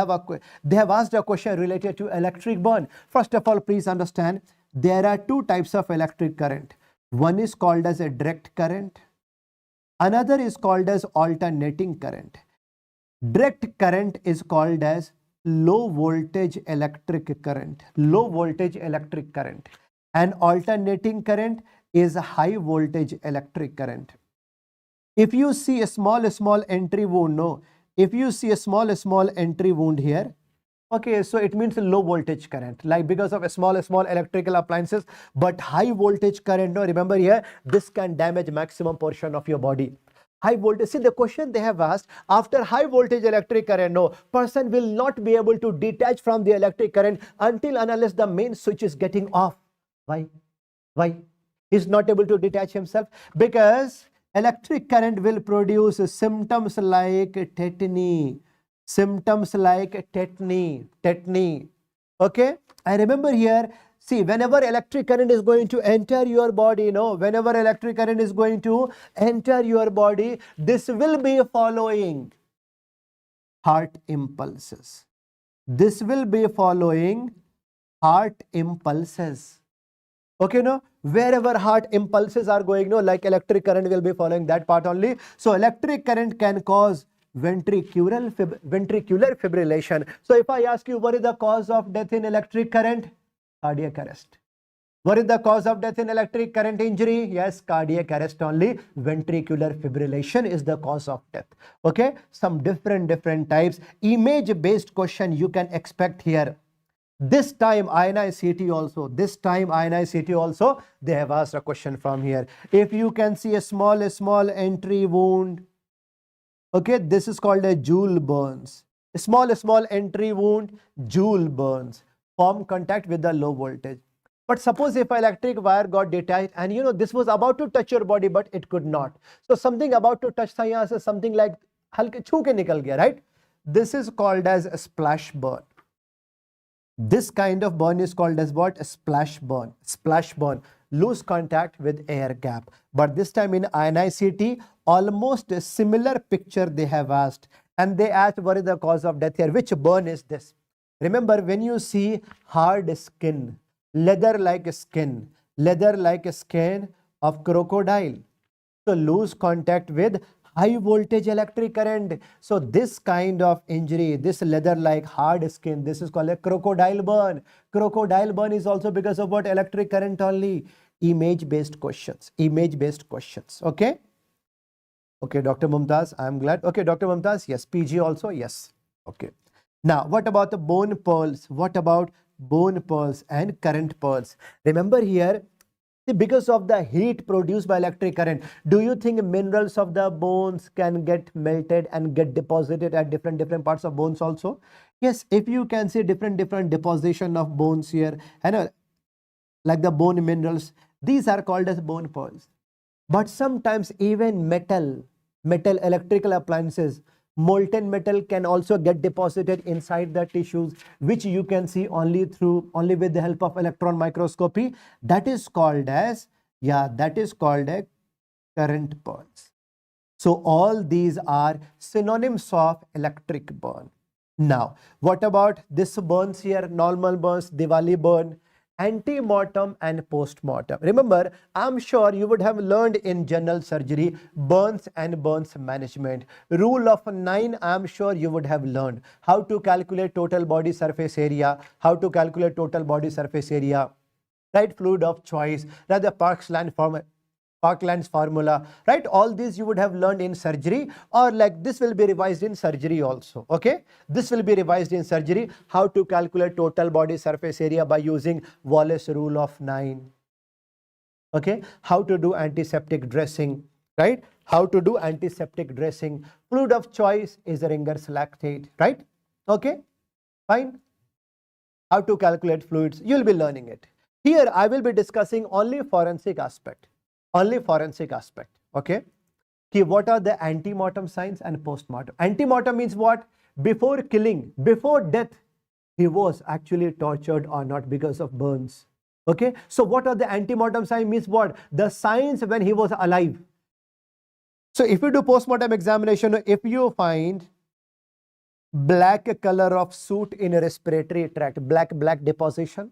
have asked a question related to electric burn. First of all, please understand there are two types of electric current. One is called as a direct current. Another is called as alternating current. Direct current is called as low voltage electric current. Low voltage electric current. And alternating current is a high voltage electric current. If you see a small entry wound, no. If you see a small entry wound here, okay, so it means a low voltage current, like because of a small electrical appliances. But high voltage current, no, remember here, this can damage maximum portion of your body. High voltage, see the question they have asked, after high voltage electric current, no, person will not be able to detach from the electric current until and unless the main switch is getting off. Why? He's not able to detach himself because electric current will produce symptoms like tetany. Symptoms like tetany. Okay, I remember here, see, whenever electric current is going to enter your body, whenever electric current is going to enter your body, this will be following heart impulses. This will be following heart impulses. Okay, wherever heart impulses are going, like electric current will be following that part only. So electric current can cause ventricular fibrillation. So if I ask you, what is the cause of death in electric current? Cardiac arrest. What is the cause of death in electric current injury? Yes, cardiac arrest only. Ventricular fibrillation is the cause of death. Okay, some different types. Image based question you can expect here. This time INI-CT also, they have asked a question from here. If you can see a small entry wound, okay, this is called a jewel burns. A small entry wound, jewel burns, form contact with the low voltage. But suppose if electric wire got detached and you know this was about to touch your body but it could not. So something about to touch something like halke chhu ke nikal gaya, right? This is called as a splash burn. This kind of burn is called as what? A splash burn. Splash burn. Loose contact with air gap. But this time in INI-CT, almost a similar picture they have asked. And they asked what is the cause of death here. Which burn is this? Remember, when you see hard skin, leather-like skin of crocodile. So loose contact with high voltage electric current. So this kind of injury, this leather-like hard skin, this is called a crocodile burn. Crocodile burn is also because of what? Electric current only. Image-based questions. Okay. Okay, Dr. Mumtaz, I'm glad. Okay, Dr. Mumtaz, yes. PG also, yes. Okay. Now, what about the bone pearls? What about bone pearls and current pearls? Remember here, because of the heat produced by electric current, do you think minerals of the bones can get melted and get deposited at different parts of bones also? Yes, if you can see different deposition of bones here, and like the bone minerals, these are called as bone pearls. But sometimes even metal electrical appliances, molten metal can also get deposited inside the tissues, which you can see only with the help of electron microscopy. That is called as, a current pearls. So all these are synonyms of electric burn. Now, what about this burns here? Normal burns, Diwali burn, antemortem and postmortem. Remember, I'm sure you would have learned in general surgery burns and burns management. Rule of 9, I'm sure you would have learned how to calculate total body surface area, right? Fluid of choice, right? The Parkland's formula, right? All these you would have learned in surgery, or like this will be revised in surgery also. Okay, this will be revised in surgery, how to calculate total body surface area by using Wallace rule of 9. Okay, how to do antiseptic dressing, right? How to do antiseptic dressing. Fluid of choice is Ringer's lactate, right? Okay, fine. How to calculate fluids, you'll be learning it. Here I will be discussing only forensic aspect. Okay. What are the antemortem signs and postmortem? Antemortem means what? Before killing, before death, he was actually tortured or not because of burns. Okay. So what are the antemortem signs? Means what? The signs when he was alive. So if you do postmortem examination, if you find black color of soot in a respiratory tract, black deposition,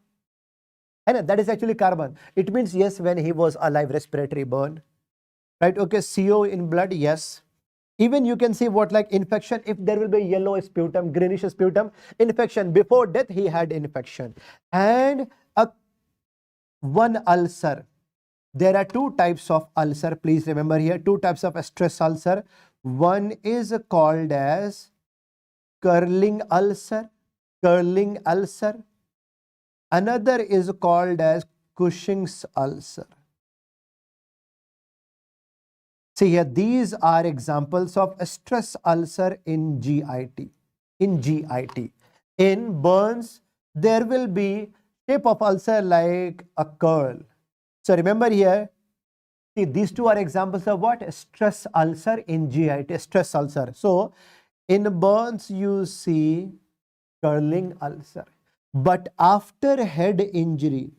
and that is actually carbon. It means yes, when he was alive, respiratory burn, right? Okay, CO in blood, yes. Even you can see what, like infection, if there will be yellow sputum, greenish sputum, infection. Before death, he had infection. And one ulcer. There are two types of ulcer. Please remember here, two types of stress ulcer. One is called as curling ulcer. Another is called as Cushing's ulcer. See here, these are examples of a stress ulcer in GIT. In burns, there will be shape of ulcer like a curl. So remember here, see, these two are examples of what? A stress ulcer in GIT, stress ulcer. So in burns, you see curling ulcer. But after head injury,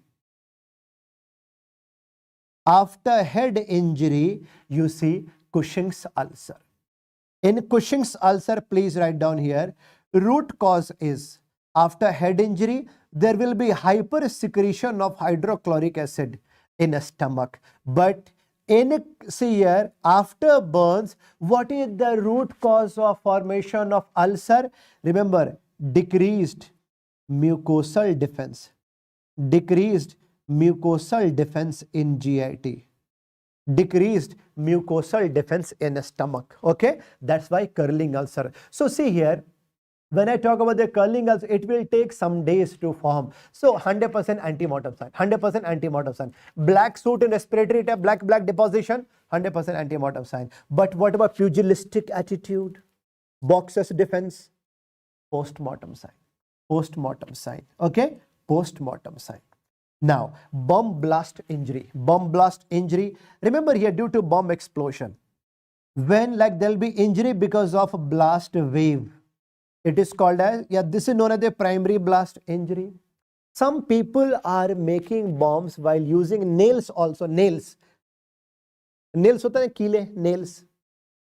you see Cushing's ulcer. In Cushing's ulcer, please write down here, root cause is after head injury, there will be hypersecretion of hydrochloric acid in a stomach. But see here, after burns, what is the root cause of formation of ulcer? Remember, decreased mucosal defense in GIT, decreased mucosal defense in the stomach. Okay, that's why curling ulcer. So see here, When I talk about the curling gulls, it will take some days to form. So 100% antemortem sign, 100% antemortem sign. Black suit and respiratory type, black deposition, 100% antemortem sign. But what about pugilistic attitude, boxer's defense? Postmortem sign, postmortem sign, okay, postmortem sign. Now, bomb blast injury, remember here, due to bomb explosion, when like there'll be injury because of blast wave, it is called as, this is known as the primary blast injury. Some people are making bombs while using nails also, nails hota hai keele, nails.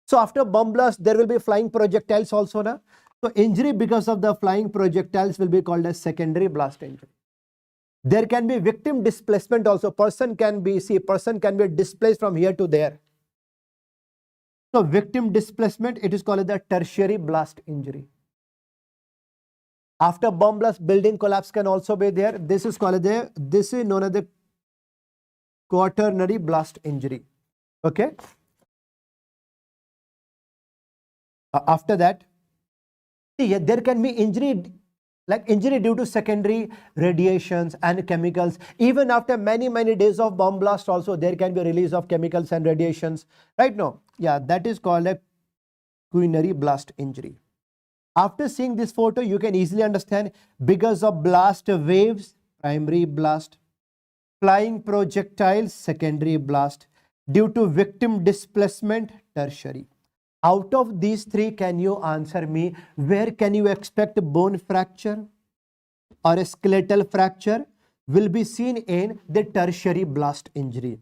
So after bomb blast, there will be flying projectiles also, na? So injury because of the flying projectiles will be called as secondary blast injury. There can be victim displacement also. Person can be displaced from here to there. So victim displacement, it is called as the tertiary blast injury. After bomb blast, building collapse can also be there. This is known as the quaternary blast injury. Okay. After that, there can be injury, like injury due to secondary radiations and chemicals. Even after many days of bomb blast also, there can be release of chemicals and radiations, right? No, that is called a quaternary blast injury. After seeing this photo, you can easily understand, because of blast waves, primary blast, flying projectiles, secondary blast, due to victim displacement, tertiary. Out of these three, can you answer me, where can you expect bone fracture or a skeletal fracture will be seen in the tertiary blast injury?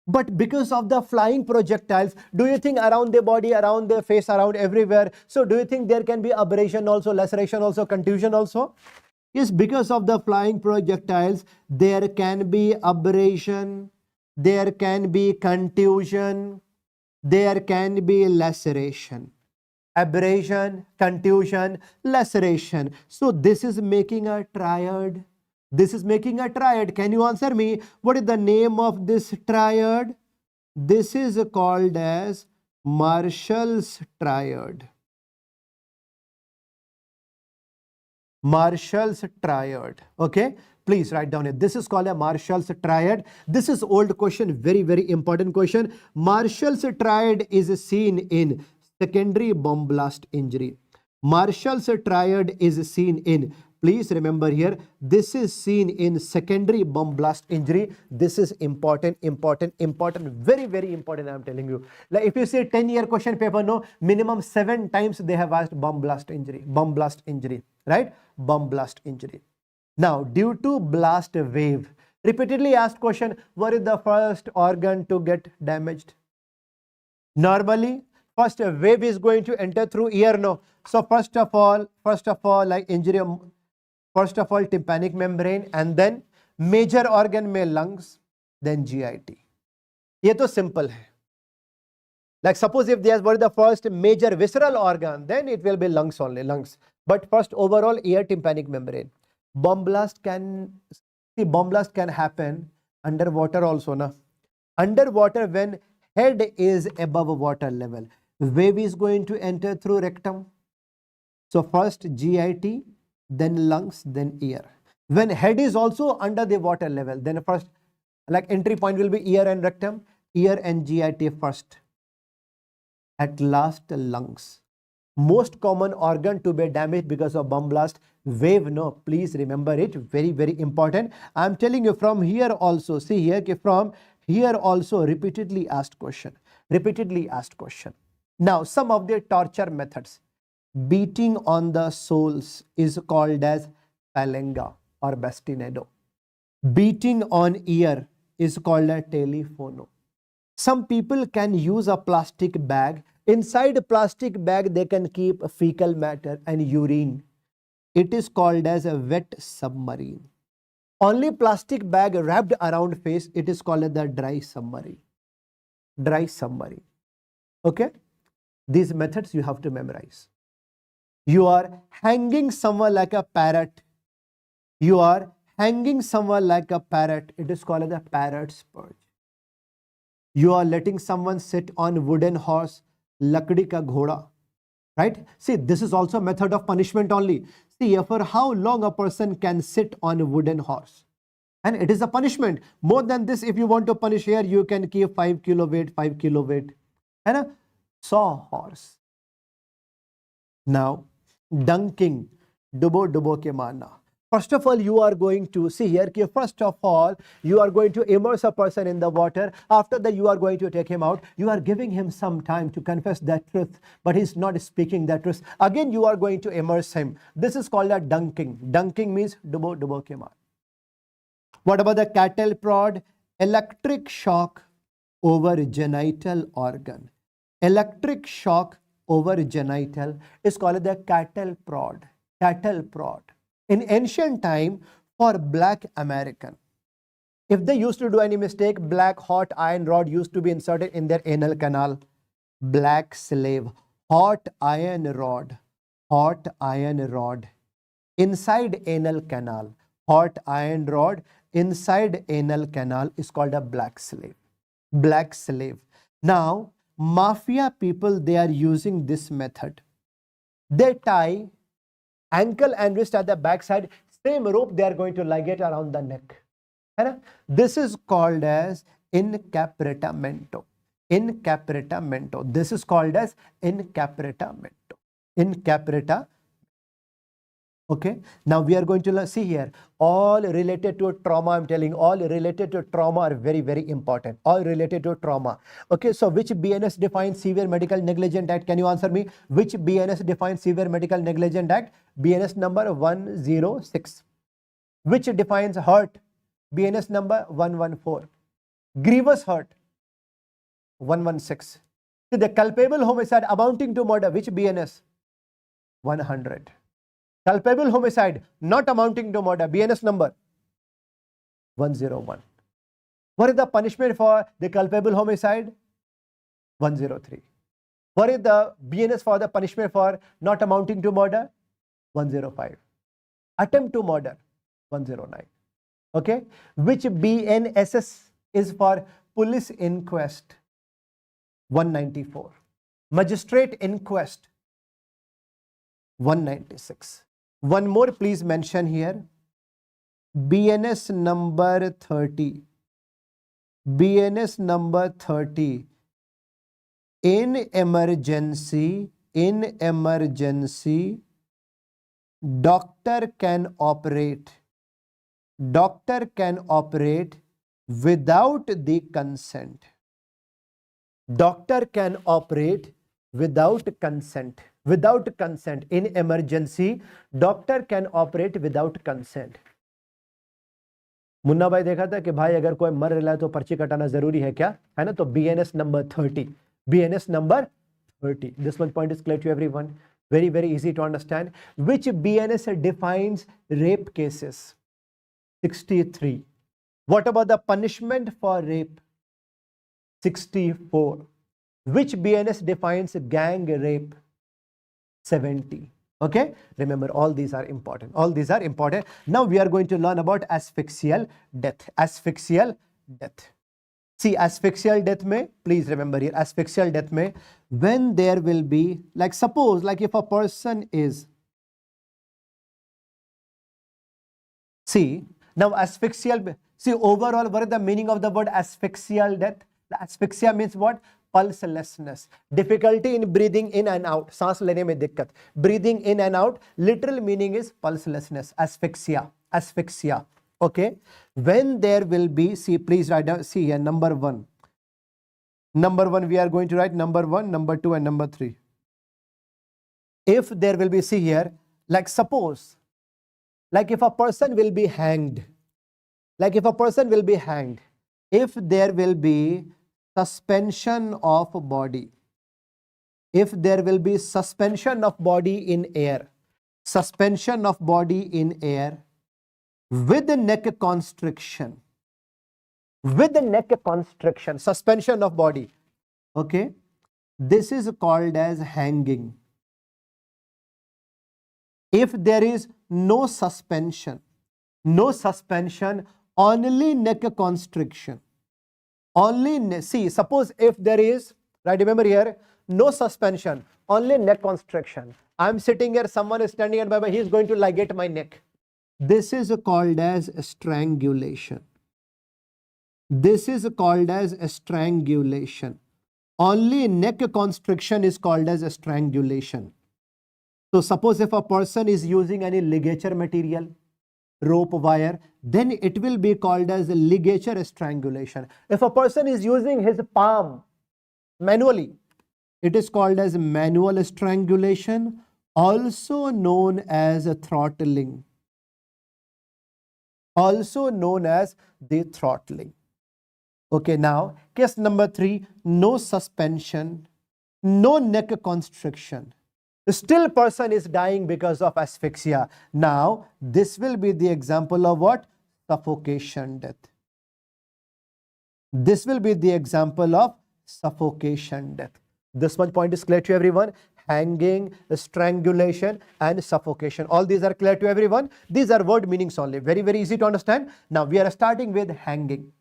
But because of the flying projectiles, do you think around the body, around the face, around everywhere, so do you think there can be abrasion also, laceration also, contusion also? Yes, because of the flying projectiles, there can be abrasion, there can be contusion, there can be laceration. Abrasion, contusion, laceration. So this is making a triad. This is making a triad. Can you answer me? What is the name of this triad? This is called as Marshall's triad. Marshall's triad. Okay. Please write down it. This is called a Marshall's triad. This is old question, very important question. Marshall's triad is seen in secondary bomb blast injury. Marshall's triad is seen in, please remember here, this is seen in secondary bomb blast injury. This is important, very important, I am telling you. Like if you say 10-year question paper, no, minimum 7 times they have asked bomb blast injury, right? Bomb blast injury. Now, due to blast wave, repeatedly asked question, what is the first organ to get damaged? Normally, first wave is going to enter through ear, no. So first of all, like injury, first of all tympanic membrane, and then major organ में lungs, then GIT. ये तो simple है. Like suppose if there's what is the first major visceral organ, then it will be lungs only, lungs. But first overall ear, tympanic membrane. Bomb blast can happen underwater also, na. Underwater, when head is above water level, wave is going to enter through rectum. So first GIT, then lungs, then ear. When head is also under the water level, then first like entry point will be ear and rectum, ear and GIT first. At last lungs. Most common organ to be damaged because of bomb blast wave, no, please remember it, very important. I am telling you from here also, see here, from here also repeatedly asked question. Now some of the torture methods. Beating on the soles is called as palenga or bastinado. Beating on ear is called a telephono. Some people can use a plastic bag. Inside a plastic bag, they can keep fecal matter and urine. It is called as a wet submarine. Only plastic bag wrapped around face, it is called as the dry submarine. Dry submarine. Okay? These methods you have to memorize. You are hanging someone like a parrot. You are hanging someone like a parrot. It is called as a parrot's perch. You are letting someone sit on wooden horse, lakdi ka ghoda, right? See, this is also a method of punishment only. See, for how long a person can sit on a wooden horse. And it is a punishment. More than this, if you want to punish here, you can keep 5 kilo weight, 5 kilo weight. And a sawhorse. Now, dunking, dubo ke marna. First of all, you are going to see here, first of all, you are going to immerse a person in the water. After that, you are going to take him out. You are giving him some time to confess that truth, but he's not speaking that truth. Again, you are going to immerse him. This is called a dunking. Dunking means dubo ke marna. What about the cattle prod? Electric shock over genital organ. Electric shock over genital is called the cattle prod. Cattle prod. In ancient time, for black American, if they used to do any mistake, black hot iron rod used to be inserted in their anal canal. Black slave, hot iron rod inside anal canal. Hot iron rod inside anal canal is called a black slave. Black slave. Now, mafia people, they are using this method. They tie ankle and wrist at the backside, same rope they are going to ligate around the neck. This is called as incapacitamento. Incapacitamento. This is called as incapacitamento. Incapacitamento. Okay. Now we are going to see here, all related to trauma. I'm telling, all related to trauma are very, very important. All related to trauma. Okay. So which BNS defines severe medical negligent act? Can you answer me? Which BNS defines severe medical negligent act? BNS number 106. Which defines hurt? BNS number 114. Grievous hurt? 116. See, the culpable homicide amounting to murder, which BNS? 100. Culpable homicide not amounting to murder, BNS number 101. What is the punishment for the culpable homicide? 103. What is the BNS for the punishment for not amounting to murder? 105. Attempt to murder? 109. Okay. Which BNSS is for police inquest? 194. Magistrate inquest? 196. One more please mention here. BNS number 30. BNS number 30. In emergency, doctor can operate. Doctor can operate without the consent. Doctor can operate without consent. Without consent. In emergency, doctor can operate without consent. Munna भाई देखा था कि भाई अगर कोई मर रहा है तो पर्ची कटाना जरूरी है क्या, है ना? तो BNS number 30. BNS number 30. This one point is clear to everyone. Very, very easy to understand. Which BNS defines rape cases? 63. What about the punishment for rape? 64. Which BNS defines gang rape? 70. Okay, remember all these are important. All these are important. Now we are going to learn about asphyxial death. Asphyxial death. See, asphyxial death may, please remember here, asphyxial death may, when there will be, like suppose, like if a person is, see, now asphyxial, see overall, what is the meaning of the word asphyxial death? The asphyxia means what? Pulselessness, difficulty in breathing in and out, सांस लेने में दिक्कत, breathing in and out, literal meaning is pulselessness, asphyxia, asphyxia. Okay, when there will be, see, please write down, see here, number 1. Number 1, we are going to write number 1, number 2, and number 3. If there will be, see here, like suppose, like if a person will be hanged, like if a person will be hanged, if there will be suspension of body, if there will be suspension of body in air, suspension of body in air with the neck constriction, with the neck constriction, suspension of body, okay, this is called as hanging. If there is no suspension, only neck constriction, only, see, suppose if there is, right, remember here, no suspension, only neck constriction. I'm sitting here, someone is standing at my back, he is going to ligate my neck. This is called as strangulation. This is called as strangulation. Only neck constriction is called as strangulation. So suppose if a person is using any ligature material, rope, wire, then it will be called as ligature strangulation. If a person is using his palm manually, it is called as manual strangulation, also known as throttling. Also known as the throttling. Okay, now case number 3, no suspension, no neck constriction. Still person is dying because of asphyxia. Now this will be the example of what? Suffocation death. This will be the example of suffocation death. This much point is clear to everyone. Hanging, strangulation and suffocation. All these are clear to everyone. These are word meanings only. Very, very easy to understand. Now we are starting with hanging.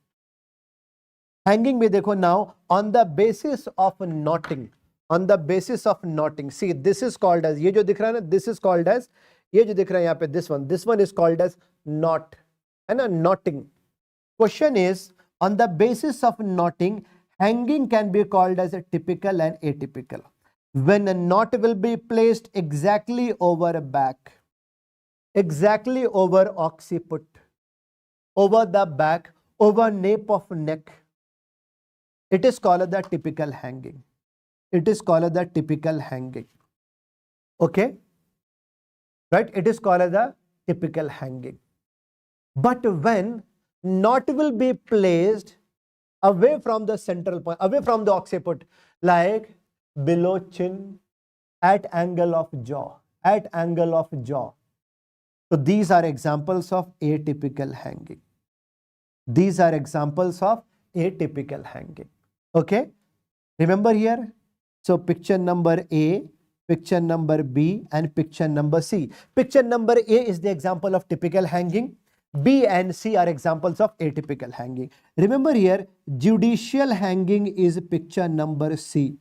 Hanging में देखो now on the basis of knotting. On the basis of knotting. See, this is called as, ये जो दिख रहा है ना, this is called as, ये जो दिख रहा है यहाँ पे, this one is called as knot. है ना, knotting. Question is, on the basis of knotting, hanging can be called as a typical and atypical. When a knot will be placed exactly over a back, exactly over occiput, over the back, over nape of neck, it is called the typical hanging. It is called the typical hanging. Okay? Right? It is called the typical hanging. But when knot will be placed away from the central point, away from the occiput, like below chin, at angle of jaw, at angle of jaw. So these are examples of atypical hanging. These are examples of atypical hanging. Okay? Remember here? So picture number A, picture number B and picture number C. Picture number A is the example of typical hanging. B and C are examples of atypical hanging. Remember here, judicial hanging is picture number C.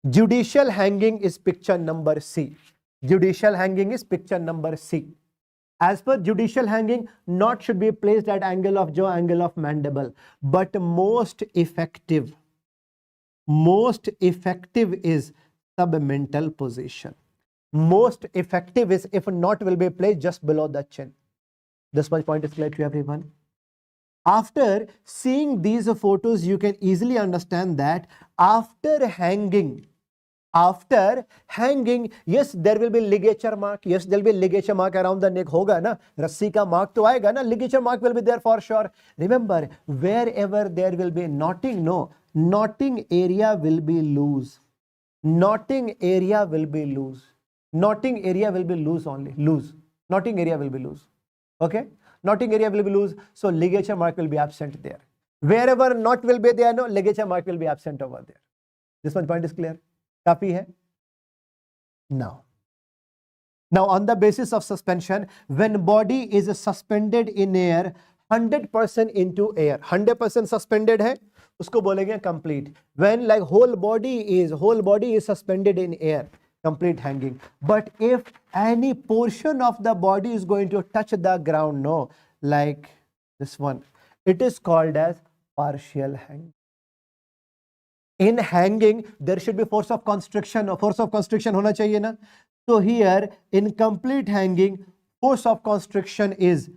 Judicial hanging is picture number C. Judicial hanging is picture number C. As per judicial hanging, knot should be placed at angle of jaw, angle of mandible. But most effective is submental position. Most effective is if a knot will be placed just below the chin. This much point is clear to everyone. After seeing these photos, you can easily understand that after hanging, yes, there will be ligature mark. Yes, there will be ligature mark around the neck. Hoga na, rassi ka mark to aayega na, ligature mark will be there for sure. Remember, wherever there will be knotting, no, knotting area will be loose. Knotting area will be loose. Knotting area will be loose only. Loose. Knotting area will be loose. Okay? Knotting area will be loose. So ligature mark will be absent there. Wherever knot will be there, no, ligature mark will be absent over there. This one point is clear. Copy hai? Now on the basis of suspension, when body is suspended in air, 100% into air, 100% suspended hai, usko bolenge complete. When like whole body is suspended in air, complete hanging. But if any portion of the body is going to touch the ground, no, like this one, it is called as partial hanging. In hanging, there should be force of constriction. Force of constriction hona chahiye na. So here, in complete hanging, force of constriction is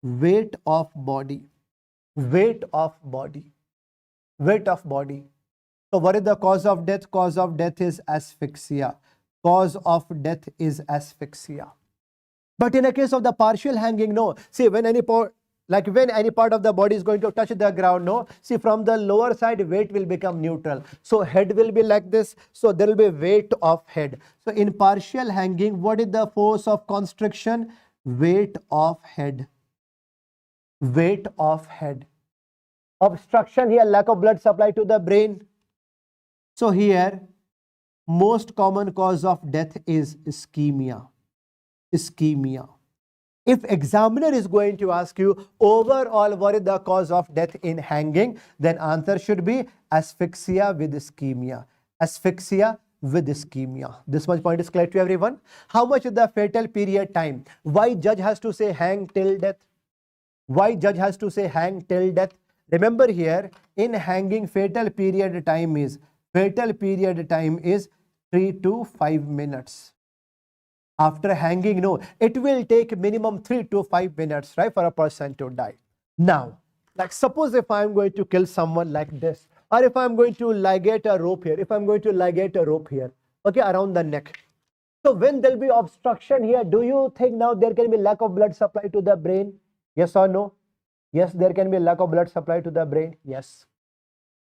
weight of body. Weight of body. Weight of body. So what is the cause of death? Cause of death is asphyxia. Cause of death is asphyxia. But in a case of the partial hanging, no. See, when any part of the body is going to touch the ground, no. See, from the lower side, weight will become neutral. So head will be like this. So there will be weight of head. So in partial hanging, what is the force of constriction? Weight of head. Weight of head. Obstruction here, lack of blood supply to the brain. So here, most common cause of death is ischemia. Ischemia. If examiner is going to ask you overall what is the cause of death in hanging, then answer should be asphyxia with ischemia. Asphyxia with ischemia. This much point is clear to everyone. How much is the fatal period time? Why judge has to say hang till death? Why judge has to say hang till death? Remember here, in hanging, fatal period time is 3 to 5 minutes. After hanging, no, it will take minimum 3 to 5 minutes, right, for a person to die. Now, like suppose if I am going to kill someone like this, or if I am going to ligate a rope here, okay, around the neck. So when there will be obstruction here, do you think now there can be lack of blood supply to the brain? Yes or no? Yes, there can be lack of blood supply to the brain. Yes.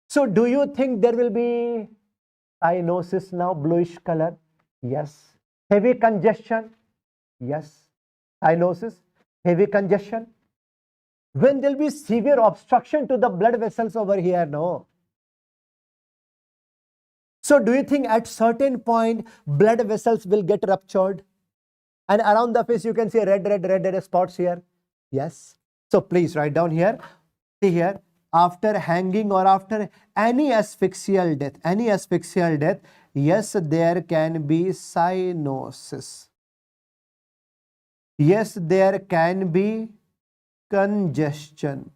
So do you think there will be cyanosis now, bluish color? Yes. Heavy congestion? Yes. Cyanosis, heavy congestion. When there will be severe obstruction to the blood vessels over here, no. So do you think at certain point blood vessels will get ruptured? And around the face you can see red spots here? Yes. So please write down here. See here, after hanging or after any asphyxial death, yes, there can be cyanosis. Yes, there can be congestion.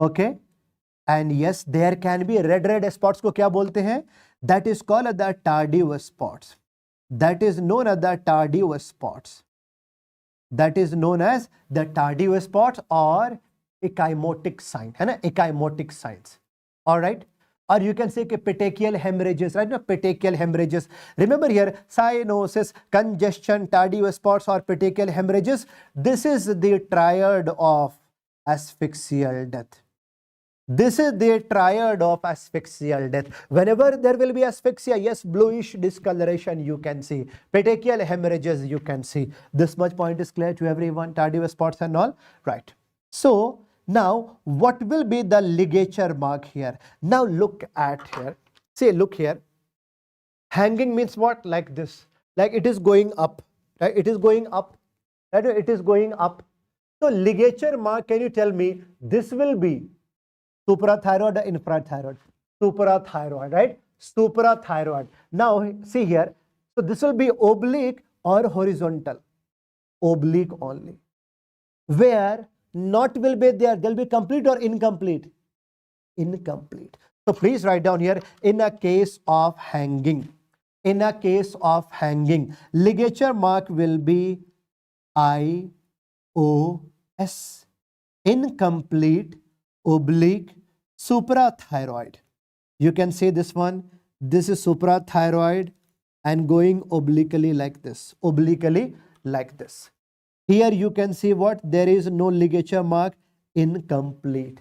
Okay. And yes, there can be red spots को क्या बोलते हैं? That is called the tardive spots. That is known as the tardive spots. That is known as the tardive spots or ecchymotic sign, है ना? Ecchymotic signs. All right. Or you can say petechial hemorrhages, right? No, petechial hemorrhages. Remember here, cyanosis, congestion, tardive spots or petechial hemorrhages. This is the triad of asphyxial death. This is the triad of asphyxial death. Whenever there will be asphyxia, yes, bluish discoloration you can see. Petechial hemorrhages you can see. This much point is clear to everyone, tardive spots and all. Right. So, now what will be the ligature mark here? Now look at here. See, look here. Hanging means what? Like this. Like it is going up. Right? It is going up. Right? It is going up. So, ligature mark, can you tell me, this will be suprathyroid or infrathyroid? Suprathyroid, right? Suprathyroid. Now see here. So this will be oblique or horizontal? Oblique only. Where not will be there, they'll be complete or incomplete? Incomplete. So please write down here, in a case of hanging, ligature mark will be IOS, incomplete, oblique, suprathyroid. You can say this one, this is suprathyroid and going obliquely like this, Here you can see what? There is no ligature mark, incomplete.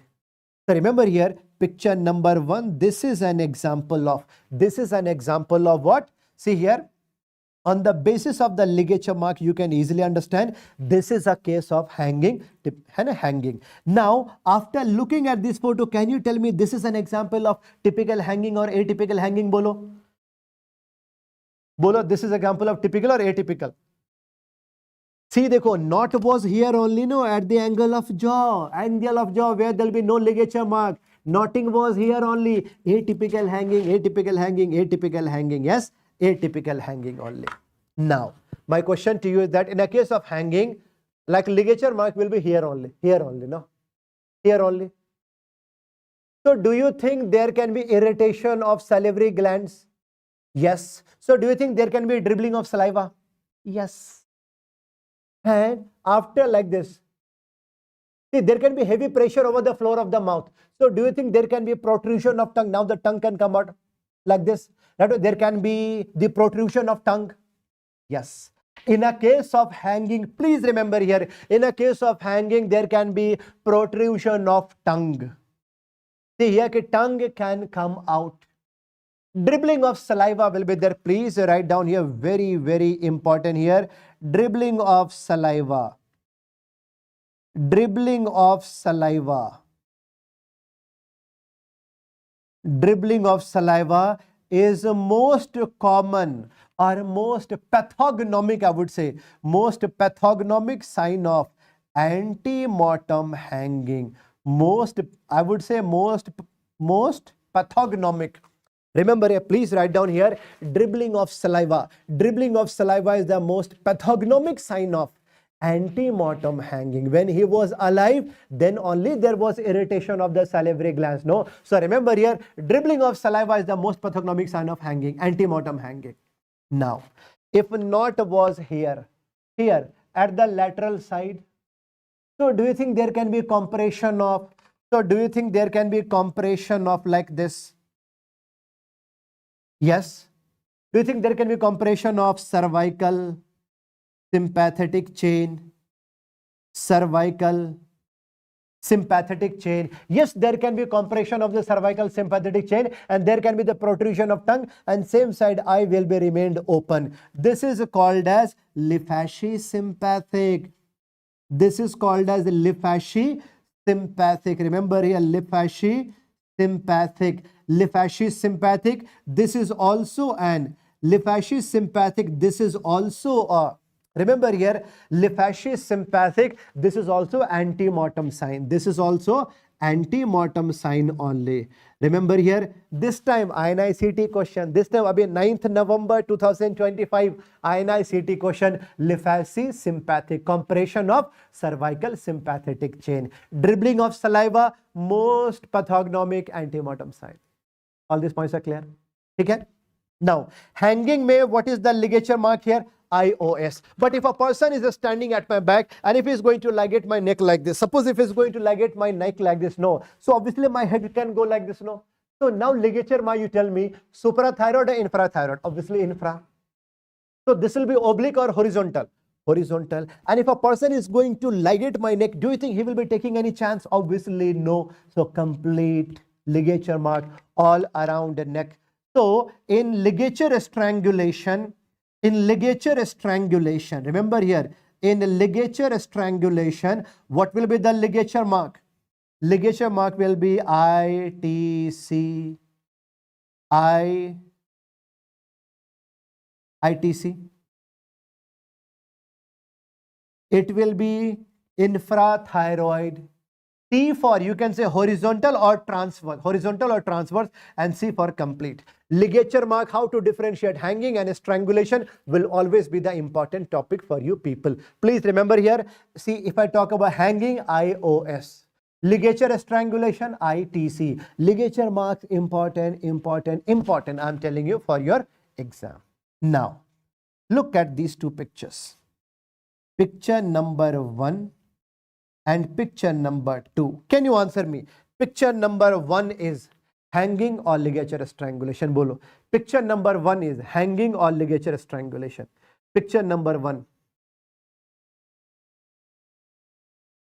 So remember here, picture number 1, this is an example of what? See here, on the basis of the ligature mark, you can easily understand this is a case of hanging. Now, after looking at this photo, can you tell me this is an example of typical hanging or atypical hanging? Bolo, this is an example of typical or atypical? See, देखो, knot was here only, no, at the angle of jaw, where there will be no ligature mark. Knotting was here only. Atypical hanging, yes, atypical hanging only. Now, my question to you is that in a case of hanging, like ligature mark will be here only, no? Here only. So, do you think there can be irritation of salivary glands? Yes. So, do you think there can be dribbling of saliva? Yes. And after like this, see, there can be heavy pressure over the floor of the mouth. So, do you think there can be protrusion of tongue? Now, the tongue can come out like this. There can be the protrusion of tongue. Yes. In a case of hanging, please remember here, in a case of hanging, there can be protrusion of tongue. See here, tongue can come out. Dribbling of saliva will be there. Please write down here, very, very important here. Dribbling of saliva. Dribbling of saliva. Dribbling of saliva is most common or most pathognomic, I would say, most pathognomic sign of antemortem hanging. Most, I would say, most pathognomic Remember here, please write down here, dribbling of saliva. Dribbling of saliva is the most pathognomic sign of ante-mortem hanging. When he was alive, then only there was irritation of the salivary glands. No. So remember here, dribbling of saliva is the most pathognomic sign of hanging, ante-mortem hanging. Now, if knot was here at the lateral side, so do you think there can be compression of, like this? Yes. Do you think there can be compression of cervical sympathetic chain? Cervical sympathetic chain. Yes, there can be compression of the cervical sympathetic chain, and there can be the protrusion of tongue, and same side eye will be remained open. This is called as lymphashi-sympathetic. This is called as lymphashi-sympathetic. Remember here, lymphashi-sympathetic. Lymphashi-sympathetic. This is also an lymphashi-sympathetic. This is also a, remember here, lymphashi-sympathetic. This is also ante-mortem sign. This is also ante-mortem sign only. Remember here, this time INICT question, this time abhi 9th November 2025 INICT question, lymphashi-sympathetic, compression of cervical sympathetic chain, dribbling of saliva, most pathognomic ante-mortem sign. All these points are clear? Okay? Now, hanging may, what is the ligature mark here? IOS. But if a person is standing at my back and if he is going to ligate my neck like this, suppose if he is going to ligate my neck like this, no. So obviously my head can go like this, no. So now ligature mark, you tell me, suprathyroid or infrathyroid? Obviously infra. So this will be oblique or horizontal? Horizontal. And if a person is going to ligate my neck, do you think he will be taking any chance? Obviously no. So complete ligature mark all around the neck. So in ligature strangulation, remember here, in ligature strangulation, what will be the ligature mark? Ligature mark will be ITC. It will be infrathyroid. T for, you can say horizontal or transverse, and C for complete. Ligature mark, how to differentiate hanging and strangulation will always be the important topic for you people. Please remember here, see, if I talk about hanging, IOS. Ligature strangulation, ITC. Ligature marks, important. I'm telling you for your exam. Now, look at these two pictures. Picture number 1 and picture number 2. Can you answer me? Picture number 1 is hanging or ligature strangulation? Bolo. Picture number 1 is hanging or ligature strangulation. Picture number 1.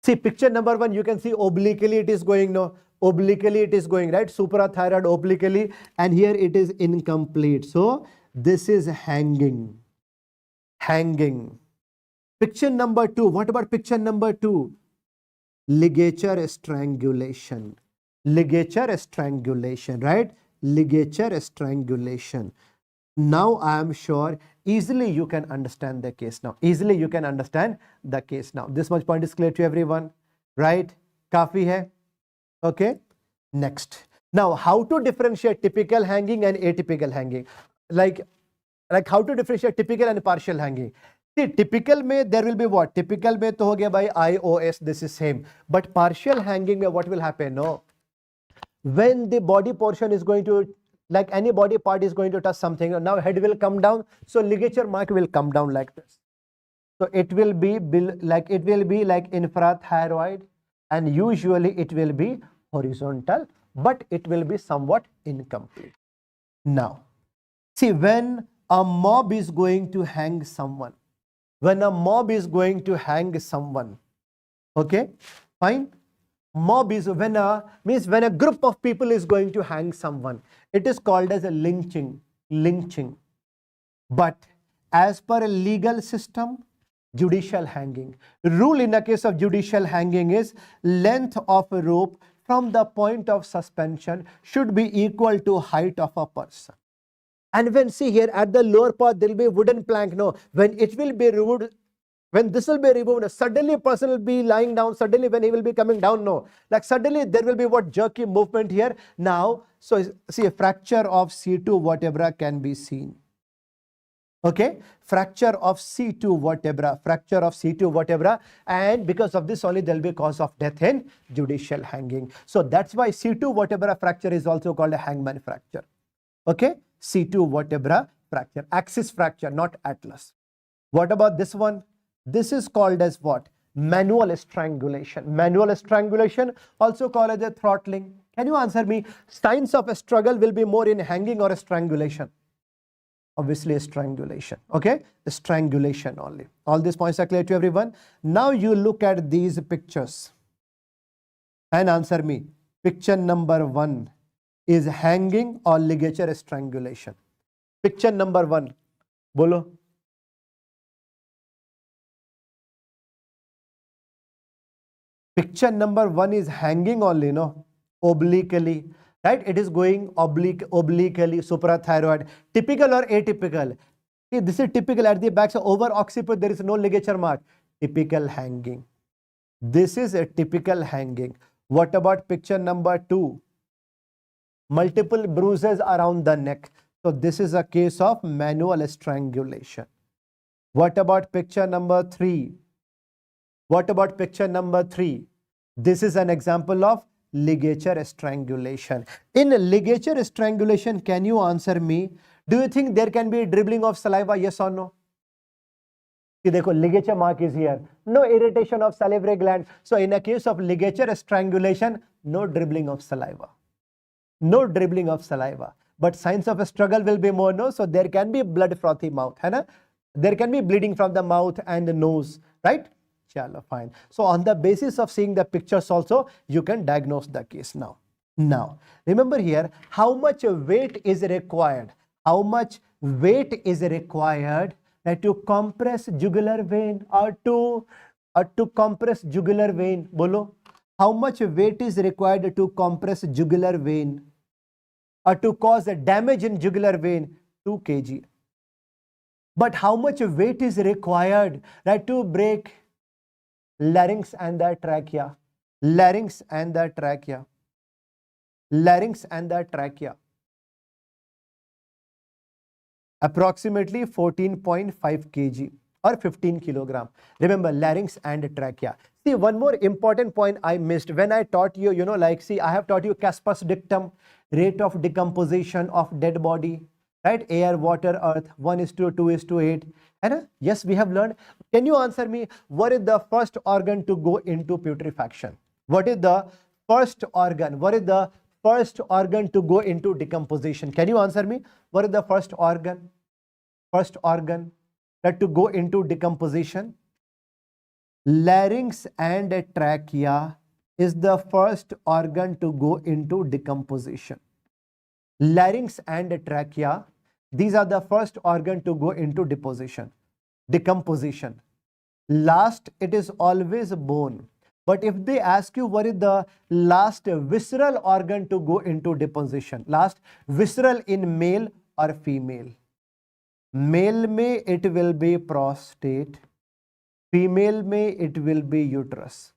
See, picture number 1, you can see obliquely it is going, no? Obliquely it is going, right? Suprathyroid obliquely, and here it is incomplete. So this is hanging. Picture number 2. What about picture number 2? Ligature strangulation, right? Ligature strangulation. Now I am sure easily you can understand the case now. This much point is clear to everyone, right? Kafi hai? Okay. Next. Now, how to differentiate typical hanging and atypical hanging? Like how to differentiate typical and partial hanging? See, typical mein there will be what? Typical mein to ho gaya by IOS, this is same. But partial hanging mein what will happen? No. When the body portion is going to, like any body part is going to touch something, now head will come down, so ligature mark will come down like this. So it will be like infrathyroid, and usually it will be horizontal, but it will be somewhat incomplete. Now, see, when a mob is going to hang someone, okay, fine. Mob is when a group of people is going to hang someone, it is called as a lynching. But as per a legal system, judicial hanging. Rule in the case of judicial hanging is length of a rope from the point of suspension should be equal to height of a person. And when see here at the lower part there will be wooden plank. No, when it will be removed, When this will be removed, suddenly person will be lying down, suddenly when he will be coming down, no. Like suddenly there will be what jerky movement here. Now, so see a fracture of C2 vertebra can be seen. Okay, fracture of C2 vertebra, and because of this only there will be cause of death in judicial hanging. So that's why C2 vertebra fracture is also called a hangman fracture. Okay, C2 vertebra fracture, axis fracture, not atlas. What about this one? This is called as what? Manual strangulation. Manual strangulation, also called as a throttling. Can you answer me? Signs of a struggle will be more in hanging or a strangulation? Obviously a strangulation. Okay, the strangulation only. All these points are clear to everyone. Now you look at these pictures and answer me. Picture number 1 is hanging or ligature strangulation. Picture number 1, bolo. Picture number 1 is hanging only, no? Obliquely. Right, it is going obliquely, suprathyroid. Typical or atypical? See, this is typical at the back. So over occiput there is no ligature mark. Typical hanging. This is a typical hanging. What about picture number 2? Multiple bruises around the neck. So this is a case of manual strangulation. What about picture number 3? What about picture number 3? This is an example of ligature strangulation. In ligature strangulation, can you answer me? Do you think there can be dribbling of saliva? Yes or no? See, देखो, ligature mark is here. No irritation of salivary gland. So in a case of ligature strangulation, no dribbling of saliva. No dribbling of saliva. But signs of a struggle will be more, no? So there can be blood frothy mouth. है ना? There can be bleeding from the mouth and the nose. Right? Chalo, fine. So on the basis of seeing the pictures also, you can diagnose the case now. Now, remember here, how much weight is required? How much weight is required to compress jugular vein or to compress jugular vein? Bolo. How much weight is required to compress jugular vein or to cause a damage in jugular vein? 2 kg. But how much weight is required to break larynx and the trachea? Larynx and the trachea. Larynx and the trachea. Approximately 14.5 kg or 15 kilogram. Remember, larynx and trachea. See, one more important point I missed when I taught you, see, I have taught you Casper's dictum, rate of decomposition of dead body, right? Air, water, earth, 1:2:8. And yes, we have learned. Can you answer me, what is the first organ to go into putrefaction? What is the first organ? What is the first organ to go into decomposition? Can you answer me? What is the first organ? First organ that to go into decomposition? Larynx and trachea is the first organ to go into decomposition. Larynx and trachea, these are the first organ to go into decomposition. Last, it is always bone. But if they ask you what is the last visceral organ to go into deposition, last visceral in male or female? Male may it will be prostate, female may it will be uterus.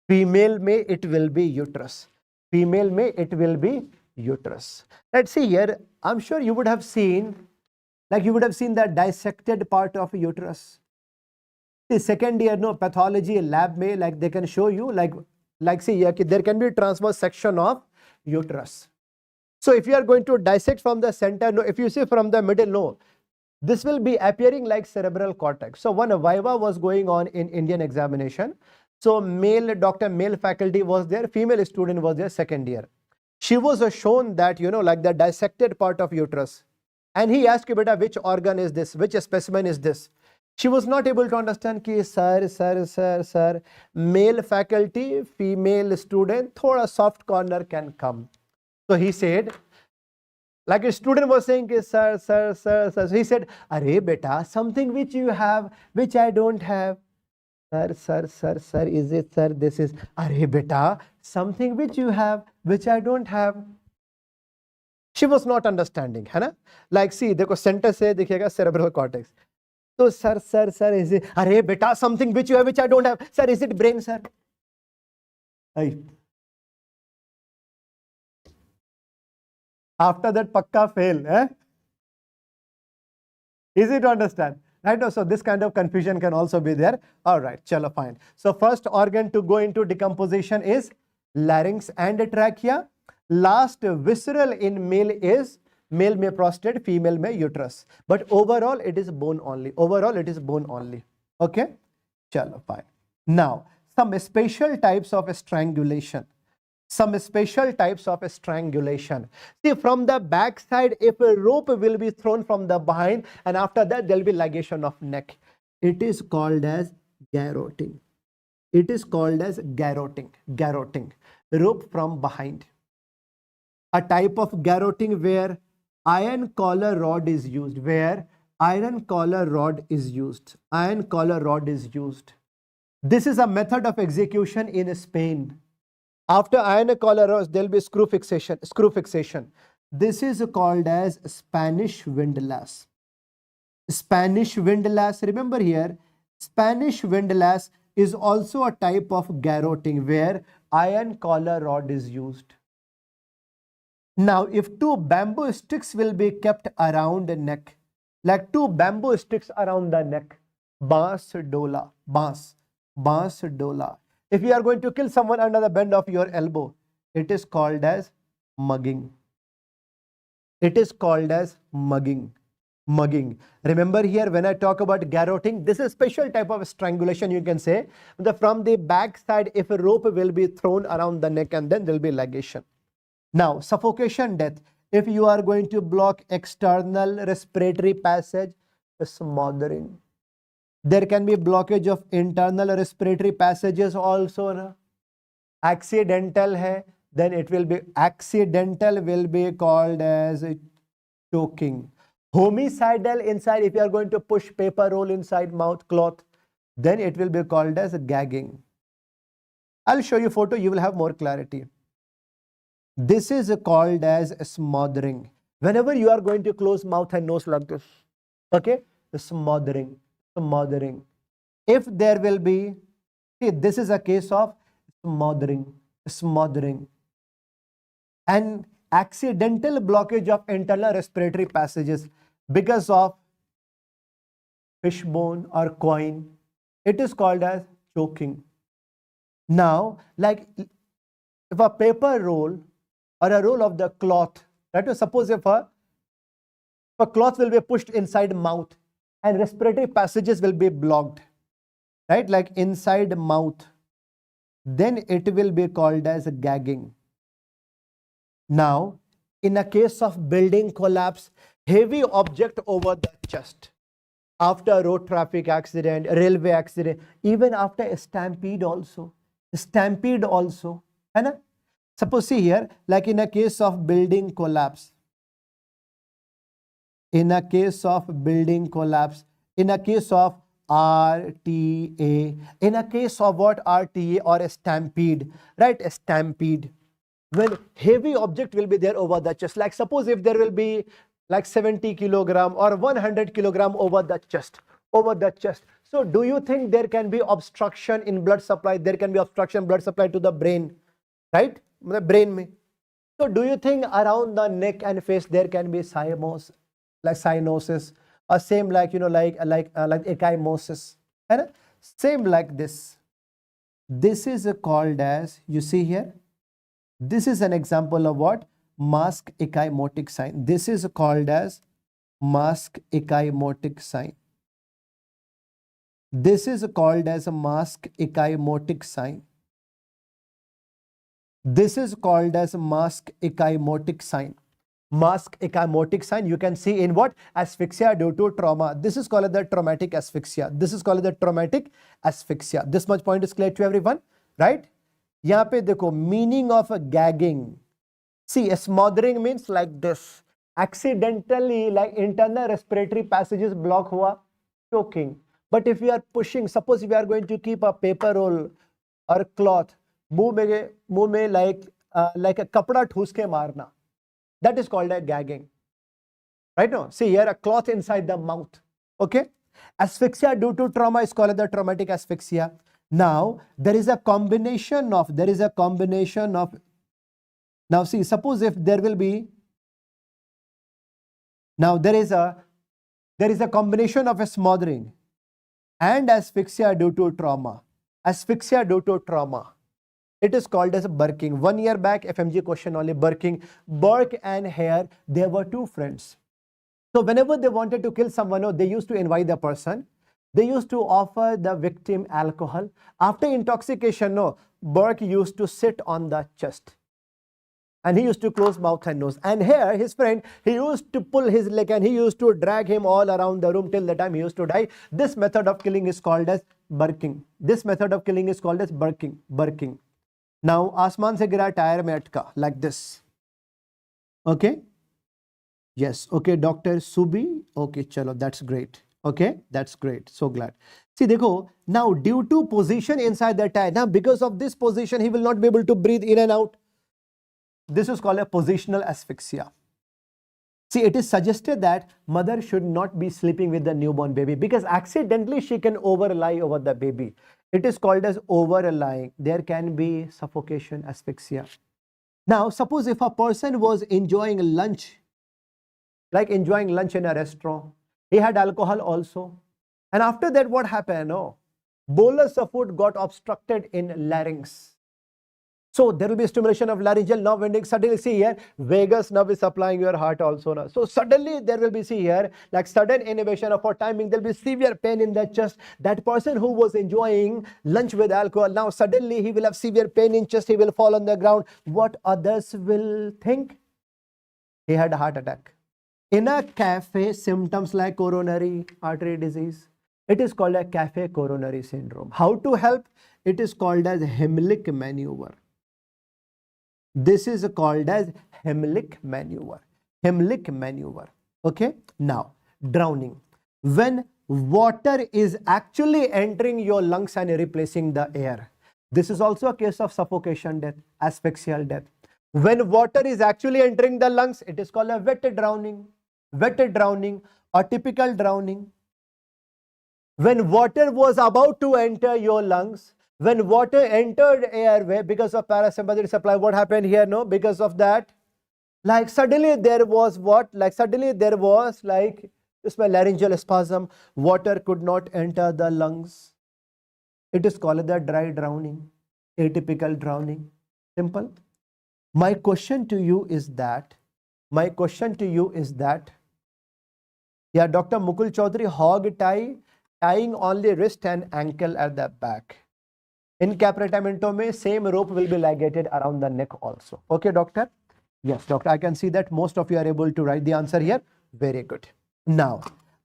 Female may it will be uterus. Female may it will be uterus. Let's see here. I'm sure you would have seen, that dissected part of uterus. The second year pathology lab may they can show you see here there can be transverse section of uterus. So if you are going to dissect from the center, if you see from the middle, this will be appearing like cerebral cortex. So one viva was going on in Indian examination. So male faculty was there, female student was there second year. She was shown that the dissected part of uterus, and he asked you, beta, which organ is this, which specimen is this? She was not able to understand ki sir, male faculty, female student, thoda soft corner can come. So he said, like a student was saying, sir. So he said, arey beta, something which you have, which I don't have. Sir, is it, sir? This is, arey beta, something which you have, which I don't have. She was not understanding, है ना? Like see, देखो center से दिखेगा cerebral cortex. So sir, is it, arey beta, something which you have which I don't have. Sir, is it brain, sir? Hey. After that, pakka fail. Eh? Easy to understand. Right? So this kind of confusion can also be there. All right, chalo, fine. So first organ to go into decomposition is larynx and trachea. Last visceral in male is, male may prostate, female may uterus. But overall it is bone only. Overall it is bone only. Okay? Chalo, fine. Now, some special types of strangulation. Some special types of strangulation. See, from the back side, if a rope will be thrown from the behind, and after that there will be ligation of neck. It is called as garroting. It is called as garroting. Garroting. Rope from behind. A type of garroting where iron collar rod is used. Where iron collar rod is used. Iron collar rod is used. This is a method of execution in Spain. After iron collar rods, there will be screw fixation. Screw fixation. This is called as Spanish windlass. Spanish windlass. Remember here, Spanish windlass is also a type of garroting where iron collar rod is used. Now, if two bamboo sticks will be kept around the neck, like two bamboo sticks around the neck, baas dola, baas dola. If you are going to kill someone under the bend of your elbow, it is called as mugging. It is called as mugging. Mugging. Remember here, when I talk about garroting, this is a special type of strangulation, you can say. From the back side, if a rope will be thrown around the neck, and then there will be ligation. Now, suffocation death. If you are going to block external respiratory passage, smothering. There can be blockage of internal respiratory passages also. Na? Accidental hai, then it will be accidental will be called as choking. Homicidal inside, if you are going to push paper roll inside mouth cloth, then it will be called as gagging. I'll show you photo, you will have more clarity. This is called as smothering. Whenever you are going to close mouth and nose like this, okay, smothering. Smothering. If there will be, see, this is a case of smothering, smothering. And accidental blockage of internal respiratory passages because of fishbone or coin, it is called as choking. Now, like if a paper roll or a roll of the cloth, that is, suppose if a cloth will be pushed inside mouth, and respiratory passages will be blocked, right? Like inside mouth, then it will be called as gagging. Now, in a case of building collapse, heavy object over the chest, after road traffic accident, railway accident, even after a stampede also, hai na? Suppose see here, like in a case of building collapse, in a case of building collapse, in a case of RTA, in a case of what? RTA or a stampede, right? A stampede. When heavy object will be there over the chest, like suppose if there will be like 70 kilogram or 100 kilogram over the chest, So do you think there can be obstruction in blood supply? There can be obstruction blood supply to the brain, right? The brain mein. So do you think around the neck and face there can be cyanosis? Like cyanosis, or same like like ecchymosis, and same like this. This is called as, you see here, this is an example of what? Mask ecchymotic sign. This is called as mask ecchymotic sign. This is called as a mask ecchymotic sign. This is called as mask ecchymotic sign. Mask ecchymotic sign you can see in what? Asphyxia due to trauma. This is called the traumatic asphyxia. This is called the traumatic asphyxia. This much point is clear to everyone, right? यहाँ पे देखो meaning of a gagging. See, a smothering means like this. Accidentally, like internal respiratory passages block हुआ, choking. But if you are pushing, suppose if you are going to keep a paper roll or a cloth, मुंह में like a कपड़ा ठूस के मारना. That is called a gagging. Right now, see here a cloth inside the mouth. Okay. Asphyxia due to trauma is called the traumatic asphyxia. Now, there is a combination of, now see, suppose if there will be, now there is a combination of a smothering and asphyxia due to trauma. Asphyxia due to trauma. It is called as Burking. 1 year back, FMG question only, Burking. Burke and Hare, they were two friends. So whenever they wanted to kill someone, they used to invite the person. They used to offer the victim alcohol. After intoxication, Burke used to sit on the chest. And he used to close mouth and nose. And here, his friend, he used to pull his leg and he used to drag him all around the room till the time he used to die. This method of killing is called as Burking. This method of killing is called as Burking. Burking. Now, आसमान से गिरा tyre में अटका, like this. Okay? Yes. Okay, Dr. Subi. Okay, chalo, that's great. Okay, that's great. So glad. See, dekho, now due to position inside the tire, now because of this position, he will not be able to breathe in and out. This is called a positional asphyxia. See, it is suggested that mother should not be sleeping with the newborn baby because accidentally she can overlie over the baby. It is called as overlying. There can be suffocation, asphyxia. Now, suppose if a person was enjoying lunch, like enjoying lunch in a restaurant, he had alcohol also. And after that, what happened? Bolus of food got obstructed in larynx. So there will be stimulation of laryngeal nerve ending. Suddenly, see here, vagus nerve is supplying your heart also now. So suddenly there will be, see here, like sudden inhibition of our timing. There will be severe pain in the chest. That person who was enjoying lunch with alcohol, now suddenly he will have severe pain in chest. He will fall on the ground. What others will think? He had a heart attack. In a cafe, symptoms like coronary artery disease. It is called a cafe coronary syndrome. How to help? It is called as Heimlich maneuver. This is called as Heimlich maneuver. Heimlich maneuver. Okay. Now, drowning. When water is actually entering your lungs and replacing the air. This is also a case of suffocation death, asphyxial death. When water is actually entering the lungs, it is called a wet drowning. Wet drowning or typical drowning. When water was about to enter your lungs, when water entered airway because of parasympathetic supply, what happened here? Because of that, like suddenly there was what? Like suddenly there was like this laryngeal spasm. Water could not enter the lungs. It is called the dry drowning, atypical drowning. Simple. My question to you is that, yeah, Dr. Mukul Chaudhary, hog tie, tying only wrist and ankle at the back. In capretamento mein, same rope will be ligated around the neck also. Okay, doctor? Yes, doctor, I can see that most of you are able to write the answer here. Very good. Now,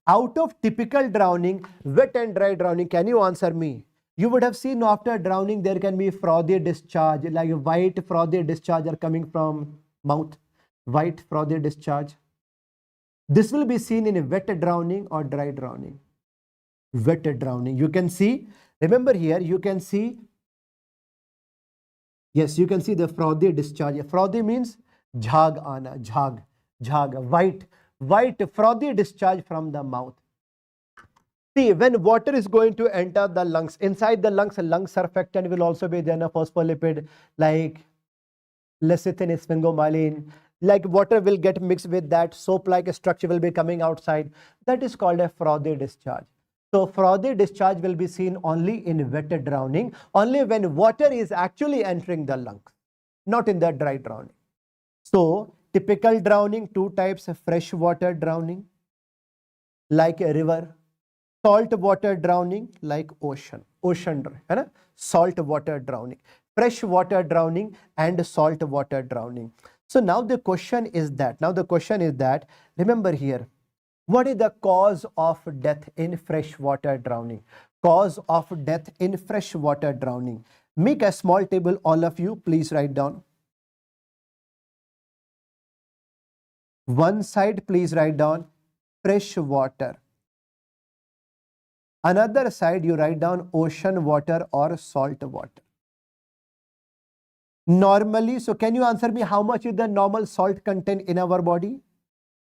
out of typical drowning, wet and dry drowning, can you answer me? You would have seen after drowning, there can be frothy discharge, like white frothy discharge are coming from mouth. White frothy discharge. This will be seen in a wet drowning or dry drowning. Wet drowning. You can see, remember here, you can see, yes, you can see the frothy discharge. Frothy means jhag ana, jhag, white frothy discharge from the mouth. See, when water is going to enter the lungs, inside the lungs, lung surfactant will also be there, a phospholipid like lecithin, sphingomyelin. Like water will get mixed with that, soap-like structure will be coming outside. That is called a frothy discharge. So frothy discharge will be seen only in wet drowning, only when water is actually entering the lungs, not in the dry drowning. So typical drowning, two types of freshwater drowning, like a river, salt water drowning, like ocean, salt water drowning, freshwater drowning and salt water drowning. So now the question is that, remember here, what is the cause of death in freshwater drowning? Cause of death in freshwater drowning. Make a small table, all of you, please write down. One side, please write down fresh water. Another side, you write down ocean water or salt water. Normally, so can you answer me how much is the normal salt content in our body?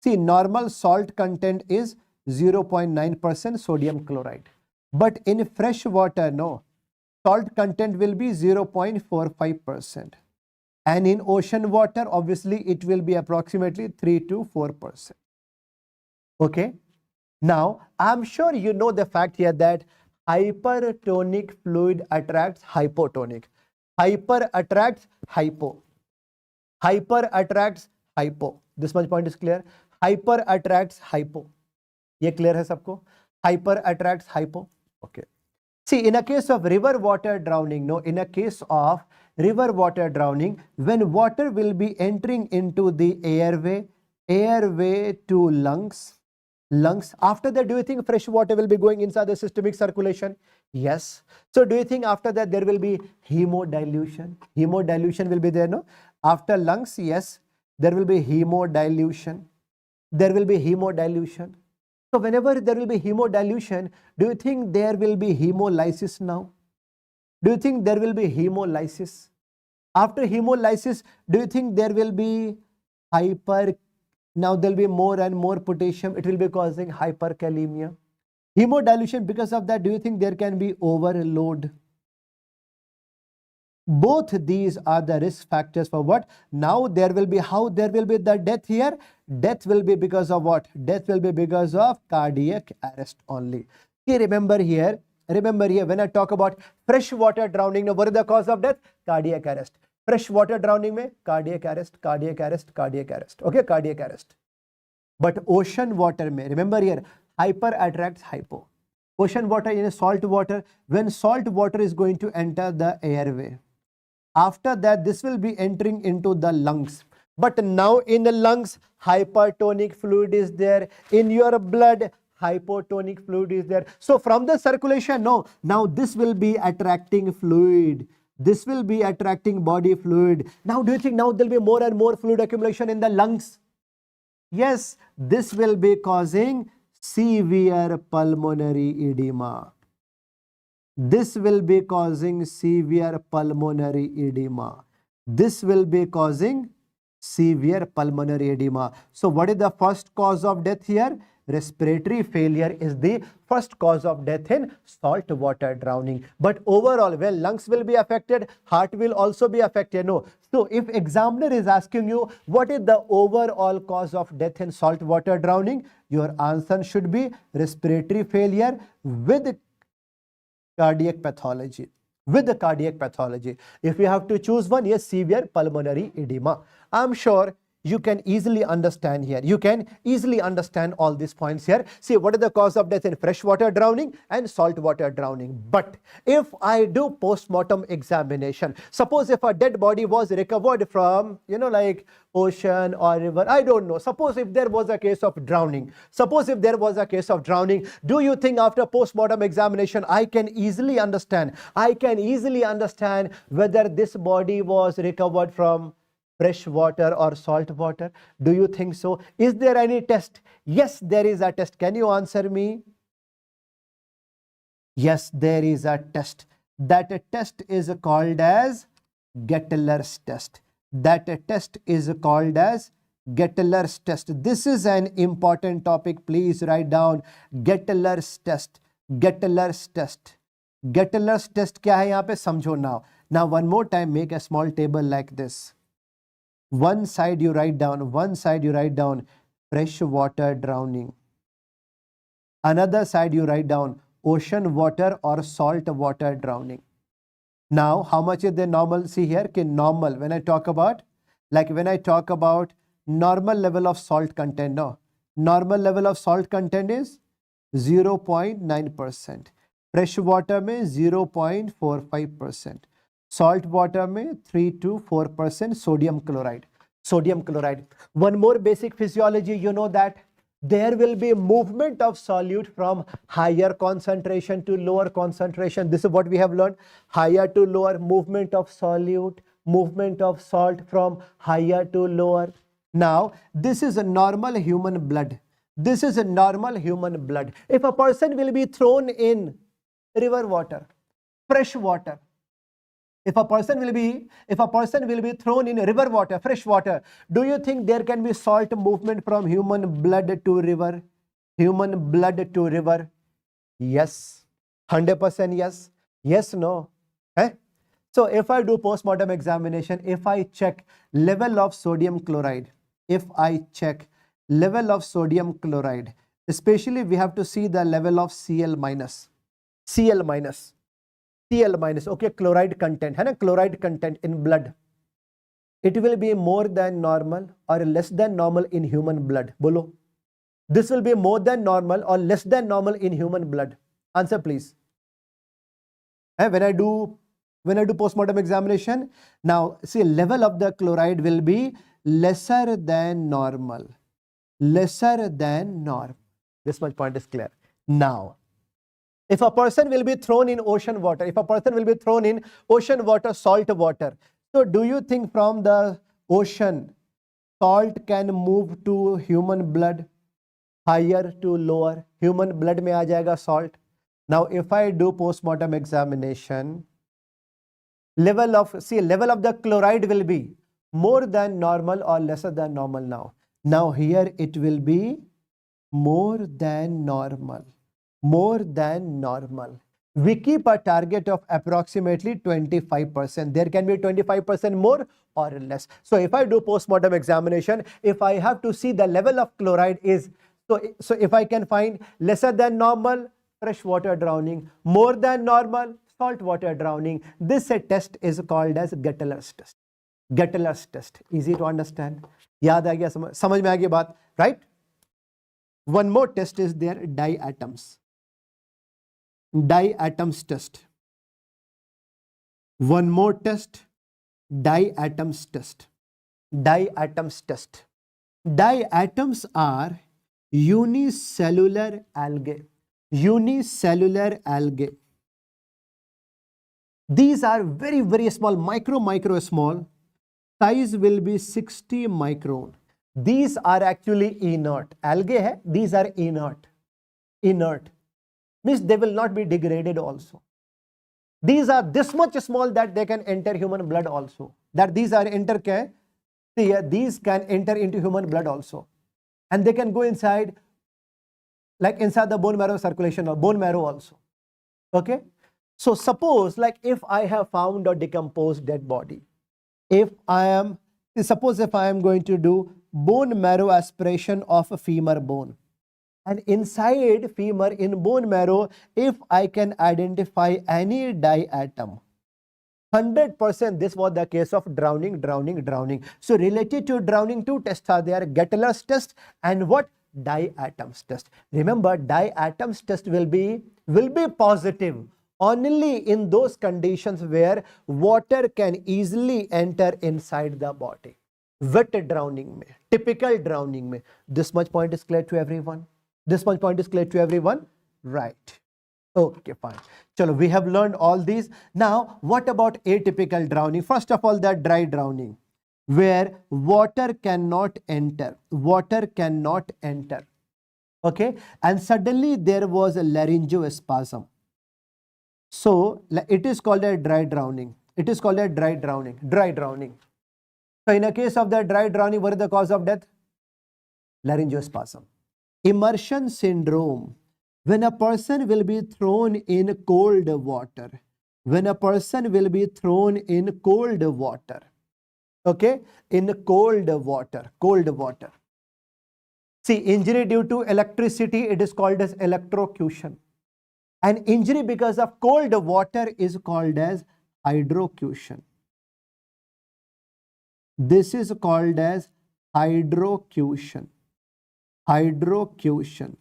See, normal salt content is 0.9% sodium chloride. But in fresh water, no, salt content will be 0.45%. And in ocean water, obviously, it will be approximately 3 to 4%. Okay. Now, I'm sure you know the fact here that hypertonic fluid attracts hypotonic. Hyper attracts hypo. Hyper attracts hypo. This much point is clear. Hyper attracts hypo. Ye clear hai sabko? Hyper attracts hypo. Okay. See, in a case of river water drowning, no, in a case of river water drowning, when water will be entering into the airway to lungs. After that, do you think fresh water will be going inside the systemic circulation? Yes. So do you think after that there will be hemodilution? Hemodilution will be there, no? After lungs, yes, there will be hemodilution. There will be hemodilution. So whenever there will be hemodilution, do you think there will be hemolysis now? Do you think there will be hemolysis? After hemolysis, do you think there will be now there will be more and more potassium? It will be causing hyperkalemia. Hemodilution, because of that, do you think there can be overload? Both these are the risk factors for what? Now there will be, how there will be the death here? Death will be because of what? Death will be because of cardiac arrest only. See, remember here when I talk about fresh water drowning, now what is the cause of death? Cardiac arrest. Fresh water drowning mein cardiac arrest. Okay, cardiac arrest. But ocean water mein, remember here, hyper attracts hypo. Ocean water in a salt water, when salt water is going to enter the airway, after that this will be entering into the lungs. But now in the lungs, hypertonic fluid is there. In your blood, hypotonic fluid is there. So from the circulation, no, now this will be attracting fluid. This will be attracting body fluid. Now do you think now there will be more and more fluid accumulation in the lungs? Yes, this will be causing severe pulmonary edema. This will be causing severe pulmonary edema. This will be causing severe pulmonary edema. So what is the first cause of death here? Respiratory failure is the first cause of death in salt water drowning. But overall, well, lungs will be affected, heart will also be affected. No. So if examiner is asking you what is the overall cause of death in salt water drowning, your answer should be respiratory failure with cardiac pathology. With the cardiac pathology. If you have to choose one, yes, severe pulmonary edema. I'm sure you can easily understand here. You can easily understand all these points here. See, what is the cause of death in freshwater drowning and saltwater drowning? But if I do post-mortem examination, suppose if a dead body was recovered from, like ocean or river, I don't know. Suppose if there was a case of drowning. Do you think after post-mortem examination, I can easily understand whether this body was recovered from fresh water or salt water? Do you think so? Is there any test? Yes, there is a test. Can you answer me? Yes, there is a test. That test is called as Gettler's test. That test is called as Gettler's test. This is an important topic. Please write down Gettler's test. Gettler's test. Gettler's test क्या है यहाँ पे समझो now. Now one more time, make a small table like this. One side you write down fresh water drowning. Another side you write down ocean water or salt water drowning. Now, how much is the normal? See here, normal. When I talk about normal level of salt content, no. Normal level of salt content is 0.9%. Fresh water में 0.45%. Salt water में 3 to 4% sodium chloride. One more basic physiology, you know that there will be movement of solute from higher concentration to lower concentration. This is what we have learned. Higher to lower, movement of solute, movement of salt from higher to lower. Now, this is a normal human blood. If a person will be thrown in river water, fresh water, if a person will be thrown in river water, fresh water, do you think there can be salt movement from human blood to river? human blood to river? Yes. 100% yes. Yes, no. Eh? So if I do postmortem examination, if I check level of sodium chloride, if I check level of sodium chloride, especially we have to see the level of Cl minus, Cl minus, Cl minus, okay, chloride content, है ना, chloride content in blood. It will be more than normal or less than normal in human blood. Bolo. This will be more than normal or less than normal in human blood. Answer please. When I do postmortem examination, now see level of the chloride will be lesser than normal. Lesser than normal. This much point is clear. Now, if a person will be thrown in ocean water, if a person will be thrown in ocean water, salt water, so do you think from the ocean, salt can move to human blood, higher to lower? Human blood में आ जाएगा salt. Now, if I do postmortem examination, level of the chloride will be more than normal or lesser than normal now. Now here it will be more than normal. More than normal. We keep a target of approximately 25%. There can be 25% more or less. So if I do postmortem examination, if I have to see the level of chloride is, so if I can find lesser than normal, freshwater drowning, more than normal, salt water drowning, this test is called as Gettler's test. Gettler's test. Easy to understand. याद आ गया, समझ में आ गया बात, right? One more test is there, diatoms. Diatoms test. One more test, diatoms test. Diatoms test. Diatoms are unicellular algae. Unicellular algae. These are very, very small, micro small. Size will be 60 micron. These are actually inert. Algae hai, these are inert. Inert. Means they will not be degraded also. These are this much small that they can enter human blood also. That these are enter can, see here, these can enter into human blood also. And they can go inside, like inside the bone marrow circulation or bone marrow also. Okay. So suppose like if I have found a decomposed dead body, suppose if I am going to do bone marrow aspiration of a femur bone, and inside femur in bone marrow, if I can identify any diatom, 100% this was the case of drowning. So related to drowning, two tests are there, Gettler's test and what? Diatoms test. Remember, diatoms test will be positive only in those conditions where water can easily enter inside the body. Wet drowning mein, typical drowning mein. This much point is clear to everyone? This much point is clear to everyone? Right. Okay, fine. Chalo, we have learned all these. Now, what about atypical drowning? First of all, that dry drowning, where water cannot enter. Water cannot enter. Okay. And suddenly there was a laryngospasm. So it is called a dry drowning. It is called a dry drowning. Dry drowning. So in a case of the dry drowning, what is the cause of death? Laryngospasm. Immersion syndrome. When a person will be thrown in cold water. When a person will be thrown in cold water. Okay? In cold water. Cold water. See, injury due to electricity, it is called as electrocution. And injury because of cold water is called as hydrocution. This is called as hydrocution. Hydrocution.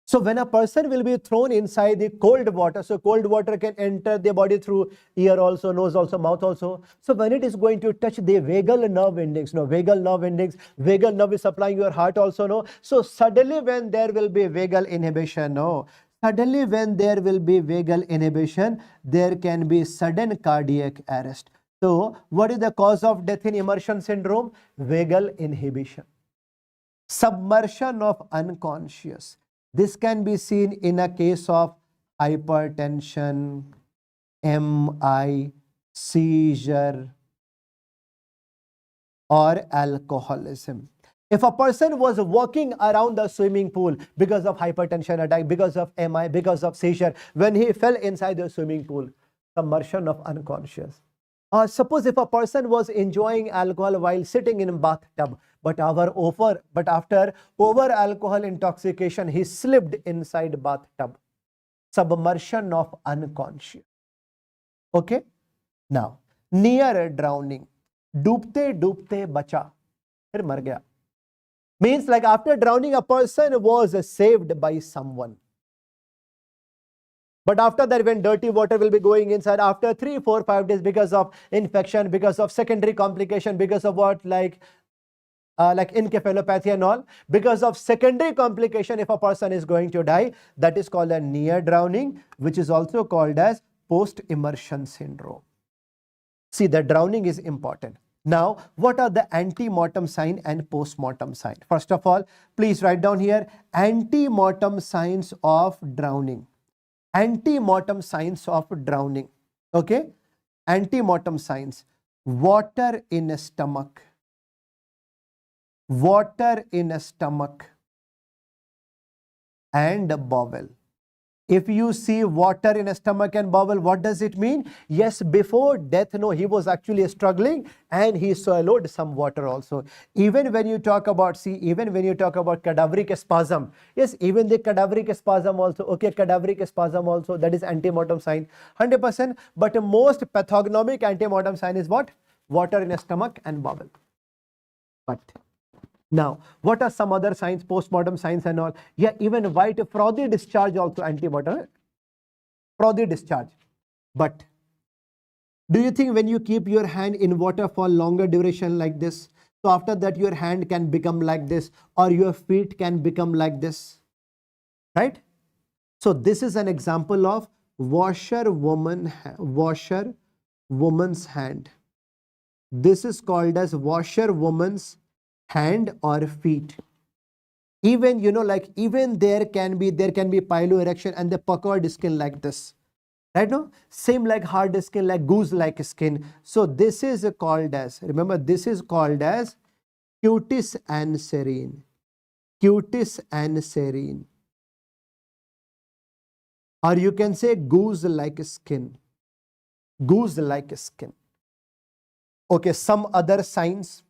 So when a person will be thrown inside the cold water, so cold water can enter the body through ear also, nose also, mouth also. So when it is going to touch the vagal nerve endings, vagal nerve endings, vagal nerve is supplying your heart also, So suddenly when there will be vagal inhibition, Suddenly when there will be vagal inhibition, there can be sudden cardiac arrest. So what is the cause of death in immersion syndrome? Vagal inhibition. Submersion of unconscious. This can be seen in a case of hypertension, MI, seizure, or alcoholism. If a person was walking around the swimming pool because of hypertension attack, because of MI, because of seizure, when he fell inside the swimming pool, submersion of unconscious. Or suppose if a person was enjoying alcohol while sitting in a bathtub, but after over alcohol intoxication, he slipped inside bathtub. Submersion of unconscious. Okay? Now, near drowning. डूबते डूबते बचा, फिर मर गया. Means like after drowning, a person was saved by someone. But after that, when dirty water will be going inside, after 3, 4, 5 days, because of infection, because of secondary complication, because of what, like encephalopathy and all, because of secondary complication, if a person is going to die, that is called a near drowning, which is also called as post-immersion syndrome. See, the drowning is important. Now, what are the ante-mortem sign and post-mortem sign? First of all, please write down here ante-mortem signs of drowning. Ante-mortem signs of drowning. Okay? Ante-mortem signs. Water in a stomach. Water in a stomach and a bowel. If you see water in a stomach and bowel, what does it mean? Yes, before death, no, he was actually struggling and he swallowed some water also. Even when you talk about, even when you talk about cadaveric spasm, yes, even the cadaveric spasm also, okay, cadaveric spasm also, that is ante-mortem sign, 100%. But most pathognomic ante-mortem sign is what? Water in a stomach and bowel. But now, what are some other signs, post-mortem signs and all? Yeah, even white frothy discharge also ante-mortem, frothy discharge. But do you think when you keep your hand in water for longer duration like this, so after that your hand can become like this or your feet can become like this, right? So this is an example of washerwoman's hand. This is called as washerwoman's hand or feet. Even, you know, like even there can be piloerection and the puckered skin like this, right? No, same like hard skin, like goose like skin. So this is called as, remember, this is called as cutis anserine. Cutis anserine, or you can say goose like skin. Goose like skin. Okay, some other signs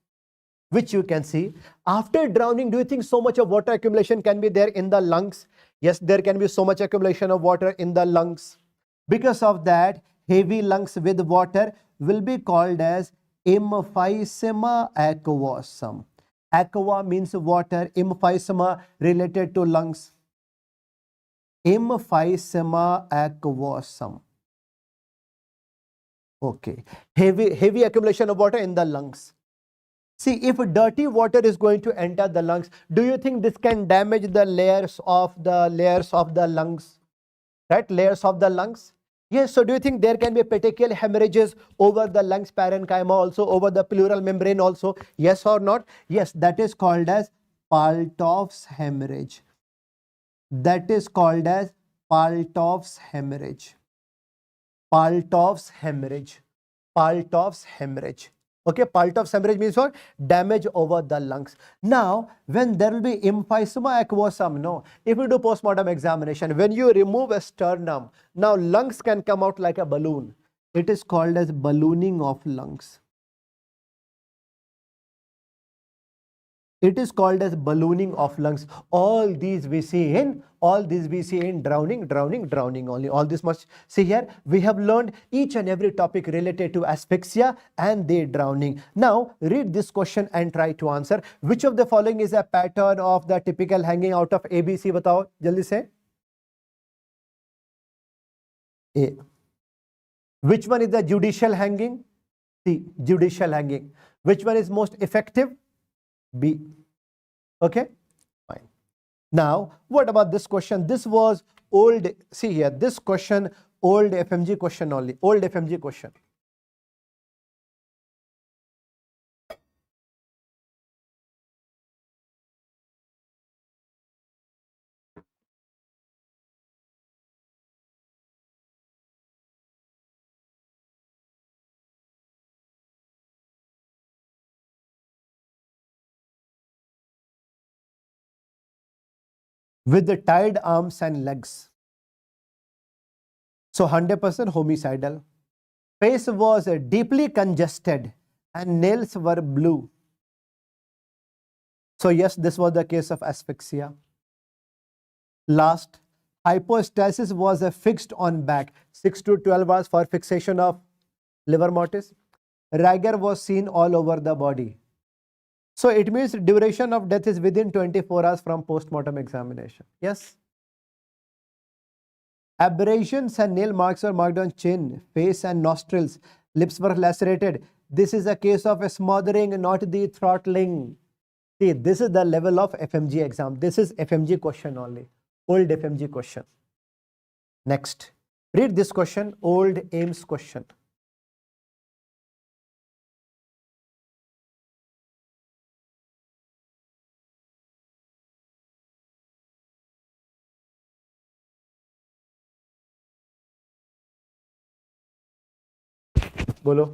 which you can see after drowning. Do you think so much of water accumulation can be there in the lungs? Yes, there can be so much accumulation of water in the lungs. Because of that, heavy lungs with water will be called as emphysema aquosum. Aqua means water, emphysema related to lungs. Emphysema aquosum. Okay, heavy accumulation of water in the lungs. See, if dirty water is going to enter the lungs, do you think this can damage the layers of the lungs, right? Layers of the lungs. Yes. So do you think there can be petechial hemorrhages over the lungs parenchyma also, over the pleural membrane also? Yes or not? Yes. That is called as Paltoff's hemorrhage. That is called as Paltoff's hemorrhage. Paltoff's hemorrhage. Paltoff's hemorrhage. Okay, Paltoff's hemorrhage means what? Damage over the lungs. Now, when there will be emphysema aquosum, no, if you do postmortem examination, when you remove a sternum, now lungs can come out like a balloon. It is called as ballooning of lungs. It is called as ballooning of lungs. All these we see in drowning only. All this much. See here, we have learned each and every topic related to asphyxia and the drowning. Now read this question and try to answer. Which of the following is a pattern of the typical hanging out of ABC? Batao, jaldi se. A. Which one is the judicial hanging? C. Judicial hanging. Which one is most effective? B. Okay, fine. Now, what about this question? This was old. See here, this question, old FMG question only. Old FMG question. with the tied arms and legs. So 100% homicidal. Face was deeply congested and nails were blue. So yes, this was the case of asphyxia. Last, hypostasis was fixed on back, 6 to 12 hours for fixation of liver mortis. Rigor was seen all over the body. So it means duration of death is within 24 hours from postmortem examination. Yes. Abrasions and nail marks were marked on chin, face and nostrils. Lips were lacerated. This is a case of a smothering, not the throttling. See, this is the level of FMG exam. This is FMG question only. Old FMG question. Next. Read this question, old AIMS question. Bolo.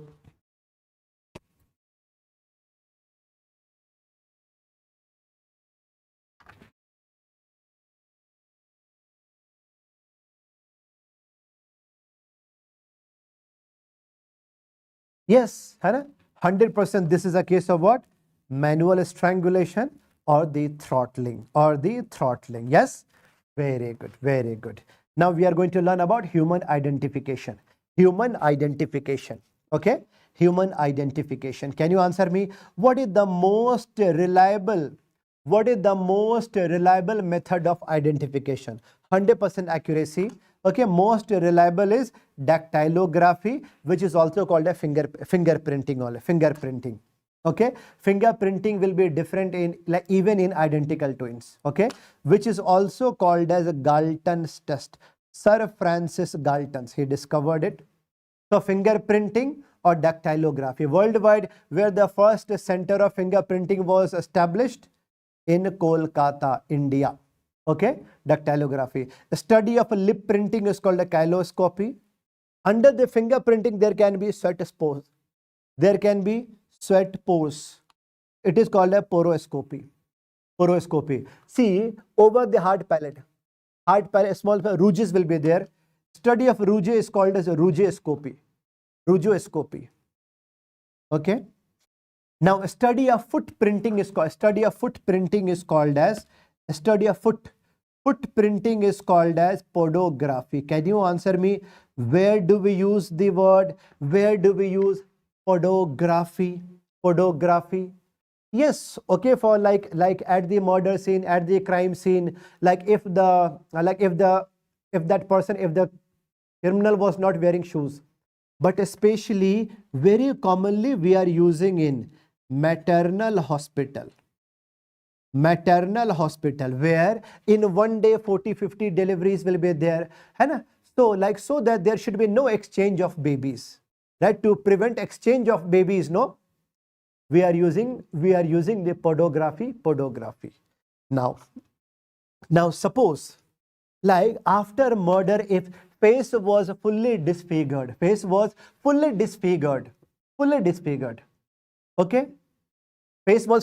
Yes, 100% this is a case of what? Manual strangulation or the throttling Yes, very good, very good. Now we are going to learn about human identification. Okay, human identification. Can you answer me? What is the most reliable method of identification? 100% accuracy. Okay, most reliable is dactylography, which is also called a fingerprinting. Okay, fingerprinting will be different in even in identical twins. Okay, which is also called as a Galton's test. Sir Francis Galton, he discovered it. So fingerprinting or dactylography worldwide, where the first center of fingerprinting was established in Kolkata, India. Okay, dactylography. The study of lip printing is called a chyloscopy. Under the fingerprinting, there can be sweat pores. It is called a poroscopy. See, over the hard palate, small rouges will be there. Study of rouge is called as a rougeoscopy. Okay. Now, a study of footprinting is podography. Can you answer me? Where do we use the word? Where do we use podography? Yes, okay, for like at the murder scene, at the crime scene, if the criminal was not wearing shoes. But especially, very commonly, we are using in maternal hospital, where in one day 40-50 deliveries will be there. So so that there should be no exchange of babies, right? To prevent exchange of babies, no, we are using the podography. Now suppose, after murder, if face was fully disfigured, okay, face was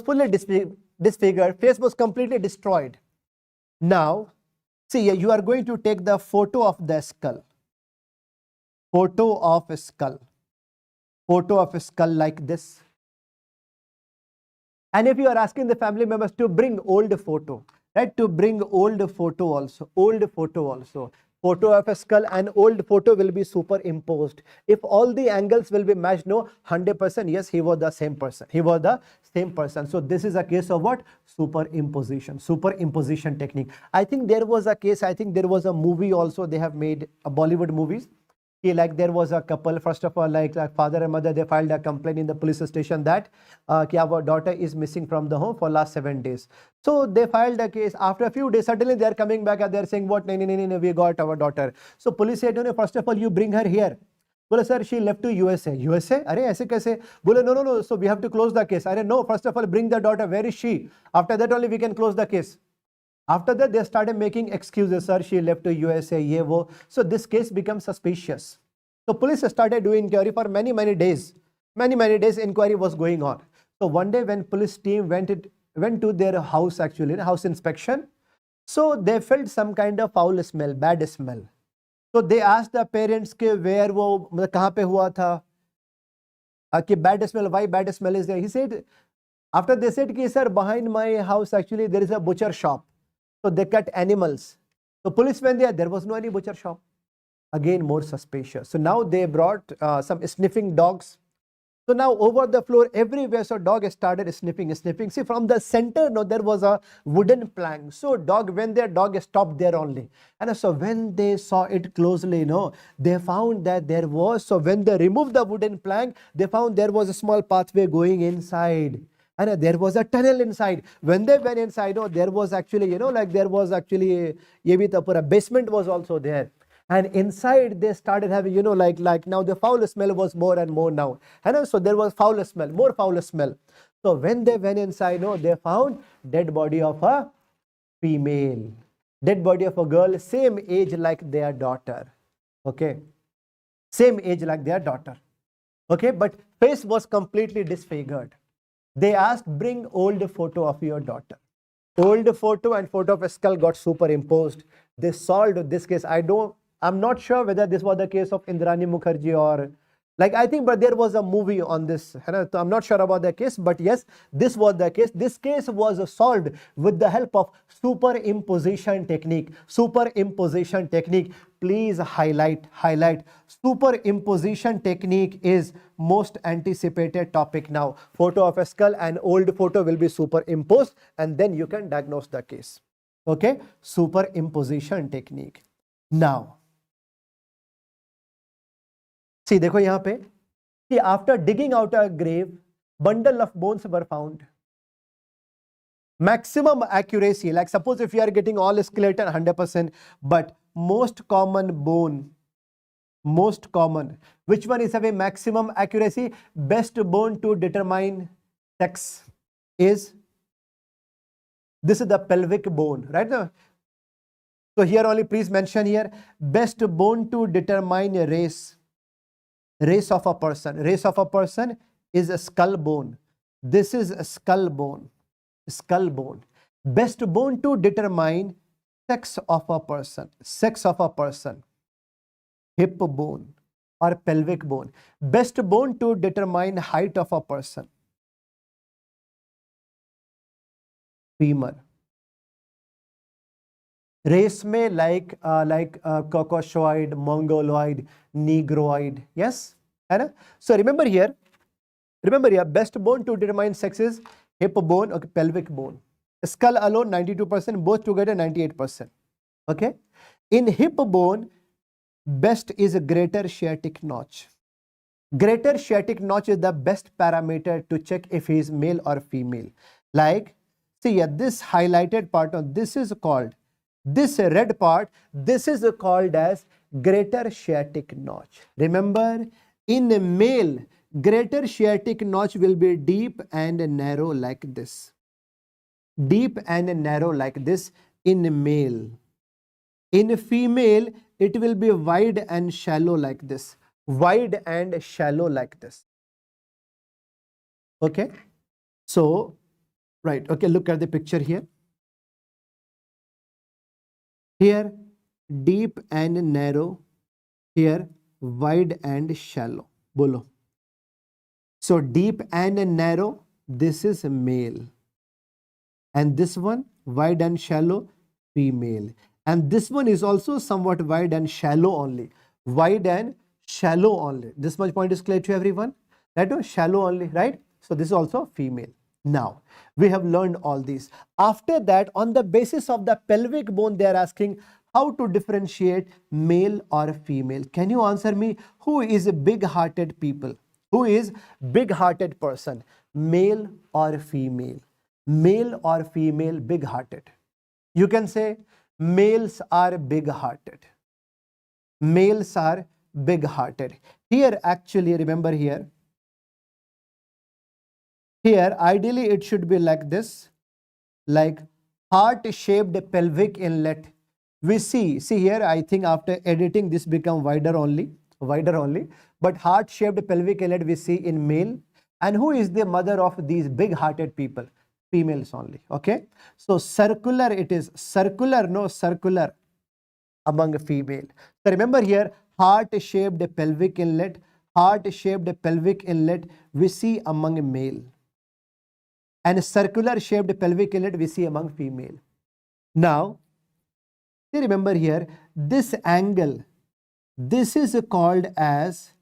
fully disfigured, face was completely destroyed. Now see, you are going to take the photo of the skull, like this. And if you are asking the family members to bring old photo, right, photo of a skull and old photo will be superimposed. If all the angles will be matched, no, 100%, yes, he was the same person. So this is a case of what? Superimposition technique. I think there was a case, there was a movie also, they have made a Bollywood movies. There was a couple, first of all, like father and mother, they filed a complaint in the police station that our daughter is missing from the home for last 7 days. So they filed a case. After a few days, suddenly they are coming back and they are saying, what? No, we got our daughter. So police said, no, first of all, you bring her here. Bole, sir, she left to USA. USA? Are aise kaise? Bole, no. So we have to close the case. Are no, first of all, bring the daughter. Where is she? After that only we can close the case. After that, they started making excuses. Sir, she left to USA, ye wo. So this case becomes suspicious. So police started doing inquiry for many days. Inquiry was going on. So one day when police team went to their house, actually, house inspection. So they felt some kind of foul smell, bad smell. So they asked the parents ke where wo मतलब कहाँ पे हुआ था, कि bad smell, why bad smell is there? He said, after they said कि sir, behind my house actually there is a butcher shop, so they cut animals. So police went there was no any butcher shop. Again more suspicious. So now they brought some sniffing dogs. So now over the floor everywhere, so dog started sniffing. See, from the center, no, there was a wooden plank. So dog went there, dog stopped there only. And so when they saw it closely, no, they found that there was, so when they removed the wooden plank, they found there was a small pathway going inside. And there was a tunnel inside. When they went inside, no, there was actually, like there was actually, a basement was also there. And inside they started having, like now the foul smell was more and more now. And so there was foul smell, more foul smell. So when they went inside, they found dead body of a female, dead body of a girl, same age like their daughter. Okay, same age like their daughter. Okay, but face was completely disfigured. They asked, bring old photo of your daughter. Old photo and photo of a skull got superimposed. They solved this case. I'm not sure whether this was the case of Indrani Mukherjee or like, I think, but there was a movie on this. So I'm not sure about the case, but yes, this was the case. This case was solved with the help of superimposition technique. Superimposition technique. Please highlight. Superimposition technique is most anticipated topic now. Photo of a skull and old photo will be superimposed, and then you can diagnose the case. Okay, superimposition technique. Now, see, देखो यहाँ पे कि after digging out a grave, bundle of bones were found. Maximum accuracy, like suppose if you are getting all skeleton 100%, but most common bone, most common, which one is having maximum accuracy? Best bone to determine sex is, this is the pelvic bone, right now. So here only please mention here, best bone to determine race. Race of a person. Race of a person is a skull bone. This is a skull bone. Skull bone. Best bone to determine sex of a person. Sex of a person. Hip bone or pelvic bone. Best bone to determine height of a person. Femur. Race में like Caucasoid, Mongoloid, Negroid. Yes? So remember here, best bone to determine sex is hip bone or pelvic bone. Skull alone 92%, both together 98%. Okay? In hip bone, best is a greater sciatic notch. Greater sciatic notch is the best parameter to check if he is male or female. Like, see here, this highlighted part of this is called, this red part, this is called as greater sciatic notch. Remember, in a male, greater sciatic notch will be deep and narrow like this. Deep and narrow like this in a male. In a female, it will be wide and shallow like this. Wide and shallow like this. Okay. So, right. Okay, look at the picture here. Here, deep and narrow. Here, wide and shallow. Bolo. So, deep and narrow, this is male. And this one, wide and shallow, female. And this one is also somewhat wide and shallow only. Wide and shallow only. This much point is clear to everyone? That was shallow only, right? So, this is also female. Now, we have learned all these. After that, on the basis of the pelvic bone, they are asking how to differentiate male or female. Can you answer me? Who is a big-hearted people? Who is big-hearted person? Male or female? Male or female big-hearted? You can say males are big-hearted. Males are big-hearted. Here, actually, remember here, here, ideally, it should be like this, like heart-shaped pelvic inlet. We see here, I think after editing, this become wider only, but heart-shaped pelvic inlet we see in male. And who is the mother of these big-hearted people? females only. Okay, so circular, it is circular, no circular among female. So remember here, heart-shaped pelvic inlet, heart-shaped pelvic inlet we see among male, and circular shaped pelvic inlet we see among female. Now, remember here, this angle, this is called as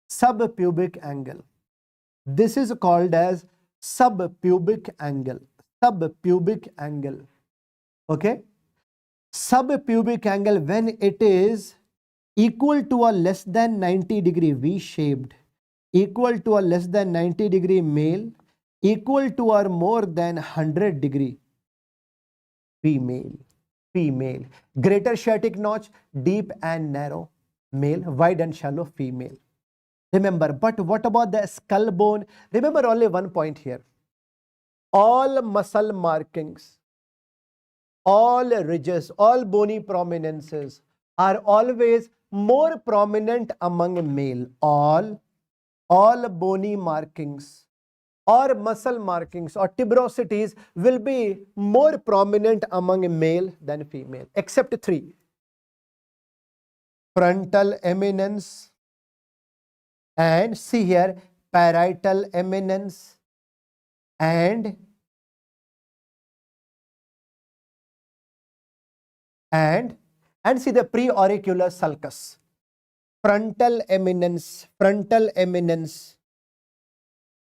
subpubic angle. This is called as subpubic angle. Subpubic angle. Okay. Subpubic angle, when it is equal to a less than 90 degree V-shaped, equal to a less than 90 degree male, equal to or more than 100 degree female. Female. Greater sciatic notch, deep and narrow male, wide and shallow female. Remember, but what about the skull bone? Remember only one point here. All muscle markings, all ridges, all bony prominences are always more prominent among male. All bony markings or muscle markings or tuberosities will be more prominent among male than female, except three: frontal eminence, and see here, parietal eminence, and see the preauricular sulcus. Frontal eminence,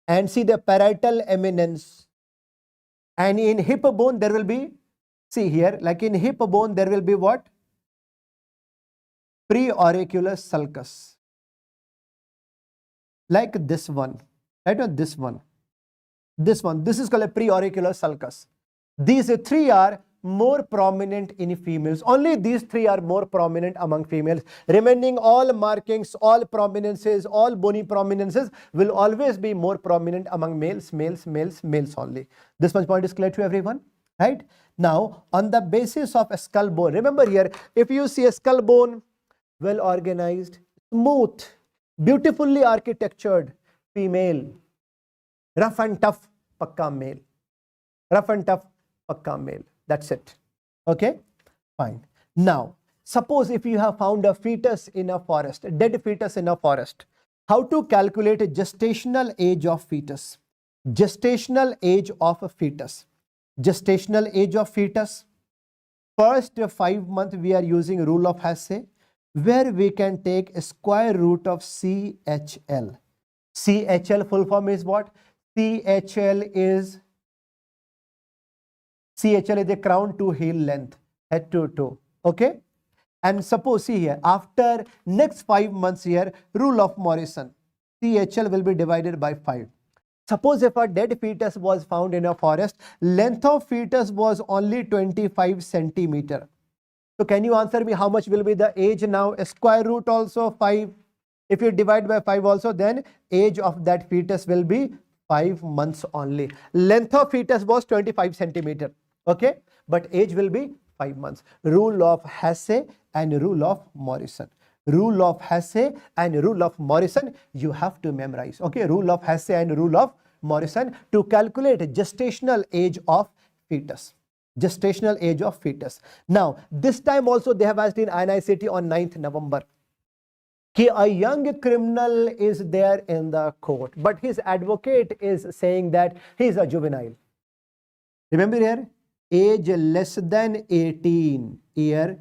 and see the parietal eminence. And in hip bone there will be, see here, like in hip bone there will be what? Preauricular sulcus. Like this one, right? Or this one. This is called a preauricular sulcus. These three are more prominent in females. Only these three are more prominent among females. Remaining all markings, all prominences, all bony prominences will always be more prominent among males only. This much point is clear to everyone, right? Now, on the basis of a skull bone, remember here, if you see a skull bone, well organized, smooth, beautifully architectured female, rough and tough pakka male, rough and tough pakka male. That's it. Okay, fine. Now, suppose if you have found a fetus in a forest, a dead fetus in a forest, how to calculate a gestational age of fetus? Gestational age of a fetus. Gestational age of fetus. First 5 months we are using rule of Hasse, where we can take a square root of CHL. CHL full form is what? CHL is the crown to heel length, head to toe. Okay. And suppose, see here, after next 5 months here, rule of Morrison, CHL will be divided by 5. Suppose if a dead fetus was found in a forest, length of fetus was only 25 centimeter. So can you answer me how much will be the age now? A square root also 5. If you divide by 5 also, then age of that fetus will be 5 months only. Length of fetus was 25 centimeter. Okay, but age will be 5 months. Rule of Hasse and rule of Morrison. Rule of Hasse and rule of Morrison you have to memorize. Okay, rule of Hasse and rule of Morrison to calculate gestational age of fetus. Gestational age of fetus. Now, this time also they have asked in INICT on 9th November. A young criminal is there in the court, but his advocate is saying that he is a juvenile. Remember here, age less than 18 year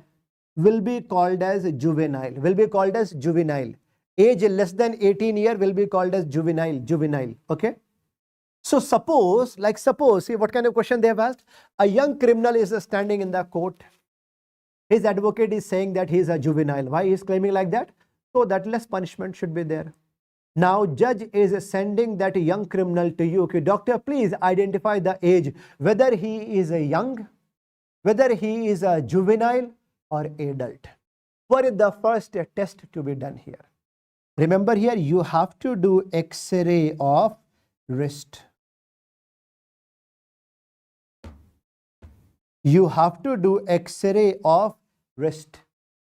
will be called as juvenile. Will be called as juvenile. Age less than 18 year will be called as juvenile. Juvenile. Okay. So suppose, see what kind of question they have asked. A young criminal is standing in the court. His advocate is saying that he is a juvenile. Why he is claiming like that? So that less punishment should be there. Now judge is sending that young criminal to you. Okay, doctor, please identify the age, whether he is a young, whether he is a juvenile or adult. What is the first test to be done here? Remember here, you have to do X-ray of wrist. You have to do X-ray of wrist.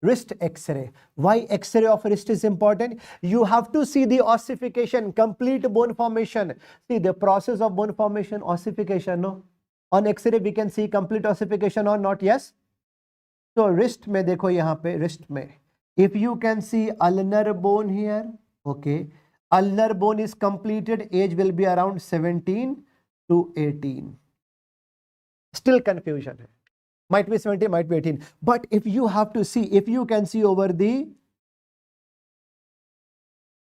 wrist X-ray. Why X-ray of wrist is important? You have to see the ossification, complete bone formation. See the process of bone formation, ossification, no? On X-ray we can see complete ossification or not, yes? So wrist में देखो यहाँ पे wrist में, if you can see ulnar bone here, okay, ulnar bone is completed, age will be around 17 to 18. Still confusion. Might be 17, might be 18. But if you have to see, if you can see over the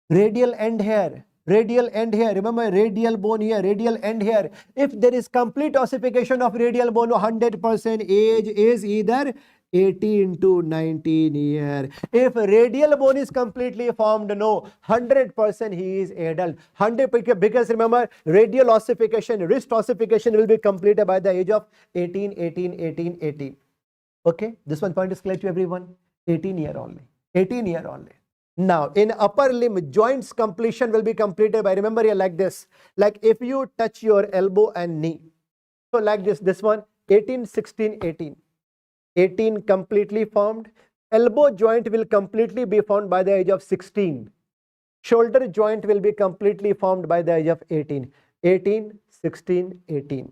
radial end here, remember radial bone here, radial end here. If there is complete ossification of radial bone, 100% age is either 18 to 19 year. If radial bone is completely formed, no, 100% he is adult. 100%, because remember radial ossification, wrist ossification will be completed by the age of 18. Okay, this one point is clear to everyone. 18 year only. Now in upper limb, joints completion will be completed by, remember here like this, like if you touch your elbow and knee, so like this one, 18, 16, 18. 18 completely formed. Elbow joint will completely be formed by the age of 16. Shoulder joint will be completely formed by the age of 18. 18, 16, 18.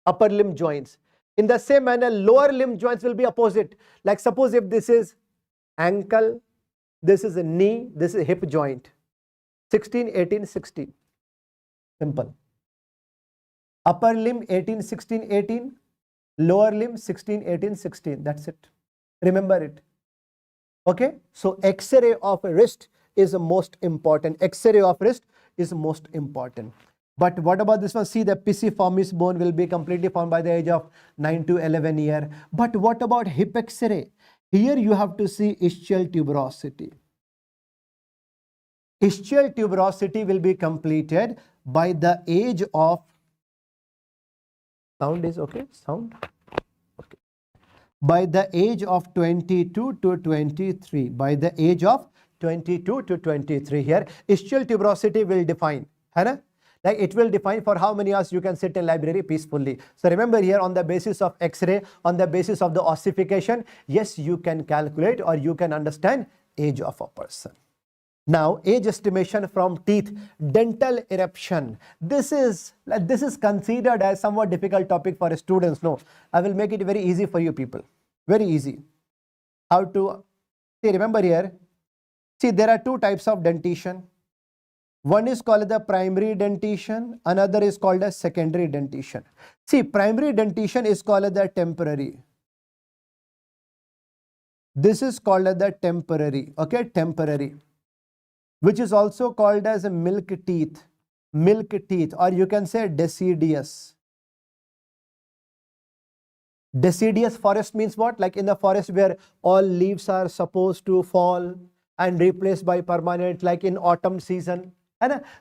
Upper limb joints. In the same manner, lower limb joints will be opposite. Like suppose if this is ankle, this is a knee, this is a hip joint. 16, 18, 16. Simple. Upper limb 18, 16, 18. Lower limb 16, 18, 16. That's it. Remember it. Okay. So X-ray of wrist is the most important. X-ray of wrist is most important. But what about this one? See, the pisiformis bone will be completely formed by the age of 9 to 11 year. But what about hip X-ray? Here you have to see ischial tuberosity. Ischial tuberosity will be completed by the age of, sound is okay, sound okay, by the age of 22 to 23. By the age of 22 to 23 here, ischial tuberosity will define, है ना? Like it will define for how many hours you can sit in library peacefully. So remember here, on the basis of X-ray, on the basis of the ossification, yes, you can calculate or you can understand age of a person. Now, age estimation from teeth, dental eruption. This is considered as somewhat difficult topic for students. No, I will make it very easy for you people. Very easy. How to see? Remember here. See, there are two types of dentition. One is called the primary dentition. Another is called as secondary dentition. See, primary dentition is called the temporary. This is called the temporary. Okay, temporary. Which is also called as a milk teeth, or you can say deciduous. Deciduous forest means what? Like in the forest where all leaves are supposed to fall and replaced by permanent, like in autumn season.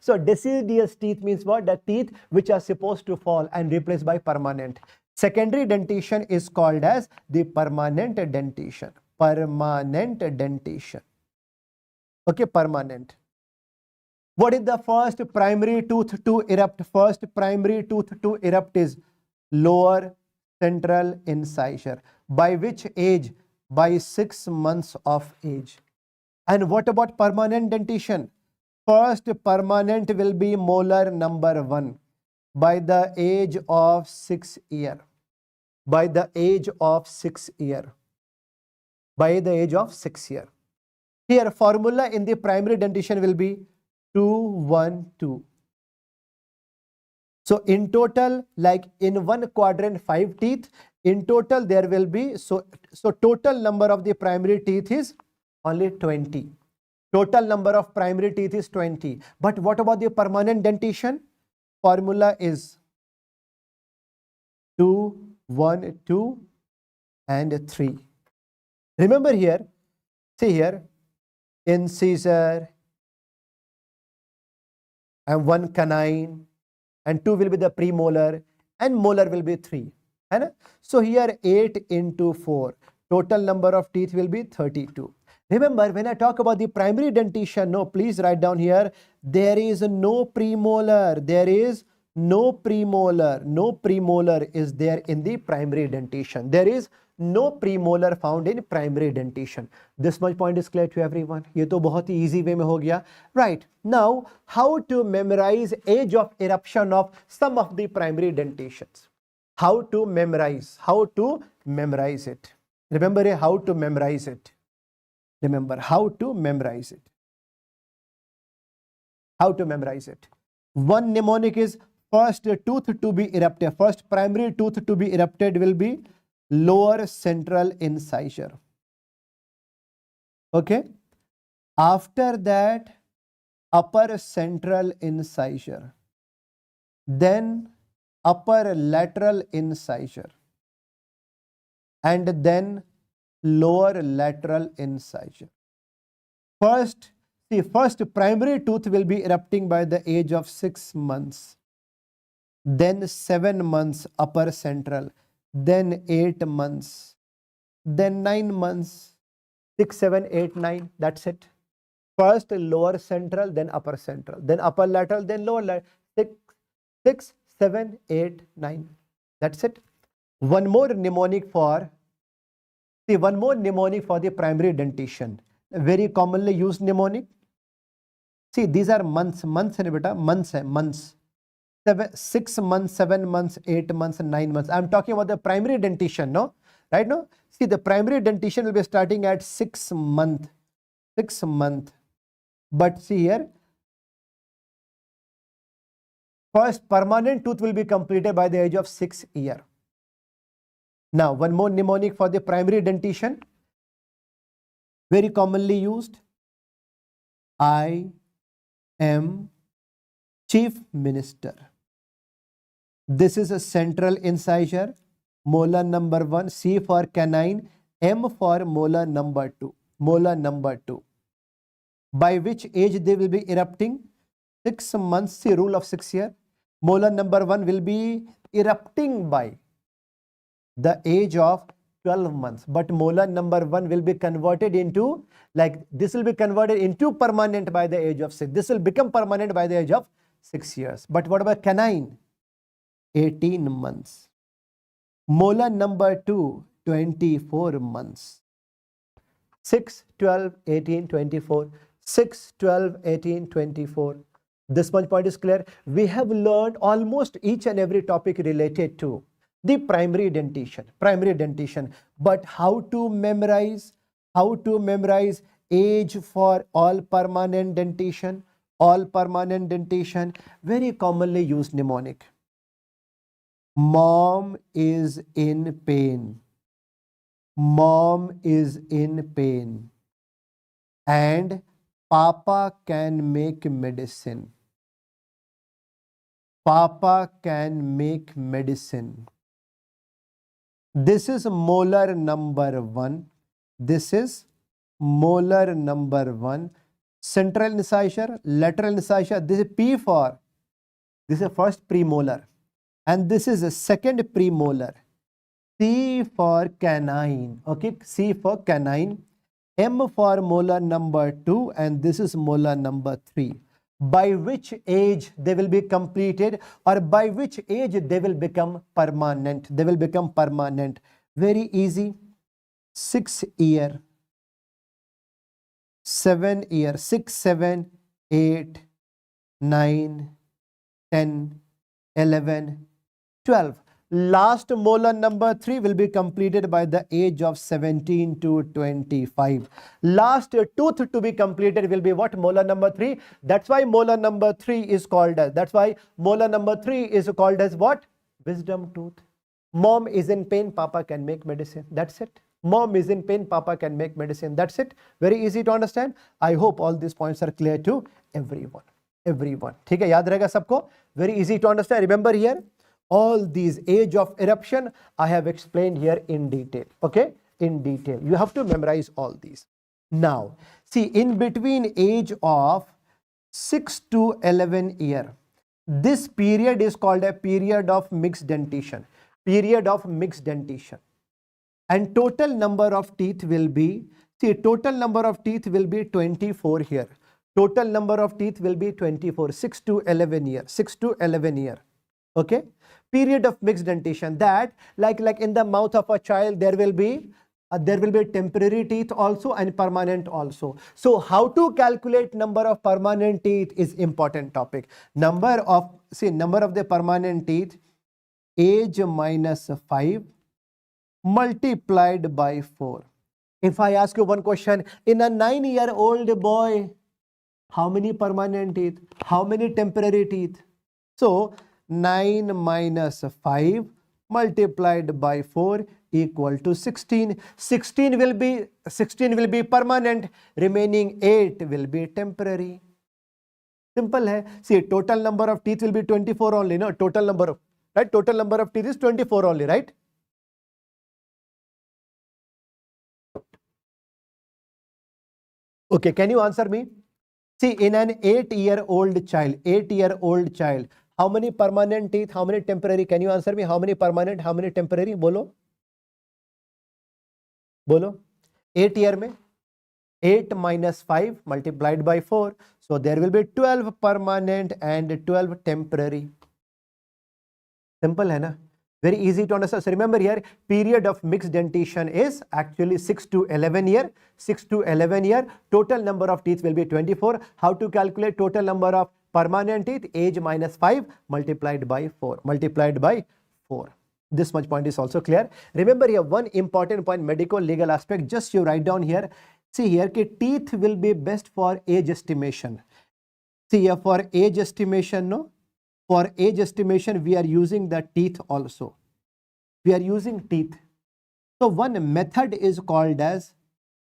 So deciduous teeth means what? The teeth which are supposed to fall and replaced by permanent. Secondary dentition is called as the permanent dentition. Permanent dentition. Okay, permanent. What is the first primary tooth to erupt? First primary tooth to erupt is lower central incisor. By which age? By 6 months of age. And what about permanent dentition? First permanent will be molar number 1 by the age of 6 year. By the age of 6 year. By the age of 6 year. Here formula in the primary dentition will be 212. So in total, like in one quadrant 5 teeth, in total there will be, so total number of the primary teeth is only 20. Total number of primary teeth is 20. But what about the permanent dentition? Formula is 2, 1, 2 and 3. Remember here, see here, incisor and 1 canine and 2 will be the premolar and molar will be 3. So here 8 into 4, total number of teeth will be 32. Remember, when I talk about the primary dentition, no, please write down here, there is no premolar. There is no premolar. No premolar is there in the primary dentition. There is no premolar found in primary dentition. This much point is clear to everyone. ये तो बहुत ही easy way में हो गया. Right. Now, how to memorize age of eruption of some of the primary dentations? How to memorize? How to memorize it? Remember how to memorize it. Remember how to memorize it. How to memorize it. One mnemonic is first tooth to be erupted. First primary tooth to be erupted will be lower central incisor. Okay. After that, upper central incisor. Then upper lateral incisor. And then lower lateral incisor. First primary tooth will be erupting by the age of 6 months. Then 7 months upper central. Then 8 months. Then 9 months. 6, 7, 8, 9. That's it. First lower central, then upper central. Then upper lateral, then lower lateral. 6, 7, 8, 9. That's it. One more mnemonic for the primary dentition. Very commonly used mnemonic. See, these are months. Months hai beta. Months hai. Months. 6 months, 7 months, 8 months, 9 months. I'm talking about the primary dentition, no? Right now? See, the primary dentition will be starting at 6 month. 6 month. But see here, first permanent tooth will be completed by the age of 6 years. Now, one more mnemonic for the primary dentition. Very commonly used. I am Chief Minister. This is a central incisor, molar number 1, C for canine, M for molar number 2. Molar number 2. By which age they will be erupting? 6 months, see rule of 6 years. Molar number 1 will be erupting by the age of 12 months. But molar number 1 will be converted into, like this will be converted into permanent by the age of 6. This will become permanent by the age of 6 years. But what about canine? 18 months. Molar number 2, 24 months. 6, 12, 18, 24. 6, 12, 18, 24. This much point is clear. We have learned almost each and every topic related to the primary dentition. But how to memorize? How to memorize age for all permanent dentition? All permanent dentition. Very commonly used mnemonic. Mom is in pain. Mom is in pain. And Papa can make medicine. Papa can make medicine. This is molar number 1. This is molar number 1. Central incisor, lateral incisor. This is P for, this is first premolar. And this is a second premolar. C for canine. Okay, C for canine. M for molar number 2, and this is molar number 3. By which age they will be completed, or by which age they will become permanent? They will become permanent. Very easy. 6 year, 7 year, 6, 7, 8, 9, 10, 11, 12. Last molar number 3 will be completed by the age of 17 to 25. Last tooth to be completed will be what? Molar number 3. That's why molar number 3 is called as, what? Wisdom tooth. Mom is in pain, Papa can make medicine. That's it. Mom is in pain, Papa can make medicine. That's it. Very easy to understand. I hope all these points are clear to everyone. ठीक है, याद रहेगा सबको? Very easy to understand. Remember here, all these age of eruption I have explained here in detail. Okay, in detail. You have to memorize all these. Now, see, in between age of 6 to 11 year, this period is called a period of mixed dentition. Period of mixed dentition. And total number of teeth will be, see, total number of teeth will be 24 here. Total number of teeth will be 24. 6 to 11 year. 6 to 11 year. Okay. period of mixed dentition, that like in the mouth of a child there will be temporary teeth also and permanent also. So how to calculate number of permanent teeth is important topic. Number of the permanent teeth, age minus 5 multiplied by 4. If I ask you one question, in a 9-year-old boy, how many permanent teeth, how many temporary teeth? So 9 minus 5 multiplied by 4 equal to 16. 16 will be permanent, remaining 8 will be temporary. Simple hai. See, total number of teeth will be 24 only, no? Total number of teeth is 24 only, right? Okay, can you answer me? See, in an 8-year-old child, how many permanent teeth, how many temporary? Can you answer me? How many permanent, how many temporary? Bolo. 8 year mein 8 minus 5 multiplied by 4. So there will be 12 permanent and 12 temporary. Simple hai na? Very easy to understand. So remember here, period of mixed dentition is actually 6 to 11 year. 6 to 11 year. Total number of teeth will be 24. How to calculate total number of permanent teeth? Age minus 5 multiplied by 4. This much point is also clear. Remember here, one important point, medical legal aspect, just you write down here. See here, teeth will be best for age estimation. See here, for age estimation, no? For age estimation, we are using the teeth also. We are using teeth. So one method is called as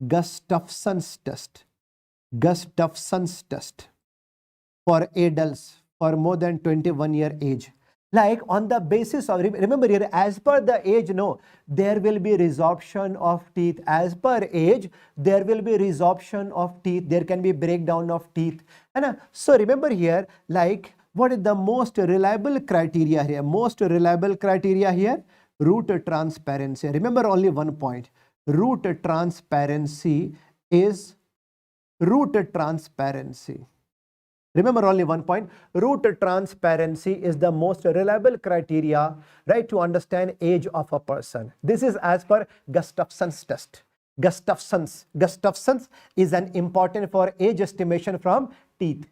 Gustafson's test. Gustafson's test for adults for more than 21-year age. Like on the basis of, remember here, as per the age, no, there will be resorption of teeth. As per age, there will be resorption of teeth. There can be breakdown of teeth. And so remember here, like, what is the most reliable criteria here? Most reliable criteria here, root transparency. Remember only one point. Root transparency is root transparency. Remember only one point. Root transparency is the most reliable criteria, right, to understand age of a person. This is as per Gustafson's test. Gustafson's is an important for age estimation from teeth.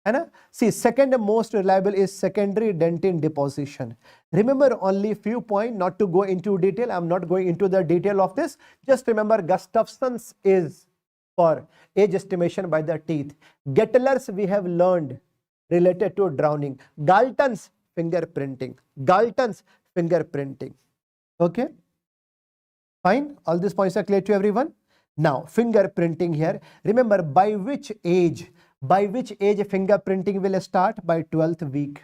And see, second most reliable is secondary dentin deposition. Remember only few points, not to go into detail. I'm not going into the detail of this. Just remember Gustafson's is for age estimation by the teeth. Gettler's we have learned related to drowning. Galton's fingerprinting. Okay, fine. All these points are clear to everyone. Now fingerprinting here. Remember by which age fingerprinting will start? By 12th week.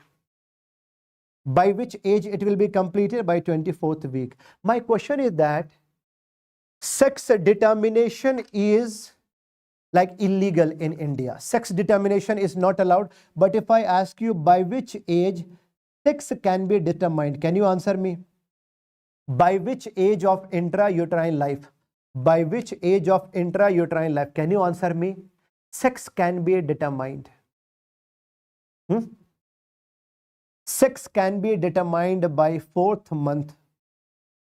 By which age it will be completed? By 24th week. My question is that sex determination is like illegal in India. Sex determination is not allowed. But if I ask you by which age sex can be determined, can you answer me? By which age of intrauterine life? By which age of intrauterine life? Can you answer me? Sex can be determined. Sex can be determined by 4th month.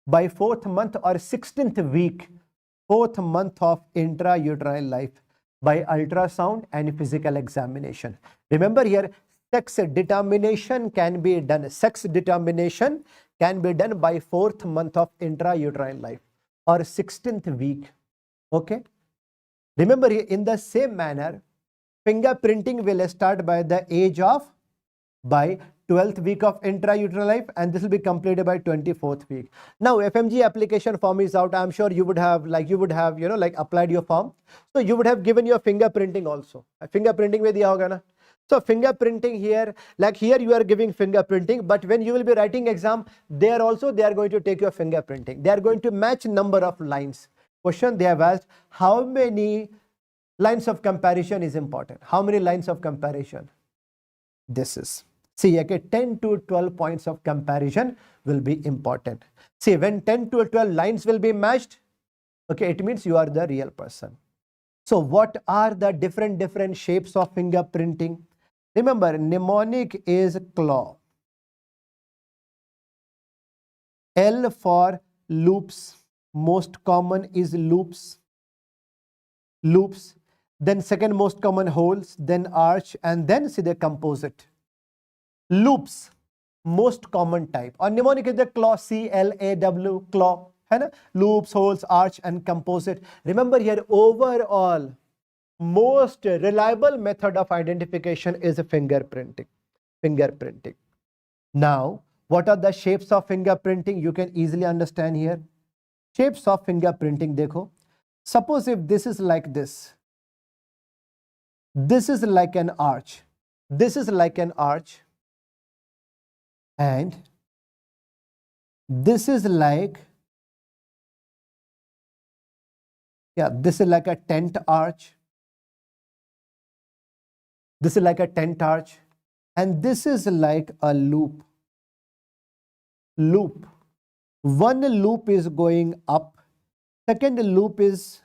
By 4th month or 16th week. 4th month of intrauterine life by ultrasound and physical examination. Remember here, sex determination can be done. Sex determination can be done by 4th month of intrauterine life or 16th week. Okay. Remember here, in the same manner, fingerprinting will start by the age of, by 12th week of intrauterine life, and this will be completed by 24th week. Now FMG application form is out. I'm sure you would have applied your form. So you would have given your fingerprinting also. Fingerprinting mein diya hoga na. So fingerprinting here, like here you are giving fingerprinting, but when you will be writing exam, there also they are going to take your fingerprinting. They are going to match number of lines. Question they have asked, how many lines of comparison is important? How many lines of comparison? This is. See, okay, 10 to 12 points of comparison will be important. See, when 10 to 12 lines will be matched, okay, it means you are the real person. So what are the different shapes of fingerprinting? Remember, mnemonic is claw. L for loops. Most common is loops. Loops. Then second most common holes, then arch, and then see the composite. Loops, most common type. और mnemonic is the claw, CLAW, claw. है ना? Loops, holes, arch, and composite. Remember here, overall, most reliable method of identification is fingerprinting. Fingerprinting. Now, what are the shapes of fingerprinting? You can easily understand here. Shapes of fingerprinting, dekho. Suppose if this is like this. This is like an arch. This is like an arch. And this is like, yeah, this is like a tent arch. This is like a tent arch. And this is like a loop. Loop. One loop is going up. Second loop is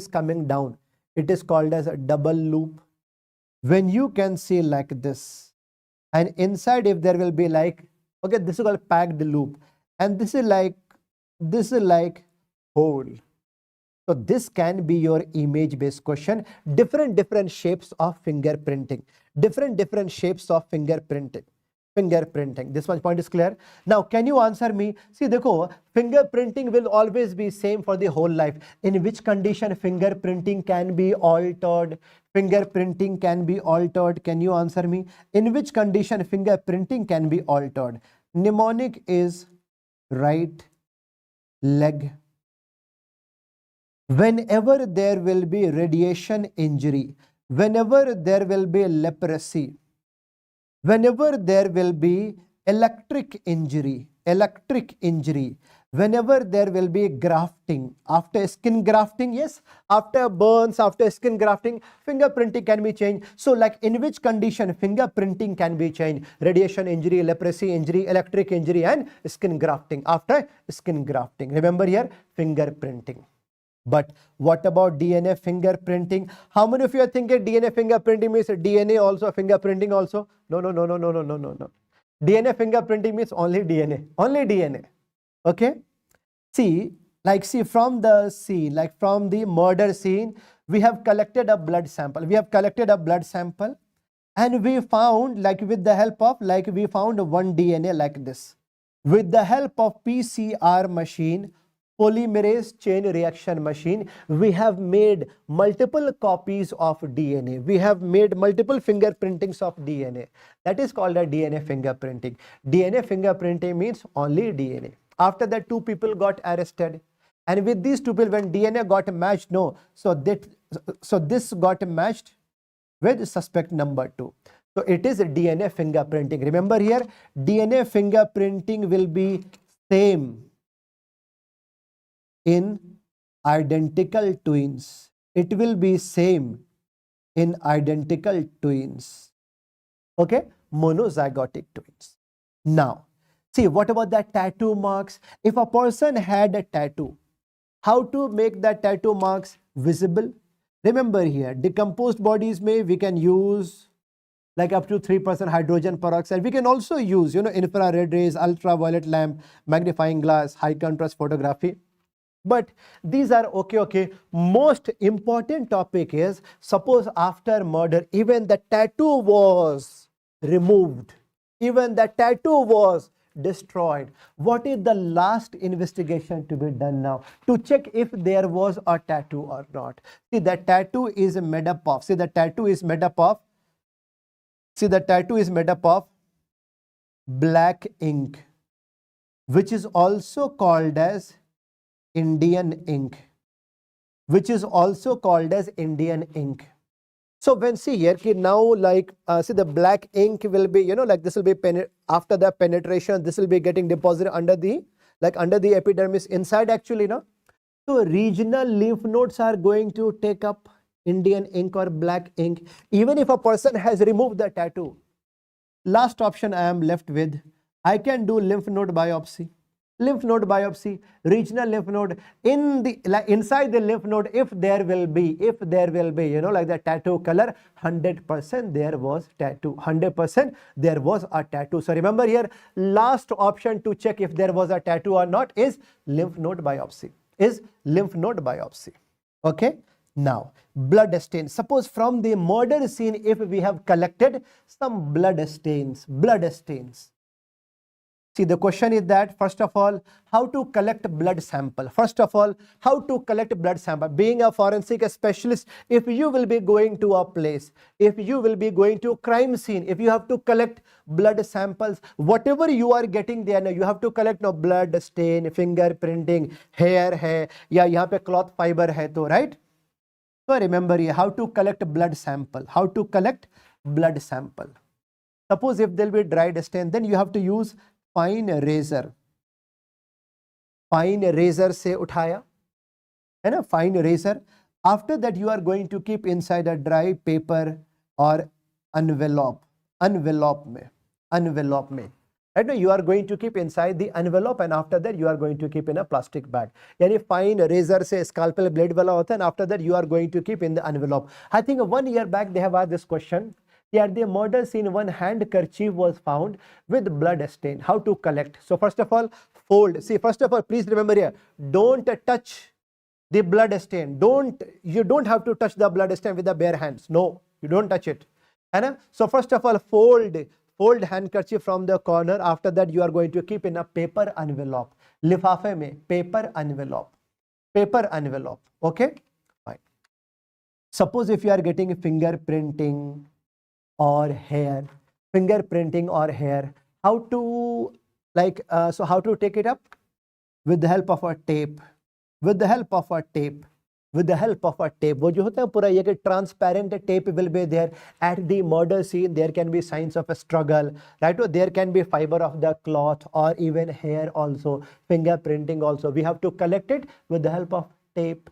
coming down. It is called as a double loop. When you can see like this, and inside if there will be like, okay, this is called packed loop, and this is like hole. So this can be your image based question. Different shapes of fingerprinting. Different shapes of fingerprinting. This much point is clear. Now can you answer me? See, dekho, fingerprinting will always be same for the whole life. In which condition fingerprinting can be altered? Fingerprinting can be altered. Can you answer me? In which condition fingerprinting can be altered? Mnemonic is right leg. Whenever there will be radiation injury, whenever there will be leprosy, whenever there will be electric injury, whenever there will be grafting, after skin grafting, yes, after burns, after skin grafting, fingerprinting can be changed. So like in which condition fingerprinting can be changed? Radiation injury, leprosy injury, electric injury, and skin grafting. After skin grafting, remember here, fingerprinting. But what about DNA fingerprinting? How many of you are thinking DNA fingerprinting means DNA also, fingerprinting also? No. DNA fingerprinting means only DNA. Only DNA. Okay? See from the scene, like from the murder scene, we have collected a blood sample. And we found, like with the help of, like we found one DNA like this. With the help of PCR machine, polymerase chain reaction machine, we have made multiple copies of DNA. We have made multiple fingerprintings of DNA. That is called a DNA fingerprinting. DNA fingerprinting means only DNA. After that, 2 people got arrested. And with these 2 people, when DNA got matched, no. So this got matched with suspect number 2. So it is a DNA fingerprinting. Remember here, DNA fingerprinting will be same in identical twins. It will be same in identical twins. Okay, monozygotic twins. Now, see, what about the tattoo marks? If a person had a tattoo, how to make that tattoo marks visible? Remember here, decomposed bodies we can use like up to 3% hydrogen peroxide. We can also use, infrared rays, ultraviolet lamp, magnifying glass, high contrast photography. But these are okay. Most important topic is, suppose after murder, even the tattoo was removed, even the tattoo was destroyed. What is the last investigation to be done now to check if there was a tattoo or not? See, the tattoo is made up of, black ink, which is also called as Indian ink. So when see here, now like see the black ink will be, like this will be after the penetration, this will be getting deposited under the epidermis inside actually, no? So regional lymph nodes are going to take up Indian ink or black ink, even if a person has removed the tattoo. Last option I am left with, I can do lymph node biopsy. lymph node biopsy, regional lymph node, in the inside the lymph node, if there will be, you know, like the tattoo color, 100% there was tattoo, 100% there was a tattoo. So remember here, last option to check if there was a tattoo or not is lymph node biopsy, okay. Now blood stain, suppose from the murder scene if we have collected some blood stains. See, the question is that, first of all, how to collect blood sample. Being a forensic specialist, if you will be going to a place, if you will be going to crime scene, if you have to collect blood samples, whatever you are getting there, now you have to collect no blood stain, fingerprinting, hair hai, ya yahan pe cloth fiber hai to, right? So remember here, how to collect blood sample. Suppose if there will be dried stain, then you have to use fine razor से उठाया, है ना, fine razor. After that you are going to keep inside a dry paper और envelope में, right? No, you are going to keep inside the envelope, and after that you are going to keep in a plastic bag. यानी fine razor से scalpel blade वाला होता है, and after that you are going to keep in the envelope. I think 1 year back they have asked this question. At the murder scene, one handkerchief was found with blood stain. How to collect? So first of all, fold. See, first of all, please remember here, don't touch the blood stain. You don't have to touch the blood stain with the bare hands. No, you don't touch it. So first of all, fold handkerchief from the corner. After that, you are going to keep in a paper envelope. Lifafe mein, paper envelope. Okay, fine. Suppose if you are getting fingerprinting or hair, how to how to take it up? With the help of a tape. वो जो होता है पूरा ये कि transparent tape will be there. At the murder scene there can be signs of a struggle, right? Or there can be fiber of the cloth or even hair also, fingerprinting also. We have to collect it with the help of tape.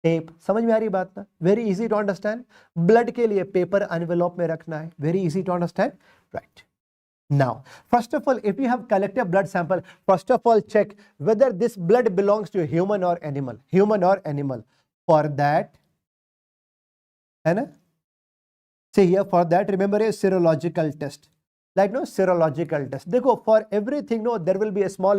समझ में आ रही बात ना? Very easy to understand. Blood के लिए paper envelope में रखना है. Very easy to understand, right? Now, first of all, if you have collected blood sample, first of all check whether this blood belongs to human or animal. For that, है ना? See here, for that remember a serological test. Like no serological test. देखो, for everything, no, there will be a small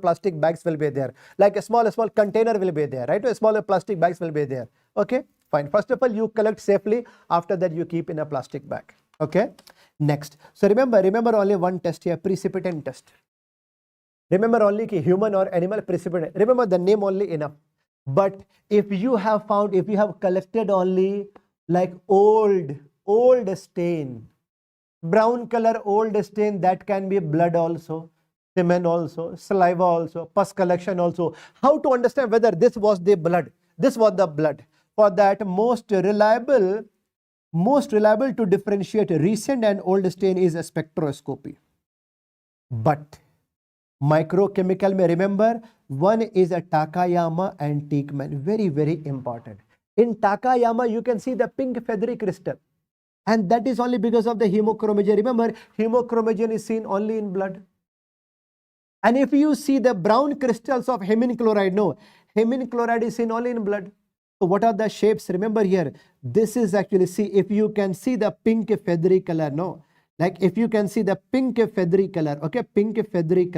plastic bags will be there. Like a small container will be there, right? A smaller plastic bags will be there. Okay, fine. First of all, you collect safely. After that, you keep in a plastic bag. Okay. Next. So remember only one test here, precipitant test. Remember only ki human or animal precipitant. Remember the name only enough. But if you have collected only like old stain, brown color old stain, that can be blood also, semen also, saliva also, pus collection also. How to understand whether this was the blood? For that, most reliable to differentiate recent and old stain is a spectroscopy. But microchemical may remember, one is a Takayama and Teichmann. Very, very important. In Takayama, you can see the pink feathery crystal. And that is only because of the hemochromogen. Remember, hemochromogen is seen only in blood. And if you see the brown crystals of hemine chloride, no, hemine chloride is seen only in blood. So what are the shapes? Remember here, this is actually, see, if you can see the pink feathery color, no, like if you can see the pink feathery color, okay, pink feathery,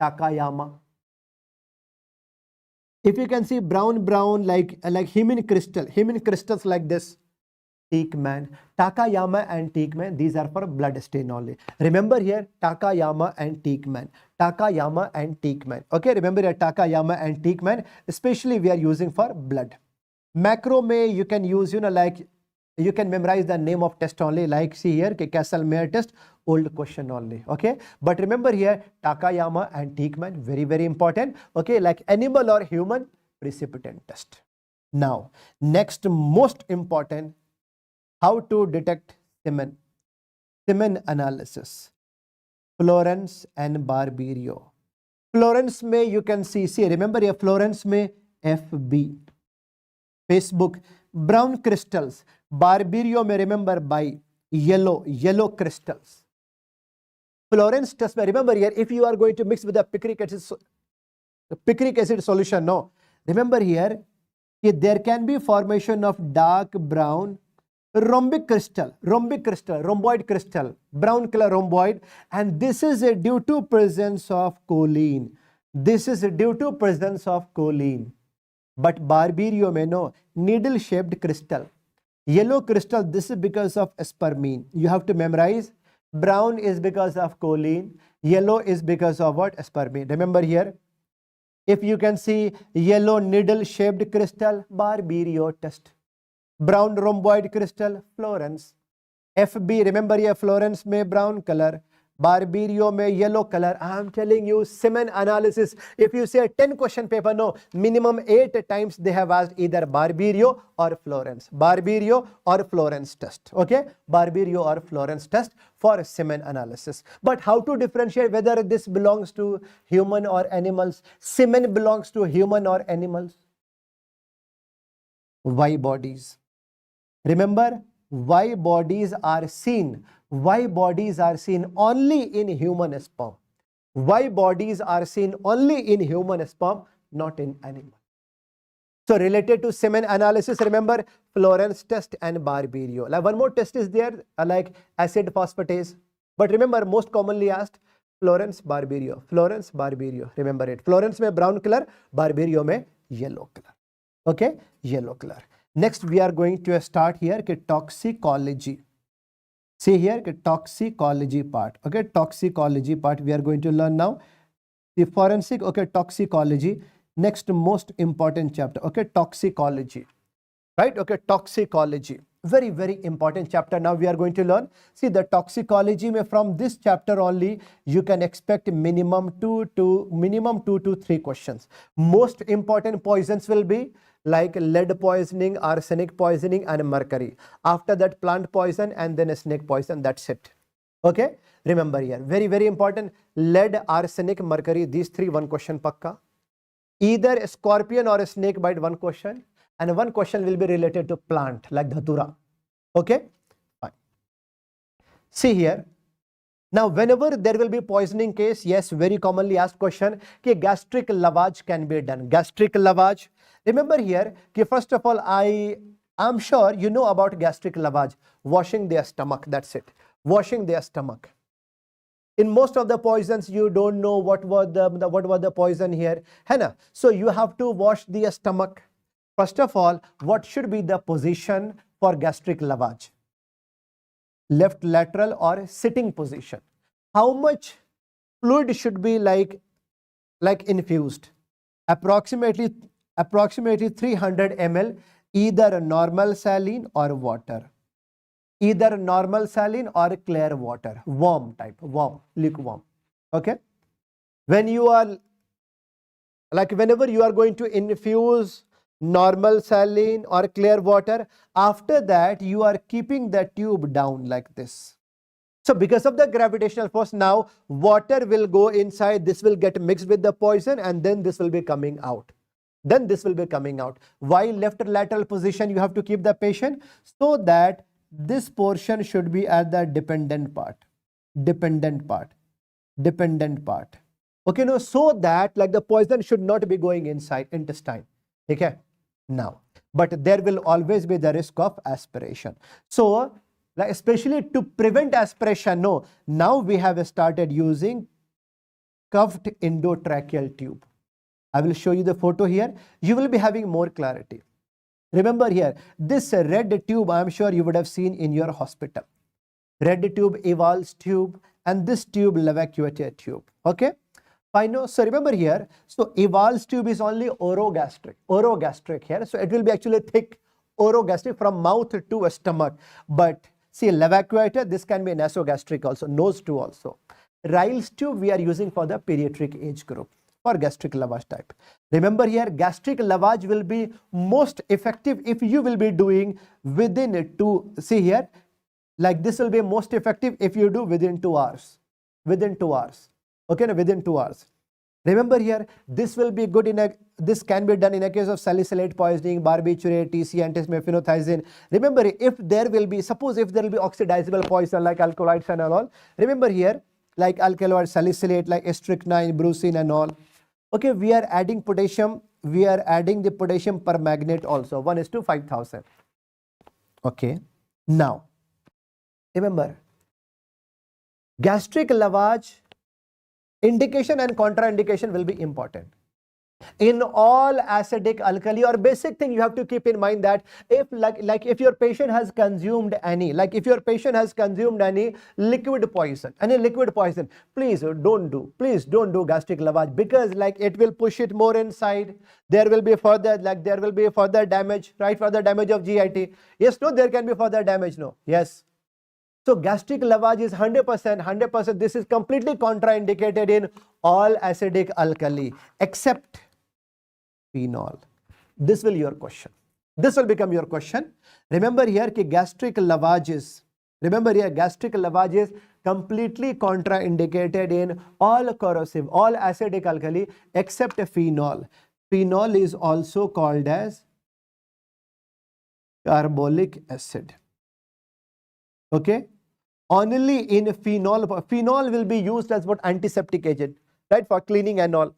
Takayama. If you can see brown, like hemine crystals like this, Teichmann. Takayama and Teichmann, these are for blood stain only. Remember here, Takayama and Teichmann. Okay, remember here, Takayama and Teichmann, especially we are using for blood. Macro may you can use, like you can memorize the name of test only, like see here, Castle-Meyer test, old question only. Okay, but remember here, Takayama and Teichmann, very, very important. Okay, like animal or human precipitant test. Now, next most important, how to detect semen analysis. Florence and Barberio. Florence may you can see, remember here, Florence may FB, Facebook, brown crystals. Barberio may remember by yellow crystals. Florence test, remember here, if you are going to mix with the picric acid solution, no, remember here, there can be formation of dark brown rhomboid crystal, rhomboid crystal, brown color rhomboid, and this is due to presence of choline. This is due to presence of choline. But Barberio may no, needle shaped crystal, yellow crystal, this is because of asparmine. You have to memorize. Brown is because of choline, yellow is because of what? Asparmine. Remember here, if you can see yellow needle shaped crystal, Barberio test. Brown rhomboid crystal, Florence. FB, remember here, Florence may brown color, Barberio may yellow color. I am telling you, semen analysis, if you say 10 question paper, no, minimum 8 times they have asked either Barberio or Florence. Barberio or Florence test. Okay, Barberio or Florence test for semen analysis. But how to differentiate whether this belongs to human or animals? Semen belongs to human or animals? Y bodies. Remember, Y bodies are seen. Y bodies are seen only in human sperm. Y bodies are seen only in human sperm, not in animal. So related to semen analysis, remember Florence test and Barberio. Like one more test is there, like acid phosphatase. But remember, most commonly asked, Florence, Barberio. Florence, Barberio. Remember it. Florence may brown color, Barberio may yellow color. Okay, yellow color. Next, we are going to start here toxicology. See here, toxicology part. Okay, toxicology part we are going to learn now. The forensic, okay, toxicology. Next most important chapter, okay, toxicology. Right, okay, toxicology. Very, very important chapter now we are going to learn. See, the toxicology may from this chapter only you can expect minimum 2 to 3 questions. Most important poisons will be like lead poisoning, arsenic poisoning and mercury. After that, plant poison and then a snake poison. That's it. Okay, remember here, very, very important, lead, arsenic, mercury, these 3, 1 question pakka. Either a scorpion or a snake bite, 1 question, and 1 question will be related to plant like dhatura. Okay, fine. See here, now whenever there will be poisoning case, yes, very commonly asked question, कि gastric lavage can be done. Gastric lavage. Remember here, कि first of all, I'm sure you know about gastric lavage, washing their stomach, that's it, washing their stomach. In most of the poisons, you don't know what was the poison here, Hannah. So you have to wash the stomach. First of all, what should be the position for gastric lavage? Left lateral or sitting position. How much fluid should be like infused? Approximately 300 ml, either normal saline or water. Either normal saline or clear water, warm type, warm, lukewarm. Okay. When you are like, whenever you are going to infuse normal saline or clear water, after that you are keeping the tube down like this. So because of the gravitational force, now water will go inside, this will get mixed with the poison and then this will be coming out. Then this will be coming out. While left lateral position, you have to keep the patient so that this portion should be at the dependent part. Okay, no, so that like the poison should not be going inside intestine. Okay, now, but there will always be the risk of aspiration. So, like especially to prevent aspiration, no, now we have started using cuffed endotracheal tube. I will show you the photo here. You will be having more clarity. Remember here, this red tube, I am sure you would have seen in your hospital. Red tube, Eval's tube, and this tube, levacuator tube. Okay, fine. So remember here, so Eval's tube is only orogastric here. So it will be actually thick orogastric from mouth to stomach. But see, levacuator, this can be nasogastric also, nose too also. Ryle's tube we are using for the pediatric age group, for gastric lavage type. Remember here, gastric lavage will be most effective if you will be doing within 2, see here, like this will be most effective if you do within 2 hours. Within 2 hours. Okay, within 2 hours. Remember here, this will be good this can be done in a case of salicylate poisoning, barbiturate, TC, antismephenothiazine. Remember, if there will be, suppose if there will be oxidizable poison like alkaloids and all, remember here, like alkaloid salicylate, like strychnine, brucine and all. Okay, we are adding potassium, we are adding the potassium permanganate also, 1:5,000. Okay, now remember, gastric lavage indication and contraindication will be important. In all acidic alkali, or basic thing you have to keep in mind that if like if your patient has consumed any, like if your patient has consumed any liquid poison, please don't do gastric lavage, because like it will push it more inside. There will be further damage, right? Further damage of GIT. Yes, no, there can be further damage, no? Yes. So gastric lavage is 100%. This is completely contraindicated in all acidic alkali except phenol. This will your question. This will become your question. Remember here कि gastric lavage is completely contraindicated in all corrosive, all acidic alkali except phenol. Phenol is also called as carbolic acid. Okay, only in phenol will be used as what antiseptic agent, right, for cleaning and all.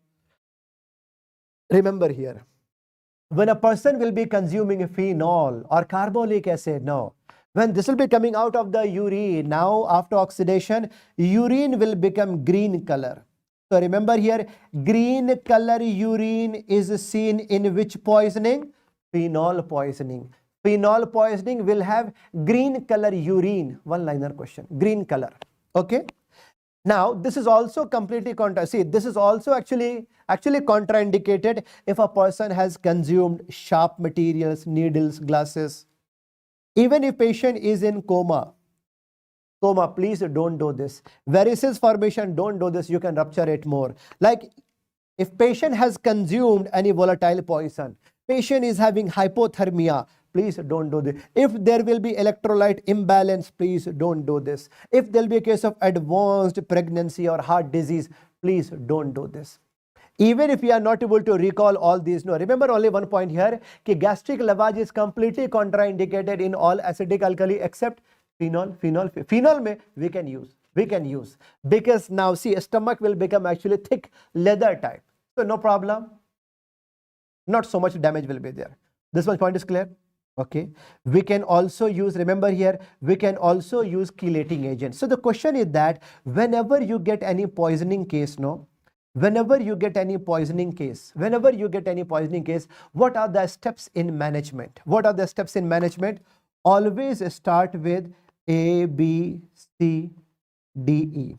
Remember here, when a person will be consuming phenol or carbolic acid, no, when this will be coming out of the urine, now after oxidation, urine will become green color. So remember here, green color urine is seen in which poisoning? Phenol poisoning. Phenol poisoning will have green color urine. One liner question, green color. Okay. Now this is also completely this is also actually contraindicated if a person has consumed sharp materials, needles, glasses. Even if patient is in coma, please don't do this. Varices formation, don't do this, you can rupture it more. Like if patient has consumed any volatile poison, patient is having hypothermia, please don't do this. If there will be electrolyte imbalance, please don't do this. If there will be a case of advanced pregnancy or heart disease, please don't do this. Even if you are not able to recall all these, no, remember only one point here, that gastric lavage is completely contraindicated in all acidic alkali except phenol. Phenol may we can use because now see, stomach will become actually thick leather type, so no problem, not so much damage will be there. This much point is clear. Okay, we can also use, remember here, we can also use chelating agents. So the question is that whenever you get any poisoning case, whenever you get any poisoning case, what are the steps in management? Always start with A, B, C, D, E.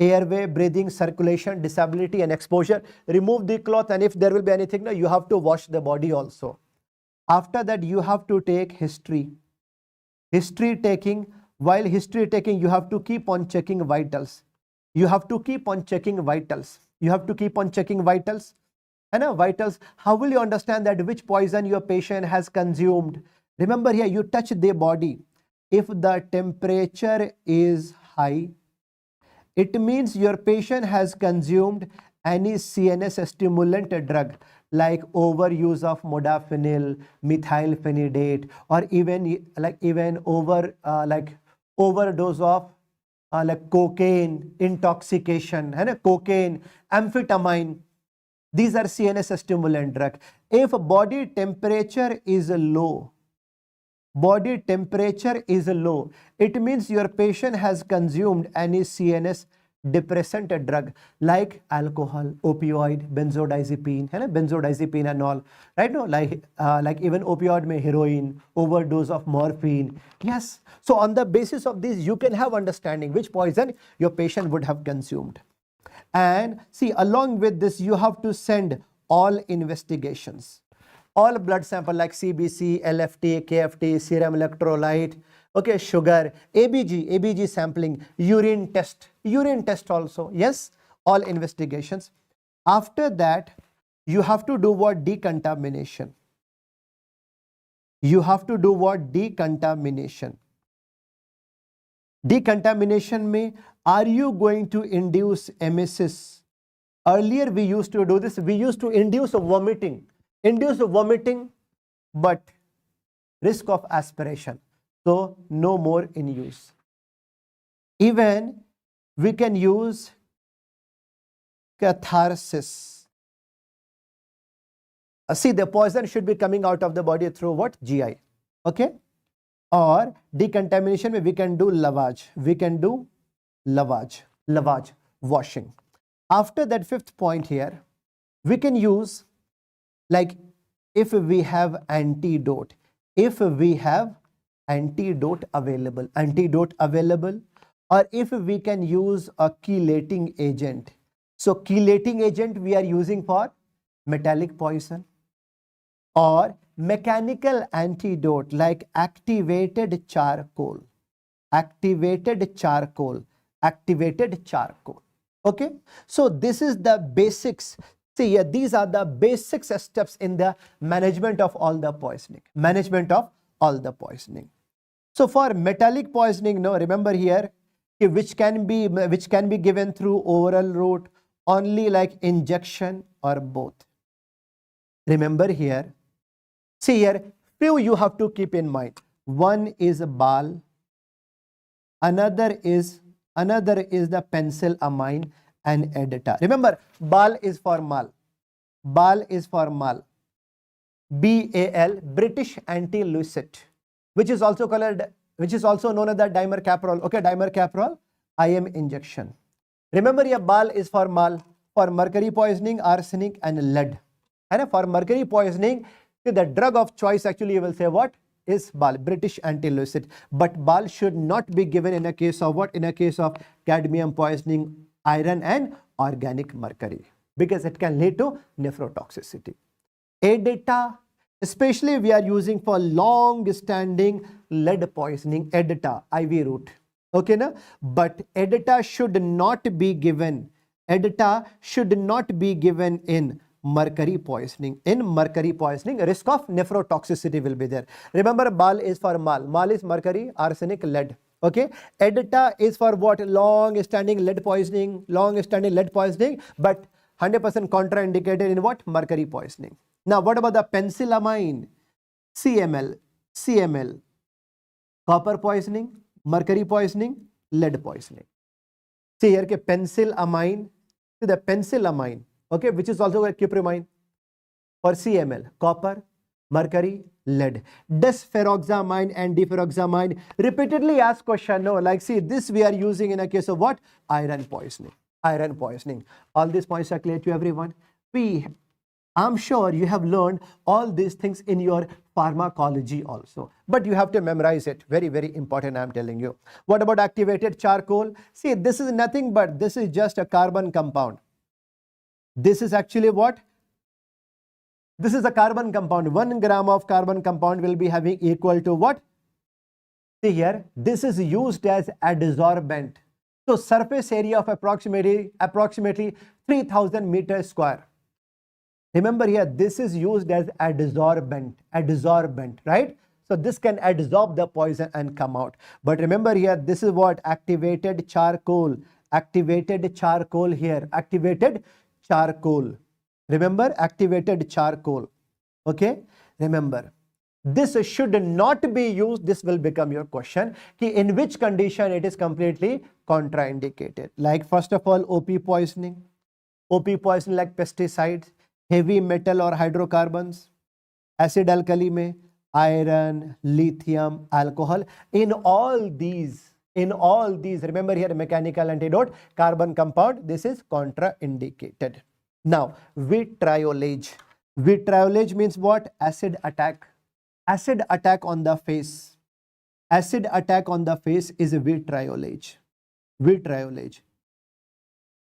Airway, breathing, circulation, disability and exposure. Remove the cloth, and if there will be anything, you have to wash the body also. After that, you have to take history. While history taking, you have to keep on checking vitals. And vitals, how will you understand that which poison your patient has consumed? Remember here, you touch the body. If the temperature is high, it means your patient has consumed any CNS stimulant drug, like overuse of modafinil, methylphenidate, or even overdose of like cocaine, intoxication, cocaine, amphetamine. These are CNS stimulant drug. If body temperature is low, it means your patient has consumed any CNS depressant drug like alcohol, opioid, benzodiazepine and all, right? No, like even opioid may heroin, overdose of morphine. Yes, so on the basis of this, you can have understanding which poison your patient would have consumed. And see, along with this, you have to send all investigations, all blood sample like CBC, LFT, KFT, serum electrolyte, okay, sugar, ABG sampling, urine test also. Yes, all investigations. After that, you have to do what? Decontamination. Decontamination means, are you going to induce emesis? Earlier we used to do this. We used to induce vomiting, but risk of aspiration. So no more in use. Even we can use catharsis. See, the poison should be coming out of the body through what? GI. Okay. Or decontamination, we can do lavage. We can do lavage, washing. After that, fifth point here, we can use, like, if we have antidote, available, or if we can use a chelating agent. So chelating agent we are using for metallic poison, or mechanical antidote like activated charcoal. Okay, so this is the basics. See here, these are the basic steps in the management of all the poisoning. So for metallic poisoning, no, remember here, which can be given through oral route, only like injection or both. Remember here. See here, few you have to keep in mind. One is bal, another is the penicillamine and edita. Remember, bal is for mal. BAL, British anti-lucite, which is also known as the dimercaprol. Okay, dimercaprol IM injection. Remember here, BAL is for mal, for mercury poisoning, arsenic and lead. And for mercury poisoning, the drug of choice actually you will say what is BAL, British anti-lucite. But BAL should not be given in a case of what? In a case of cadmium poisoning, iron and organic mercury, because it can lead to nephrotoxicity. Edita, especially we are using for long-standing lead poisoning, edita, IV route. Okay, na? But edita should not be given. Edita should not be given in mercury poisoning. In mercury poisoning, risk of nephrotoxicity will be there. Remember, BAL is for mal. Mal is mercury, arsenic, lead. Okay, edita is for what? Long-standing lead poisoning, but 100% contraindicated in what? Mercury poisoning. Now, what about the penicillamine? CML, copper poisoning, mercury poisoning, lead poisoning. See here, penicillamine, the penicillamine, okay, which is also a cuprimine, for CML, copper, mercury, lead. Desferoxamine and deferoxamine, repeatedly asked question, no, like see, this we are using in a case of what? Iron poisoning. All these points are clear to everyone. I'm sure you have learned all these things in your pharmacology also, but you have to memorize it. Very, very important, I'm telling you. What about activated charcoal? See, this is nothing but this is just a carbon compound. This is actually what? This is a carbon compound. 1 gram of carbon compound will be having equal to what? See here, this is used as adsorbent. So surface area of approximately 3000 meters square. Remember here, this is used as adsorbent, right? So this can adsorb the poison and come out. But remember here, this is what? Activated charcoal. Remember, activated charcoal. Okay, remember, this should not be used. This will become your question. In which condition it is completely contraindicated? Like first of all, OP poisoning like pesticides, heavy metal or hydrocarbons, acid alkali mein, iron, lithium, alcohol. In all these, remember here, mechanical antidote, carbon compound, this is contraindicated. Now, vitriolage. Vitriolage means what? Acid attack on the face. Acid attack on the face is vitriolage.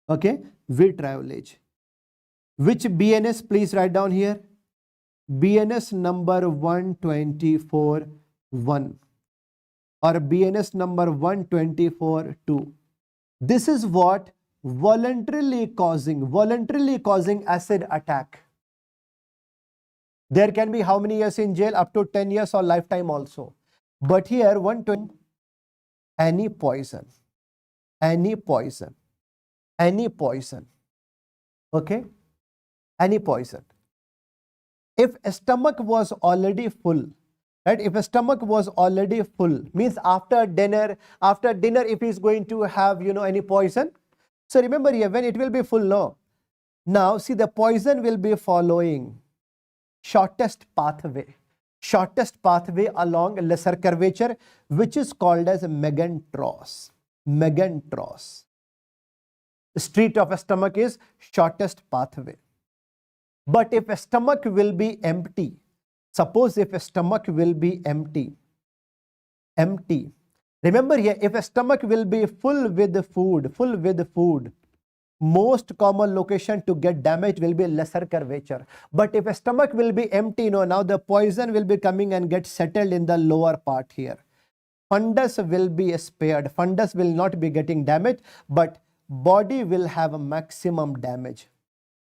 Okay, vitriolage. Which BNS, please write down here. BNS number 124-1 or BNS number 124-2. This is what? Voluntarily causing acid attack. There can be how many years in jail? Up to 10 years or lifetime also. But here, 120, any poison. Okay? Any poison. If stomach was already full, right? If a stomach was already full, means after dinner if he's going to have, any poison. So remember here, when it will be full, no. Now see, the poison will be following shortest pathway along lesser curvature, which is called as megantros. The street of a stomach is shortest pathway. But if a stomach will be empty, suppose if a stomach will be empty, remember here, if a stomach will be full with food, most common location to get damage will be lesser curvature. But if a stomach will be empty, now the poison will be coming and get settled in the lower part here. Fundus will be spared. Fundus will not be getting damaged, but body will have a maximum damage.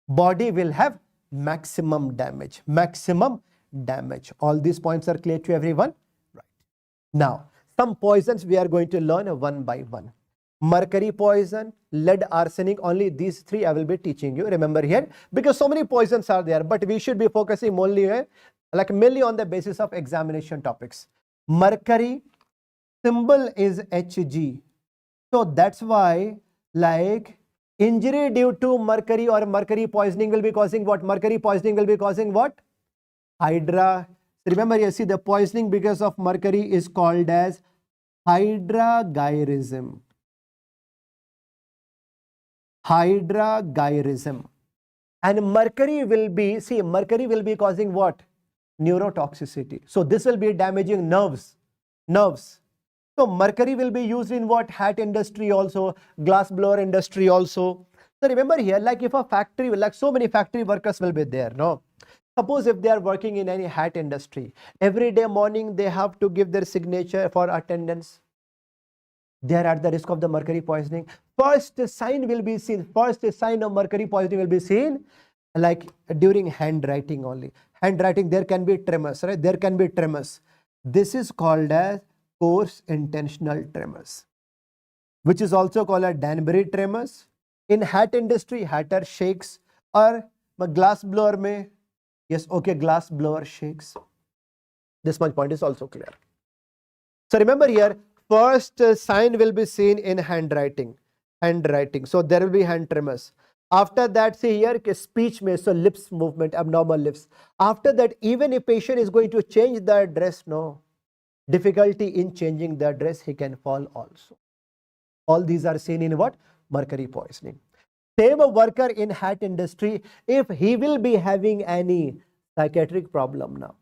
Body will have maximum damage. All these points are clear to everyone? Right. Now, some poisons we are going to learn one by one. Mercury poison, lead, arsenic, only these three I will be teaching you. Remember here, because so many poisons are there, but we should be focusing only mainly on the basis of examination topics. Mercury, symbol is Hg. So that's why, like, injury due to mercury or mercury poisoning will be causing what? Mercury poisoning will be causing what? Hydra. Remember, you see the poisoning because of mercury is called as hydragyrism. And mercury will be causing what? Neurotoxicity. So this will be damaging nerves. So mercury will be used in what? Hat industry also, glass blower industry also. So remember here, like if a factory, like so many factory workers will be there, no? Suppose if they are working in any hat industry, every day morning they have to give their signature for attendance. They are at the risk of the mercury poisoning. First sign will be seen, first sign of mercury poisoning will be seen like during handwriting only. Handwriting, there can be tremors, right? There can be tremors. This is called as coarse intentional tremors, which is also called a Danbury tremors. In hat industry, hatter shakes, or glass blower mein, yes, okay, glass blower shakes. This much point is also clear. So remember here, first sign will be seen in handwriting. So there will be hand tremors. After that, see here, speech may, so lips movement, abnormal lips. After that, even if patient is going to change the address, no, difficulty in changing the address, he can fall also. All these are seen in what? Mercury poisoning. Same worker in hat industry, if he will be having any psychiatric problem now.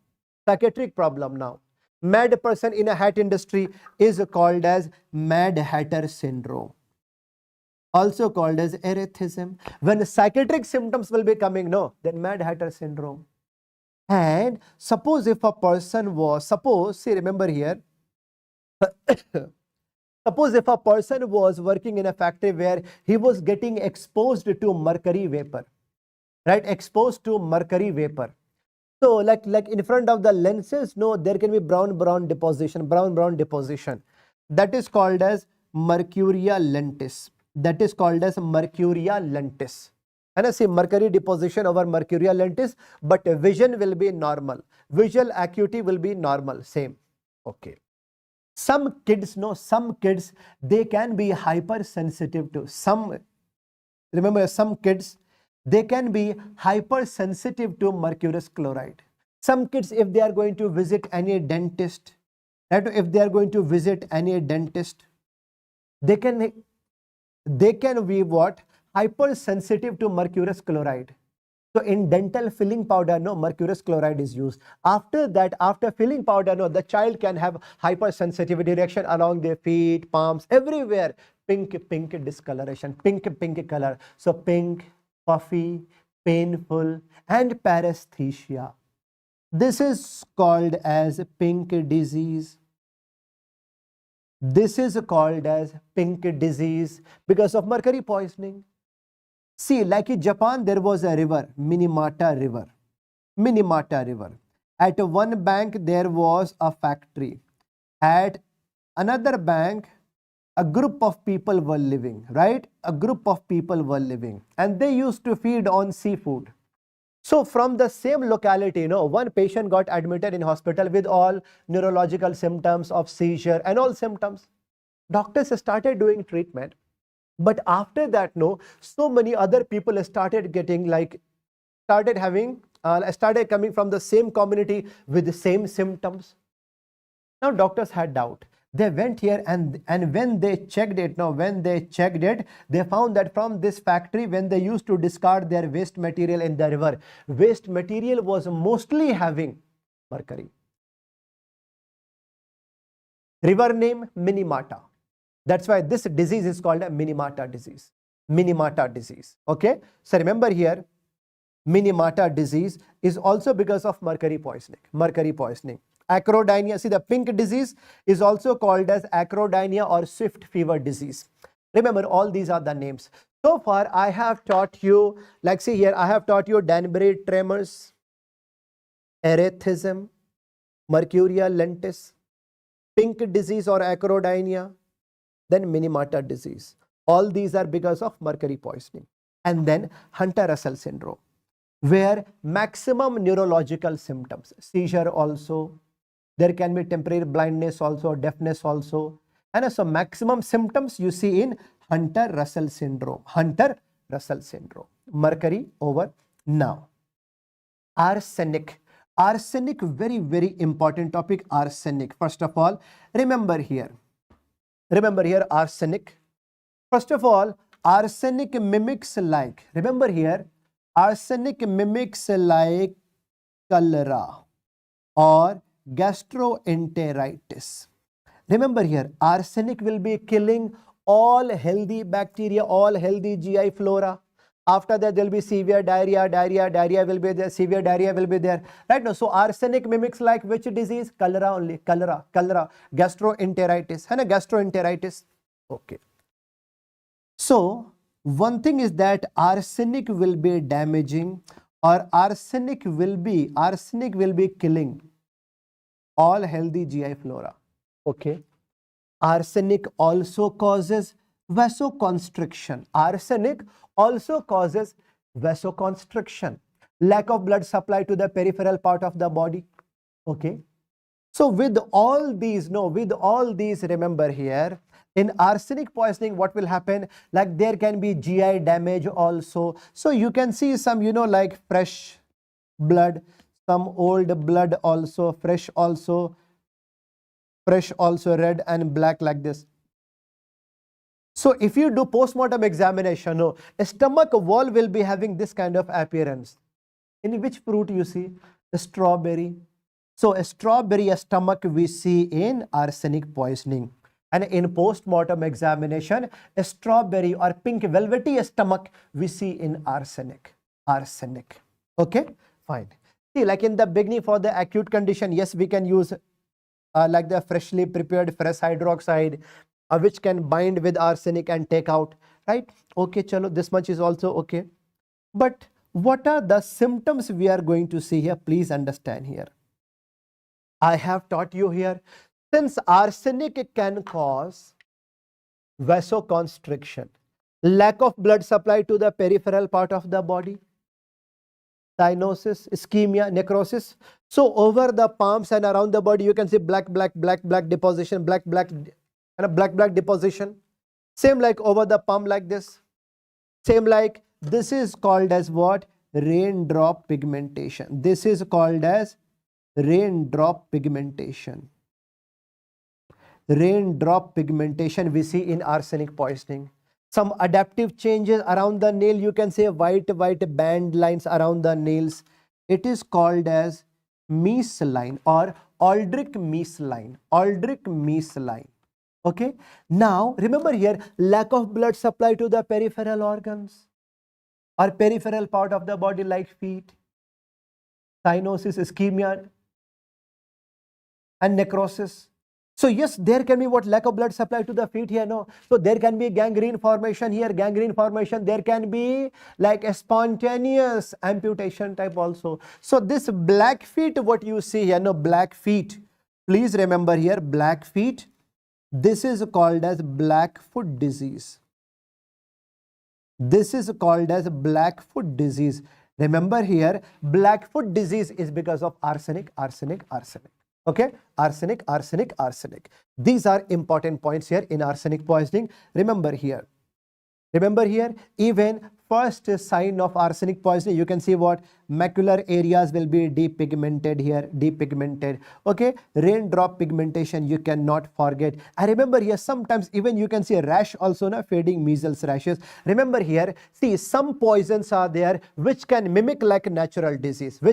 Mad person in a hat industry is called as Mad Hatter syndrome, also called as erethism. When psychiatric symptoms will be coming, no, then Mad Hatter syndrome. And suppose if a person was, remember here, suppose if a person was working in a factory where he was getting exposed to mercury vapor, right? Exposed to mercury vapor. So like in front of the lenses, no, there can be brown deposition. That is called as mercurial lentis. And I say mercury deposition over mercurial lentis, but vision will be normal. Visual acuity will be normal, same. Okay. Some kids, they can be hypersensitive to some. Remember, some kids, they can be hypersensitive to mercurous chloride. Some kids, if they are going to visit any dentist, they can be what? Hypersensitive to mercurous chloride. So in dental filling powder, no, mercurous chloride is used. After that, after filling powder, no, the child can have hypersensitivity reaction along their feet, palms, everywhere. Pink discoloration, pink color. So pink, puffy, painful, and paresthesia. This is called as pink disease. This is called as pink disease because of mercury poisoning. See, like in Japan, there was a river, Minamata River. At one bank, there was a factory. At another bank, a group of people were living, right? And they used to feed on seafood. So from the same locality, one patient got admitted in hospital with all neurological symptoms of seizure and all symptoms. Doctors started doing treatment. But after that, so many other people started getting started coming from the same community with the same symptoms. Now doctors had doubt. They went here and when they checked it, they found that from this factory, when they used to discard their waste material in the river, waste material was mostly having mercury. River name Minamata. That's why this disease is called a Minamata disease. Minamata disease. Okay. So remember here, Minamata disease is also because of mercury poisoning. Mercury poisoning. Acrodynia, see the pink disease is also called as acrodynia or swift fever disease. Remember, all these are the names. So far I have taught you, like see here, I have taught you Danbury tremors, erethism, mercurial lentis, pink disease or acrodynia, then Minamata disease. All these are because of mercury poisoning. And then Hunter-Russell syndrome, where maximum neurological symptoms, seizure also, there can be temporary blindness also, deafness also, and so maximum symptoms you see in Hunter-Russell syndrome. Hunter-Russell syndrome. Mercury over. Now, arsenic. Arsenic, very, very important topic, arsenic. First of all, remember here arsenic. First of all, arsenic mimics like, remember here, arsenic mimics like cholera or gastroenteritis. Remember here, arsenic will be killing all healthy bacteria, all healthy GI flora. After that, there will be severe diarrhea will be there, severe diarrhea will be there. Right now, so arsenic mimics like which disease? Cholera only, cholera, gastroenteritis, and a gastroenteritis. Okay. So, one thing is that arsenic will be damaging, or arsenic will be killing all healthy GI flora. Okay. Arsenic also causes vasoconstriction. Arsenic also causes vasoconstriction, lack of blood supply to the peripheral part of the body. Okay. So with all these, remember here, in arsenic poisoning, what will happen? Like there can be GI damage also. So you can see some, like fresh blood, some old blood also, fresh also, red and black like this. So if you do postmortem examination, a stomach wall will be having this kind of appearance. In which fruit you see? A strawberry. So a strawberry stomach we see in arsenic poisoning. And in postmortem examination, a strawberry or pink velvety stomach we see in arsenic. Okay, fine. See, like in the beginning for the acute condition, yes, we can use like the freshly prepared ferrous hydroxide, which can bind with arsenic and take out, right? Okay, chalo, this much is also okay. But what are the symptoms we are going to see here? Please understand here. I have taught you here, since arsenic can cause vasoconstriction, lack of blood supply to the peripheral part of the body, cyanosis, ischemia, necrosis. So over the palms and around the body, you can see black deposition, black deposition. Same like over the palm like this. Same like this is called as what? Raindrop pigmentation. This is called as raindrop pigmentation. Raindrop pigmentation we see in arsenic poisoning. Some adaptive changes around the nail, you can say white band lines around the nails. It is called as Mees line or Aldrich Mees line. Okay. Now remember here, lack of blood supply to the peripheral organs or peripheral part of the body like feet, cyanosis, ischemia and necrosis. So yes, there can be what? Lack of blood supply to the feet here, no? So there can be gangrene formation here, there can be like a spontaneous amputation type also. So this black feet, what you see here, no? Black feet, please remember here, black feet, this is called as black foot disease. This is called as black foot disease. Remember here, Blackfoot disease is because of arsenic, arsenic, arsenic. Okay, arsenic, arsenic, arsenic. These are important points here in arsenic poisoning. Remember here, even first sign of arsenic poisoning, you can see what macular areas will be depigmented here, depigmented. Okay, raindrop pigmentation you cannot forget. And remember here, sometimes even you can see a rash also, na, fading measles rashes. Remember here, see, some poisons are there which can mimic like natural disease, So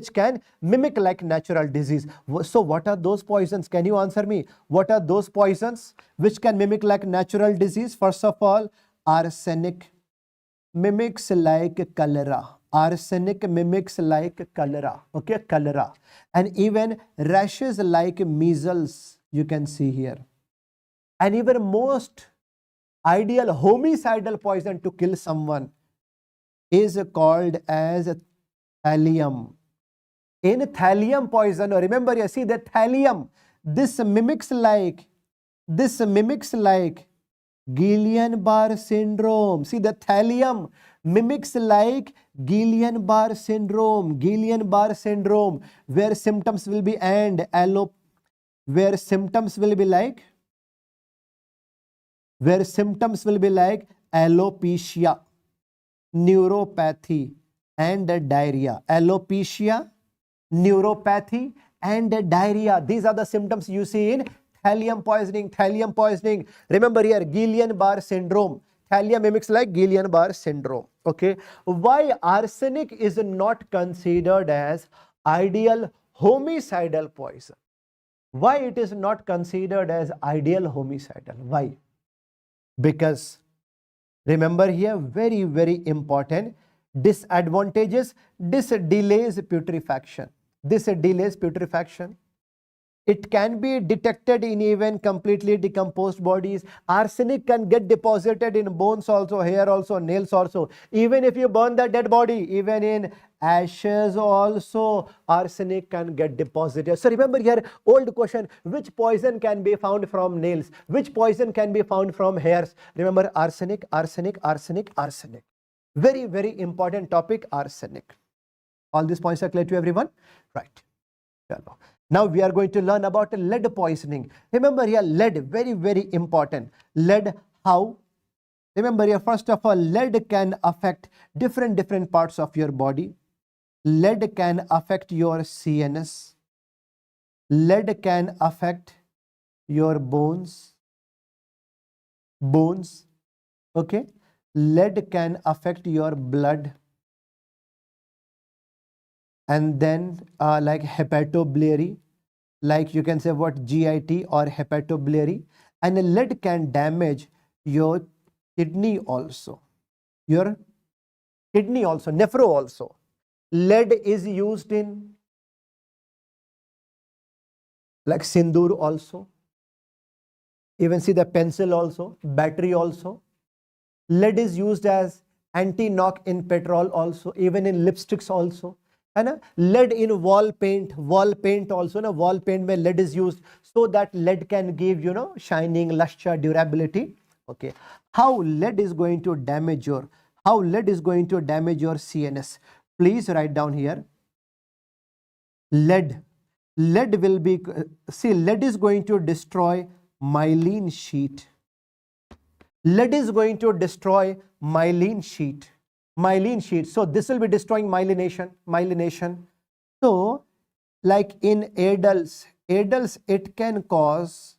what are those poisons? Can you answer me? What are those poisons which can mimic like natural disease? First of all, arsenic mimics like cholera. Arsenic mimics like cholera. Okay, cholera. And even rashes like measles, you can see here. And even most ideal homicidal poison to kill someone is called as thallium. In thallium poison, remember you see the thallium, this mimics like Guillain-Barré syndrome. See, the thallium mimics like Guillain-Barré syndrome, where symptoms will be alopecia, neuropathy, and diarrhea. Alopecia, neuropathy, and diarrhea. These are the symptoms you see in thallium poisoning. Remember here, Guillain-Barré syndrome. Thallium mimics like Guillain-Barré syndrome. Okay. Why arsenic is not considered as ideal homicidal poison? Why it is not considered as ideal homicidal? Why? Because remember here, very, very important disadvantages. This delays putrefaction. It can be detected in even completely decomposed bodies. Arsenic can get deposited in bones also, hair also, nails also. Even if you burn the dead body, even in ashes also, arsenic can get deposited. So remember here, old question, which poison can be found from nails? Which poison can be found from hairs? Remember, arsenic. Very, very important topic, arsenic. All these points are clear to everyone? Right. Now we are going to learn about lead poisoning. Remember here, lead, very, very important. Lead, how? Remember here, first of all, lead can affect different parts of your body. Lead can affect your CNS. Lead can affect your bones. Okay. Lead can affect your blood. And then like hepatobiliary, like you can say what GIT or hepatobiliary. And lead can damage your kidney also. Nephro also. Lead is used in like sindoor also. Even see the pencil also, battery also. Lead is used as anti-knock in petrol also, even in lipsticks also. And lead in wall paint also, wall paint where lead is used, so that lead can give, shining, luster, durability. Okay. How lead is going to damage your CNS? Please write down here. Lead will be, lead is going to destroy myelin sheet. Lead is going to destroy myelin sheet. So this will be destroying myelination. So like in adults, it can cause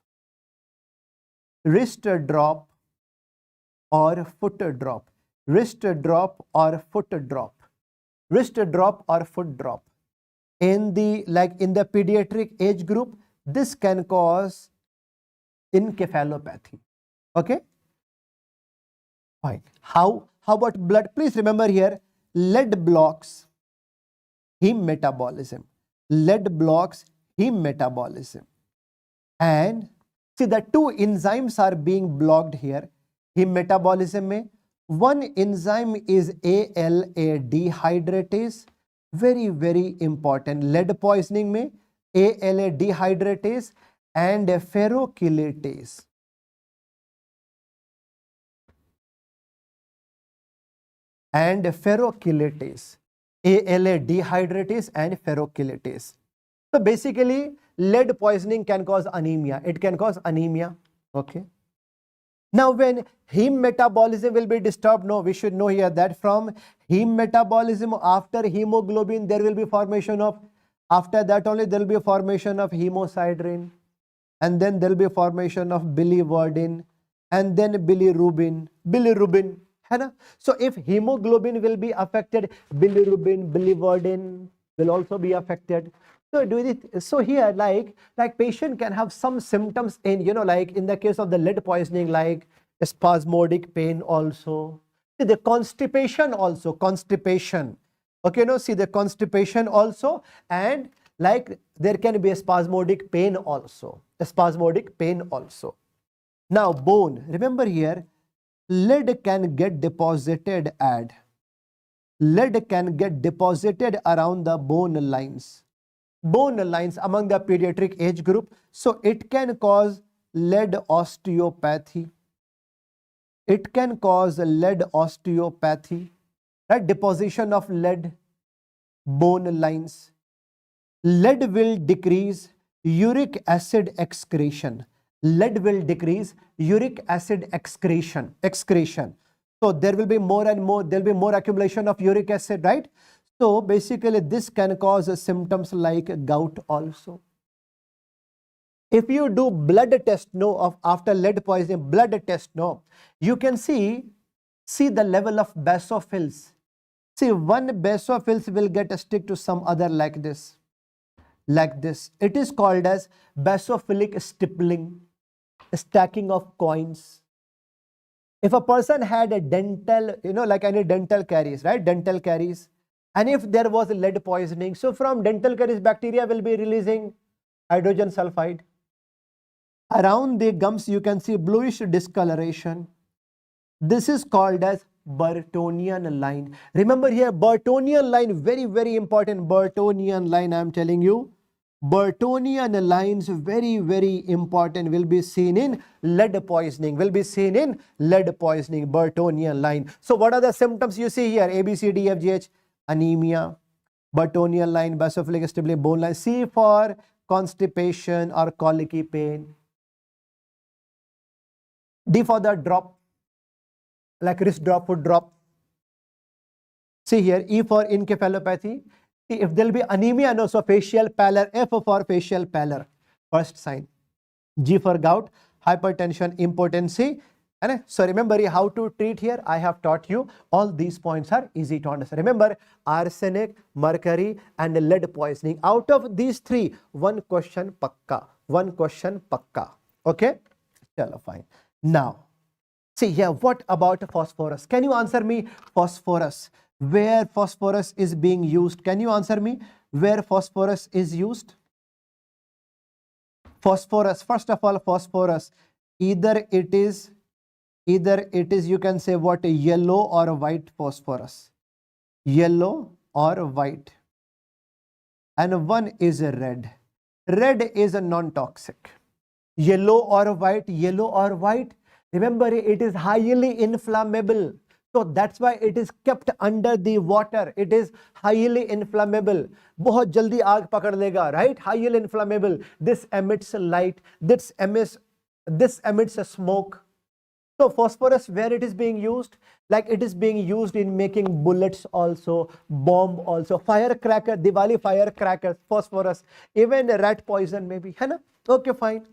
wrist drop or foot drop. In the pediatric age group, this can cause encephalopathy. Okay. Fine. How about blood? Please remember here, lead blocks heme metabolism. And see, the two enzymes are being blocked here. Heme metabolism mein, one enzyme is ALA dehydratase. Very, very important. Lead poisoning mein, ALA dehydratase and ferrochelatase. ALA dehydratase and ferrochelatase. So basically, lead poisoning can cause anemia. It can cause anemia. Okay. Now, when heme metabolism will be disturbed, no, we should know here that from heme metabolism after hemoglobin, there will be formation of, after that only there will be a formation of hemosiderin, and then there will be a formation of biliverdin, and then bilirubin. है ना? So if hemoglobin will be affected, bilirubin, biliverdin will also be affected. So here, like patient can have some symptoms in, like in the case of the lead poisoning, like spasmodic pain also. See the constipation also, constipation. Okay, no, see the constipation also, and like there can be a spasmodic pain also, Now bone, remember here, lead can get deposited around the bone lines among the pediatric age group. So it can cause lead osteopathy. Right? Deposition of lead, bone lines. Lead will decrease uric acid excretion. So there will be more and more, there will be more accumulation of uric acid, right? So basically this can cause symptoms like gout also. If you do blood test, after lead poisoning, blood test, you can see the level of basophils. See, one basophils will get stick to some other like this. It is called as basophilic stippling, stacking of coins. If a person had a dental, like any dental caries, right? Dental caries. And if there was lead poisoning, so from dental caries, bacteria will be releasing hydrogen sulfide. Around the gums, you can see bluish discoloration. This is called as Burtonian line. Remember here, Burtonian line, very, very important. Burtonian line, I am telling you. Burtonian lines, very, very important, will be seen in lead poisoning. Burtonian line. So what are the symptoms you see here? A, B, C, D, F, G, H. Anemia, Burtonian line, basophilic stippling, bone line. C for constipation or colicky pain. D for the drop, like wrist drop, foot drop. See here, E for encephalopathy. See, if there will be anemia, no, so facial pallor. F for facial pallor, first sign. G for gout, hypertension, impotency. And so remember how to treat here. I have taught you. All these points are easy to understand. Remember, arsenic, mercury, and lead poisoning. Out of these three, one question pakka. Okay? Chalo, fine. Now, see here, what about phosphorus? Can you answer me phosphorus? Where phosphorus is being used? Can you answer me where phosphorus is used? Phosphorus, first of all, phosphorus, either it is you can say what, yellow or white phosphorus. Yellow or white. And one is red. Red is a non-toxic. Yellow or white, remember it is highly inflammable. So that's why it is kept under the water. It is highly inflammable. बहुत जल्दी आग पकड़ लेगा, right? Highly inflammable. This emits light. This emits a smoke. So phosphorus, where it is being used? Like it is being used in making bullets also, bomb also, firecracker, Diwali firecrackers, phosphorus, even rat poison maybe. है ना? Okay, fine.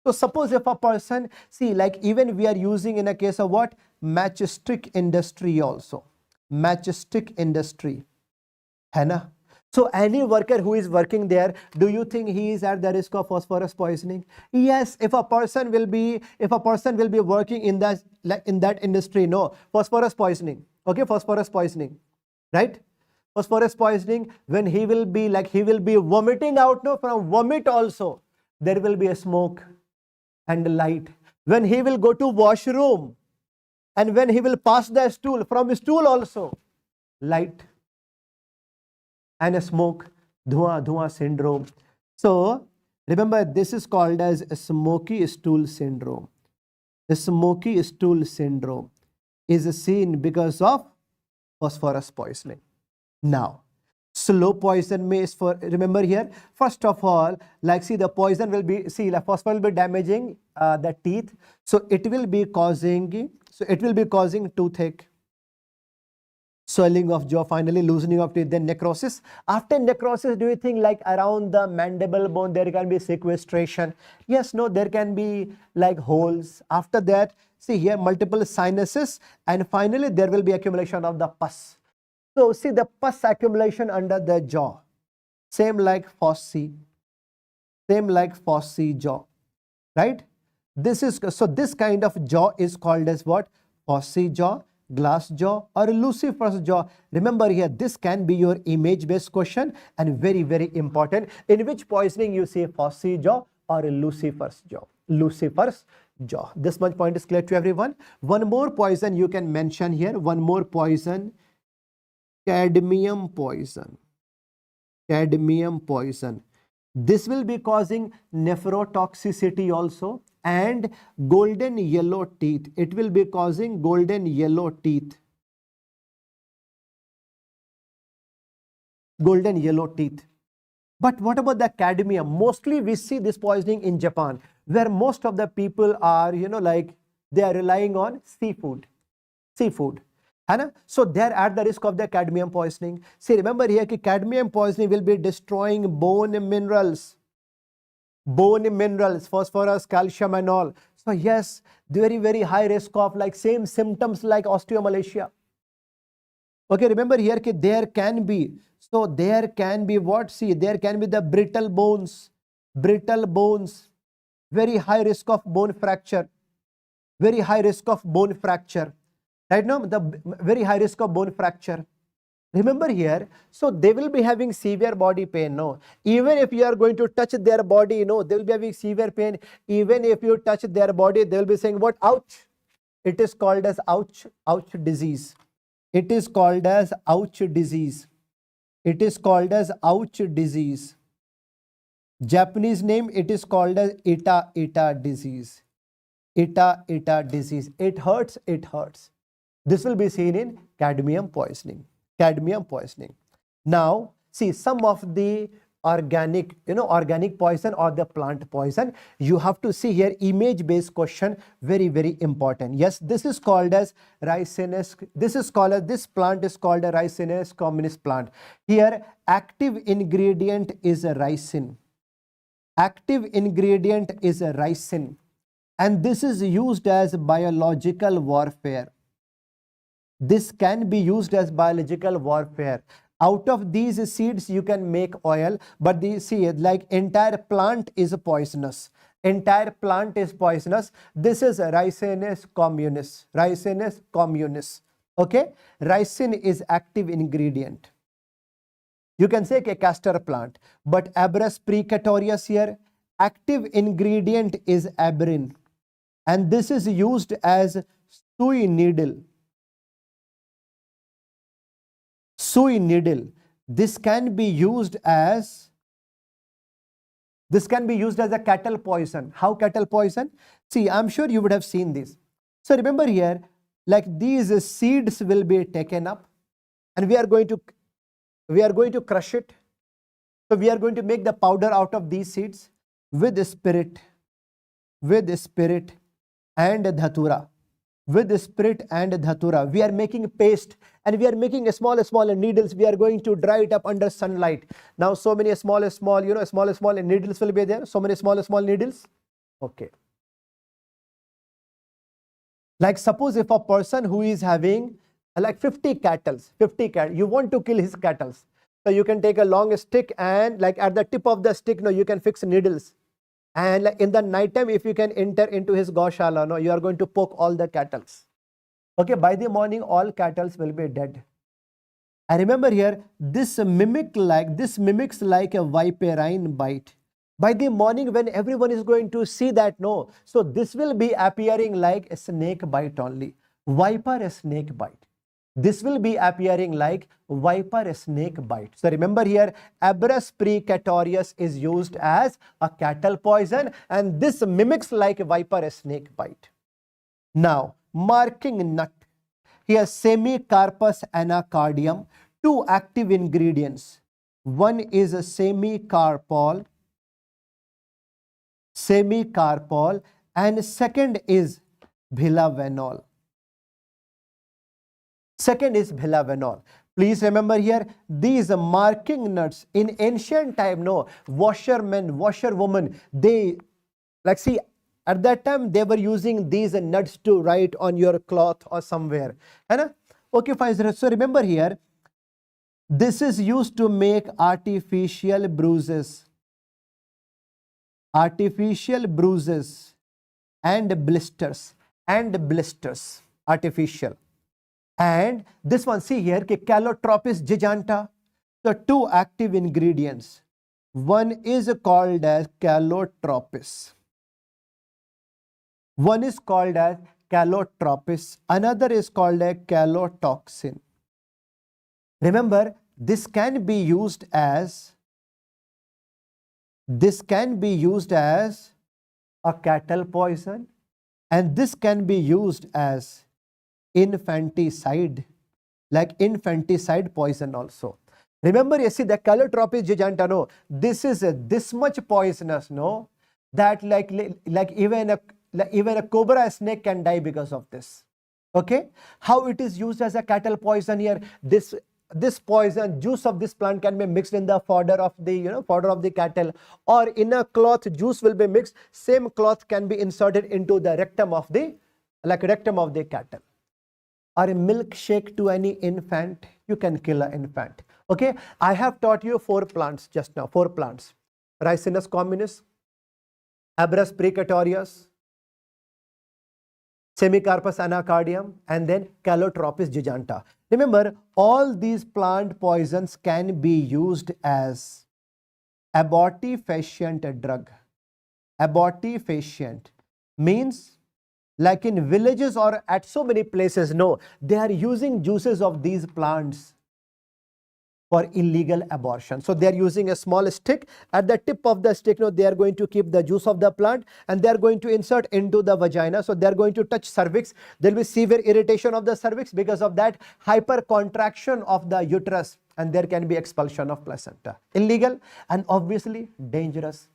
So suppose if a person, see, like even we are using in a case of what? Matchstick industry also. Matchstick industry. है ना? So any worker who is working there, do you think he is at the risk of phosphorus poisoning? Yes, if a person will be working in that industry, no, phosphorus poisoning. Okay, phosphorus poisoning, right? Phosphorus poisoning, when he will be vomiting out, no, from vomit also, there will be a smoke and light. When he will go to washroom and when he will pass the stool, from stool also, light and a smoke, dhua syndrome. So remember, this is called as a smoky stool syndrome. The smoky stool syndrome is seen because of phosphorus poisoning. Now, Slow poison may is for, remember here, first of all, like see the poison will be, see like phosphide will be damaging the teeth. So it will be causing, toothache, swelling of jaw, finally loosening of teeth, then necrosis. After necrosis, do you think like around the mandible bone there can be sequestration? Yes, no, there can be like holes. After that, see here multiple sinuses, and finally there will be accumulation of the pus. So see the pus accumulation under the jaw, same like Fosse jaw, right? This is, so this kind of jaw is called as what? Fosse jaw, glass jaw, or Lucifer's jaw. Remember here, this can be your image based question, and very, very important. In which poisoning you say Fosse jaw or Lucifer's jaw? Lucifer's jaw. This much point is clear to everyone. One more poison you can mention here. One more poison. Cadmium poison. Cadmium poison. This will be causing nephrotoxicity also, and golden yellow teeth. It will be causing golden yellow teeth. Golden yellow teeth. But what about the cadmium? Mostly we see this poisoning in Japan, where most of the people are, you know, like they are relying on seafood. So they are at the risk of the cadmium poisoning. See, remember here that cadmium poisoning will be destroying bone minerals, phosphorus, calcium and all. So yes, very, very high risk of like same symptoms like osteomalacia. Okay, remember here that there can be, so there can be what? See, there can be the brittle bones, very high risk of bone fracture, right now, the very high risk of bone fracture. Remember here, so they will be having severe body pain, no? Even if you are going to touch their body, no, they will be having severe pain. Even if you touch their body, they will be saying what? Ouch. It is called as ouch disease. It is called as ouch disease. Japanese name, it is called as Ita disease. Ita disease. It hurts. This will be seen in cadmium poisoning. Now, see some of the organic poison or the plant poison. You have to see here image based question, very, very important. Yes, this is called as Ricinus. This plant is called a Ricinus communis plant. Here, active ingredient is a ricin. And this is used as biological warfare. This can be used as biological warfare. Out of these seeds, you can make oil, but see, like entire plant is poisonous. This is Ricinus communis. Okay, ricin is active ingredient. You can say a castor plant, but Abrus precatorius here, active ingredient is abrin, and this is used as sui needle. This can be used as a cattle poison. How cattle poison? See, I'm sure you would have seen this. So remember here, like these seeds will be taken up, and we are going to crush it. So we are going to make the powder out of these seeds with spirit and dhatura. We are making paste, and we are making small needles. We are going to dry it up under sunlight. Now so many small needles will be there. So many small needles. Okay. Like suppose if a person who is having like 50 cattle, you want to kill his cattle. So you can take a long stick, and like at the tip of the stick, you can fix needles. And like in the night time, if you can enter into his gaushala, you are going to poke all the cattle. Okay, by the morning, all cattle will be dead. I remember here, this mimics like a viperine bite. By the morning, when everyone is going to see that, so this will be appearing like a snake bite only. Viper snake bite. This will be appearing like viper snake bite. So remember here, Abrus precatorius is used as a cattle poison, and this mimics like a viper snake bite. Now, marking nut. Here, Semicarpus anacardium, two active ingredients. One is a semicarpal, and second is bilavanol. Please remember here, these marking nuts in ancient time, no, washerwomen, they, like, see, at that time they were using these nuts to write on your cloth or somewhere. Okay, fine. So remember here, this is used to make artificial bruises and blisters, artificial. And this one, see here, Calotropis giganta, the two active ingredients. One is called as calotropis. Another is called a calotoxin. Remember, this can be used as a cattle poison, and this can be used as infanticide, like infanticide poison also. Remember, you see the calotropis giganta, no, this is this much poisonous, no, that like even a cobra snake can die because of this. Okay, how it is used as a cattle poison here? This poison, juice of this plant can be mixed in the fodder of the cattle, or in a cloth, juice will be mixed. Same cloth can be inserted into the rectum of the cattle. Or a milkshake to any infant, you can kill an infant. Okay, I have taught you 4 plants just now. 4 plants: Ricinus communis, Abrus precatorius, Semicarpus anacardium, and then Calotropis giganta. Remember, all these plant poisons can be used as abortifacient drug. Abortifacient means, like in villages or at so many places, no, they are using juices of these plants for illegal abortion. So they are using a small stick. At the tip of the stick, no, they are going to keep the juice of the plant and they are going to insert into the vagina. So they are going to touch cervix. There will be severe irritation of the cervix. Because of that, hypercontraction of the uterus, and there can be expulsion of placenta. Illegal and obviously dangerous.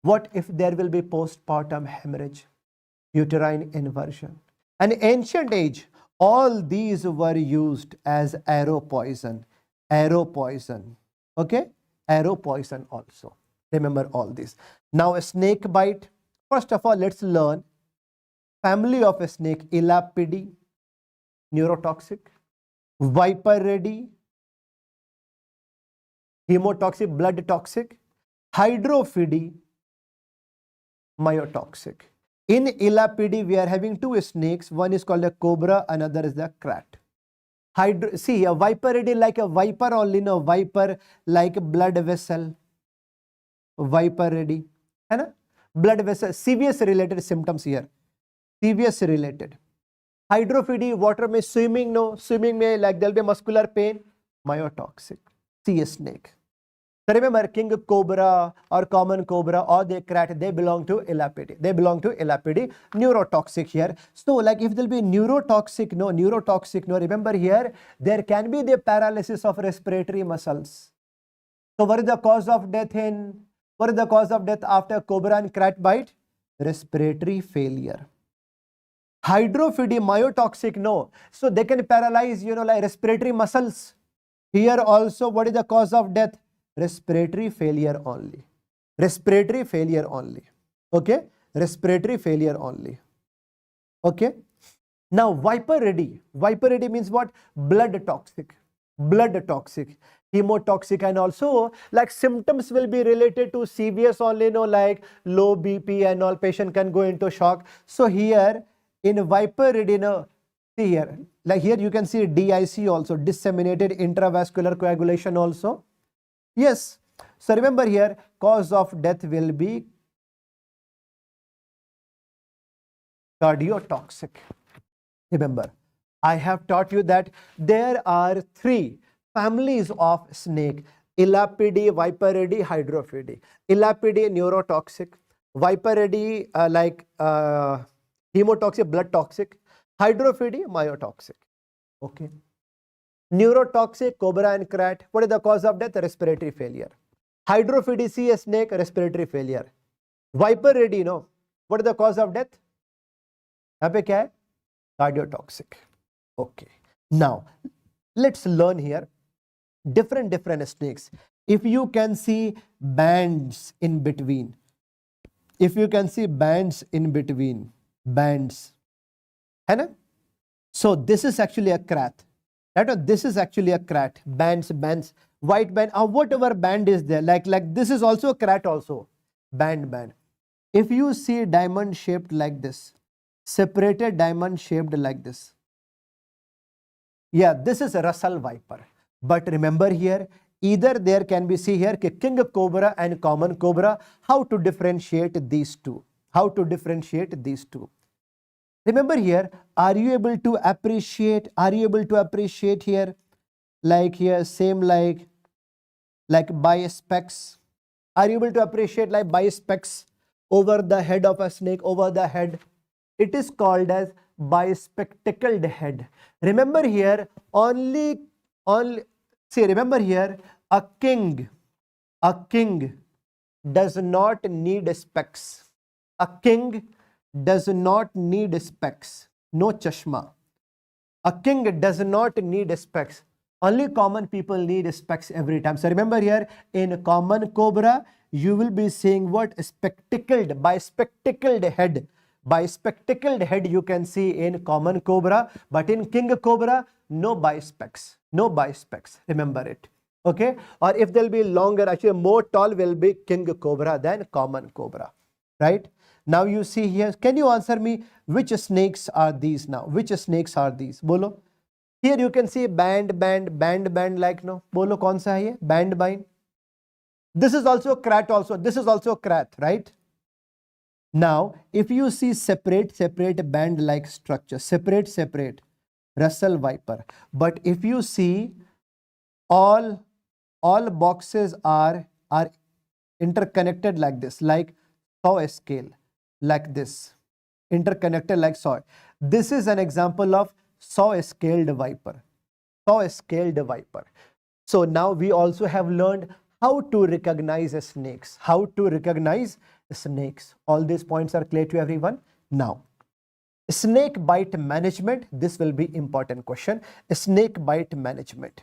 What if there will be postpartum hemorrhage, uterine inversion? In ancient age, all these were used as arrow poison. Okay, arrow poison also. Remember all this. Now a snake bite. First of all, let's learn family of a snake: Elapidae, neurotoxic; Viperidae, hemotoxic, blood toxic; Hydrophidae, myotoxic. In Elapidae, we are having 2 snakes. One is called a cobra, another is the krat. See, a Viperidae, like a viper only, no, viper like a blood vessel. Viperidae, blood vessel, serious related symptoms here. Serious related. Hydrophidae, water mein swimming, no, swimming mein like there will be muscular pain. Myotoxic. See a snake. So remember, king cobra or common cobra or the krat, they belong to Elapidae. Neurotoxic here. So like if there will be neurotoxic, no, remember here, there can be the paralysis of respiratory muscles. So what is the cause of death after cobra and krat bite? Respiratory failure. Hydrophidae, myotoxic, no. So they can paralyze, like respiratory muscles. Here also, what is the cause of death? Respiratory failure only. Okay, respiratory failure only. Okay. Now Viperidae means what? Blood toxic, hemotoxic, and also like symptoms will be related to CVS only, like low BP and all. Patient can go into shock. So here in Viperidae, see here, like here you can see DIC also, disseminated intravascular coagulation also. Yes. So remember here, cause of death will be cardiotoxic. Remember, I have taught you that there are 3 families of snake: Elapidae, Viperidae, Hydrophidae. Elapidae, neurotoxic; Viperidae, hemotoxic, blood toxic; Hydrophidae, myotoxic. Okay. Neurotoxic, cobra and krat. What is the cause of death? Respiratory failure. Hydrophidici, a snake, respiratory failure. Viper ready, no. What is the cause of death? यहाँ पे क्या है? Cardiotoxic. Okay. Now, let's learn here different snakes. If you can see bands in between, bands, है ना? So this is actually a krat. This is actually a krat. Bands, white band, or whatever band is there. Like this is also a krat also. Band. If you see diamond shaped like this, separated diamond shaped like this, yeah, this is a Russell viper. But remember here, either there can be, see here, king cobra and common cobra. How to differentiate these two? Remember here, are you able to appreciate here, like here, same like bispects? Are you able to appreciate like bispects over the head of a snake, over the head? It is called as bispectacled head. Remember here, remember here, a king does not need specs. A king does not need specs. No chashma. A king does not need specs. Only common people need specs every time. So remember here, in common cobra, you will be seeing what? Spectacled, bispectacled head. Bispectacled head you can see in common cobra, but in king cobra, no bispecs. Remember it. Okay? Or if they'll be longer, actually more tall will be king cobra than common cobra. Right? Now you see here, can you answer me which snakes are these now? Which snakes are these? Bolo. Here you can see band like, no. Bolo kaun sa hai ye? Band. This is also krat also. This is also krat, right? Now, if you see separate band like structure, separate Russell viper. But if you see all boxes are interconnected like this, like saw scale, like this, interconnected like saw. This is an example of saw-scaled viper. So now we also have learned how to recognize snakes. All these points are clear to everyone. Now, snake bite management. This will be important question. Snake bite management.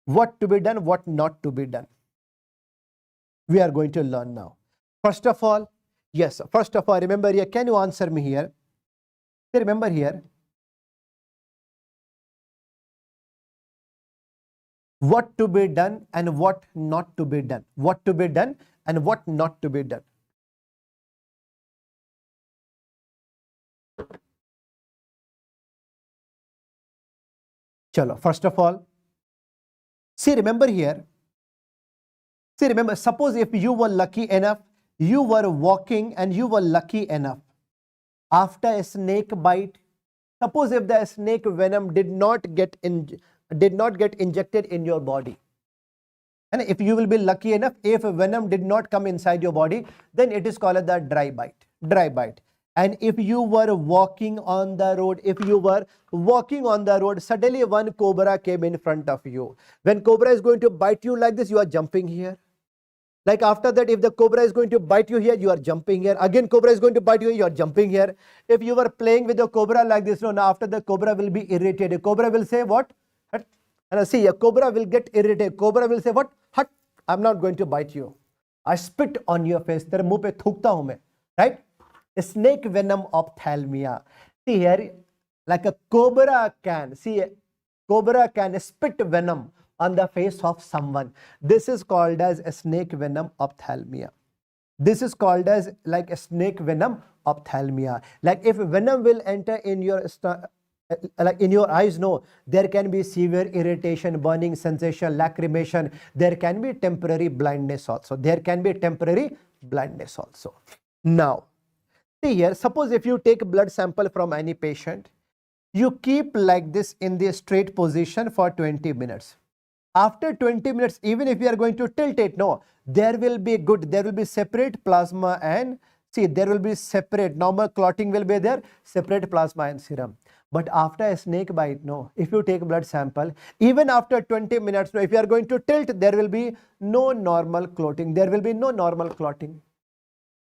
What to be done, what not to be done. We are going to learn now. First of all, remember here, can you answer me here? Remember here, what to be done and what not to be done. What to be done and what not to be done. Chalo, first of all, remember here. Remember, suppose if you were lucky enough, you were walking and you were lucky enough after a snake bite. Suppose if the snake venom did not get injected in your body. And if you will be lucky enough, if venom did not come inside your body, then it is called the dry bite. And if you were walking on the road, suddenly one cobra came in front of you. When cobra is going to bite you like this, you are jumping here. Like after that, if the cobra is going to bite you here, you are jumping here. Again, cobra is going to bite you, you are jumping here. If you were playing with the cobra like this, now after the cobra will be irritated. Cobra will say what? And see, a cobra will get irritated. Cobra will say what? Hut, I'm not going to bite you. I spit on your face. Tere muh pe thukta hu main. Right? Snake venom ophthalmia. See here, like a cobra can. See, cobra can spit venom on the face of someone. This is called as a snake venom ophthalmia. This is called as like a snake venom ophthalmia. Like if venom will enter in your like in your eyes, no, there can be severe irritation, burning sensation, lacrimation. There can be temporary blindness also. Now, see here, suppose if you take blood sample from any patient, you keep like this in the straight position for 20 minutes. After 20 minutes, even if you are going to tilt it, no, there will be separate plasma and See, there will be separate, normal clotting will be there, separate plasma and serum. But after a snake bite, no. If you take blood sample, even after 20 minutes, no, if you are going to tilt, there will be no normal clotting. There will be no normal clotting.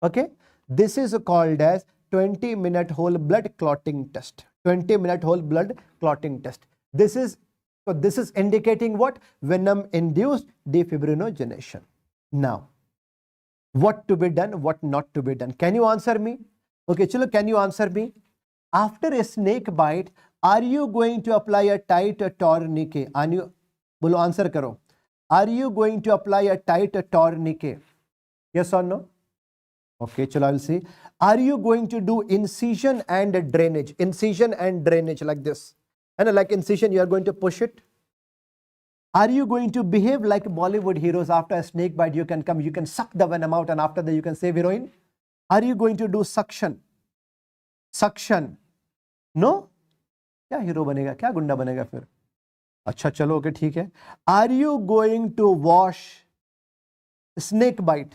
Okay. This is called as 20-minute whole blood clotting test. 20-minute whole blood clotting test. This is indicating what? Venom-induced defibrinogenation. Now, what to be done, what not to be done? Can you answer me? Okay, chalo, can you answer me? After a snake bite, are you going to apply a tight tourniquet? Bolo answer karo. Are you going to apply a tight tourniquet? Yes or no? Okay, chalo, I will see. Are you going to do incision and drainage? Incision and drainage like this. And like incision, you are going to push it. Are you going to behave like Bollywood heroes? After a snake bite, you can come, you can suck the venom out, and after that you can save heroine? Are you going to do suction? Suction? No? क्या hero बनेगा? क्या गुंडा बनेगा फिर? अच्छा चलो, okay, ठीक है. Are you going to wash snake bite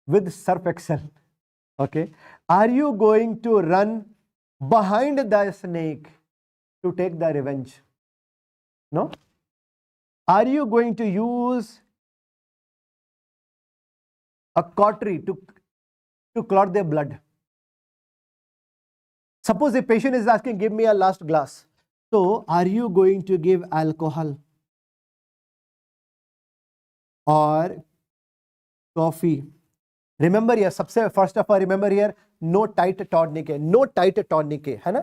with Surf Excel? Okay. Are you going to run behind the snake to take the revenge? No? Are you going to use a cautery to clot their blood? Suppose the patient is asking, give me a last glass. So, are you going to give alcohol or coffee? Remember here, first of all, remember here, no tight tourniquet, no tight tourniquet, है ना?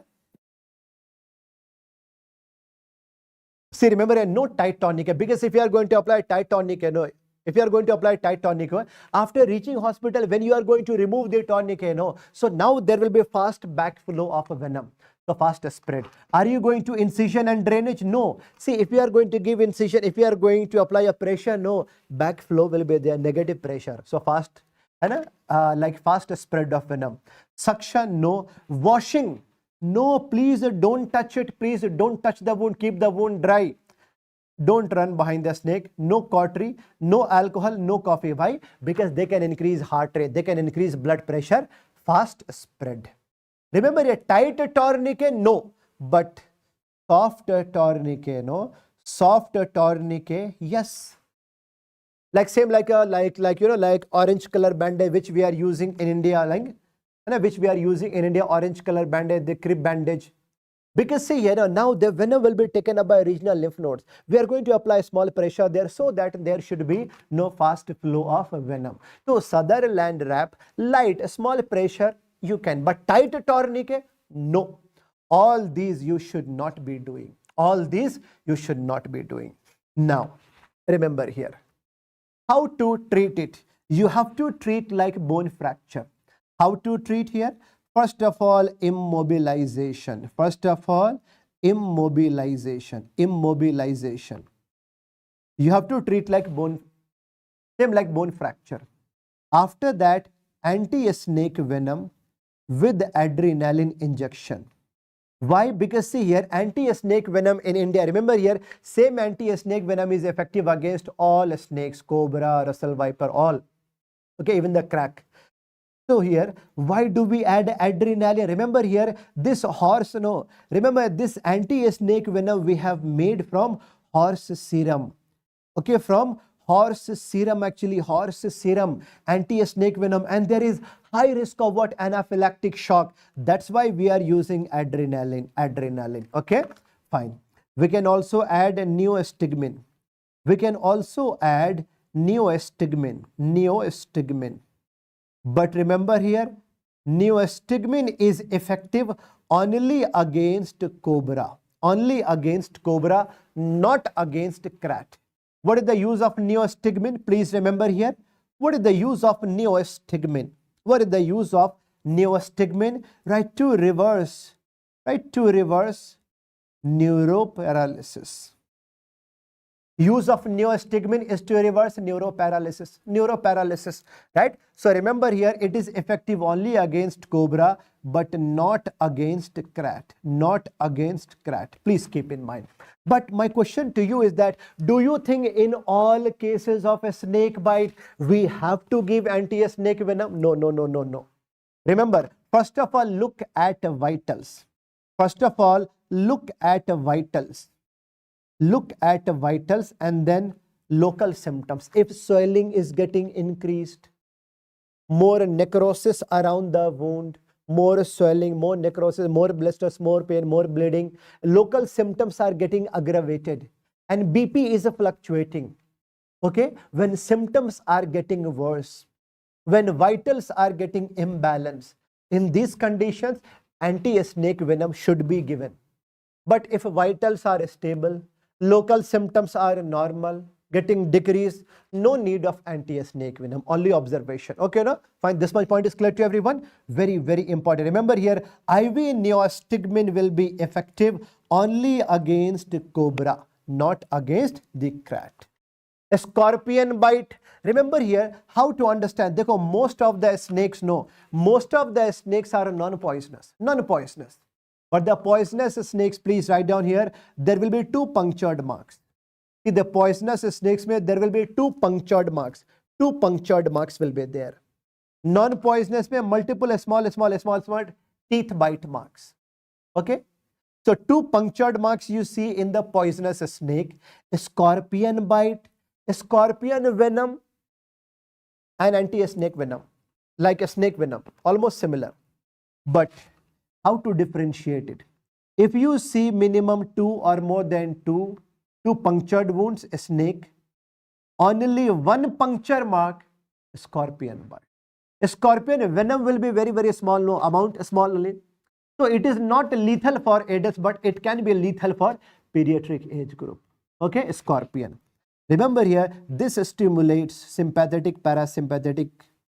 See, remember here, no tight tourniquet, because if you are going to apply tight tourniquet, no, if you are going to apply tight tourniquet, after reaching hospital, when you are going to remove the tourniquet, no, so now there will be fast backflow of venom, so fast spread. Are you going to incision and drainage? No. See, if you are going to give incision, if you are going to apply a pressure, no, backflow will be there, negative pressure, so fast, like fast spread of venom. Suction, no. Washing, no, please don't touch it, please don't touch the wound, keep the wound dry. Don't run behind the snake, no cautery, no alcohol, no coffee. Why? Because they can increase heart rate, they can increase blood pressure, fast spread. Remember a tight tourniquet, no, but soft tourniquet, no, soft tourniquet, yes. Like same like like orange color bandage which we are using in India, orange color bandage, the crib bandage. Because see here, now the venom will be taken up by regional lymph nodes. We are going to apply small pressure there so that there should be no fast flow of venom. So Sutherland wrap, light, small pressure you can, but tight tourniquet, no. All these you should not be doing. All these you should not be doing. Now, remember here, how to treat it? You have to treat like bone fracture. How to treat here? First of all, immobilization. First of all, immobilization. Immobilization. You have to treat like bone, same like bone fracture. After that, anti-snake venom with adrenaline injection. Why? Because see here, anti-snake venom in India, remember here, same anti-snake venom is effective against all snakes, cobra, Russell viper, all. Okay, even the crack. So here, why do we add adrenaline? Remember here, this horse, no, remember this anti-snake venom we have made from horse serum. Okay, from horse serum, actually horse serum, anti-snake venom, and there is high risk of what? Anaphylactic shock. That's why we are using adrenaline. Okay, fine. We can also add neostigmin. We can also add neostigmin. But remember here, neostigmin is effective only against cobra. Only against cobra, not against rat. What is the use of neostigmin? Please remember here. What is the use of neostigmin? What is the use of neostigmin? Right, to reverse neuroparalysis. Use of neostigmine is to reverse neuroparalysis, right? So remember here, it is effective only against cobra, but not against CRAT, Please keep in mind. But my question to you is that, do you think in all cases of a snake bite, we have to give anti-snake venom? No. Remember, first of all, look at vitals. Look at vitals and then local symptoms. If swelling is getting increased, more necrosis around the wound, more swelling, more necrosis, more blisters, more pain, more bleeding, local symptoms are getting aggravated, and BP is fluctuating. Okay, when symptoms are getting worse, when vitals are getting imbalanced, in these conditions, anti-snake venom should be given. But if vitals are stable, local symptoms are normal, getting decreased, no need of anti-snake venom, only observation. Okay, no? Fine, this much point is clear to everyone. Very, very important. Remember here, IV neostigmine will be effective only against cobra, not against the CRAT. A scorpion bite, remember here how to understand. Dekho, most of the snakes are non-poisonous. But the poisonous snakes, please write down here, there will be 2 punctured marks. See, the poisonous snakes, there will be 2 punctured marks. 2 punctured marks will be there. Non-poisonous, multiple small teeth bite marks. Okay. So 2 punctured marks you see in the poisonous snake. A scorpion bite, a scorpion venom, and anti-snake venom. Like a snake venom, almost similar. But how to differentiate it? If you see minimum 2 or more than 2 punctured wounds, a snake, only 1 puncture mark, a scorpion bite. A scorpion venom will be very, very small, no amount, small only. So it is not lethal for adults, but it can be lethal for pediatric age group. Okay, scorpion. Remember here, this stimulates sympathetic, parasympathetic,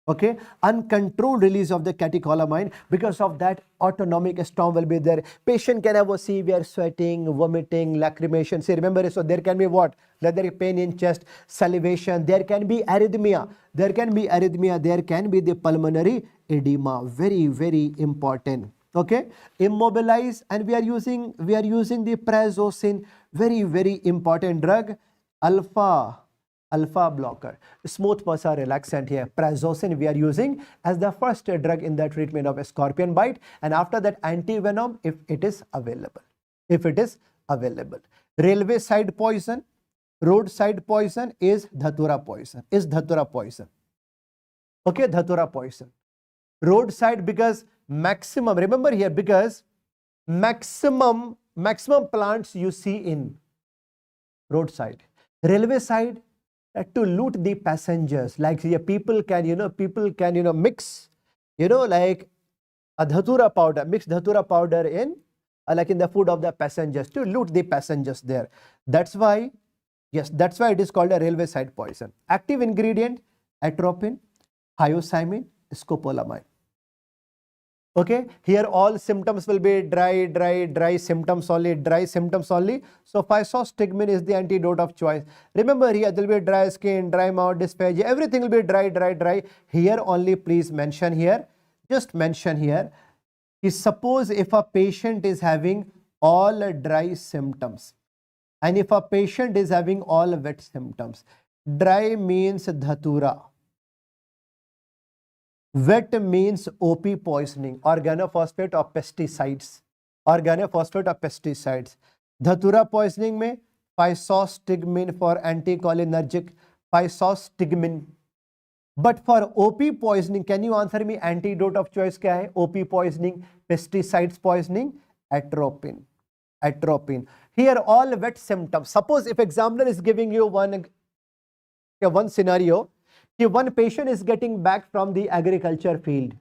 okay, uncontrolled release of the catecholamine. Because of that, autonomic storm will be there. Patient can have a severe sweating, vomiting, lacrimation. See, remember, so there can be what? There pain in chest, salivation. There can be arrhythmia. There can be the pulmonary edema. Very, very important. Okay, immobilize, and we are using the prazosin. Very, very important drug. Alpha blocker, smooth muscle relaxant here. Prazosin we are using as the first drug in the treatment of a scorpion bite, and after that anti-venom if it is available. Railway side poison, roadside poison is dhatura poison. Okay, dhatura poison. Roadside, because maximum, remember here, because maximum plants you see in roadside. Railway side, to loot the passengers, like here people can mix, like a dhatura powder, mix dhatura powder in like in the food of the passengers to loot the passengers there. That's why it is called a railway side poison. Active ingredient, atropine, hyoscyamin, scopolamine. Okay, here all symptoms will be dry symptoms only, So physostigmine is the antidote of choice. Remember here there will be dry skin, dry mouth, dysphagia, everything will be dry. Here only please mention here, suppose if a patient is having all dry symptoms and if a patient is having all wet symptoms, dry means dhatura. Wet means OP poisoning, organophosphate or pesticides. Dhatura poisoning में physostigmine for anticholinergic, physostigmine. But for OP poisoning, can you answer me? Antidote of choice क्या है? OP poisoning, pesticides poisoning, atropine. Here all wet symptoms. Suppose if examiner is giving you one scenario. One patient is getting back from the agriculture field.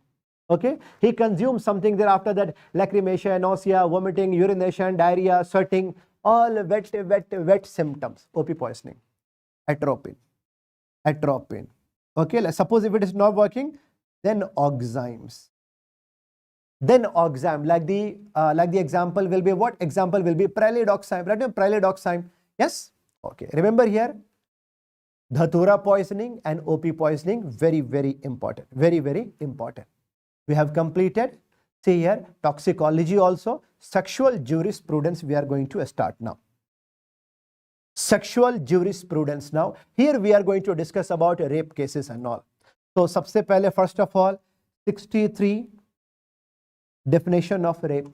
Okay, he consumes something there. After that, lacrimation, nausea, vomiting, urination, diarrhea, sweating, all wet symptoms. OP poisoning, atropine. Okay, suppose if it is not working, then oxymes. Like the example will be what? Example will be pralidoxime. Right? Pralidoxime. Yes. Okay, remember here, Dhatura poisoning and OP poisoning, very, very important. Very, very important. We have completed. See here, toxicology also. Sexual jurisprudence we are going to start now. Sexual jurisprudence now. Here we are going to discuss about rape cases and all. So, सबसे पहले, first of all, 63 definition of rape,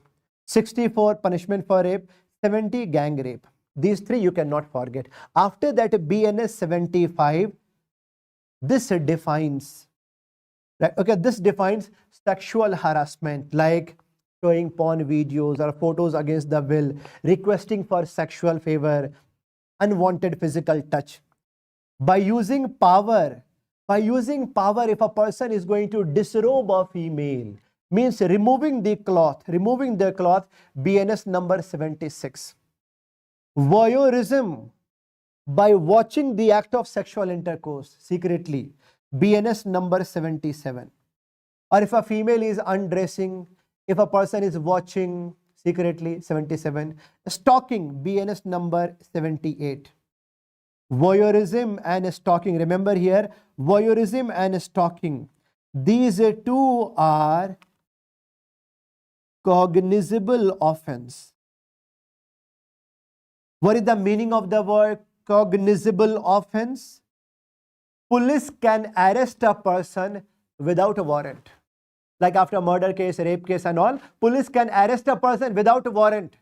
64 punishment for rape, 70 gang rape. These three you cannot forget. After that, BNS 75, this defines, right? Okay, this defines sexual harassment like showing porn videos or photos against the will, requesting for sexual favor, unwanted physical touch. By using power, if a person is going to disrobe a female, means removing the cloth, BNS number 76. Voyeurism, by watching the act of sexual intercourse secretly, BNS number 77. Or if a female is undressing, if a person is watching secretly, 77. Stalking, BNS number 78. Voyeurism and stalking, remember here, voyeurism and stalking, these two are cognizable offense. What is the meaning of the word cognizable offense? Police can arrest a person without a warrant. Like after a murder case, rape case and all, police can arrest a person without a warrant.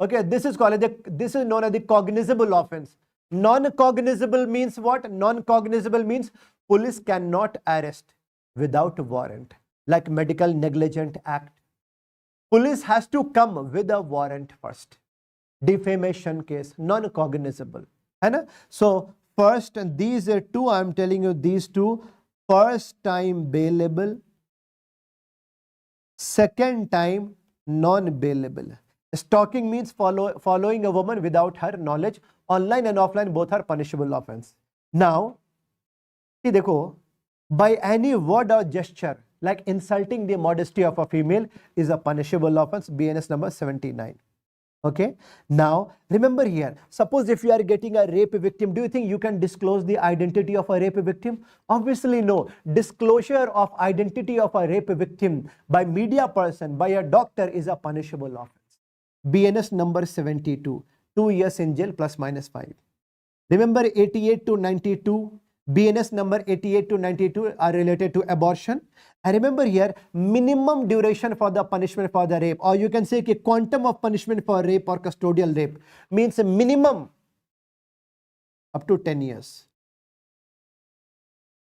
Okay, this is known as the cognizable offense. Non-cognizable means what? Non-cognizable means police cannot arrest without a warrant. Like medical negligence act. Police has to come with a warrant first. Defamation case, non-cognizable. So first, and these two, I am telling you these two, first time bailable, second time non-bailable. Stalking means following a woman without her knowledge. Online and offline both are punishable offense. Now, see, dekho, by any word or gesture, like insulting the modesty of a female is a punishable offense, BNS number 79. Okay. Now, remember here, suppose if you are getting a rape victim, do you think you can disclose the identity of a rape victim? Obviously no. Disclosure of identity of a rape victim by media person, by a doctor is a punishable offense. BNS number 72, 2 years in jail plus minus 5. Remember 88 to 92, BNS number 88 to 92 are related to abortion. And remember here, minimum duration for the punishment for the rape, or you can say quantum of punishment for rape or custodial rape, means minimum up to 10 years.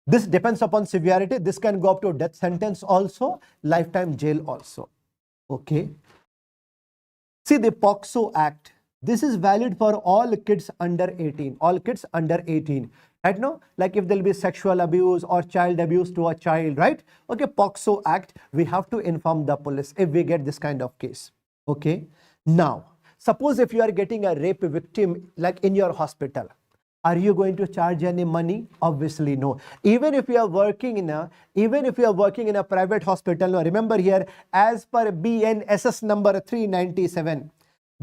This depends upon severity. This can go up to death sentence also, lifetime jail also. Okay. See the POCSO Act. This is valid for all kids under 18. All kids under 18. Right now, like if there will be sexual abuse or child abuse to a child, right? Okay, POCSO Act, we have to inform the police if we get this kind of case. Okay. Now, suppose if you are getting a rape victim like in your hospital, are you going to charge any money? Obviously no. Even if you are working in a private hospital, now remember here, as per BNSS number 397,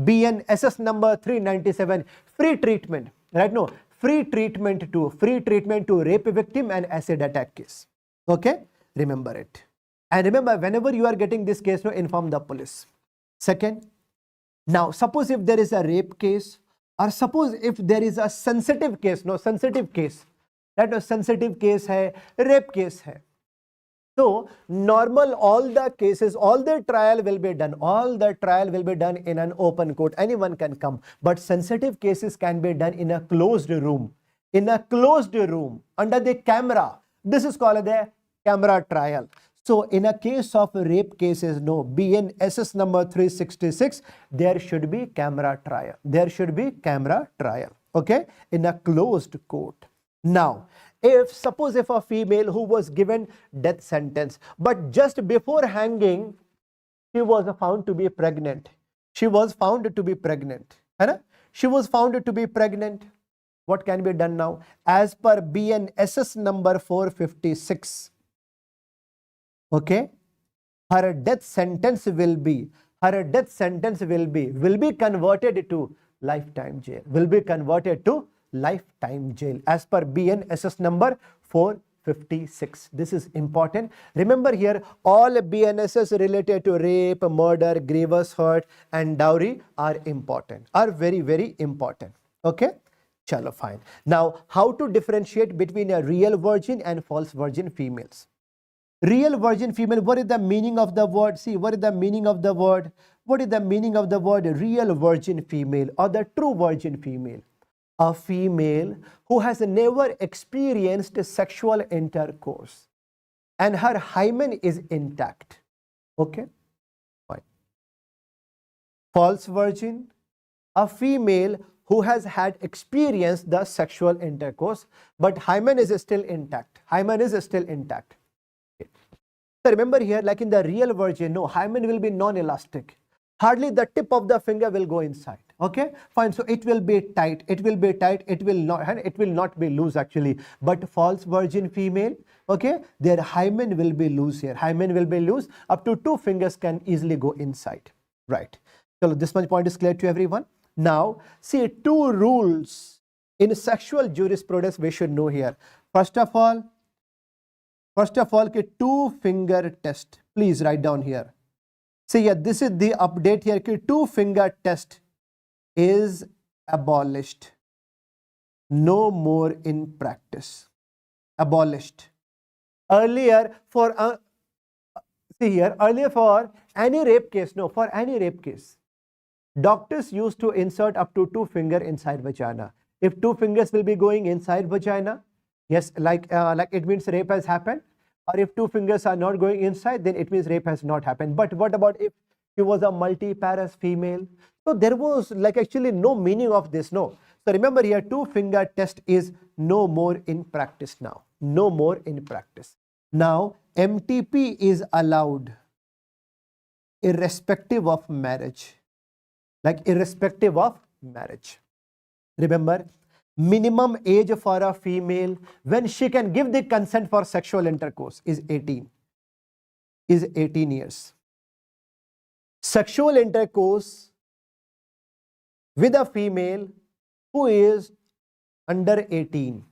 BNSS number 397, free treatment, right? No. Free treatment to rape victim and acid attack case. Okay, remember it. And remember, whenever you are getting this case, inform the police. Second, now suppose if there is a rape case, or suppose if there is a sensitive case, that a sensitive case hai, rape case hai. So normal, all the cases, all the trial will be done in an open court. Anyone can come, but sensitive cases can be done in a closed room, under the camera. This is called the camera trial. So in a case of rape cases, no, BNSS number 366, there should be camera trial. Okay, in a closed court. Now, suppose if a female who was given death sentence, but just before hanging, she was found to be pregnant. What can be done now? As per BNSS number 456, okay, her death sentence will be converted to lifetime jail, will be converted to lifetime jail as per BNSS number 456. This is important. Remember here, all BNSS related to rape, murder, grievous hurt and dowry are important, are very, very important. Okay. Chalo, fine. Now, how to differentiate between a real virgin and false virgin females? Real virgin female, what is the meaning of the word? See, what is the meaning of the word? What is the meaning of the word real virgin female or the true virgin female? A female who has never experienced sexual intercourse and her hymen is intact. Okay, fine. False virgin, a female who has had experienced the sexual intercourse but hymen is still intact. Hymen is still intact. Okay. So remember here, like in the real virgin, no, hymen will be non-elastic. Hardly the tip of the finger will go inside. Okay, fine. So it will be tight. It will be tight. It will not be loose actually. But false virgin female, okay, their hymen will be loose here. Hymen will be loose. Up to 2 fingers can easily go inside. Right. So this much point is clear to everyone. Now, see 2 rules in sexual jurisprudence we should know here. First of all, 2 finger test. Please write down here. See, yeah, this is the update here. 2 finger test is abolished. No more in practice. Abolished. Earlier for any rape case, no, for any rape case, doctors used to insert up to 2 fingers inside vagina. If 2 fingers will be going inside vagina, yes, like it means rape has happened. Or if 2 fingers are not going inside, then it means rape has not happened. But what about if she was a multiparous female? So there was like actually no meaning of this, no. So remember here, 2 finger test is no more in practice now. No more in practice. Now, MTP is allowed irrespective of marriage. Like irrespective of marriage. Remember, minimum age for a female when she can give the consent for sexual intercourse is 18 years. Sexual intercourse with a female who is under 18,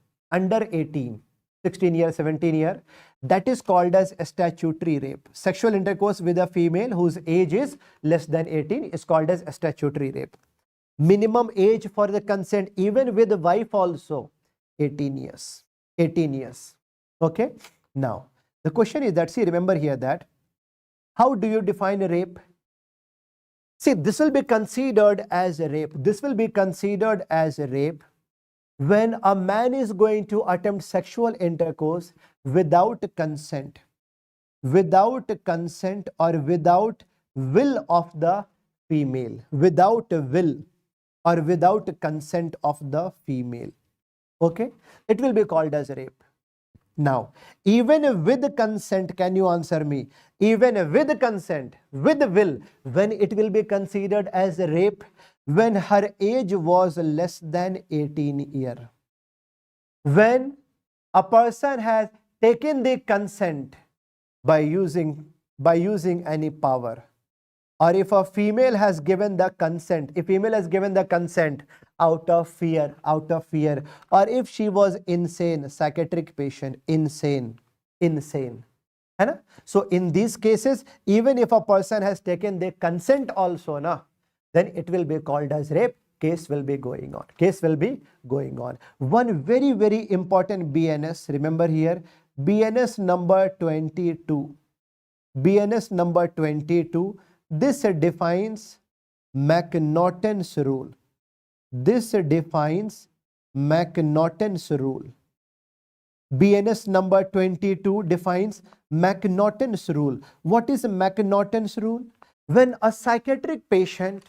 16 years, 17 years, that is called as a statutory rape. Sexual intercourse with a female whose age is less than 18 is called as a statutory rape. Minimum age for the consent even with the wife also 18 years. 18 years. Okay. Now, the question is that, see, remember here that how do you define a rape? See, this will be considered as a rape. This will be considered as a rape when a man is going to attempt sexual intercourse without consent. Without consent or without will of the female. Without will or without consent of the female. Okay, it will be called as rape. Now, even with consent, can you answer me? Even with consent, with will, when it will be considered as rape? When her age was less than 18 years. When a person has taken the consent by using any power. Or if a female has given the consent, out of fear, or if she was insane, psychiatric patient, insane. So in these cases, even if a person has taken the consent also, then it will be called as rape. Case will be going on. One very, very important BNS, remember here, BNS number 22. BNS number 22. This defines McNaughton's rule. This defines McNaughton's rule. BNS number 22 defines McNaughton's rule. What is McNaughton's rule? When a psychiatric patient,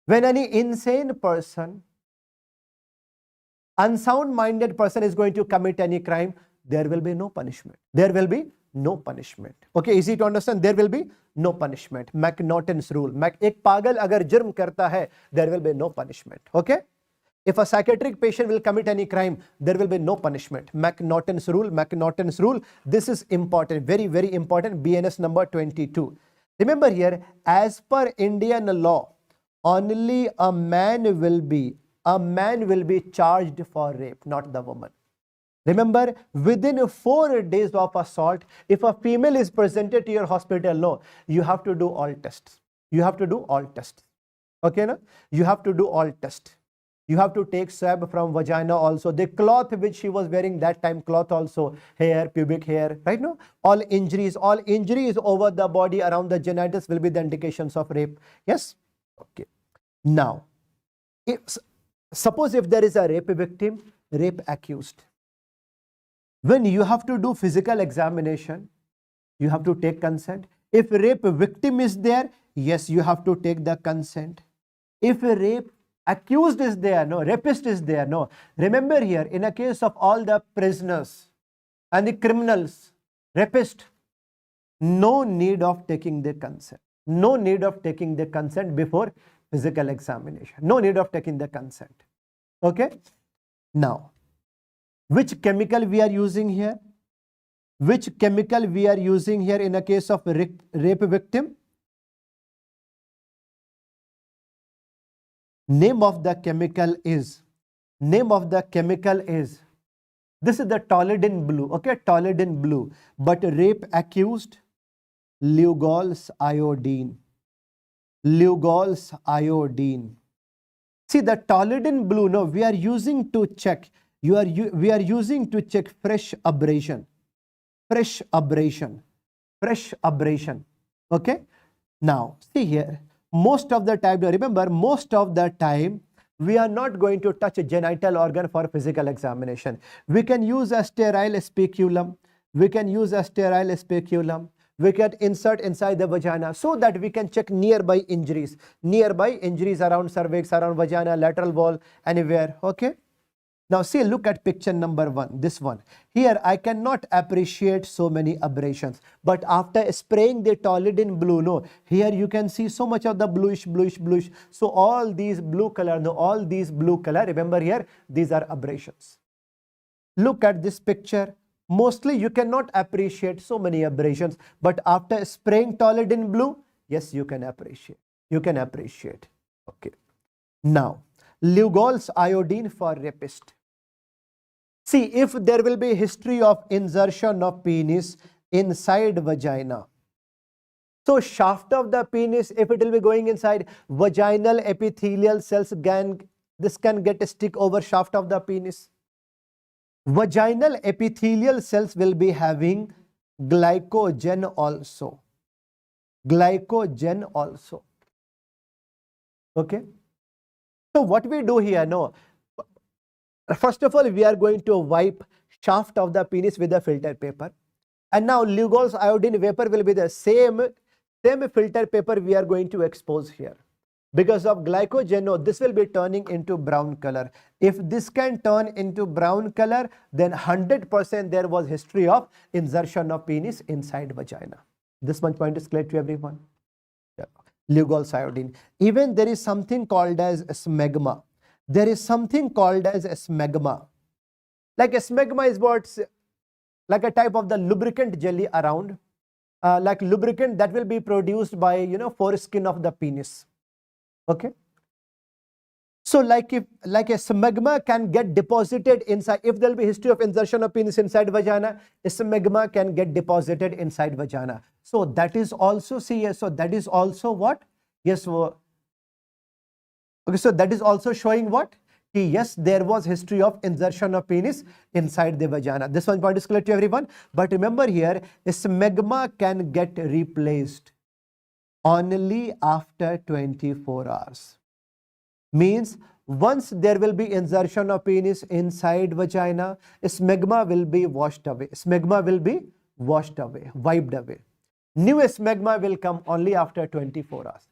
when any insane person, unsound-minded person is going to commit any crime, there will be no punishment. There will be no punishment. Okay, easy to understand. There will be no punishment. McNaughton's rule. एक पागल अगर जुर्म करता है, there will be no punishment. Okay. If a psychiatric patient will commit any crime, there will be no punishment. McNaughton's rule. McNaughton's rule. This is important. Very, very important. BNS number 22. Remember here, as per Indian law, only a man will be charged for rape, not the woman. Remember, within 4 days of assault, if a female is presented to your hospital, no, you have to do all tests. You have to do all tests. Okay, no? You have to do all tests. You have to take swab from vagina also. The cloth which she was wearing that time, cloth also, hair, pubic hair, right? No, all injuries over the body around the genitals will be the indications of rape. Yes. Okay. Now, suppose if there is a rape victim, rape accused. When you have to do physical examination, you have to take consent. If rape victim is there, yes, you have to take the consent. If a rape accused is there, no, rapist is there, no. Remember here, in a case of all the prisoners and the criminals, rapist, no need of taking the consent. No need of taking the consent before physical examination. No need of taking the consent. Okay. Now, which chemical we are using here? Which chemical we are using here in a case of rape victim? Name of the chemical is, this is the toluidine blue, okay, toluidine blue. But rape accused, Lugol's iodine. Lugol's iodine. See, the toluidine blue, no, we are using to check. We are using to check fresh abrasion. Fresh abrasion. Fresh abrasion. Okay. Now, see here. Most of the time, remember, most of the time, we are not going to touch a genital organ for physical examination. We can use a sterile speculum. We can use a sterile speculum. We can insert inside the vagina so that we can check nearby injuries around cervix, around vagina, lateral wall, anywhere. Okay. Now see, look at picture number 1, this one. Here I cannot appreciate so many abrasions, but after spraying the toluidine blue, no, here you can see so much of the bluish. So all these blue color, remember here, these are abrasions. Look at this picture. Mostly you cannot appreciate so many abrasions, but after spraying toluidine blue, yes, you can appreciate. Okay. Now, Lugol's iodine for rapist. See, if there will be history of insertion of penis inside vagina, so shaft of the penis, if it will be going inside, vaginal epithelial cells, this can get a stick over shaft of the penis. Vaginal epithelial cells will be having glycogen also. Okay. So what we do here, no, first of all, we are going to wipe shaft of the penis with a filter paper. And now Lugol's iodine vapor will be the same filter paper we are going to expose here. Because of glycogen, no, this will be turning into brown color. If this can turn into brown color, then 100% there was history of insertion of penis inside vagina. This one point is clear to everyone. Yeah. Lugol's iodine. Even there is something called as smegma. Like a smegma is what, like a type of the lubricant jelly around, like lubricant that will be produced by, foreskin of the penis. Okay. So like a smegma can get deposited inside, if there will be history of insertion of penis inside vagina, a smegma can get deposited inside vagina. So that is also, so that is also what? Yes. Okay, so that is also showing what? Yes, there was history of insertion of penis inside the vagina. This one point is clear to everyone. But remember here, a smegma can get replaced only after 24 hours. Means once there will be insertion of penis inside vagina, smegma will be washed away. Wiped away. New smegma will come only after 24 hours.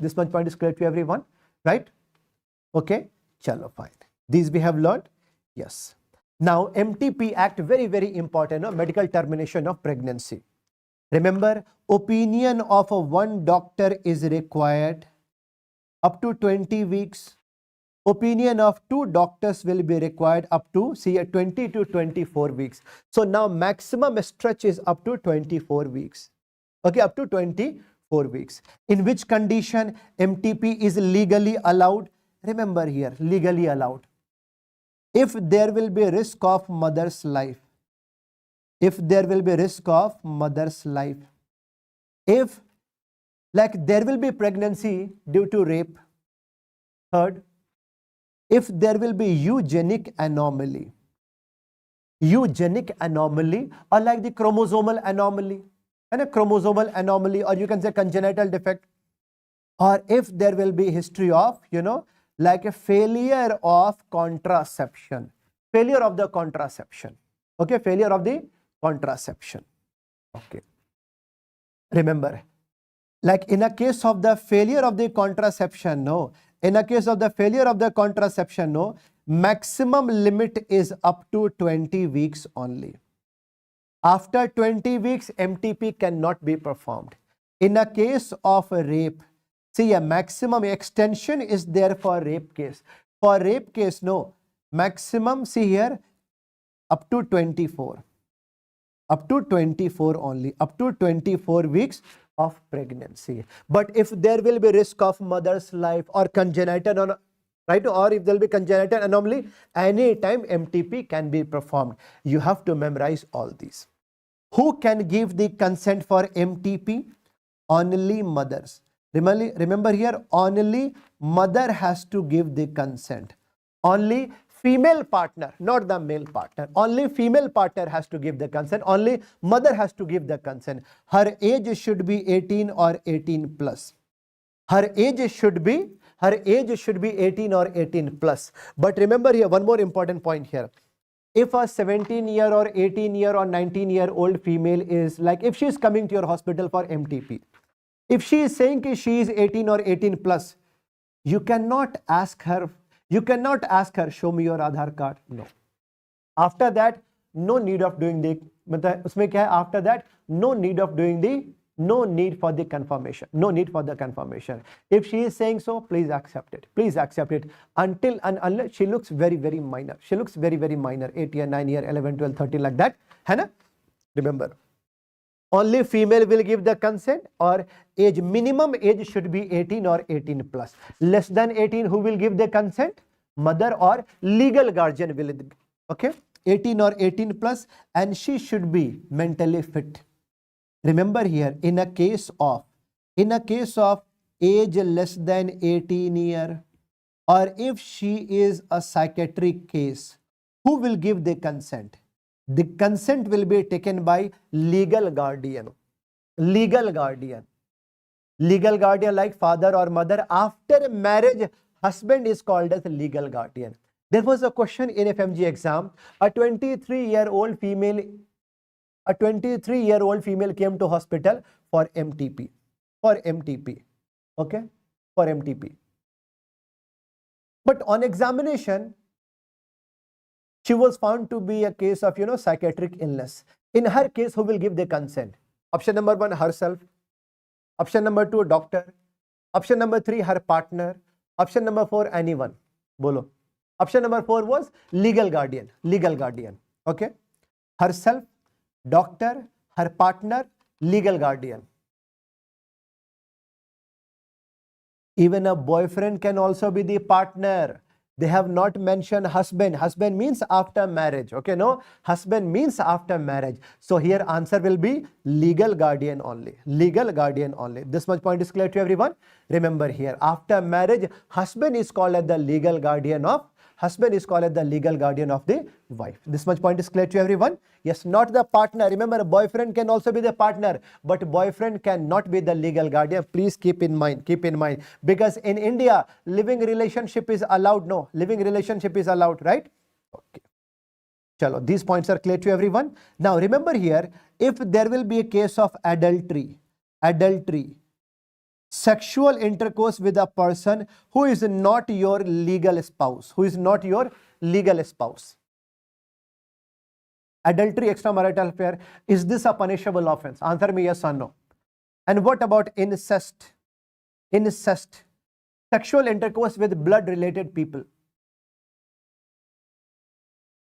This much point is clear to everyone, right? Okay, chalo, fine. These we have learned. Yes. Now MTP Act, very, very important, medical termination of pregnancy. Remember, opinion of one doctor is required up to 20 weeks. Opinion of 2 doctors will be required up to 20 to 24 weeks. So now maximum stretch is up to 24 weeks. Okay, up to 24 4 weeks. In which condition MTP is legally allowed? Remember here, legally allowed. If there will be risk of mother's life, if there will be risk of mother's life, if like there will be pregnancy due to rape. Third, if there will be eugenic anomaly or like the chromosomal anomaly, and a chromosomal anomaly, or you can say congenital defect, or if there will be history of, like a failure of contraception, failure of the contraception. Okay, failure of the contraception. Okay. Remember, like in a case of the failure of the contraception, maximum limit is up to 20 weeks only. After 20 weeks, MTP cannot be performed. In a case of a rape, see, a maximum extension is there for rape case. For rape case, no. Maximum, see here, up to 24. Up to 24 only. Up to 24 weeks of pregnancy. But if there will be risk of mother's life or congenital, right, or if there will be congenital anomaly, any time MTP can be performed. You have to memorize all these. Who can give the consent for MTP? Only mothers. Remember here, only mother has to give the consent. Only female partner, not the male partner. Only female partner has to give the consent. Only mother has to give the consent. Her age should be 18 or 18 plus. Her age should be 18 or 18 plus. But remember here, one more important point here. If a 17-year or 18-year or 19-year-old female is like, if she is coming to your hospital for MTP, if she is saying that she is 18 or 18 plus, you cannot ask her, show me your Aadhaar card. No. After that, no need of doing the, after that, no need for the confirmation. No need for the confirmation. If she is saying so, please accept it. Please accept it until and unless she looks very, very minor. She looks very, very minor. 8 year, 9 year, 11, 12, 13 like that. Hana? Remember, only female will give the consent, or age, minimum age should be 18 or 18 plus. Less than 18, who will give the consent? Mother or legal guardian will. Okay? 18 or 18 plus, and she should be mentally fit. Remember here, in a case of age less than 18 year, or if she is a psychiatric case, who will give the consent? The consent will be taken by legal guardian. Legal guardian like father or mother. After marriage, husband is called as legal guardian. There was a question in FMGE exam. A 23-year-old female came to hospital for MTP. Okay, for MTP. But on examination, she was found to be a case of, psychiatric illness. In her case, who will give the consent? Option number 1, herself. Option number 2, doctor. Option number 3, her partner. Option number 4, anyone. Bolo. Option number 4 was legal guardian. Okay. Herself, doctor, her partner, legal guardian. Even a boyfriend can also be the partner. They have not mentioned husband. Husband means after marriage. Okay, no? Husband means after marriage. So here answer will be legal guardian only. Legal guardian only. This much point is clear to everyone? Remember here, after marriage, husband is called as the legal guardian of the wife. This much point is clear to everyone? Yes, not the partner. Remember, boyfriend can also be the partner, but boyfriend cannot be the legal guardian. Please keep in mind. Because in India, living relationship is allowed. No, living relationship is allowed, right? Okay. Chalo, these points are clear to everyone. Now, remember here, if there will be a case of adultery, sexual intercourse with a person who is not your legal spouse, Adultery, extramarital affair, is this a punishable offense? Answer me yes or no. And what about incest? Sexual intercourse with blood related people.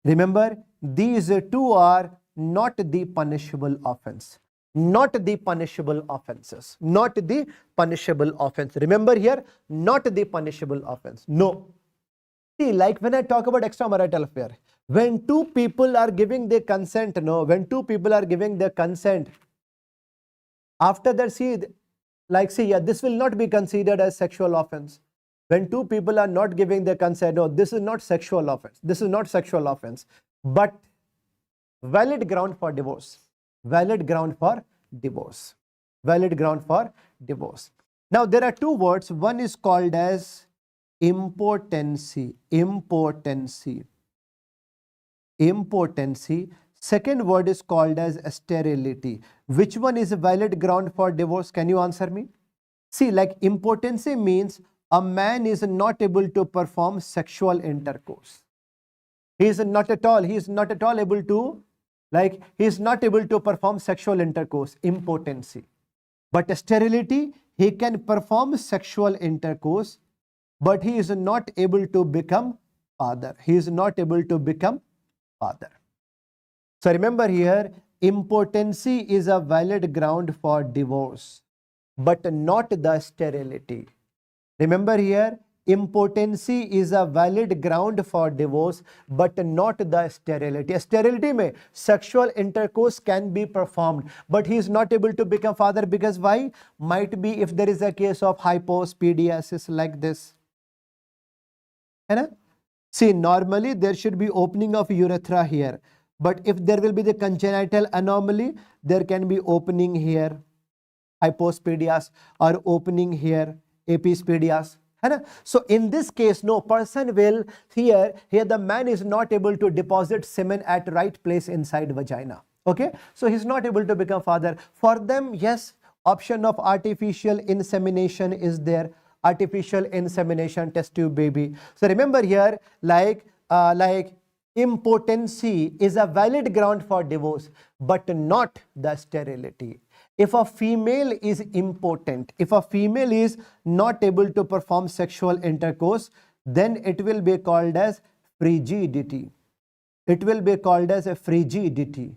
Remember, these two are not the punishable offense. not the punishable offenses. Not the punishable offense. Remember here, not the punishable offense. No. See, like when I talk about extramarital affair, when two people are giving their consent, when two people are giving their consent, after that, see, this will not be considered as sexual offense. When two people are not giving their consent, no, this is not sexual offense. This is not sexual offense, but valid ground for divorce. Valid ground for divorce. Valid ground for divorce. Now, there are two words. One is called as impotency. Impotency. Impotency. Second word is called as sterility. Which one is a valid ground for divorce? Can you answer me? See, like impotency means a man is not able to perform sexual intercourse. He is not at all able to, he is not able to perform sexual intercourse. Impotency. But sterility, he can perform sexual intercourse, but he is not able to become father. He is not able to become father. So remember here, impotency is a valid ground for divorce, but not the sterility. Remember here, impotency is a valid ground for divorce, but not the sterility. Sterility mein sexual intercourse can be performed, but he is not able to become father because why? Might be if there is a case of hypostasis like this. See, normally there should be opening of urethra here, but if there will be the congenital anomaly, there can be opening here, hypospadias, or opening here, epispadias. So in this case, no person will, here the man is not able to deposit semen at right place inside vagina. Okay, so he's not able to become father. For them, yes, option of artificial insemination is there. Artificial insemination, test tube baby. So remember here, like impotency is a valid ground for divorce, but not the sterility. If a female is impotent, if a female is not able to perform sexual intercourse, then it will be called as frigidity. It will be called as a frigidity.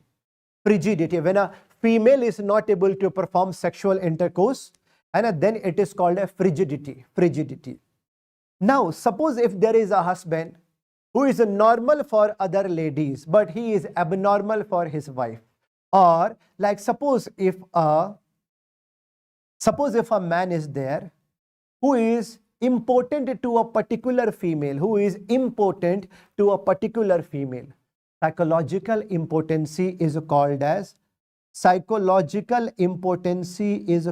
Frigidity. When a female is not able to perform sexual intercourse, and then it is called a frigidity. Frigidity. Now, suppose if there is a husband who is normal for other ladies, but he is abnormal for his wife. Or like suppose if a man is there who is impotent to a particular female, who is impotent to a particular female. Psychological impotency is called as psychological impotency is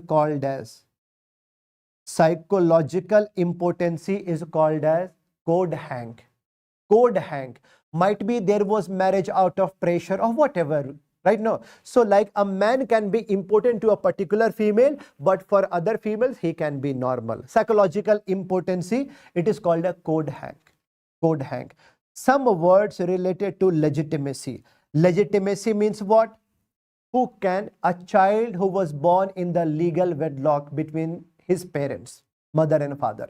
called as code hang. Code hang. Might be there was marriage out of pressure or whatever. Right now, so like a man can be impotent to a particular female, but for other females he can be normal. Psychological impotency, it is called a code hang. Code hang. Some words related to legitimacy. Legitimacy means what? Who can? A child who was born in the legal wedlock between his parents, mother and father.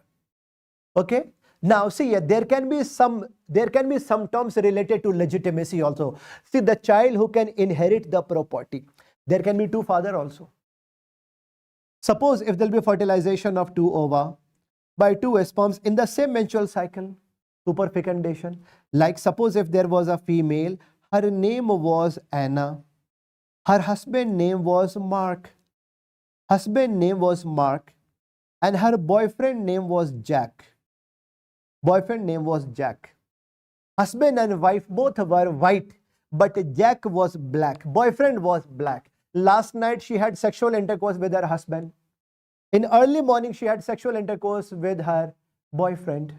Okay. Now see, there can be some terms related to legitimacy also. See, the child who can inherit the property, there can be two father also. Suppose if there will be fertilization of two ova by two sperms in the same menstrual cycle, superfecundation. Like suppose if there was a female, her name was Anna, her husband name was Mark. Husband name was Mark, and her boyfriend name was Jack. Boyfriend name was Jack. Husband and wife both were white, but Jack was black. Boyfriend was black. Last night she had sexual intercourse with her husband. In early morning she had sexual intercourse with her boyfriend.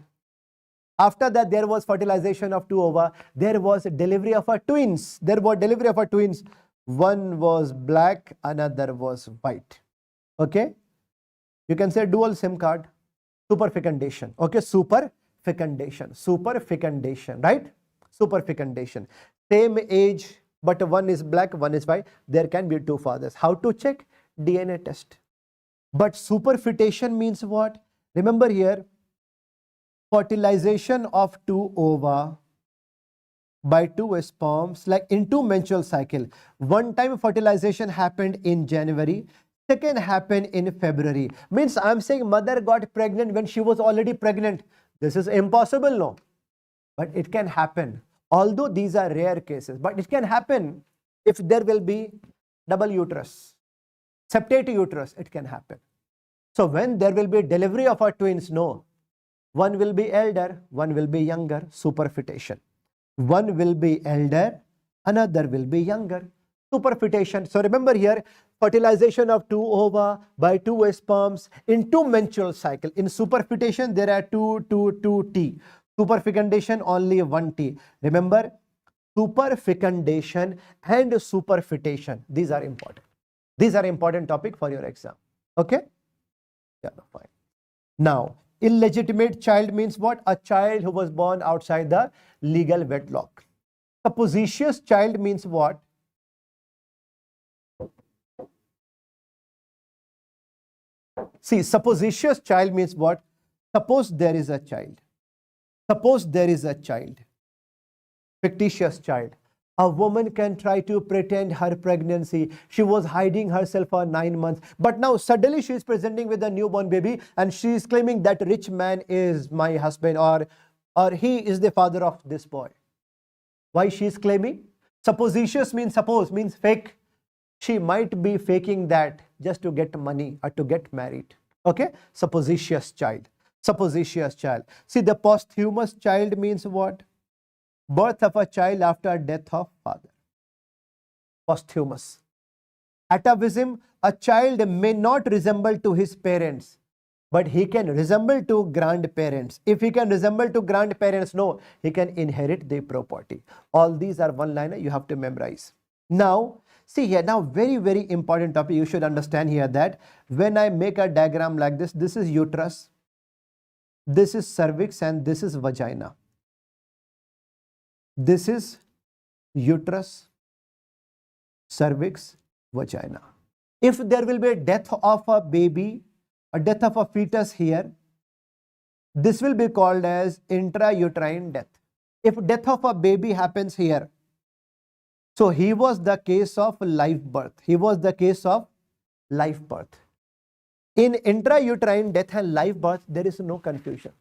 After that there was fertilization of two ova. There was delivery of her twins. There was delivery of her twins. One was black, another was white. Okay. You can say dual SIM card. Superfecundation. Okay. Superfecundation, right? Superfecundation. Same age, but one is black, one is white. There can be two fathers. How to check? DNA test. But superfetation means what? Remember here, fertilization of two ova by 2 sperms, like in 2 menstrual cycle. One time fertilization happened in January, second happened in February. Means I'm saying mother got pregnant when she was already pregnant. This is impossible, no? But it can happen. Although these are rare cases, but it can happen if there will be double uterus, septate uterus, it can happen. So when there will be delivery of our twins, no, one will be elder, one will be younger, superfetation. One will be elder, another will be younger, superfetation. So remember here, fertilization of 2 ova by 2 sperms in 2 menstrual cycle. In superfetation, there are 2 T. Superfecundation, only 1 T. Remember, superfecundation and superfetation, these are important. These are important topic for your exam. Okay? Yeah, fine. Now, illegitimate child means what? A child who was born outside the legal wedlock. Supposititious child means what? See, supposititious child means what? Suppose there is a child. Suppose there is a child. Fictitious child. A woman can try to pretend her pregnancy. She was hiding herself for 9 months. But now suddenly she is presenting with a newborn baby and she is claiming that rich man is my husband or he is the father of this boy. Why she is claiming? Supposititious means suppose, means fake. She might be faking that just to get money or to get married. Okay? Supposititious child. Supposititious child. See, the posthumous child means what? Birth of a child after death of father. Posthumous. Atavism, a child may not resemble to his parents, but he can resemble to grandparents. If he can resemble to grandparents, no, he can inherit the property. All these are one-liner you have to memorize. Now, see here, now very, very important topic you should understand here that when I make a diagram like this, this is uterus, this is cervix and this is vagina. This is uterus, cervix, vagina. If there will be a death of a baby, a death of a fetus here, this will be called as intrauterine death. If death of a baby happens here, so he was the case of live birth. He was the case of live birth. In intrauterine death and live birth, there is no confusion.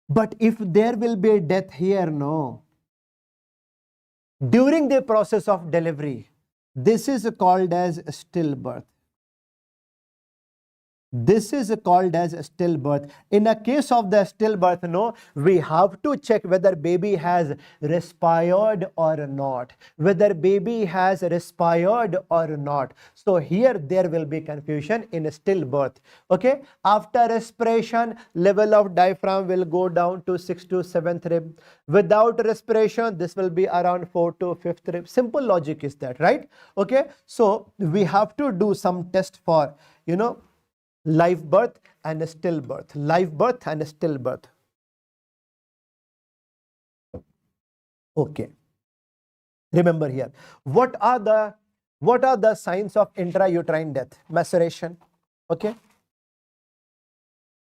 But if there will be a death here, no. During the process of delivery, this is called as stillbirth. This is called as stillbirth. In a case of the stillbirth, no, we have to check whether baby has respired or not. Whether baby has respired or not. So here there will be confusion in stillbirth. Okay. After respiration, level of diaphragm will go down to 6th to 7th rib. Without respiration, this will be around 4th to 5th rib. Simple logic is that, right? Okay. So we have to do some test for, live birth and stillbirth. Live birth and stillbirth. Okay. Remember here. What are the signs of intrauterine death? Maceration. Okay.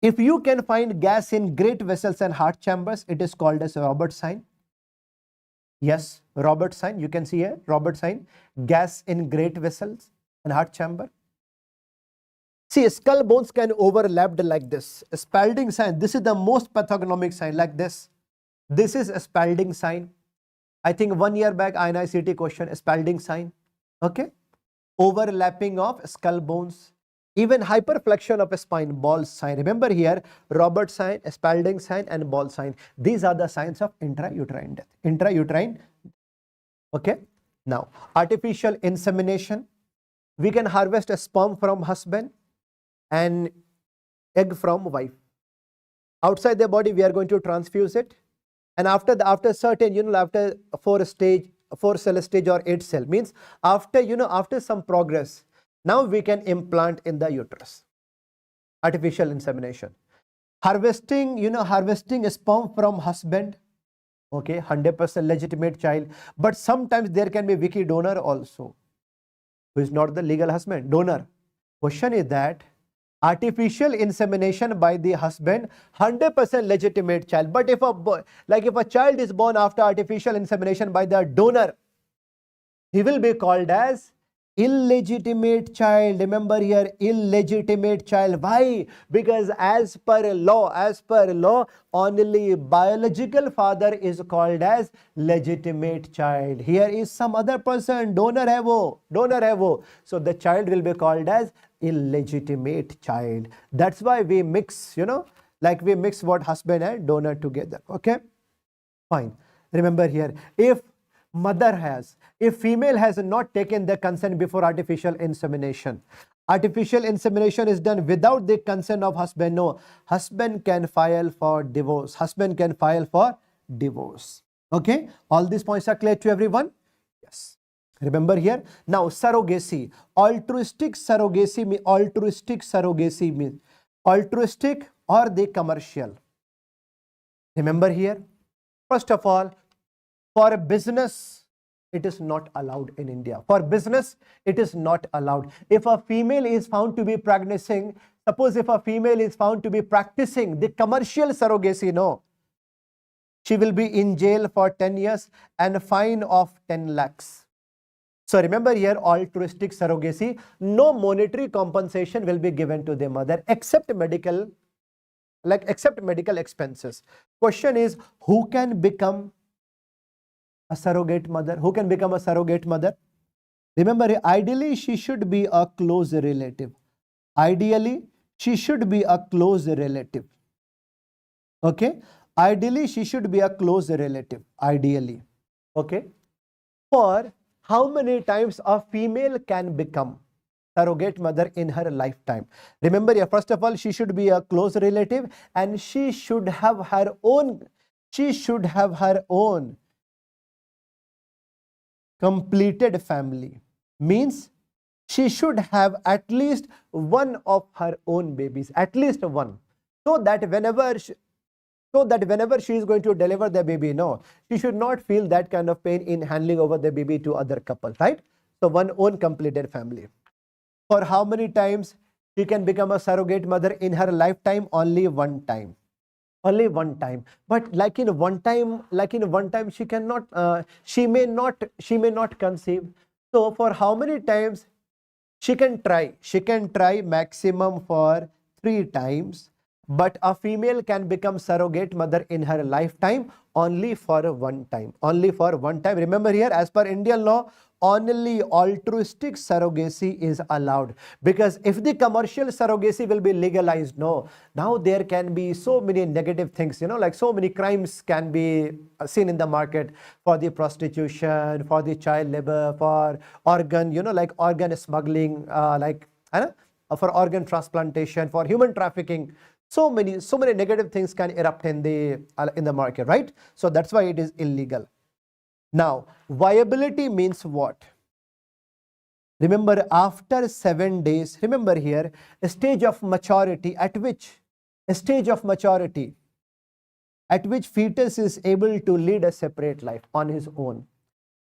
If you can find gas in great vessels and heart chambers, it is called as Robert sign. Yes, Robert sign. You can see here, Robert sign. Gas in great vessels and heart chamber. See, skull bones can overlap like this. Spalding sign. This is the most pathognomic sign, like this. This is a Spalding sign. I think 1 year back, INICT question, Spalding sign. Okay. Overlapping of skull bones. Even hyperflexion of a spine, ball sign. Remember here, Robert sign, Spalding sign and ball sign. These are the signs of intrauterine death. Intrauterine. Okay. Now, artificial insemination. We can harvest a sperm from husband and egg from wife. Outside the body, we are going to transfuse it. And after certain, after 4 cell stage or 8 cell, means after some progress, now we can implant in the uterus. Artificial insemination. Harvesting, harvesting a sperm from husband. Okay, 100% legitimate child. But sometimes there can be wiki donor also, who is not the legal husband, donor. Question is that Artificial insemination by the husband, 100% legitimate child. But if a child is born after artificial insemination by the donor, he will be called as illegitimate child. Remember here, illegitimate child. Why? Because as per law, only biological father is called as legitimate child. Here is some other person, donor hai wo. So the child will be called as illegitimate child. That's why we mix, like we mix what husband and donor together. Okay, fine. Remember here, if female has not taken the consent before artificial insemination, artificial insemination is done without the consent of husband, no, husband can file for divorce. Okay, all these points are clear to everyone? Yes. Remember here. Now surrogacy, altruistic surrogacy means altruistic or the commercial. Remember here, first of all, for a business, it is not allowed in India. For business, it is not allowed. If a female is found to be practicing, suppose if a female is found to be practicing the commercial surrogacy, no, she will be in jail for 10 years and a fine of 10 lakhs. So remember here, altruistic surrogacy, no monetary compensation will be given to the mother except medical expenses. Question is, who can become a surrogate mother? Who can become a surrogate mother? Remember, ideally she should be a close relative. Ideally she should be a close relative. Okay, ideally she should be a close relative, ideally. Okay, for how many times a female can become surrogate mother in her lifetime? Remember, first of all, she should be a close relative and she should have her own completed family. Means she should have at least one of her own babies, at least one, so that whenever she is going to deliver the baby, no, she should not feel that kind of pain in handing over the baby to other couple, right? So one own completed family. For how many times she can become a surrogate mother in her lifetime? Only one time. Only one time. But like in one time she cannot, she may not conceive. So for how many times she can try? She can try maximum for 3 times. But a female can become surrogate mother in her lifetime only for one time. Only for one time. Remember here, as per Indian law, only altruistic surrogacy is allowed. Because if the commercial surrogacy will be legalized, no, now there can be so many negative things, like so many crimes can be seen in the market, for the prostitution, for the child labor, for organ, like organ smuggling, for organ transplantation, for human trafficking. So many negative things can erupt in the market, right? So that's why it is illegal. Now, viability means what? Remember, after 7 days, remember here, a stage of maturity, at which fetus is able to lead a separate life on his own.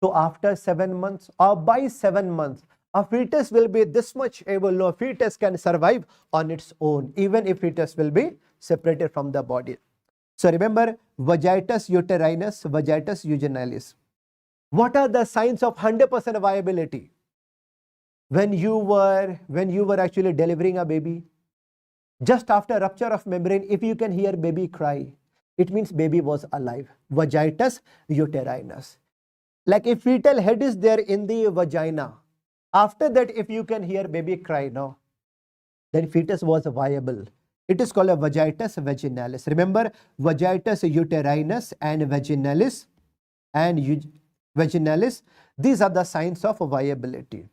So after 7 months or by 7 months, a fetus will be this much able, no, fetus can survive on its own, even if fetus will be separated from the body. So remember, vagitus uterinus, vagitus vaginalis. What are the signs of 100% viability? When you were actually delivering a baby, just after rupture of membrane, if you can hear baby cry, it means baby was alive. Vagitus uterinus. Like if fetal head is there in the vagina, after that, if you can hear baby cry, no, then fetus was viable. It is called a vagitus vaginalis. Remember, vagitus uterinus and vaginalis these are the signs of viability.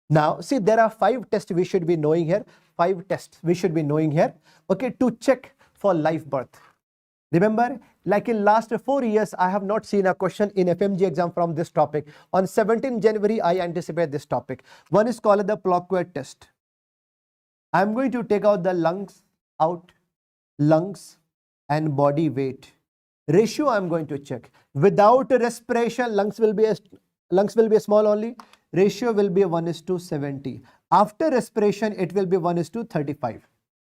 Now, see, there are 5 tests we should be knowing here. 5 tests we should be knowing here, okay, to check for live birth. Remember, like in last 4 years, I have not seen a question in FMG exam from this topic. On 17 January, I anticipate this topic. One is called the Ploquet test. I am going to take out the lungs and body weight. Ratio I am going to check. Without respiration, lungs will be a small only. Ratio will be 1:70. After respiration, it will be 1:35.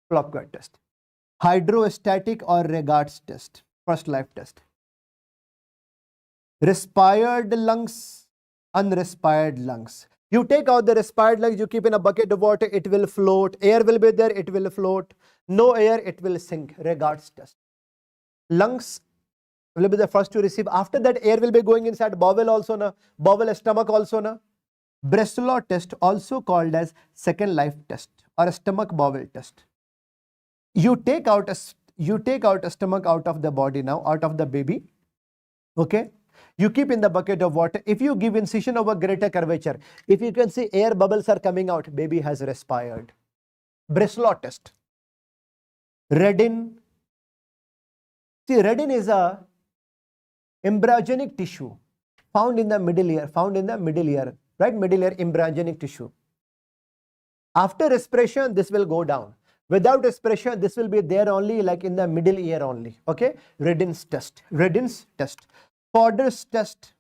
Clockwise test. Hydrostatic or regards test. First life test. Respired lungs, unrespired lungs. You take out the respired lungs, you keep in a bucket of water, it will float. Air will be there, it will float. No air, it will sink. Regards test. Lungs will be the first to receive. After that, air will be going inside bowel also, na. Bowel, stomach also, na. Breslow test, also called as second life test or a stomach bowel test. You take out a stomach out of the body now, out of the baby. Okay. You keep in the bucket of water. If you give incision over greater curvature, if you can see air bubbles are coming out, baby has respired. Breslow test. Redin. See, redin is a embryonic tissue found in the middle ear, right? Middle ear embryonic tissue. After respiration, this will go down. Without respiration, this will be there only, like in the middle ear only. Okay. Redin's test. Fodder's test.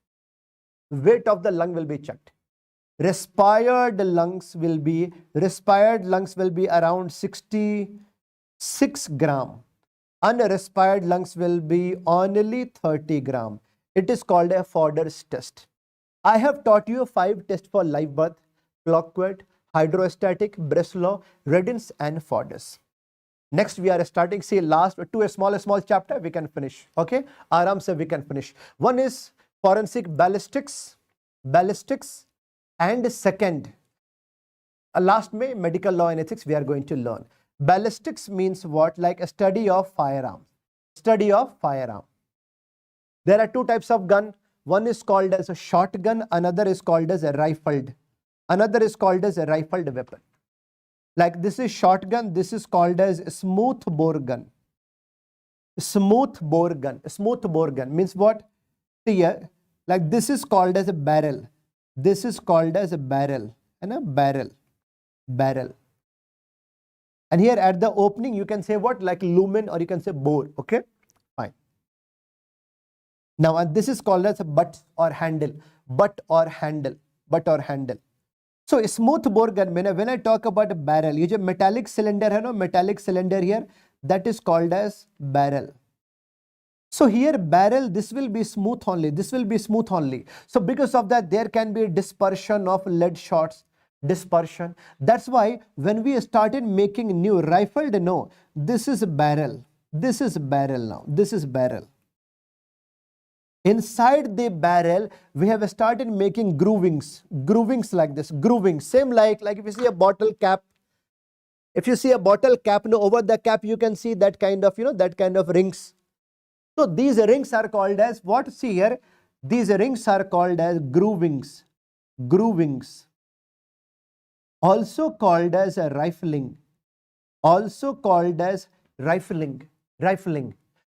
Weight of the lung will be checked. Respired lungs will be around 66 gram. Unrespired lungs will be only 30 gram. It is called a Fodder's test. I have taught you 5 tests for live birth: Clockwise, hydrostatic, Breslow, Redin's and Fodder's. Next we are starting, see, last two a small chapter we can finish. Okay, aram se we can finish. One is forensic ballistics, and second, last May medical law and ethics we are going to learn. Ballistics means what? Like a study of firearm. There are 2 types of gun. One is called as a shotgun, another is called as a rifled weapon. Like this is shotgun, this is called as smooth bore gun. Smooth bore gun means what? See here, like this is called as a barrel. This is called as a barrel, and a barrel. And here at the opening, you can say what? Like lumen, or you can say bore. Okay, fine. Now, and this is called as a butt or handle. So smooth bore gun, when I talk about a barrel, ये जो metallic cylinder है ना, metallic cylinder here, that is called as barrel. So here barrel, this will be smooth only. So because of that, there can be dispersion of lead shots, dispersion. That's why when we started making new rifled, no, this is barrel now. Inside the barrel, we have started making groovings like this, same like if you see a bottle cap, no, over the cap you can see that kind of, that kind of rings. So these rings are called as what? See here, these rings are called as groovings, also called as a rifling,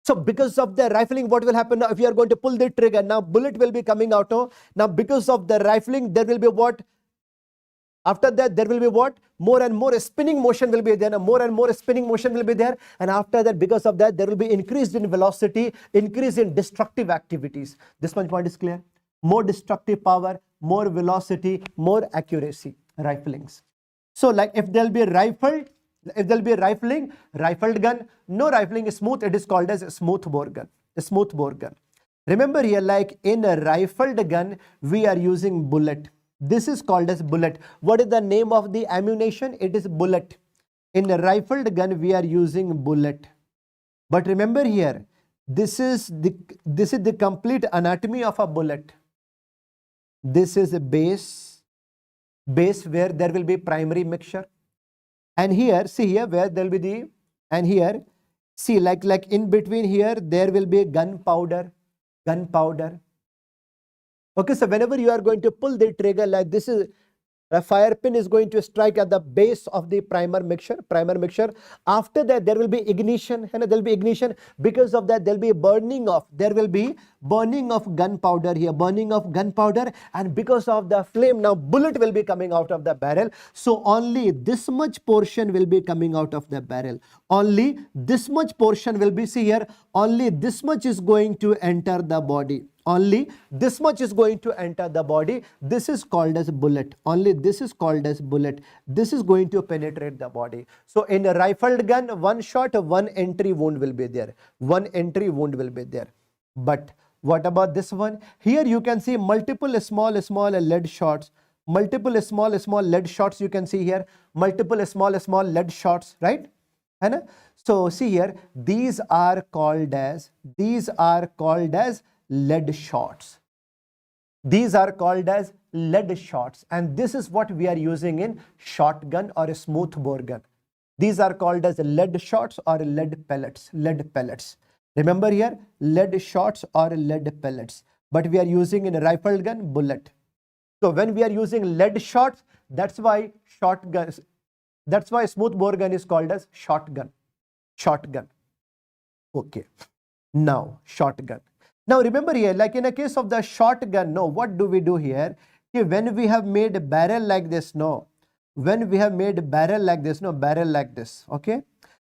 So because of the rifling, what will happen now? If you are going to pull the trigger, now bullet will be coming out. Now because of the rifling, there will be what? After that, there will be what? More and more spinning motion will be there. And after that, because of that, there will be increase in velocity, increase in destructive activities. This much point is clear. More destructive power, more velocity, more accuracy. Riflings. So like if there will be rifled, rifled gun, no rifling is smooth, it is called as a smooth bore gun. Remember here, like in a rifled gun, we are using bullet. This is called as bullet. What is the name of the ammunition? It is bullet. In a rifled gun, we are using bullet. But remember here, this is the complete anatomy of a bullet. This is a base where there will be primary mixture. And here, see here where there will be and here, see like in between here, there will be gunpowder. Okay, so whenever you are going to pull the trigger, like this is, a fire pin is going to strike at the base of the primer mixture. After that, there will be ignition, and there will be ignition. Because of that, there will be burning of burning of gunpowder here, burning of gunpowder, and because of the flame, now bullet will be coming out of the barrel. So only this much portion will be coming out of the barrel. Only this much portion will be, see here, only this much is going to enter the body. Only this much is going to enter the body. This is called as bullet. Only this is called as bullet. This is going to penetrate the body. So in a rifled gun, one shot, one entry wound will be there. One entry wound will be there. But what about this one? Here you can see multiple small lead shots. Multiple small lead shots you can see here. Multiple small lead shots, right? So see here, these are called as lead shots. These are called as lead shots, and this is what we are using in shotgun or a smooth bore gun. These are called as lead shots or lead pellets. Lead pellets. Remember here, lead shots or lead pellets. But we are using in a rifled gun, bullet. So when we are using lead shots, that's why shotguns. That's why smooth bore gun is called as shotgun. Shotgun. Okay. Now shotgun. Now remember here, like in a case of the shotgun, no, what do we do here? Okay, when we have made a barrel like this, no, when we have made a barrel like this, no, barrel like this, okay,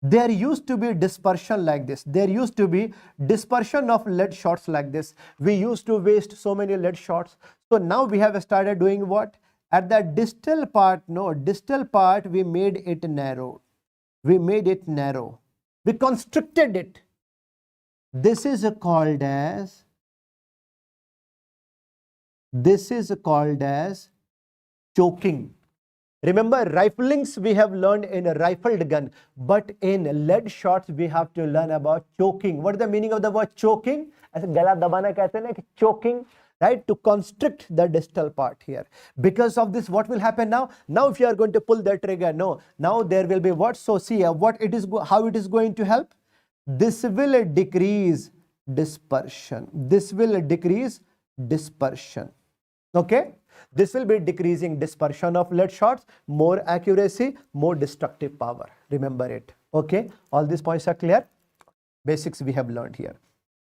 there used to be dispersion like this. There used to be dispersion of lead shots like this. We used to waste so many lead shots. So now we have started doing what? At the distal part, no, distal part, we made it narrow. We made it narrow. We constricted it. This is called as choking. Remember, riflings we have learned in a rifled gun, but in lead shots we have to learn about choking. What is the meaning of the word choking? ऐसे गला दबाना कहते हैं ना कि choking, right? To constrict the distal part here. Because of this, what will happen now? Now if you are going to pull the trigger, no, now there will be what? So see what it is, how it is going to help. This will decrease dispersion. This will decrease dispersion. Okay, this will be decreasing dispersion of lead shots, more accuracy, more destructive power. Remember it. Okay, all these points are clear. Basics we have learned here.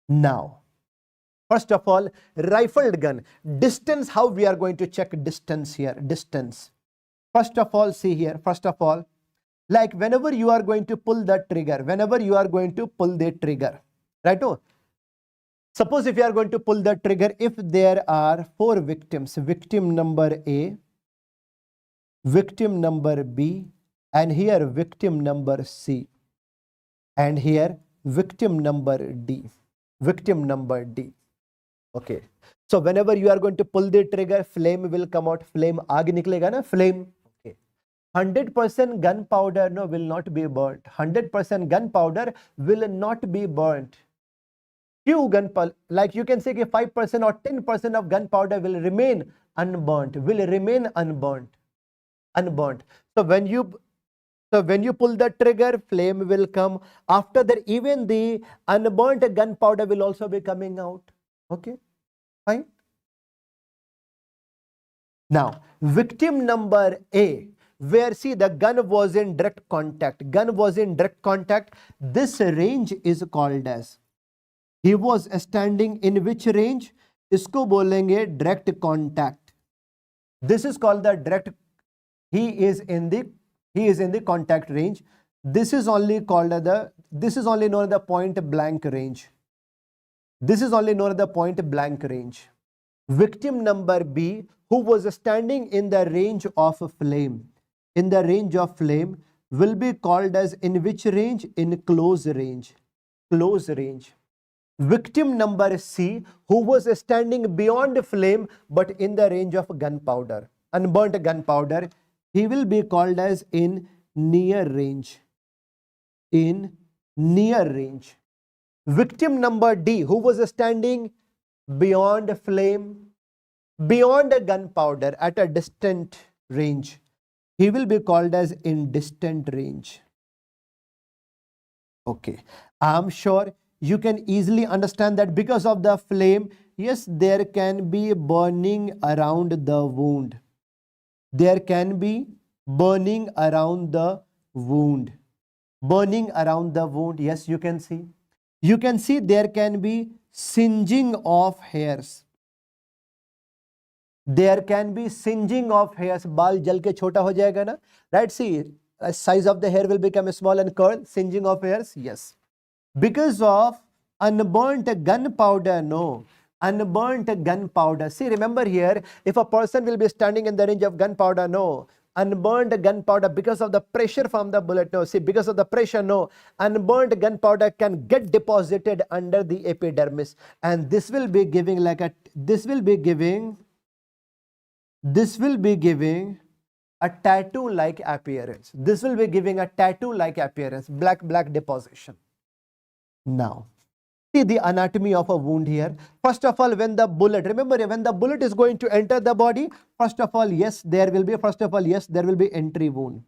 Now, first of all, rifled gun distance. How we are going to check distance here? Distance. First of all, see here. First of all, like whenever you are going to pull the trigger, whenever you are going to pull the trigger, right? Oh, suppose if you are going to pull the trigger, if there are 4 victims, victim number A, victim number B, and here victim number C, and here victim number D, victim number D. Okay. So whenever you are going to pull the trigger, flame will come out, flame, aag niklega na, flame. 100% gunpowder no will not be burnt. 100% gunpowder will not be burnt. Few gunpowder, like you can say 5% or 10% of gunpowder will remain unburnt. Will remain unburnt. Unburnt. So when you pull the trigger, flame will come. After that, even the unburnt gunpowder will also be coming out. Okay, fine. Now, victim number A, where see the gun was in direct contact. Gun was in direct contact. This range is called as, he was standing in which range? इसको बोलेंगे direct contact. This is called the direct. He is in the contact range. This is only called the. This is only known as the point blank range. This is only known as the point blank range. Victim number B, who was standing in the range of flame. In the range of flame will be called as in which range? In close range. Close range. Victim number C, who was standing beyond flame but in the range of gunpowder, unburnt gunpowder, he will be called as in near range. In near range. Victim number D, who was standing beyond flame, beyond a gunpowder at a distant range, he will be called as in distant range. Okay, I'm sure you can easily understand that because of the flame, yes, there can be burning around the wound. There can be burning around the wound. Burning around the wound, yes, you can see. You can see there can be singeing of hairs. There can be singeing of hairs. बाल जल के छोटा हो जाएगा ना, right? See, size of the hair will become small and curl. Singeing of hairs, yes. Because of unburnt gunpowder, no. Unburnt gunpowder. See, remember here, if a person will be standing in the range of gunpowder, no. Unburned gunpowder, because of the pressure from the bullet, no. See, because of the pressure, no. Unburned gunpowder can get deposited under the epidermis, and this will be giving like a, this will be giving a tattoo-like appearance. This will be giving a tattoo-like appearance, black deposition. Now, see the anatomy of a wound here. First of all, when the bullet, remember, when the bullet is going to enter the body, first of all, yes, there will be entry wound.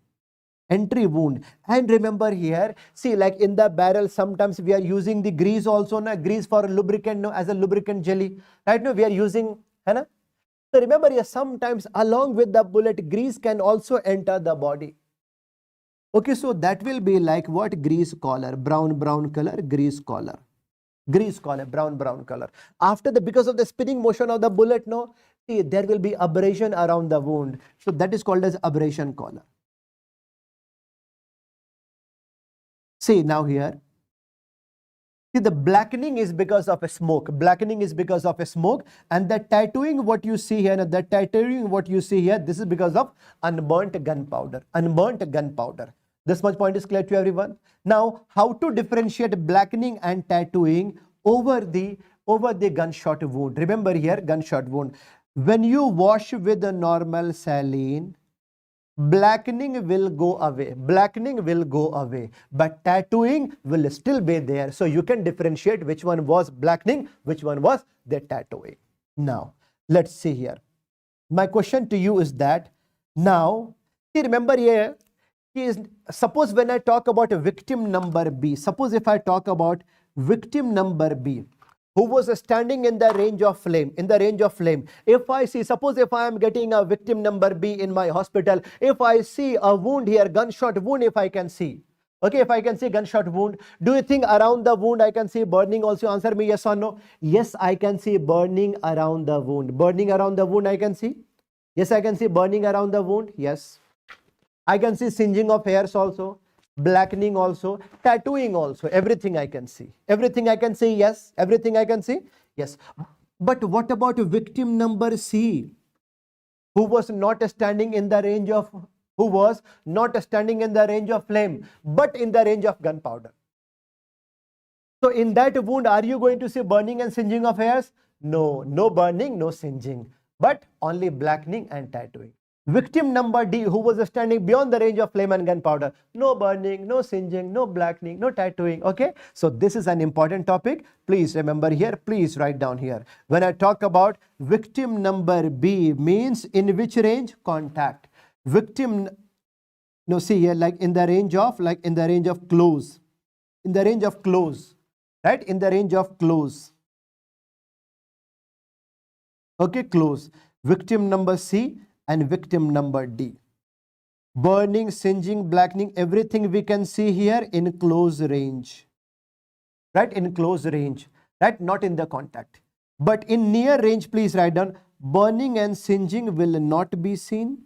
Entry wound. And remember here, see, like in the barrel, sometimes we are using the grease also, na? Grease for lubricant, no, as a lubricant jelly. Right now, we are using, hai na? So remember here, sometimes along with the bullet, grease can also enter the body. Okay, so that will be like what? Grease collar, brown color, grease collar. Grease collar, brown color. After the, because of the spinning motion of the bullet, no, see, there will be abrasion around the wound. So that is called as abrasion collar. See now here, see, the blackening is because of a smoke. Blackening is because of a smoke, and the tattooing what you see here, the tattooing what you see here, this is because of unburnt gunpowder. Unburnt gunpowder. This much point is clear to everyone. Now, how to differentiate blackening and tattooing over the gunshot wound? Remember here, gunshot wound. When you wash with a normal saline, blackening will go away. Blackening will go away, but tattooing will still be there. So you can differentiate which one was blackening, which one was the tattooing. Now, let's see here. My question to you is that, now, see, remember here, suppose when I talk about a victim number B, suppose if I talk about victim number B, who was standing in the range of flame, if I see, suppose if I am getting a victim number B in my hospital, if I see a wound here, gunshot wound, if I can see, okay, if I can see gunshot wound, do you think around the wound I can see burning also? Answer me yes or no. Yes, I can see burning around the wound. Burning around the wound I can see. Yes, I can see burning around the wound. Yes. I can see singeing of hairs also, blackening also, tattooing also, everything I can see. Everything I can see, yes. Everything I can see, yes. But what about victim number C, who was not standing in the range of, flame, but in the range of gunpowder? So in that wound, are you going to see burning and singeing of hairs? No, no burning, no singeing, but only blackening and tattooing. Victim number D, who was standing beyond the range of flame and gunpowder, no burning, no singeing, no blackening, no tattooing. Okay, so this is an important topic. Please remember here, please write down here. When I talk about victim number B, means in which range? Contact. Victim, no, see here, like in the range of, close. In the range of close, right? In the range of close. Okay, close. Victim number C and victim number D. Burning, singeing, blackening, everything we can see here in close range. Right? In close range. Right? Not in the contact. But in near range, please write down, burning and singeing will not be seen.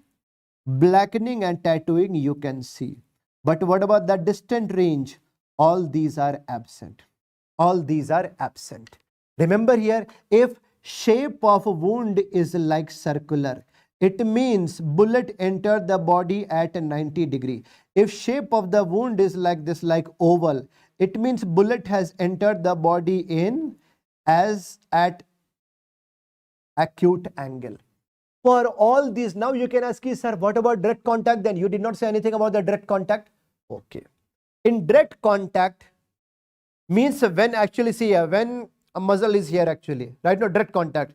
Blackening and tattooing you can see. But what about that distant range? All these are absent. All these are absent. Remember here, if shape of a wound is like circular, it means bullet entered the body at 90 degree. If shape of the wound is like this, like oval, it means bullet has entered the body in as at acute angle. For all these, now you can ask, sir, what about direct contact? Then you did not say anything about the direct contact. Okay. In direct contact means when actually see here, when a muzzle is here actually, right? No, direct contact.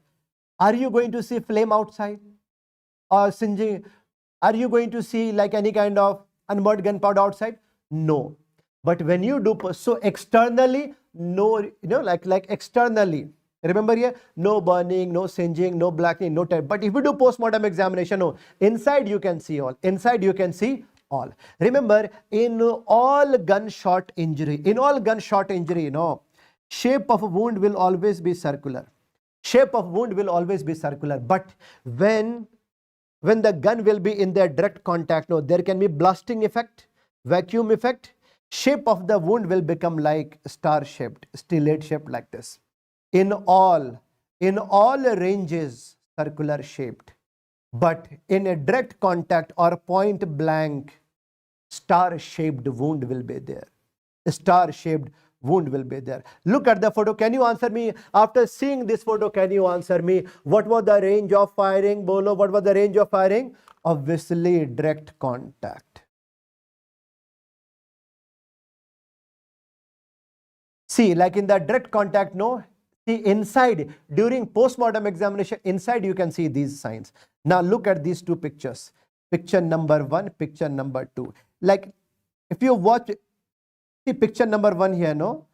Are you going to see flame outside? Or singeing, are you going to see like any kind of unburned gunpowder outside? No. But when you do, so externally, no, you know, like externally, remember here, no burning, no singeing, no blackening, no type. But if you do postmortem examination, no, inside you can see all. Inside you can see all. Remember, in all gunshot injury, you know, Shape of wound will always be circular. Shape of wound will always be circular. But when the gun will be in their direct contact, no, there can be blasting effect, vacuum effect. Shape of the wound will become like star shaped, stellate shaped like this. In all ranges, circular shaped. But in a direct contact or point blank, star shaped wound will be there. A star shaped wound will be there. Look at the photo. Can you answer me? After seeing this photo, can you answer me? What was the range of firing, Bolo? What was the range of firing? Obviously, direct contact. See, like in the direct contact, no? See, inside, during postmortem examination, inside you can see these signs. Now look at these two pictures. Picture number 1, picture number 2. Like, if you watch, see picture number 1 here, no?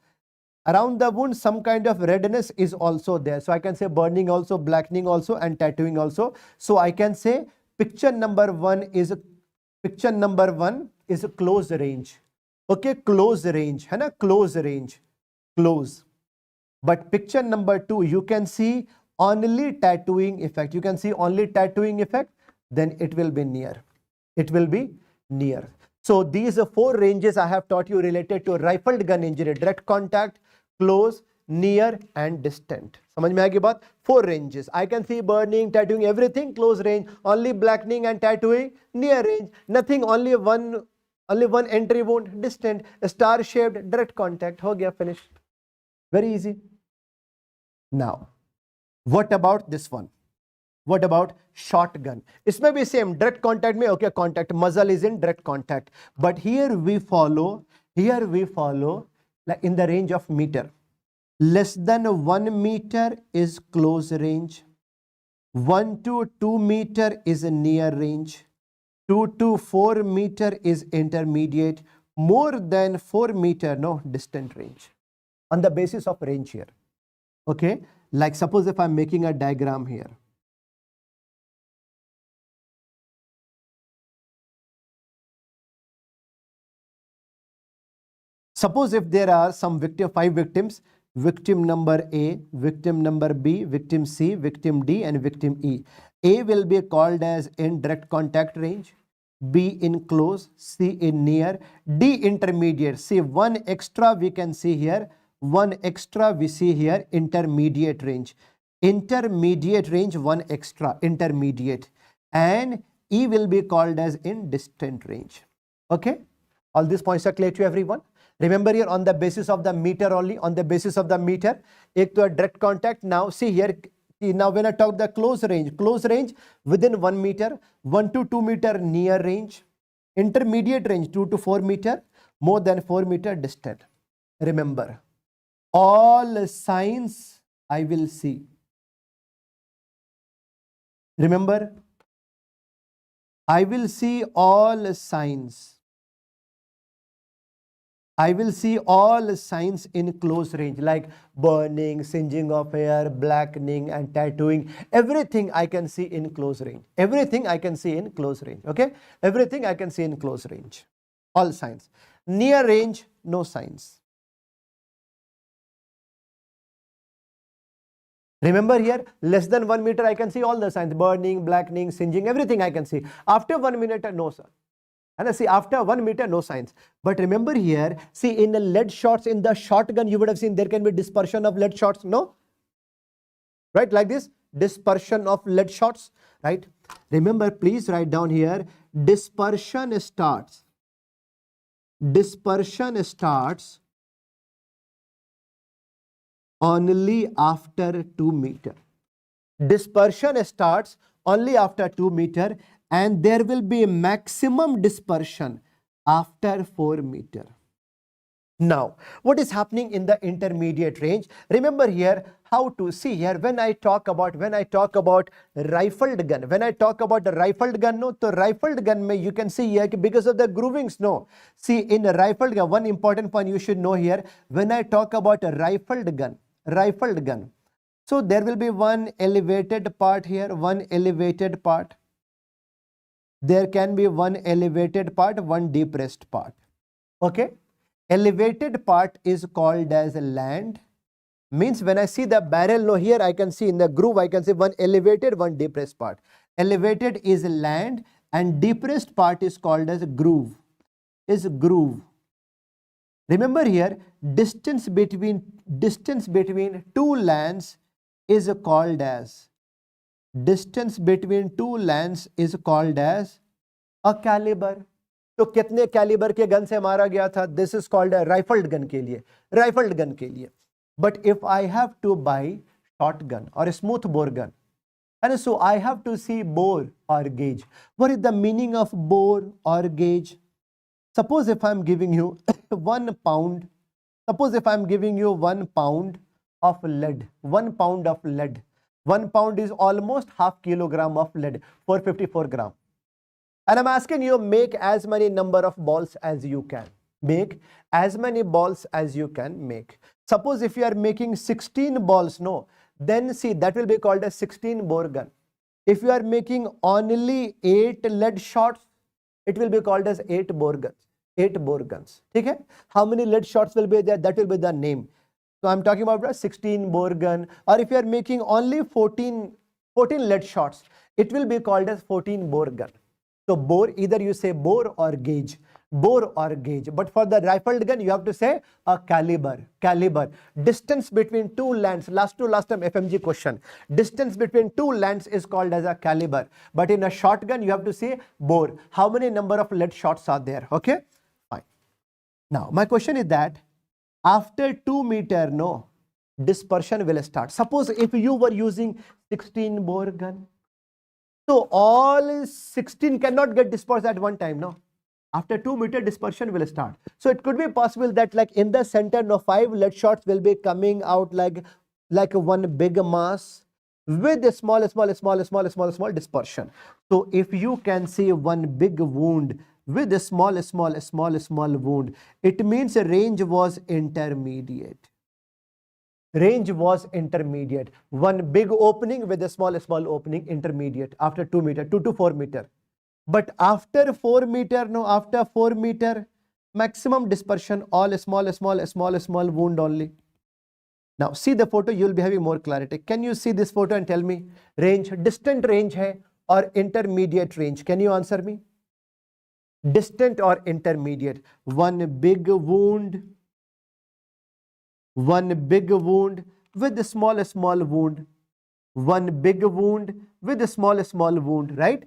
Around the wound, some kind of redness is also there. So I can say burning also, blackening also, and tattooing also. So I can say picture number 1 is a close range. Okay, close range, है ना? Close range, close. But picture number 2, you can see only tattooing effect. You can see only tattooing effect. Then it will be near. It will be near. So these are 4 ranges I have taught you related to rifled gun injury: direct contact, close, near, and distant. समझ में आएगी बात? 4 ranges. I can see burning, tattooing, everything close range. Only blackening and tattooing near range. Nothing. Only one entry wound, distant. Star shaped, direct contact. हो गया, finished. Very easy. Now, what about this one? What about shotgun? इसमें भी same, direct contact में, okay, contact, muzzle is in direct contact. But here we follow like in the range of meter. Less than 1 meter is close range. 1 to 2 meter is a near range. 2 to 4 meter is intermediate. More than 4 meter, no, distant range. On the basis of range here. Okay, like suppose if I'm making a diagram here. Suppose if there are some 5 victims, victim number A, victim number B, victim C, victim D, and victim E. A will be called as in direct contact range, B in close, C in near, D intermediate. See, one extra we can see here, one extra we see here, intermediate range. Intermediate range, one extra, intermediate. And E will be called as in distant range. Okay, all these points are clear to everyone? Remember here, on the basis of the meter only, on the basis of the meter, ek to a direct contact. Now see here, now when I talk the close range within 1 meter, 1 to 2 meter near range, intermediate range 2 to 4 meter, more than 4 meter distant. Remember, all signs I will see. Remember, I will see all signs. I will see all signs in close range, like burning, singeing of hair, blackening, and tattooing. Everything I can see in close range. Everything I can see in close range. Okay? Everything I can see in close range. All signs. Near range, no signs. Remember here, less than 1 meter I can see all the signs. Burning, blackening, singeing, everything I can see. After 1 meter, no sign. And see, after 1 meter, no signs. But remember here, see, in the lead shots, in the shotgun, you would have seen there can be dispersion of lead shots, no? Right, like this, dispersion of lead shots, right? Remember, please write down here, dispersion starts only after 2 meter. Dispersion starts only after 2 meter. And there will be a maximum dispersion after 4 meter. Now, what is happening in the intermediate range? Remember here how to see here when I talk about rifled gun. When I talk about the rifled gun, no, so rifled gun you can see here because of the groovings, no. See, in a rifled gun, one important point you should know here, when I talk about a rifled gun, so there will be one elevated part here, one elevated part. There can be one elevated part, one depressed part. Okay, elevated part is called as land, Means when I see the barrel, no, here I can see in the groove, I can see one elevated, one depressed part. Elevated is land and depressed part is called as groove. Is groove. Remember here, distance between two lands is called as a caliber. तो कितने calibre के gun से मारा गया था? This is called rifled gun के लिए, rifled gun के लिए. But if I have to buy short gun और smooth bore gun, and so I have to see bore or gauge. What is the meaning of bore or gauge? Suppose if I'm giving you 1 pound, suppose if I'm giving you 1 pound of lead, 1 pound of lead, 1 pound is almost half kilogram of lead, 454 gram. And I'm asking you, make as many number of balls as you can. Make as many balls as you can make. Suppose if you are making 16 balls, no, then see that will be called a 16 bore gun. If you are making only 8 lead shots, it will be called as 8 bore guns. 8 bore guns. Okay? How many lead shots will be there? That will be the name. So I'm talking about a 16 bore gun. Or if you are making only 14 lead shots, it will be called as 14 bore gun. So bore, either you say bore or gauge. Bore or gauge. But for the rifled gun, you have to say a caliber. Caliber. Distance between two lands. Last time FMG question. Distance between two lands is called as a caliber. But in a shotgun, you have to say bore. How many number of lead shots are there? Okay? Fine. Now, my question is that after 2 meter, no, dispersion will start. Suppose if you were using 16 bore gun, so all 16 cannot get dispersed at one time, no? After 2 meter, dispersion will start. So it could be possible that like in the center, no, 5 lead shots will be coming out like one big mass with a small dispersion. So if you can see one big wound with a small wound, it means range was intermediate. Range was intermediate. One big opening with a small opening, intermediate. After 2 meter, 2 to 4 meter. But after 4 meter, no, after 4 meter, maximum dispersion, all small wound only. Now see the photo, you will be having more clarity. Can you see this photo and tell me range, distant range hai or intermediate range? Can you answer me? Distant or intermediate? One big wound with a small wound, one big wound with a small wound, right?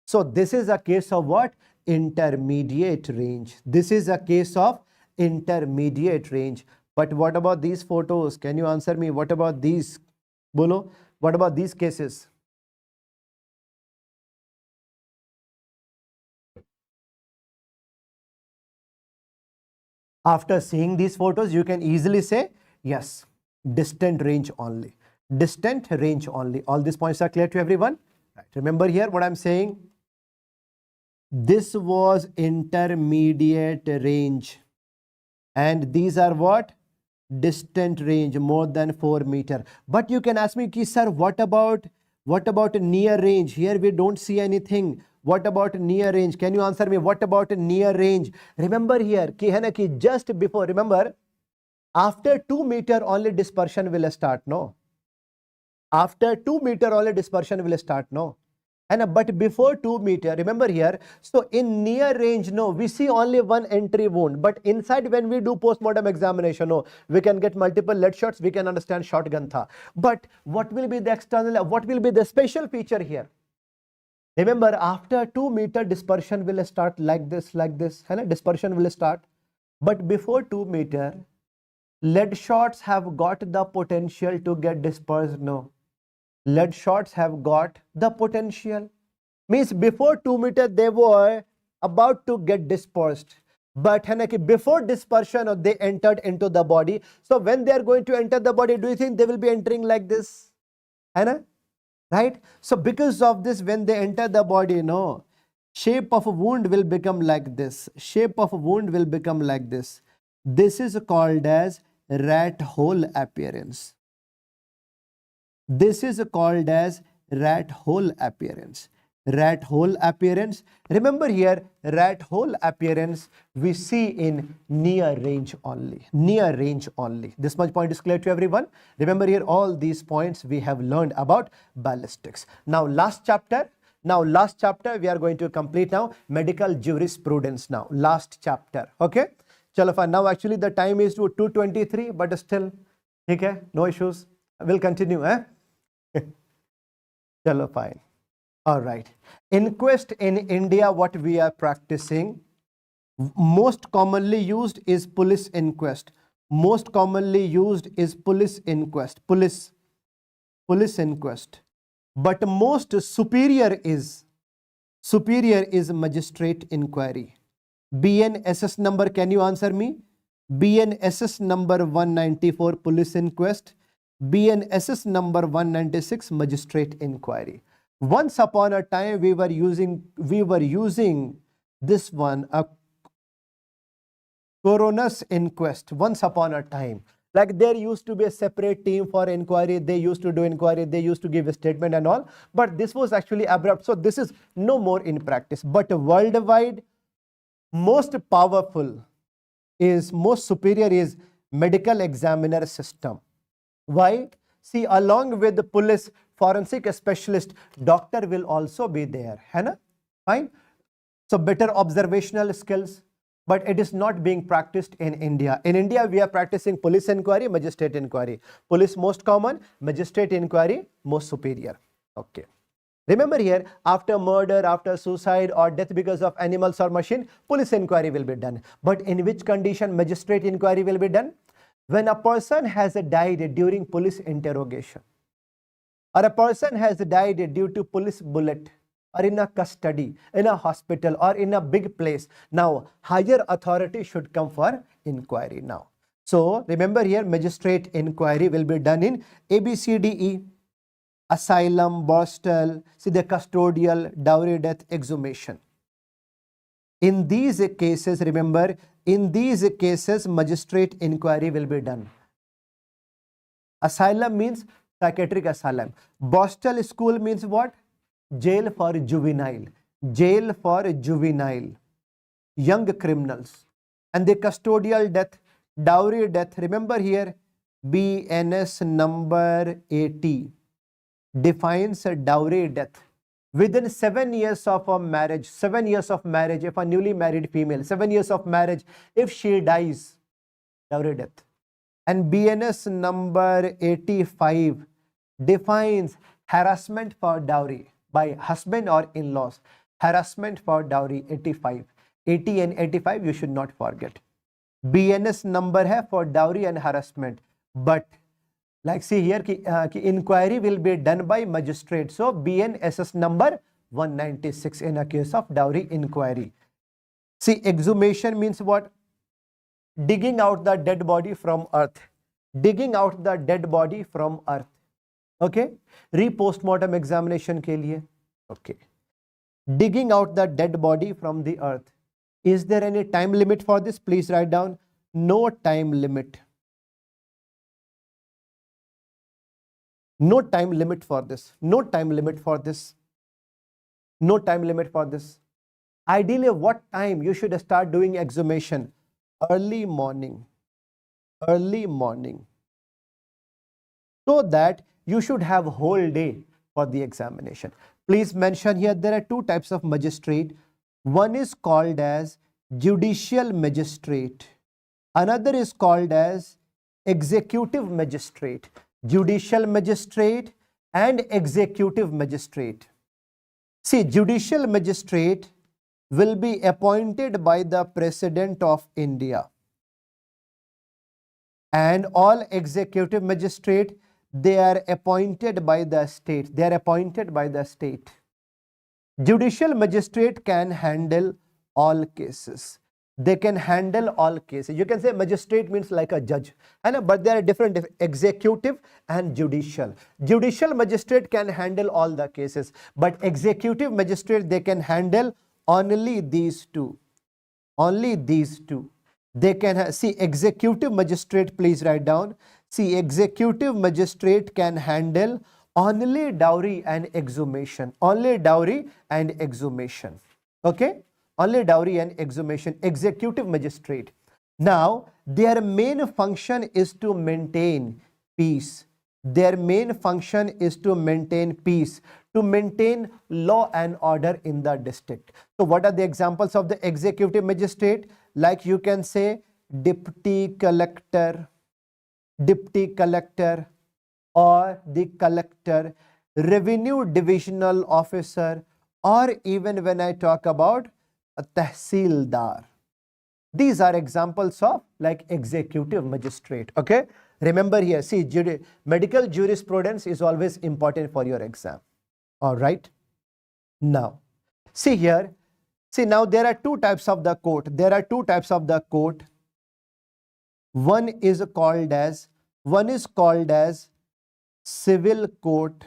So this is a case of what? Intermediate range. This is a case of intermediate range. But what about these photos? Can you answer me? What about these? Bolo, what about these cases? After seeing these photos, you can easily say, yes, distant range only. Distant range only. All these points are clear to everyone? Right. Remember here what I'm saying? This was intermediate range. And these are what? Distant range, more than 4 meter. But you can ask me, sir, what about near range? Here we don't see anything. What about near range? Can you answer me? What about near range? Remember here, just before, remember, after 2 meter only dispersion will start, no? After 2 meter only dispersion will start, no? But before 2 meter, remember here, so in near range, no, we see only one entry wound. But inside when we do postmortem examination, no, we can get multiple lead shots, we can understand shotgun tha. But what will be the external, what will be the special feature here? Remember, after 2 meter dispersion will start like this, dispersion will start. But before 2 meter, lead shots have got the potential to get dispersed, no. Lead shots have got the potential. Means before 2 meter, they were about to get dispersed. But before dispersion, they entered into the body. So when they are going to enter the body, do you think they will be entering like this? Right? So because of this, when they enter the body, no, shape of a wound will become like this. Shape of a wound will become like this. This is called as rat hole appearance. This is called as rat hole appearance. rat hole appearance. Remember here, rat hole appearance we see in near range only. Near range only. This much point is clear to everyone. Remember here, all these points we have learned about ballistics. Now last chapter we are going to complete now medical jurisprudence now. Last chapter. Okay. Chalo fine. Now actually the time is to 2:23, but still, okay, no issues. We'll continue. Chalo fine. All right. Inquest in India, what we are practicing, most commonly used is police inquest. Most commonly used is police inquest. Police inquest. But most superior is magistrate inquiry. BNSS number, can you answer me? BNSS number 194 police inquest. BNSS number 196 magistrate inquiry. Once upon a time we were using this one, a coroner's inquest. Once upon a time, like there used to be a separate team for inquiry, they used to do inquiry, they used to give a statement and all, but this was actually abrupt, so this is no more in practice. But worldwide, most powerful is, most superior is medical examiner system. Why? See, along with the police, forensic specialist, doctor will also be there, है ना? Fine. So better observational skills, but it is not being practiced in India. In India, we are practicing police inquiry, magistrate inquiry. Police most common, magistrate inquiry most superior. Okay. Remember here, after murder, after suicide or death because of animals or machine, police inquiry will be done. But in which condition magistrate inquiry will be done? When a person has died during police interrogation, or a person has died due to police bullet, or in a custody, in a hospital, or in a big place. Now, higher authority should come for inquiry now. So, remember here, magistrate inquiry will be done in ABCDE, asylum, bostal, see the custodial, dowry, death, exhumation. In these cases, remember, in these cases, magistrate inquiry will be done. Asylum means psychiatric asylum. Bostal school means what? Jail for juvenile. Jail for juvenile. Young criminals. And the custodial death, dowry death. Remember here, BNS number 80 defines a dowry death. Within 7 years of a marriage, 7 years of marriage, if a newly married female, 7 years of marriage, if she dies, dowry death. And BNS number 85 defines harassment for dowry by husband or in-laws. Harassment for dowry, 85. 80 and 85 you should not forget. BNS number hai for dowry and harassment. But like see here, ki inquiry will be done by magistrate. So BNSS number 196 in a case of dowry inquiry. See, exhumation means what? Digging out the dead body from earth. Digging out the dead body from earth. Okay. Re-postmortem examination ke liye. Okay. Digging out the dead body from the earth. Is there any time limit for this? Please write down. No time limit. No time limit for this. No time limit for this. No time limit for this. Ideally, what time you should start doing exhumation? Early morning. Early morning. So that you should have whole day for the examination. Please mention here there are two types of magistrate. One is called as judicial magistrate. Another is called as executive magistrate. Judicial magistrate and executive magistrate. See, judicial magistrate will be appointed by the President of India. And all executive magistrate, they are appointed by the state. They are appointed by the state. Judicial magistrate can handle all cases. They can handle all cases. You can say magistrate means like a judge, but there are different executive and judicial. Judicial magistrate can handle all the cases, but executive magistrate, they can handle only these two. Only these two. They can see executive magistrate, please write down. See, executive magistrate can handle Only dowry and exhumation. Only dowry and exhumation. Okay? Only dowry and exhumation. Executive magistrate. Now, their main function is to maintain peace. Their main function is to maintain peace, to maintain law and order in the district. So what are the examples of the executive magistrate? Like you can say deputy collector, or the collector, revenue divisional officer, or even when I talk about a tahsildar. These are examples of like executive magistrate. Okay, remember here, see, medical jurisprudence is always important for your exam. All right, now see here, see, now there are two types of the court. There are two types of the court. One is called as civil court.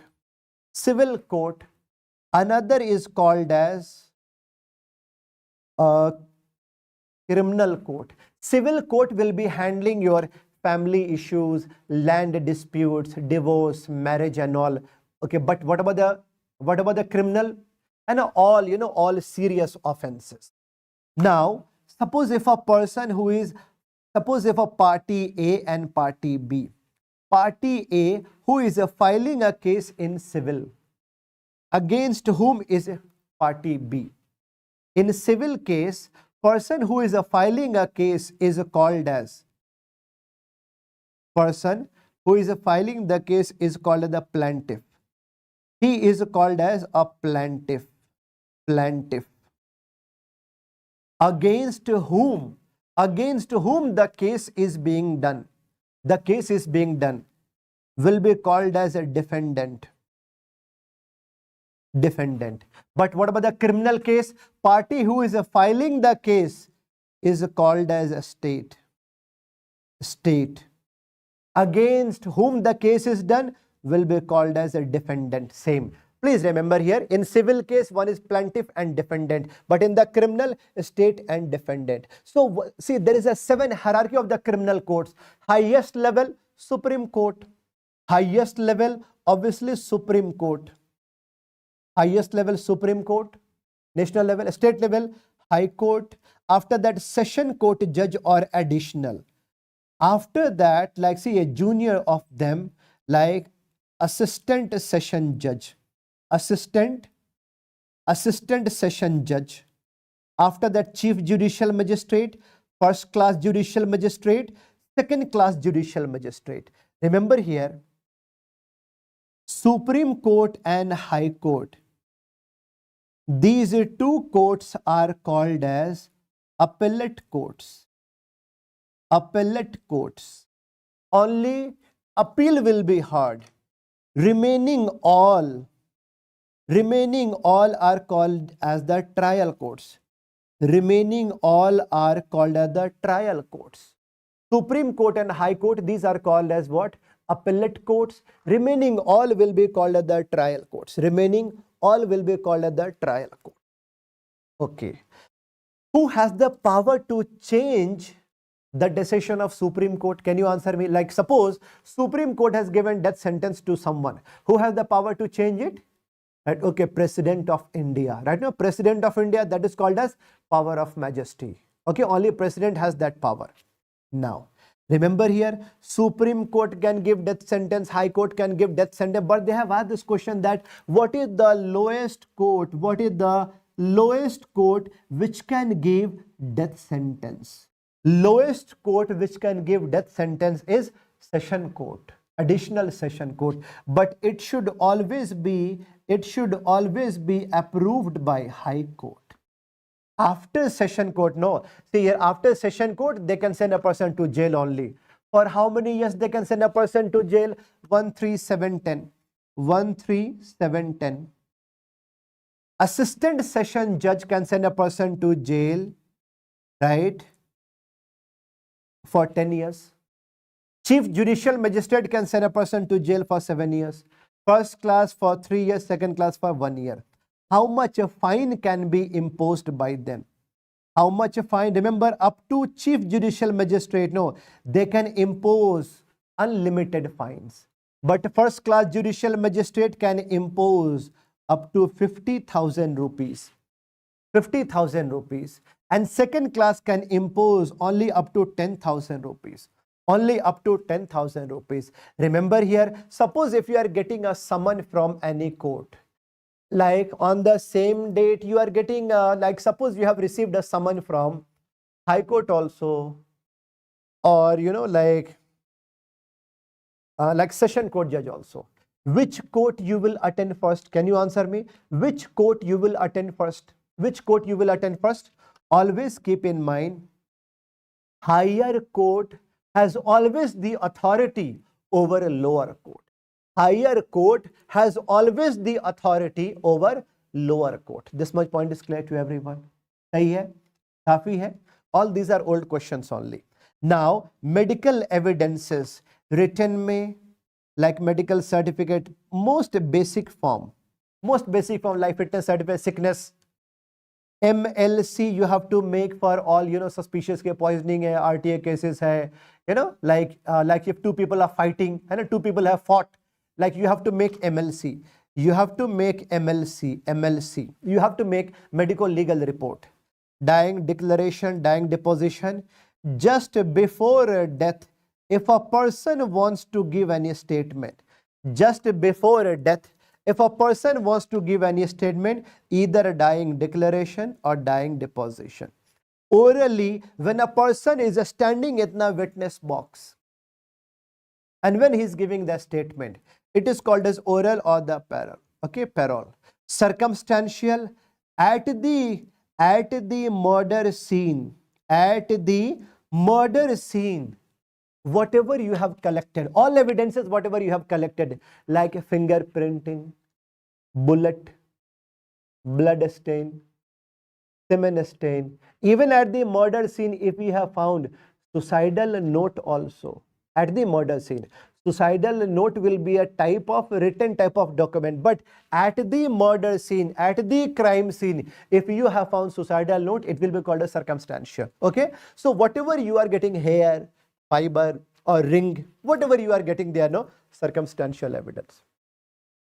Another is called as criminal court. Civil court will be handling your family issues, land disputes, divorce, marriage and all. Okay, but what about the criminal? And all, you know, all serious offenses. Now, suppose if a party A and party B. Party A, who is filing a case in civil, against whom is party B. In civil case, person who is filing a case is called as the plaintiff. He is called as a plaintiff. Against whom the case is being done. The case is being done will be called as a defendant. But what about the criminal case? Party who is filing the case is called as a state. Against whom the case is done will be called as a defendant. Same. Please remember here, in civil case, one is plaintiff and defendant, but in the criminal, state and defendant. So see, there is a 7 hierarchy of the criminal courts. Highest level, Supreme Court. Highest level, obviously Supreme Court. Highest level, Supreme Court. National level, state level, High Court. After that, Session Court judge or additional. After that, like see, a junior of them, like assistant session judge. Assistant session judge. After that, chief judicial magistrate, first class judicial magistrate, second class judicial magistrate. Remember here, Supreme Court and High Court. These two courts are called as appellate courts. Appellate courts. Only appeal will be heard. Remaining all are called as the trial courts. Remaining all are called as the trial courts. Supreme Court and High Court, these are called as what? Appellate courts. Remaining all will be called as the trial courts. Remaining all will be called as the trial court. Okay. Who has the power to change the decision of Supreme Court? Can you answer me? Like suppose Supreme Court has given death sentence to someone. Who has the power to change it? Right? Okay, President of India. Right now, President of India, that is called as power of majesty. Okay, only President has that power. Now, remember here, Supreme Court can give death sentence, High Court can give death sentence, but they have asked this question that what is the lowest court? What is the lowest court which can give death sentence? Lowest court which can give death sentence is Session Court, additional Session Court, but it should always be approved by High Court. After Session Court, no. See here, after Session Court, they can send a person to jail only. For how many years they can send a person to jail? 13710. 13710. Assistant Session Judge can send a person to jail, right, for 10 years. Chief Judicial Magistrate can send a person to jail for 7 years. First class for 3 years, second class for 1 year. How much a fine can be imposed by them? How much a fine? Remember, up to Chief Judicial Magistrate, no, they can impose unlimited fines. but first class judicial magistrate can impose up to 50,000 rupees. 50,000 rupees. And second class can impose only up to 10,000 rupees. Only up to 10,000 rupees. Remember here, suppose if you are getting a summon from any court, like on the same date you are getting, like suppose you have received a summon from High Court also, or you know, like Session Court judge also. Which court you will attend first? Can you answer me? Which court you will attend first? Which court you will attend first? Always keep in mind, higher court has always the authority over a lower court. Higher court has always the authority over lower court. This much point is clear to everyone. Sahi hai? Kafi hai? All these are old questions only. Now, medical evidences written में, like medical certificate, most basic form, like fitness certificate, sickness, MLC you have to make for all, you know, suspicious के poisoning है, RTA cases है, you know, like if two people are fighting and two people have fought, like you have to make MLC. You have to make MLC. You have to make medical legal report, dying declaration, dying deposition. Just before death, if a person wants to give any statement, just before death, if a person wants to give any statement, either a dying declaration or dying deposition. Orally, when a person is standing in the witness box and when he is giving the statement, it is called as oral or the parole. Okay, parole. Circumstantial, at the murder scene, whatever you have collected, all evidences, whatever you have collected, like fingerprinting, bullet, blood stain, semen stain, even at the murder scene, if we have found suicidal note also, at the murder scene, suicidal note will be a type of written type of document, but at the murder scene, at the crime scene, if you have found suicidal note, it will be called a circumstantial. Okay, so whatever you are getting hair, fiber or ring, whatever you are getting there, no, circumstantial evidence.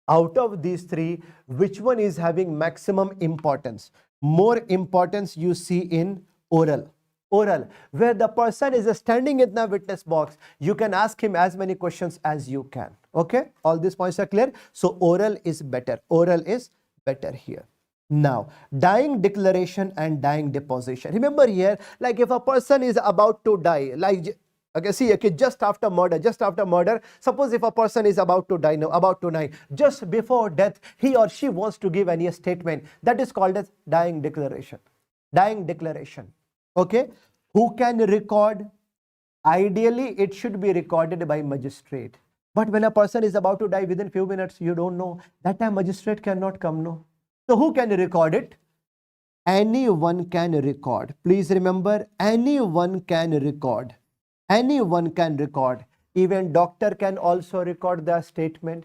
Out of these three, which one is having maximum importance? More importance you see in oral. Oral, where the person is standing in the witness box, you can ask him as many questions as you can. Okay, all these points are clear. So oral is better. Oral is better here. Now, dying declaration and dying deposition. Remember here, like if a person is about to die, like okay, see, okay, just after murder, suppose if a person is about to die, just before death, he or she wants to give any statement, that is called as dying declaration. Dying declaration. Okay, who can record? Ideally, it should be recorded by magistrate. But when a person is about to die within few minutes, you don't know, that time magistrate cannot come, no. So who can record it? Anyone can record. Please remember, anyone can record. Anyone can record. Even doctor can also record the statement.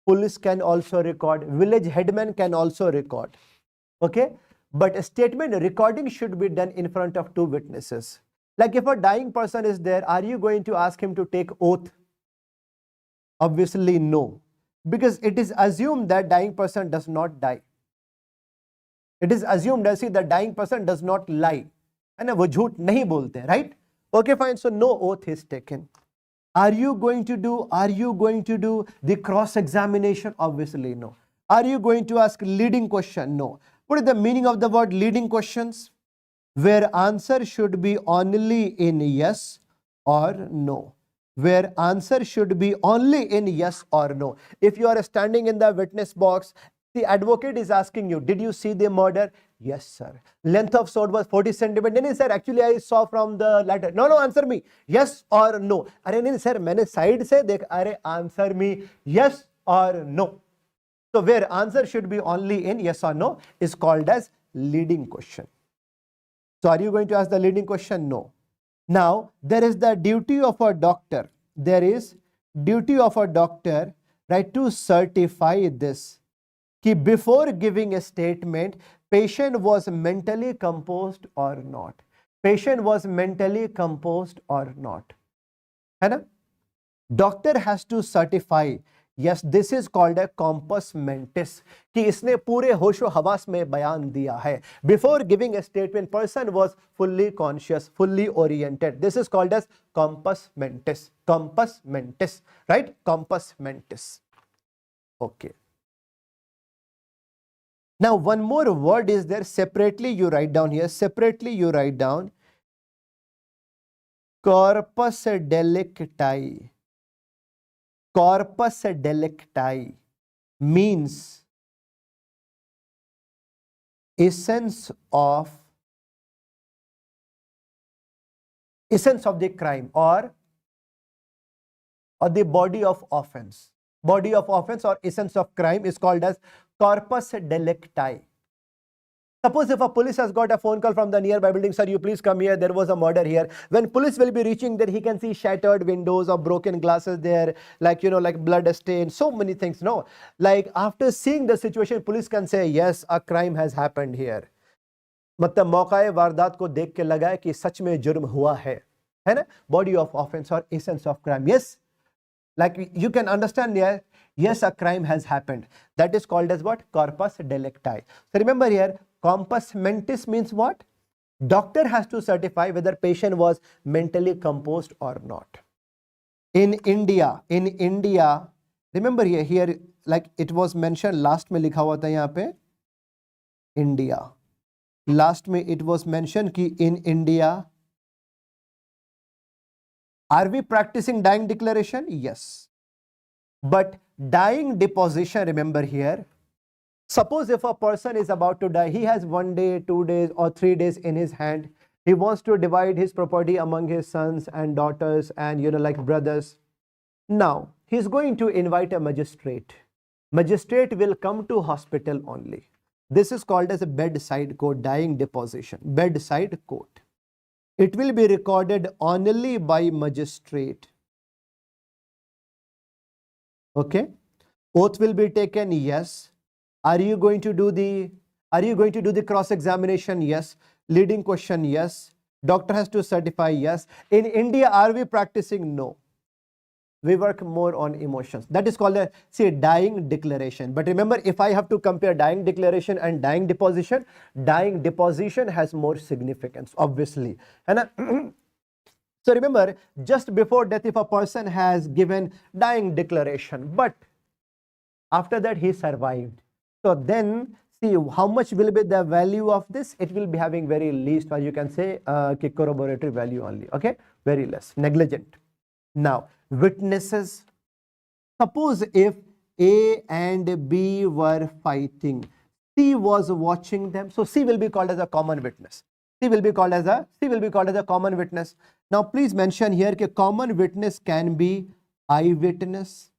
Police can also record. Village headman can also record. Okay, but a statement recording should be done in front of two witnesses. Like if a dying person is there, are you going to ask him to take oath? Obviously no, because it is assumed that dying person does not die. It is assumed that the dying person does not lie. And वो झूठ नहीं बोलते, right? Okay, fine. So no oath is taken. Are you going to do the cross examination? Obviously no. Are you going to ask leading question? No. What is the meaning of the word leading questions? Where answer should be only in yes or no. Where answer should be only in yes or no. If you are standing in the witness box, the advocate is asking you, did you see the murder? Yes, sir. Length of sword was 40 centimeters. No, sir, actually I saw from the ladder. No, answer me. Yes or no. Arey no, sir, मैंने side से देख. Arey, answer me. Yes or no. So where answer should be only in yes or no is called as leading question. So are you going to ask the leading question? No. Now, there is the duty of a doctor. There is duty of a doctor, right, to certify this. Ki before giving a statement, patient was mentally composed or not. Patient was mentally composed or not. है ना? Doctor has to certify. Yes, this is called a compos mentis, कि इसने पूरे होशो हवास में बयान दिया है. Before giving a statement, person was fully conscious, fully oriented. This is called as compos mentis. Compos mentis, right? Compos mentis. Okay. Now one more word is there. Separately you write down here. Separately you write down corpus delicti. Corpus delicti means essence of the crime or the body of offense. Body of offense or essence of crime is called as corpus delicti. Suppose if a police has got a phone call from the nearby building, sir, you please come here, there was a murder here. When police will be reaching there, he can see shattered windows or broken glasses there, like, like blood stain, so many things, no? Like after seeing the situation, police can say, yes, a crime has happened here. मतलब मौकाए वारदात को देख के लगा है कि सच में जुर्म हुआ है ना? Body of offense or essence of crime. Yes, like you can understand here, yes, a crime has happened. That is called as what? Corpus delicti. So remember here, compos mentis means what? Doctor has to certify whether patient was mentally composed or not. In India, remember here, like it was mentioned, last में लिखा हुआ था यहाँ पे India. Last में it was mentioned कि in India, are we practicing dying declaration? Yes. But dying deposition, remember here, suppose if a person is about to die, he has 1 day, 2 days or 3 days in his hand. He wants to divide his property among his sons and daughters and, like brothers. Now, he's going to invite a magistrate. Magistrate will come to hospital only. This is called as a bedside court, dying deposition, bedside court. It will be recorded only by magistrate. Okay. Oath will be taken. Yes. Are you going to do the cross examination? Yes. Leading question? Yes. Doctor has to certify? Yes. In India, are we practicing? No. We work more on emotions. That is called a dying declaration. But remember, if I have to compare dying declaration and dying deposition has more significance, obviously. And so remember, just before death, if a person has given dying declaration, but after that he survived, so then see how much will be the value of this. It will be having very least, or you can say corroboratory value only. Okay, very less, negligent. Now witnesses. Suppose if A and B were fighting, C was watching them, so C will be called as a common witness. C will be called as a common witness. Now please mention here that common witness can be eyewitness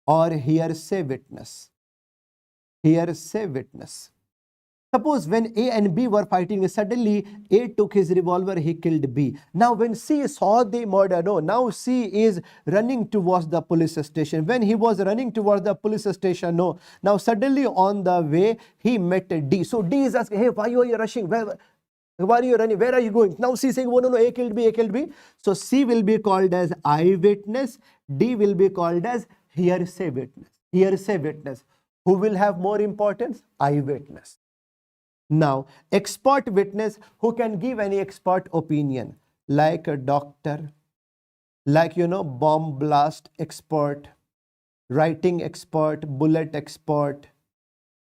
or hearsay witness. Hearsay witness. Suppose when A and B were fighting, suddenly A took his revolver, he killed B. Now when C saw the murder, now C is running towards the police station. When he was running towards the police station, now suddenly on the way, he met D. So D is asking, hey, why are you rushing? Why are you running? Where are you going? Now C is saying, oh, no, A killed B. So C will be called as eyewitness. D will be called as hearsay witness. Hearsay witness. Who will have more importance? Eyewitness. Now, expert witness, who can give any expert opinion, like a doctor, like, bomb blast expert, writing expert, bullet expert,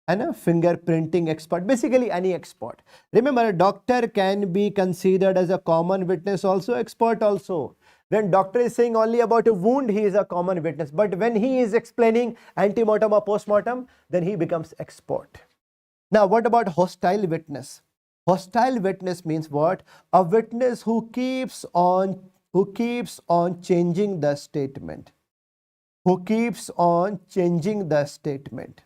and a fingerprinting expert, basically any expert. Remember, a doctor can be considered as a common witness also, expert also. When doctor is saying only about a wound, he is a common witness. But when he is explaining antemortem or postmortem, then he becomes expert. Now, what about hostile witness? Hostile witness means what? A witness who keeps on changing the statement. Who keeps on changing the statement.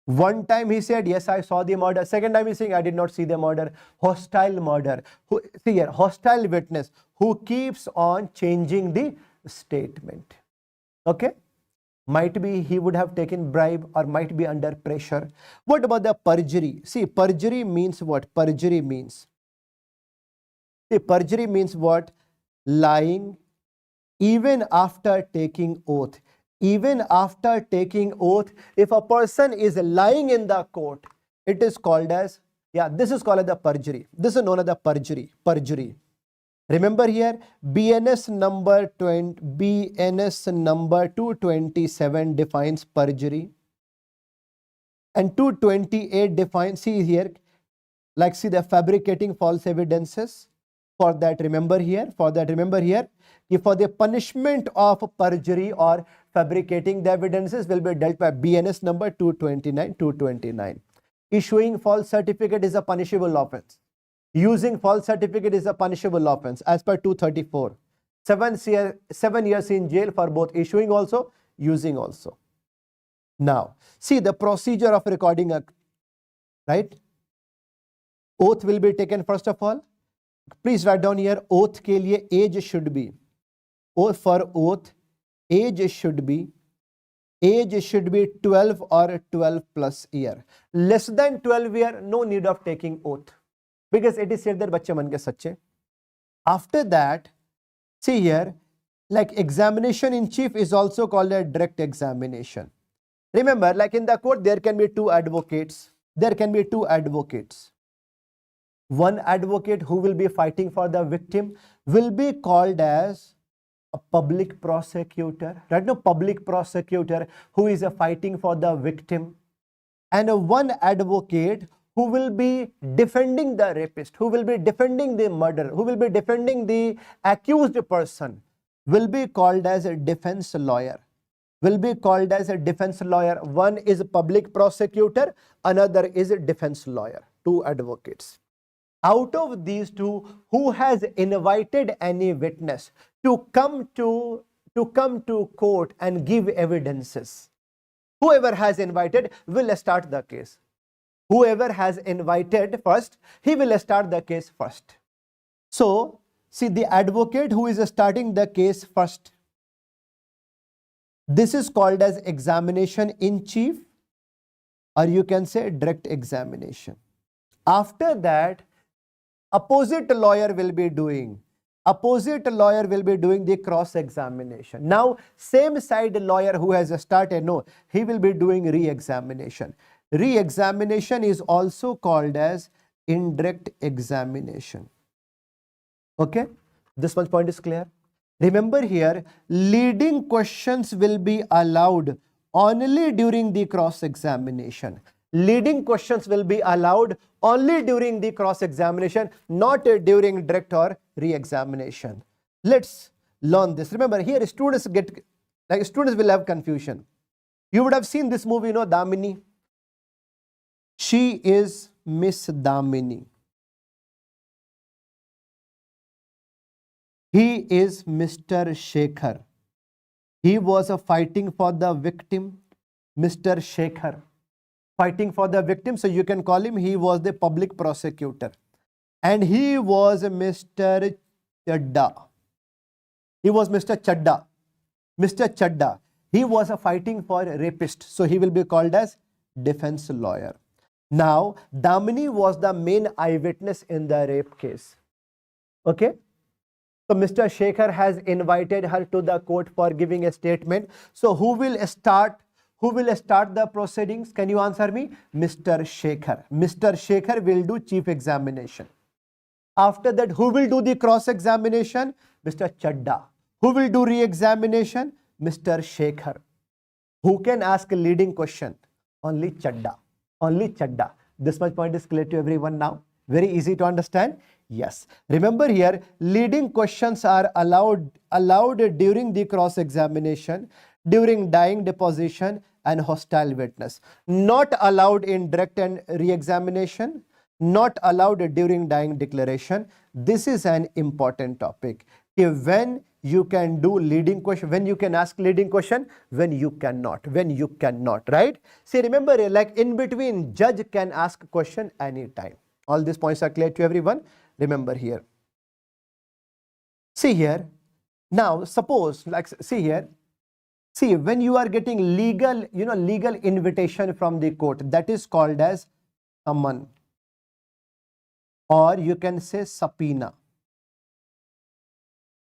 One time he said, yes, I saw the murder. Second time he's saying, I did not see the murder. Hostile murder. See here, hostile witness who keeps on changing the statement. Okay? Might be he would have taken bribe or might be under pressure. What about the perjury? See, perjury means what? Perjury means what? Lying even after taking oath. Even after taking oath, if a person is lying in the court, it is called as, yeah, this is called as the perjury. This is known as the perjury. Remember here, BNS number 227 defines perjury, and 228 defines, see here, like see the fabricating false evidences. For that, remember here, if for the punishment of perjury or fabricating the evidences will be dealt by BNS number 229. Issuing false certificate is a punishable offense. Using false certificate is a punishable offense as per 234. 7 years in jail for both issuing also, using also. Now, see the procedure of recording a, right? Oath will be taken first of all. Please write down here, oath के लिए age should be, oath for oath, age should be 12 or 12 plus year. Less than 12 year, no need of taking oath, because it is said that बच्चे मन के सच्चे. After that, see here, like examination in chief is also called a direct examination. Remember, like in the court, there can be two advocates. One advocate who will be fighting for the victim will be called as a public prosecutor, right? No, public prosecutor who is fighting for the victim, and one advocate who will be defending the rapist, who will be defending the murderer, who will be defending the accused person, will be called as a defense lawyer. One is a public prosecutor, another is a defense lawyer, two advocates. Out of these two, who has invited any witness to come to court and give evidences? Whoever has invited will start the case. Whoever has invited first, he will start the case first. So, see the advocate who is starting the case first, this is called as examination in chief, or you can say direct examination. After that, opposite lawyer will be doing the cross examination. Now same side lawyer who has started, no, he will be doing re-examination. Re-examination is also called as indirect examination. Okay, this much point is clear. Remember here, leading questions will be allowed only during the cross examination. Leading questions will be allowed only during the cross examination, not during direct or re-examination. Let's learn this. Remember here, students will have confusion. You would have seen this movie, you know, Damini. She is Miss Damini. He is Mr. Shekhar. He was fighting for the victim, Mr. Shekhar. Fighting for the victim, so you can call him, he was the public prosecutor. And he was Mr. Chadda. He was Mr. Chadda. He was fighting for a rapist, so he will be called as defense lawyer. Now, Damini was the main eyewitness in the rape case. Okay? So, Mr. Shekhar has invited her to the court for giving a statement. So, who will start the proceedings? Can you answer me? Mr. Shekhar. Mr. Shekhar will do chief examination. After that, who will do the cross examination? Mr. Chadda. Who will do re-examination? Mr. Shekhar. Who can ask a leading question? Only Chadda. This much point is clear to everyone now. Very easy to understand. Yes. Remember here, leading questions are allowed during the cross examination, during dying deposition and hostile witness. Not allowed in direct and re-examination, not allowed during dying declaration. This is an important topic. When you can do leading question, when you can ask leading question, when you cannot, right? See, remember, like in between, judge can ask question anytime. All these points are clear to everyone. Remember here. See here. Now, suppose, like, see here. See, when you are getting legal invitation from the court, that is called as summon, or you can say subpoena.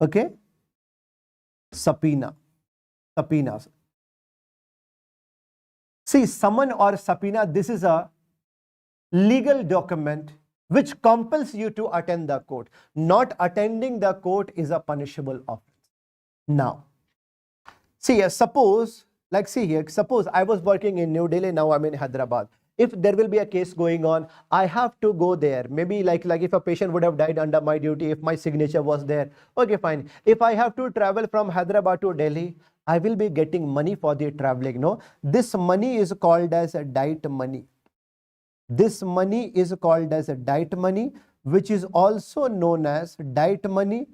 Okay. subpoena. Subpoenas. See, summon or subpoena, this is a legal document which compels you to attend the court. Not attending the court is a punishable offense. Now, see here, suppose I was working in New Delhi, now I'm in Hyderabad. If there will be a case going on, I have to go there. Maybe like if a patient would have died under my duty, if my signature was there, okay, fine. If I have to travel from Hyderabad to Delhi, I will be getting money for the traveling. No, this money is called as a diet money. This money is called as a diet money, which is also known as diet money,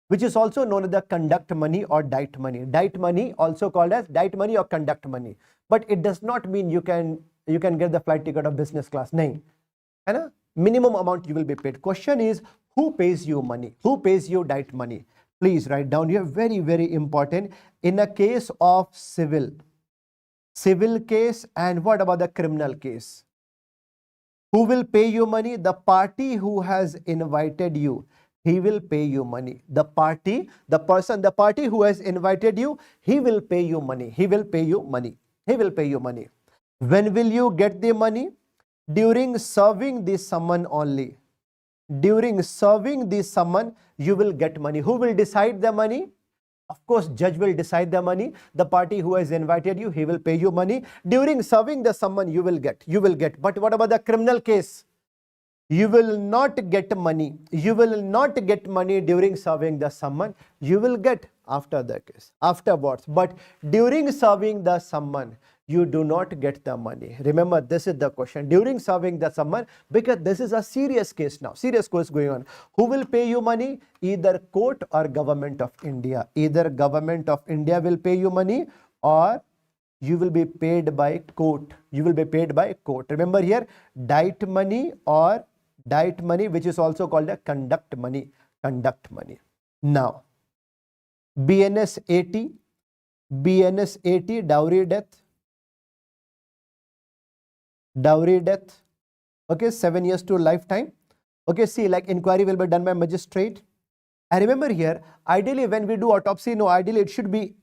which is also known as the conduct money or diet money. Diet money also called as diet money or conduct money. But it does not mean you can get the flight ticket of business class. Nahin. है ना? Minimum amount you will be paid. Question is, who pays you money? Who pays you diet money? Please write down here, very, very important. In a case of civil case, and what about the criminal case? Who will pay you money? The party who has invited you, he will pay you money. The party who has invited you, he will pay you money. He will pay you money. He will pay you money. When will you get the money? During serving the summon only. During serving the summon, you will get money. Who will decide the money? Of course, judge will decide the money. The party who has invited you, he will pay you money. During serving the summon, you will get. But what about the criminal case? You will not get money. You will not get money during serving the summon. You will get after the case, afterwards. But during serving the summon, you do not get the money. Remember, this is the question. During serving the summon, because this is a serious case now. Serious case going on. Who will pay you money? Either court or government of India. Either government of India will pay you money, or you will be paid by court. You will be paid by court. Remember here, diet money or diet money, which is also called a conduct money. Conduct money. Now, BNS 80, dowry death. Dowry death, okay, 7 years to lifetime. Okay, see, like inquiry will be done by magistrate. And remember here, ideally when we do autopsy, no, ideally it should be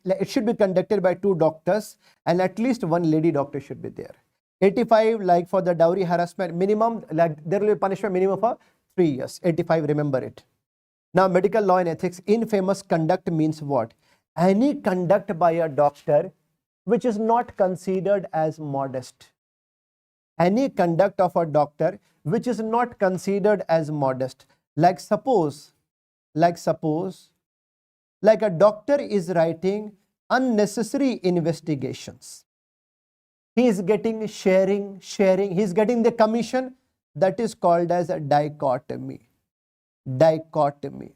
conducted by 2 doctors, and at least 1 lady doctor should be there. 85, like for the dowry harassment, minimum, like there will be punishment minimum for 3 years. 85, remember it. Now, medical law and ethics, infamous conduct means what? Any conduct by a doctor which is not considered as modest. Any conduct of a doctor which is not considered as modest. Like suppose a doctor is writing unnecessary investigations. He is getting sharing, he is getting the commission. That is called as a dichotomy. Dichotomy.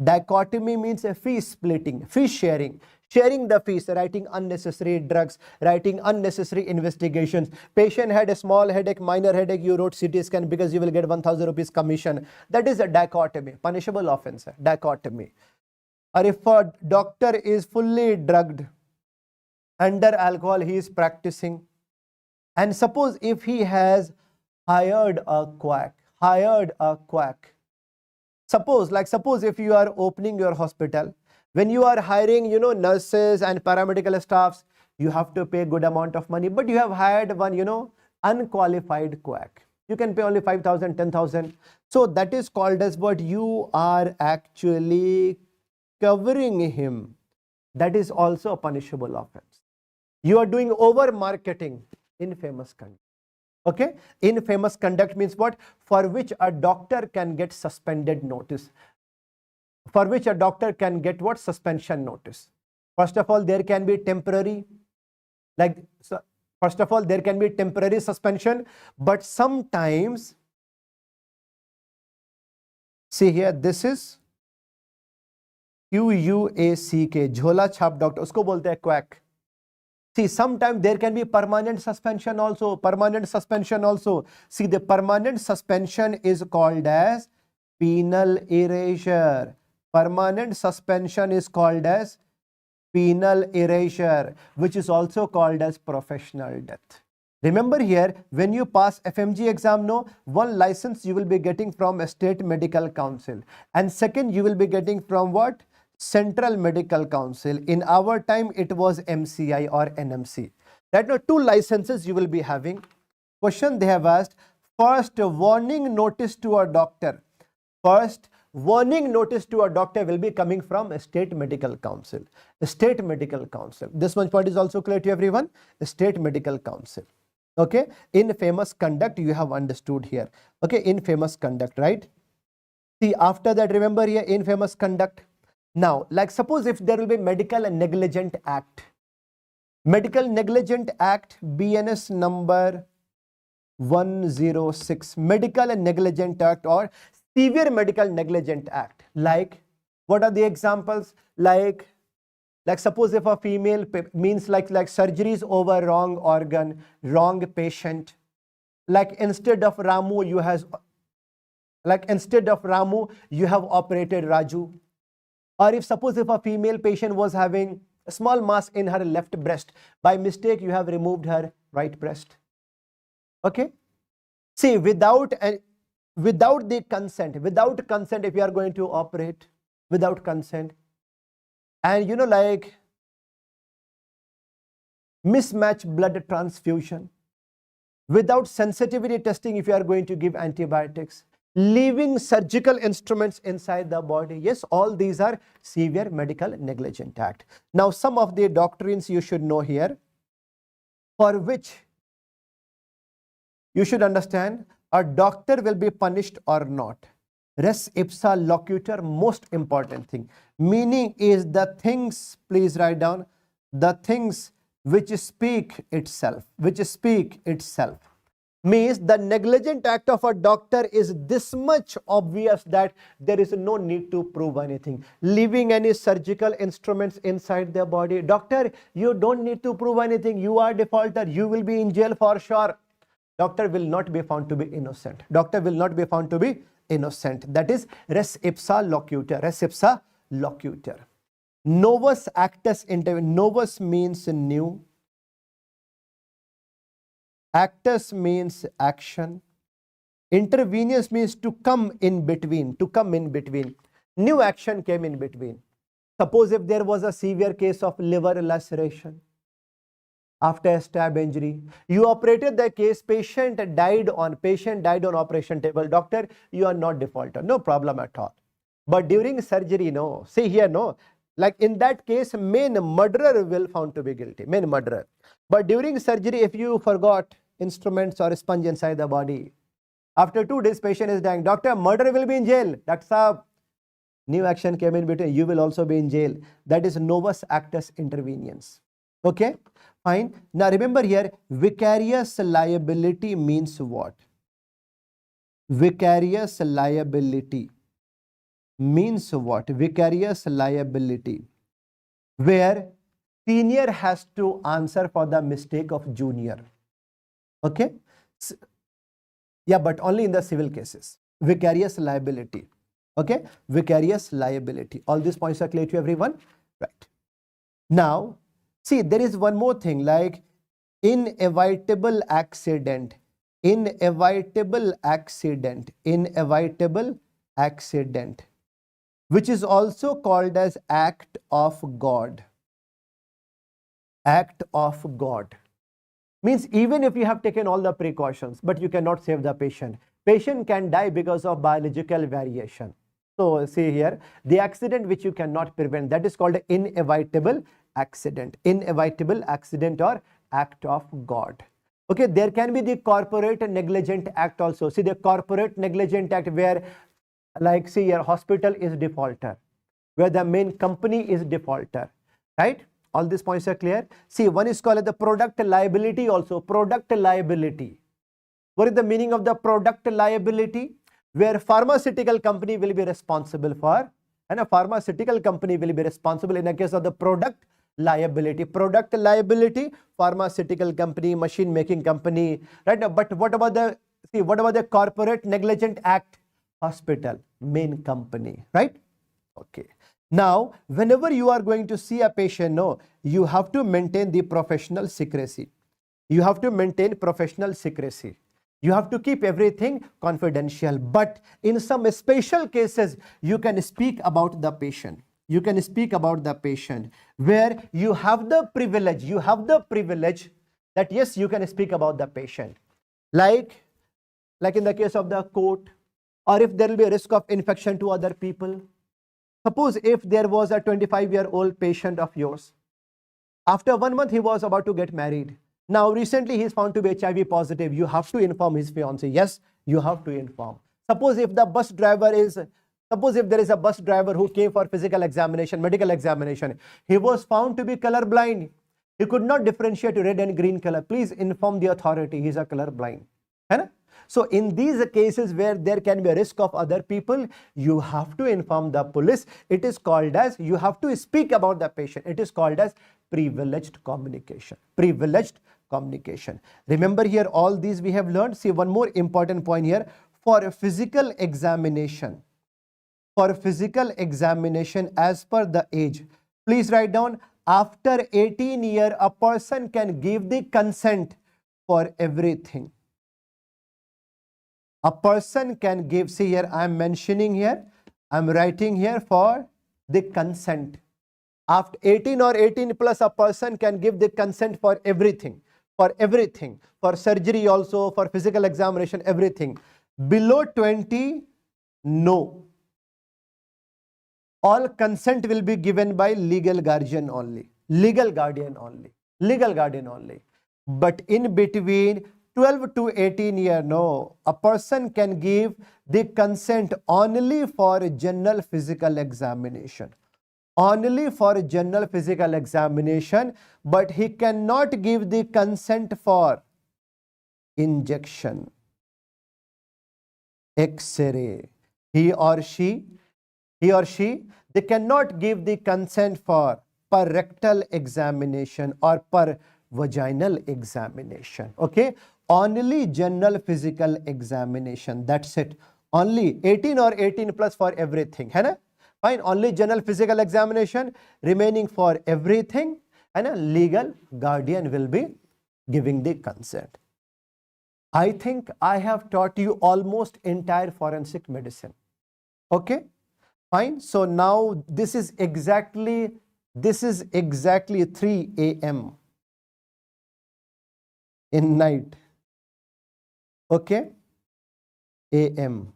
Dichotomy means a fee splitting, fee sharing. Sharing the fees, writing unnecessary drugs, writing unnecessary investigations. Patient had a small headache, minor headache, you wrote CT scan because you will get 1,000 rupees commission. That is a dichotomy, punishable offense, dichotomy. Or if a doctor is fully drugged, under alcohol he is practicing, and suppose if he has hired a quack. Suppose if you are opening your hospital, when you are hiring, nurses and paramedical staffs, you have to pay a good amount of money, but you have hired one, unqualified quack. You can pay only 5,000, 10,000. So that is called as what? You are actually covering him. That is also a punishable offense. You are doing over marketing, infamous conduct. Okay, infamous conduct means what? For which a doctor can get suspended notice. For which a doctor can get what? Suspension notice. First of all, there can be temporary, suspension, but sometimes, see here, this is QUACK, Jhola Chhap doctor, usko bolte hai quack. See, sometimes there can be permanent suspension also. See, the permanent suspension is called as penal erasure. Permanent suspension is called as penal erasure, which is also called as professional death. Remember here, when you pass FMGE exam, one license you will be getting from a state medical council, and second you will be getting from what? Central Medical Council. In our time, it was MCI or NMC. Right now, 2 licenses you will be having. Question they have asked, first warning notice to a doctor. First warning notice to a doctor will be coming from a State Medical Council. State Medical Council. This one point is also clear to everyone. State Medical Council. Okay. Infamous conduct you have understood here. Okay. Infamous conduct, right? See, after that, remember here, infamous conduct. Now, like suppose if there will be Medical Negligent Act. Medical Negligent Act, BNS number 106. Medical Negligent Act or Severe Medical Negligent Act. Like, what are the examples? Like suppose if a female means like surgeries over wrong organ, wrong patient. Like instead of Ramu, you have operated Raju. Or if suppose if a female patient was having a small mass in her left breast, by mistake you have removed her right breast. Okay. See, without the consent, if you are going to operate without consent, and you know, like mismatch blood transfusion, without sensitivity testing, if you are going to give antibiotics, leaving surgical instruments inside the body. Yes, all these are Severe Medical Negligent Act. Now, some of the doctrines you should know here, for which you should understand a doctor will be punished or not. Res ipsa loquitur, most important thing. Meaning is the things, please write down, the things which speak itself, means the negligent act of a doctor is this much obvious that there is no need to prove anything. Leaving any surgical instruments inside their body. Doctor, you don't need to prove anything. You are defaulter. You will be in jail for sure. Doctor will not be found to be innocent. That is res ipsa loquitur. Novus actus inter. Novus means new. Actus means action. Intervenience means to come in between. New action came in between. Suppose if there was a severe case of liver laceration after a stab injury, you operated the case, patient died on operation table. Doctor, you are not defaulter, no problem at all. But during surgery, no. See here, no. Like in that case, main murderer will found to be guilty, main murderer. But during surgery, if you forgot instruments or sponge inside the body, after 2 days, patient is dying. Doctor, murderer will be in jail. That's a new action came in between. You will also be in jail. That is novus actus interveniens. Okay, fine. Now remember here, vicarious liability means what? Vicarious liability means what? Vicarious liability, where senior has to answer for the mistake of junior. Okay. Yeah, but only in the civil cases. Vicarious liability. Okay. Vicarious liability. All these points are clear to everyone? Right. Now, see, there is one more thing, like inevitable accident. Inevitable accident, which is also called as act of God. Act of God means even if you have taken all the precautions, but you cannot save the patient. Patient can die because of biological variation. So see here, the accident which you cannot prevent, that is called inevitable accident. Inevitable accident or act of God. Okay, there can be the corporate negligent act also. See, the corporate negligent act where, like, see, your hospital is defaulter, where the main company is defaulter, right? All these points are clear. See, one is called the product liability also. Product liability. What is the meaning of the product liability? Where pharmaceutical company will be responsible for, and a pharmaceutical company will be responsible in a case of the product liability. Product liability, pharmaceutical company, machine making company, right? But what about the corporate negligent act? Hospital, main company, right? Okay. Now, whenever you are going to see a patient, no, you have to maintain the professional secrecy. You have to maintain professional secrecy. You have to keep everything confidential. But in some special cases, you can speak about the patient. you can speak about the patient, where you have the privilege, that yes, you can speak about the patient, like in the case of the court, or if there will be a risk of infection to other people. Suppose if there was a 25-year-old patient of yours, after 1 month he was about to get married. Now recently he is found to be HIV positive. You have to inform his fiance. Yes, you have to inform. Suppose if there is a bus driver who came for physical examination, medical examination, he was found to be color blind. He could not differentiate red and green color. Please inform the authority, he is a color blind. So in these cases where there can be a risk of other people, you have to inform the police. It is called as, you have to speak about the patient. It is called as privileged communication. Privileged communication. Remember here, all these we have learned. See, one more important point here. For a physical examination, as per the age, please write down, after 18 years, a person can give the consent for everything. A person can give, see here, I am mentioning here, I am writing here for the consent. After 18 or 18 plus, a person can give the consent for everything, for surgery also, for physical examination, everything. Below 20, no. All consent will be given by legal guardian only. But in between 12 to 18 years, no. A person can give the consent only for general physical examination. But he cannot give the consent for injection, X-ray. He or she, they cannot give the consent for per rectal examination or per vaginal examination. Okay, only general physical examination, that's it. Only 18 or 18 plus for everything, है ना? Fine, only general physical examination, remaining for everything, and a legal guardian will be giving the consent. I think I have taught you almost entire forensic medicine. Okay, fine. So now this is exactly 3 a.m. in night. Okay, a.m.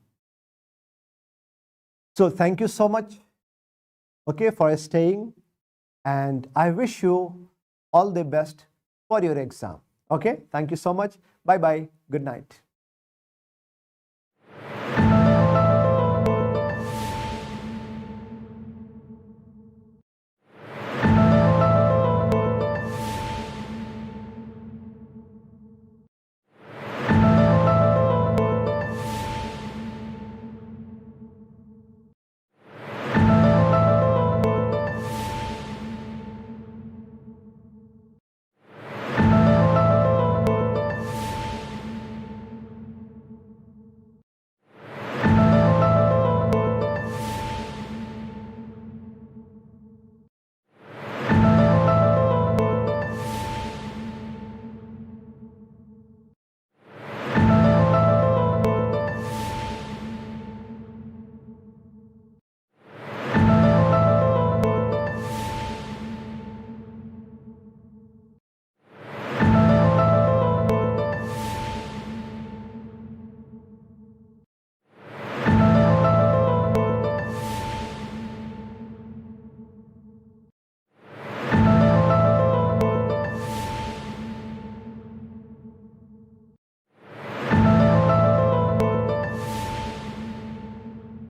So thank you so much, okay, for staying, and I wish you all the best for your exam. Okay, thank you so much. Bye bye. Good night.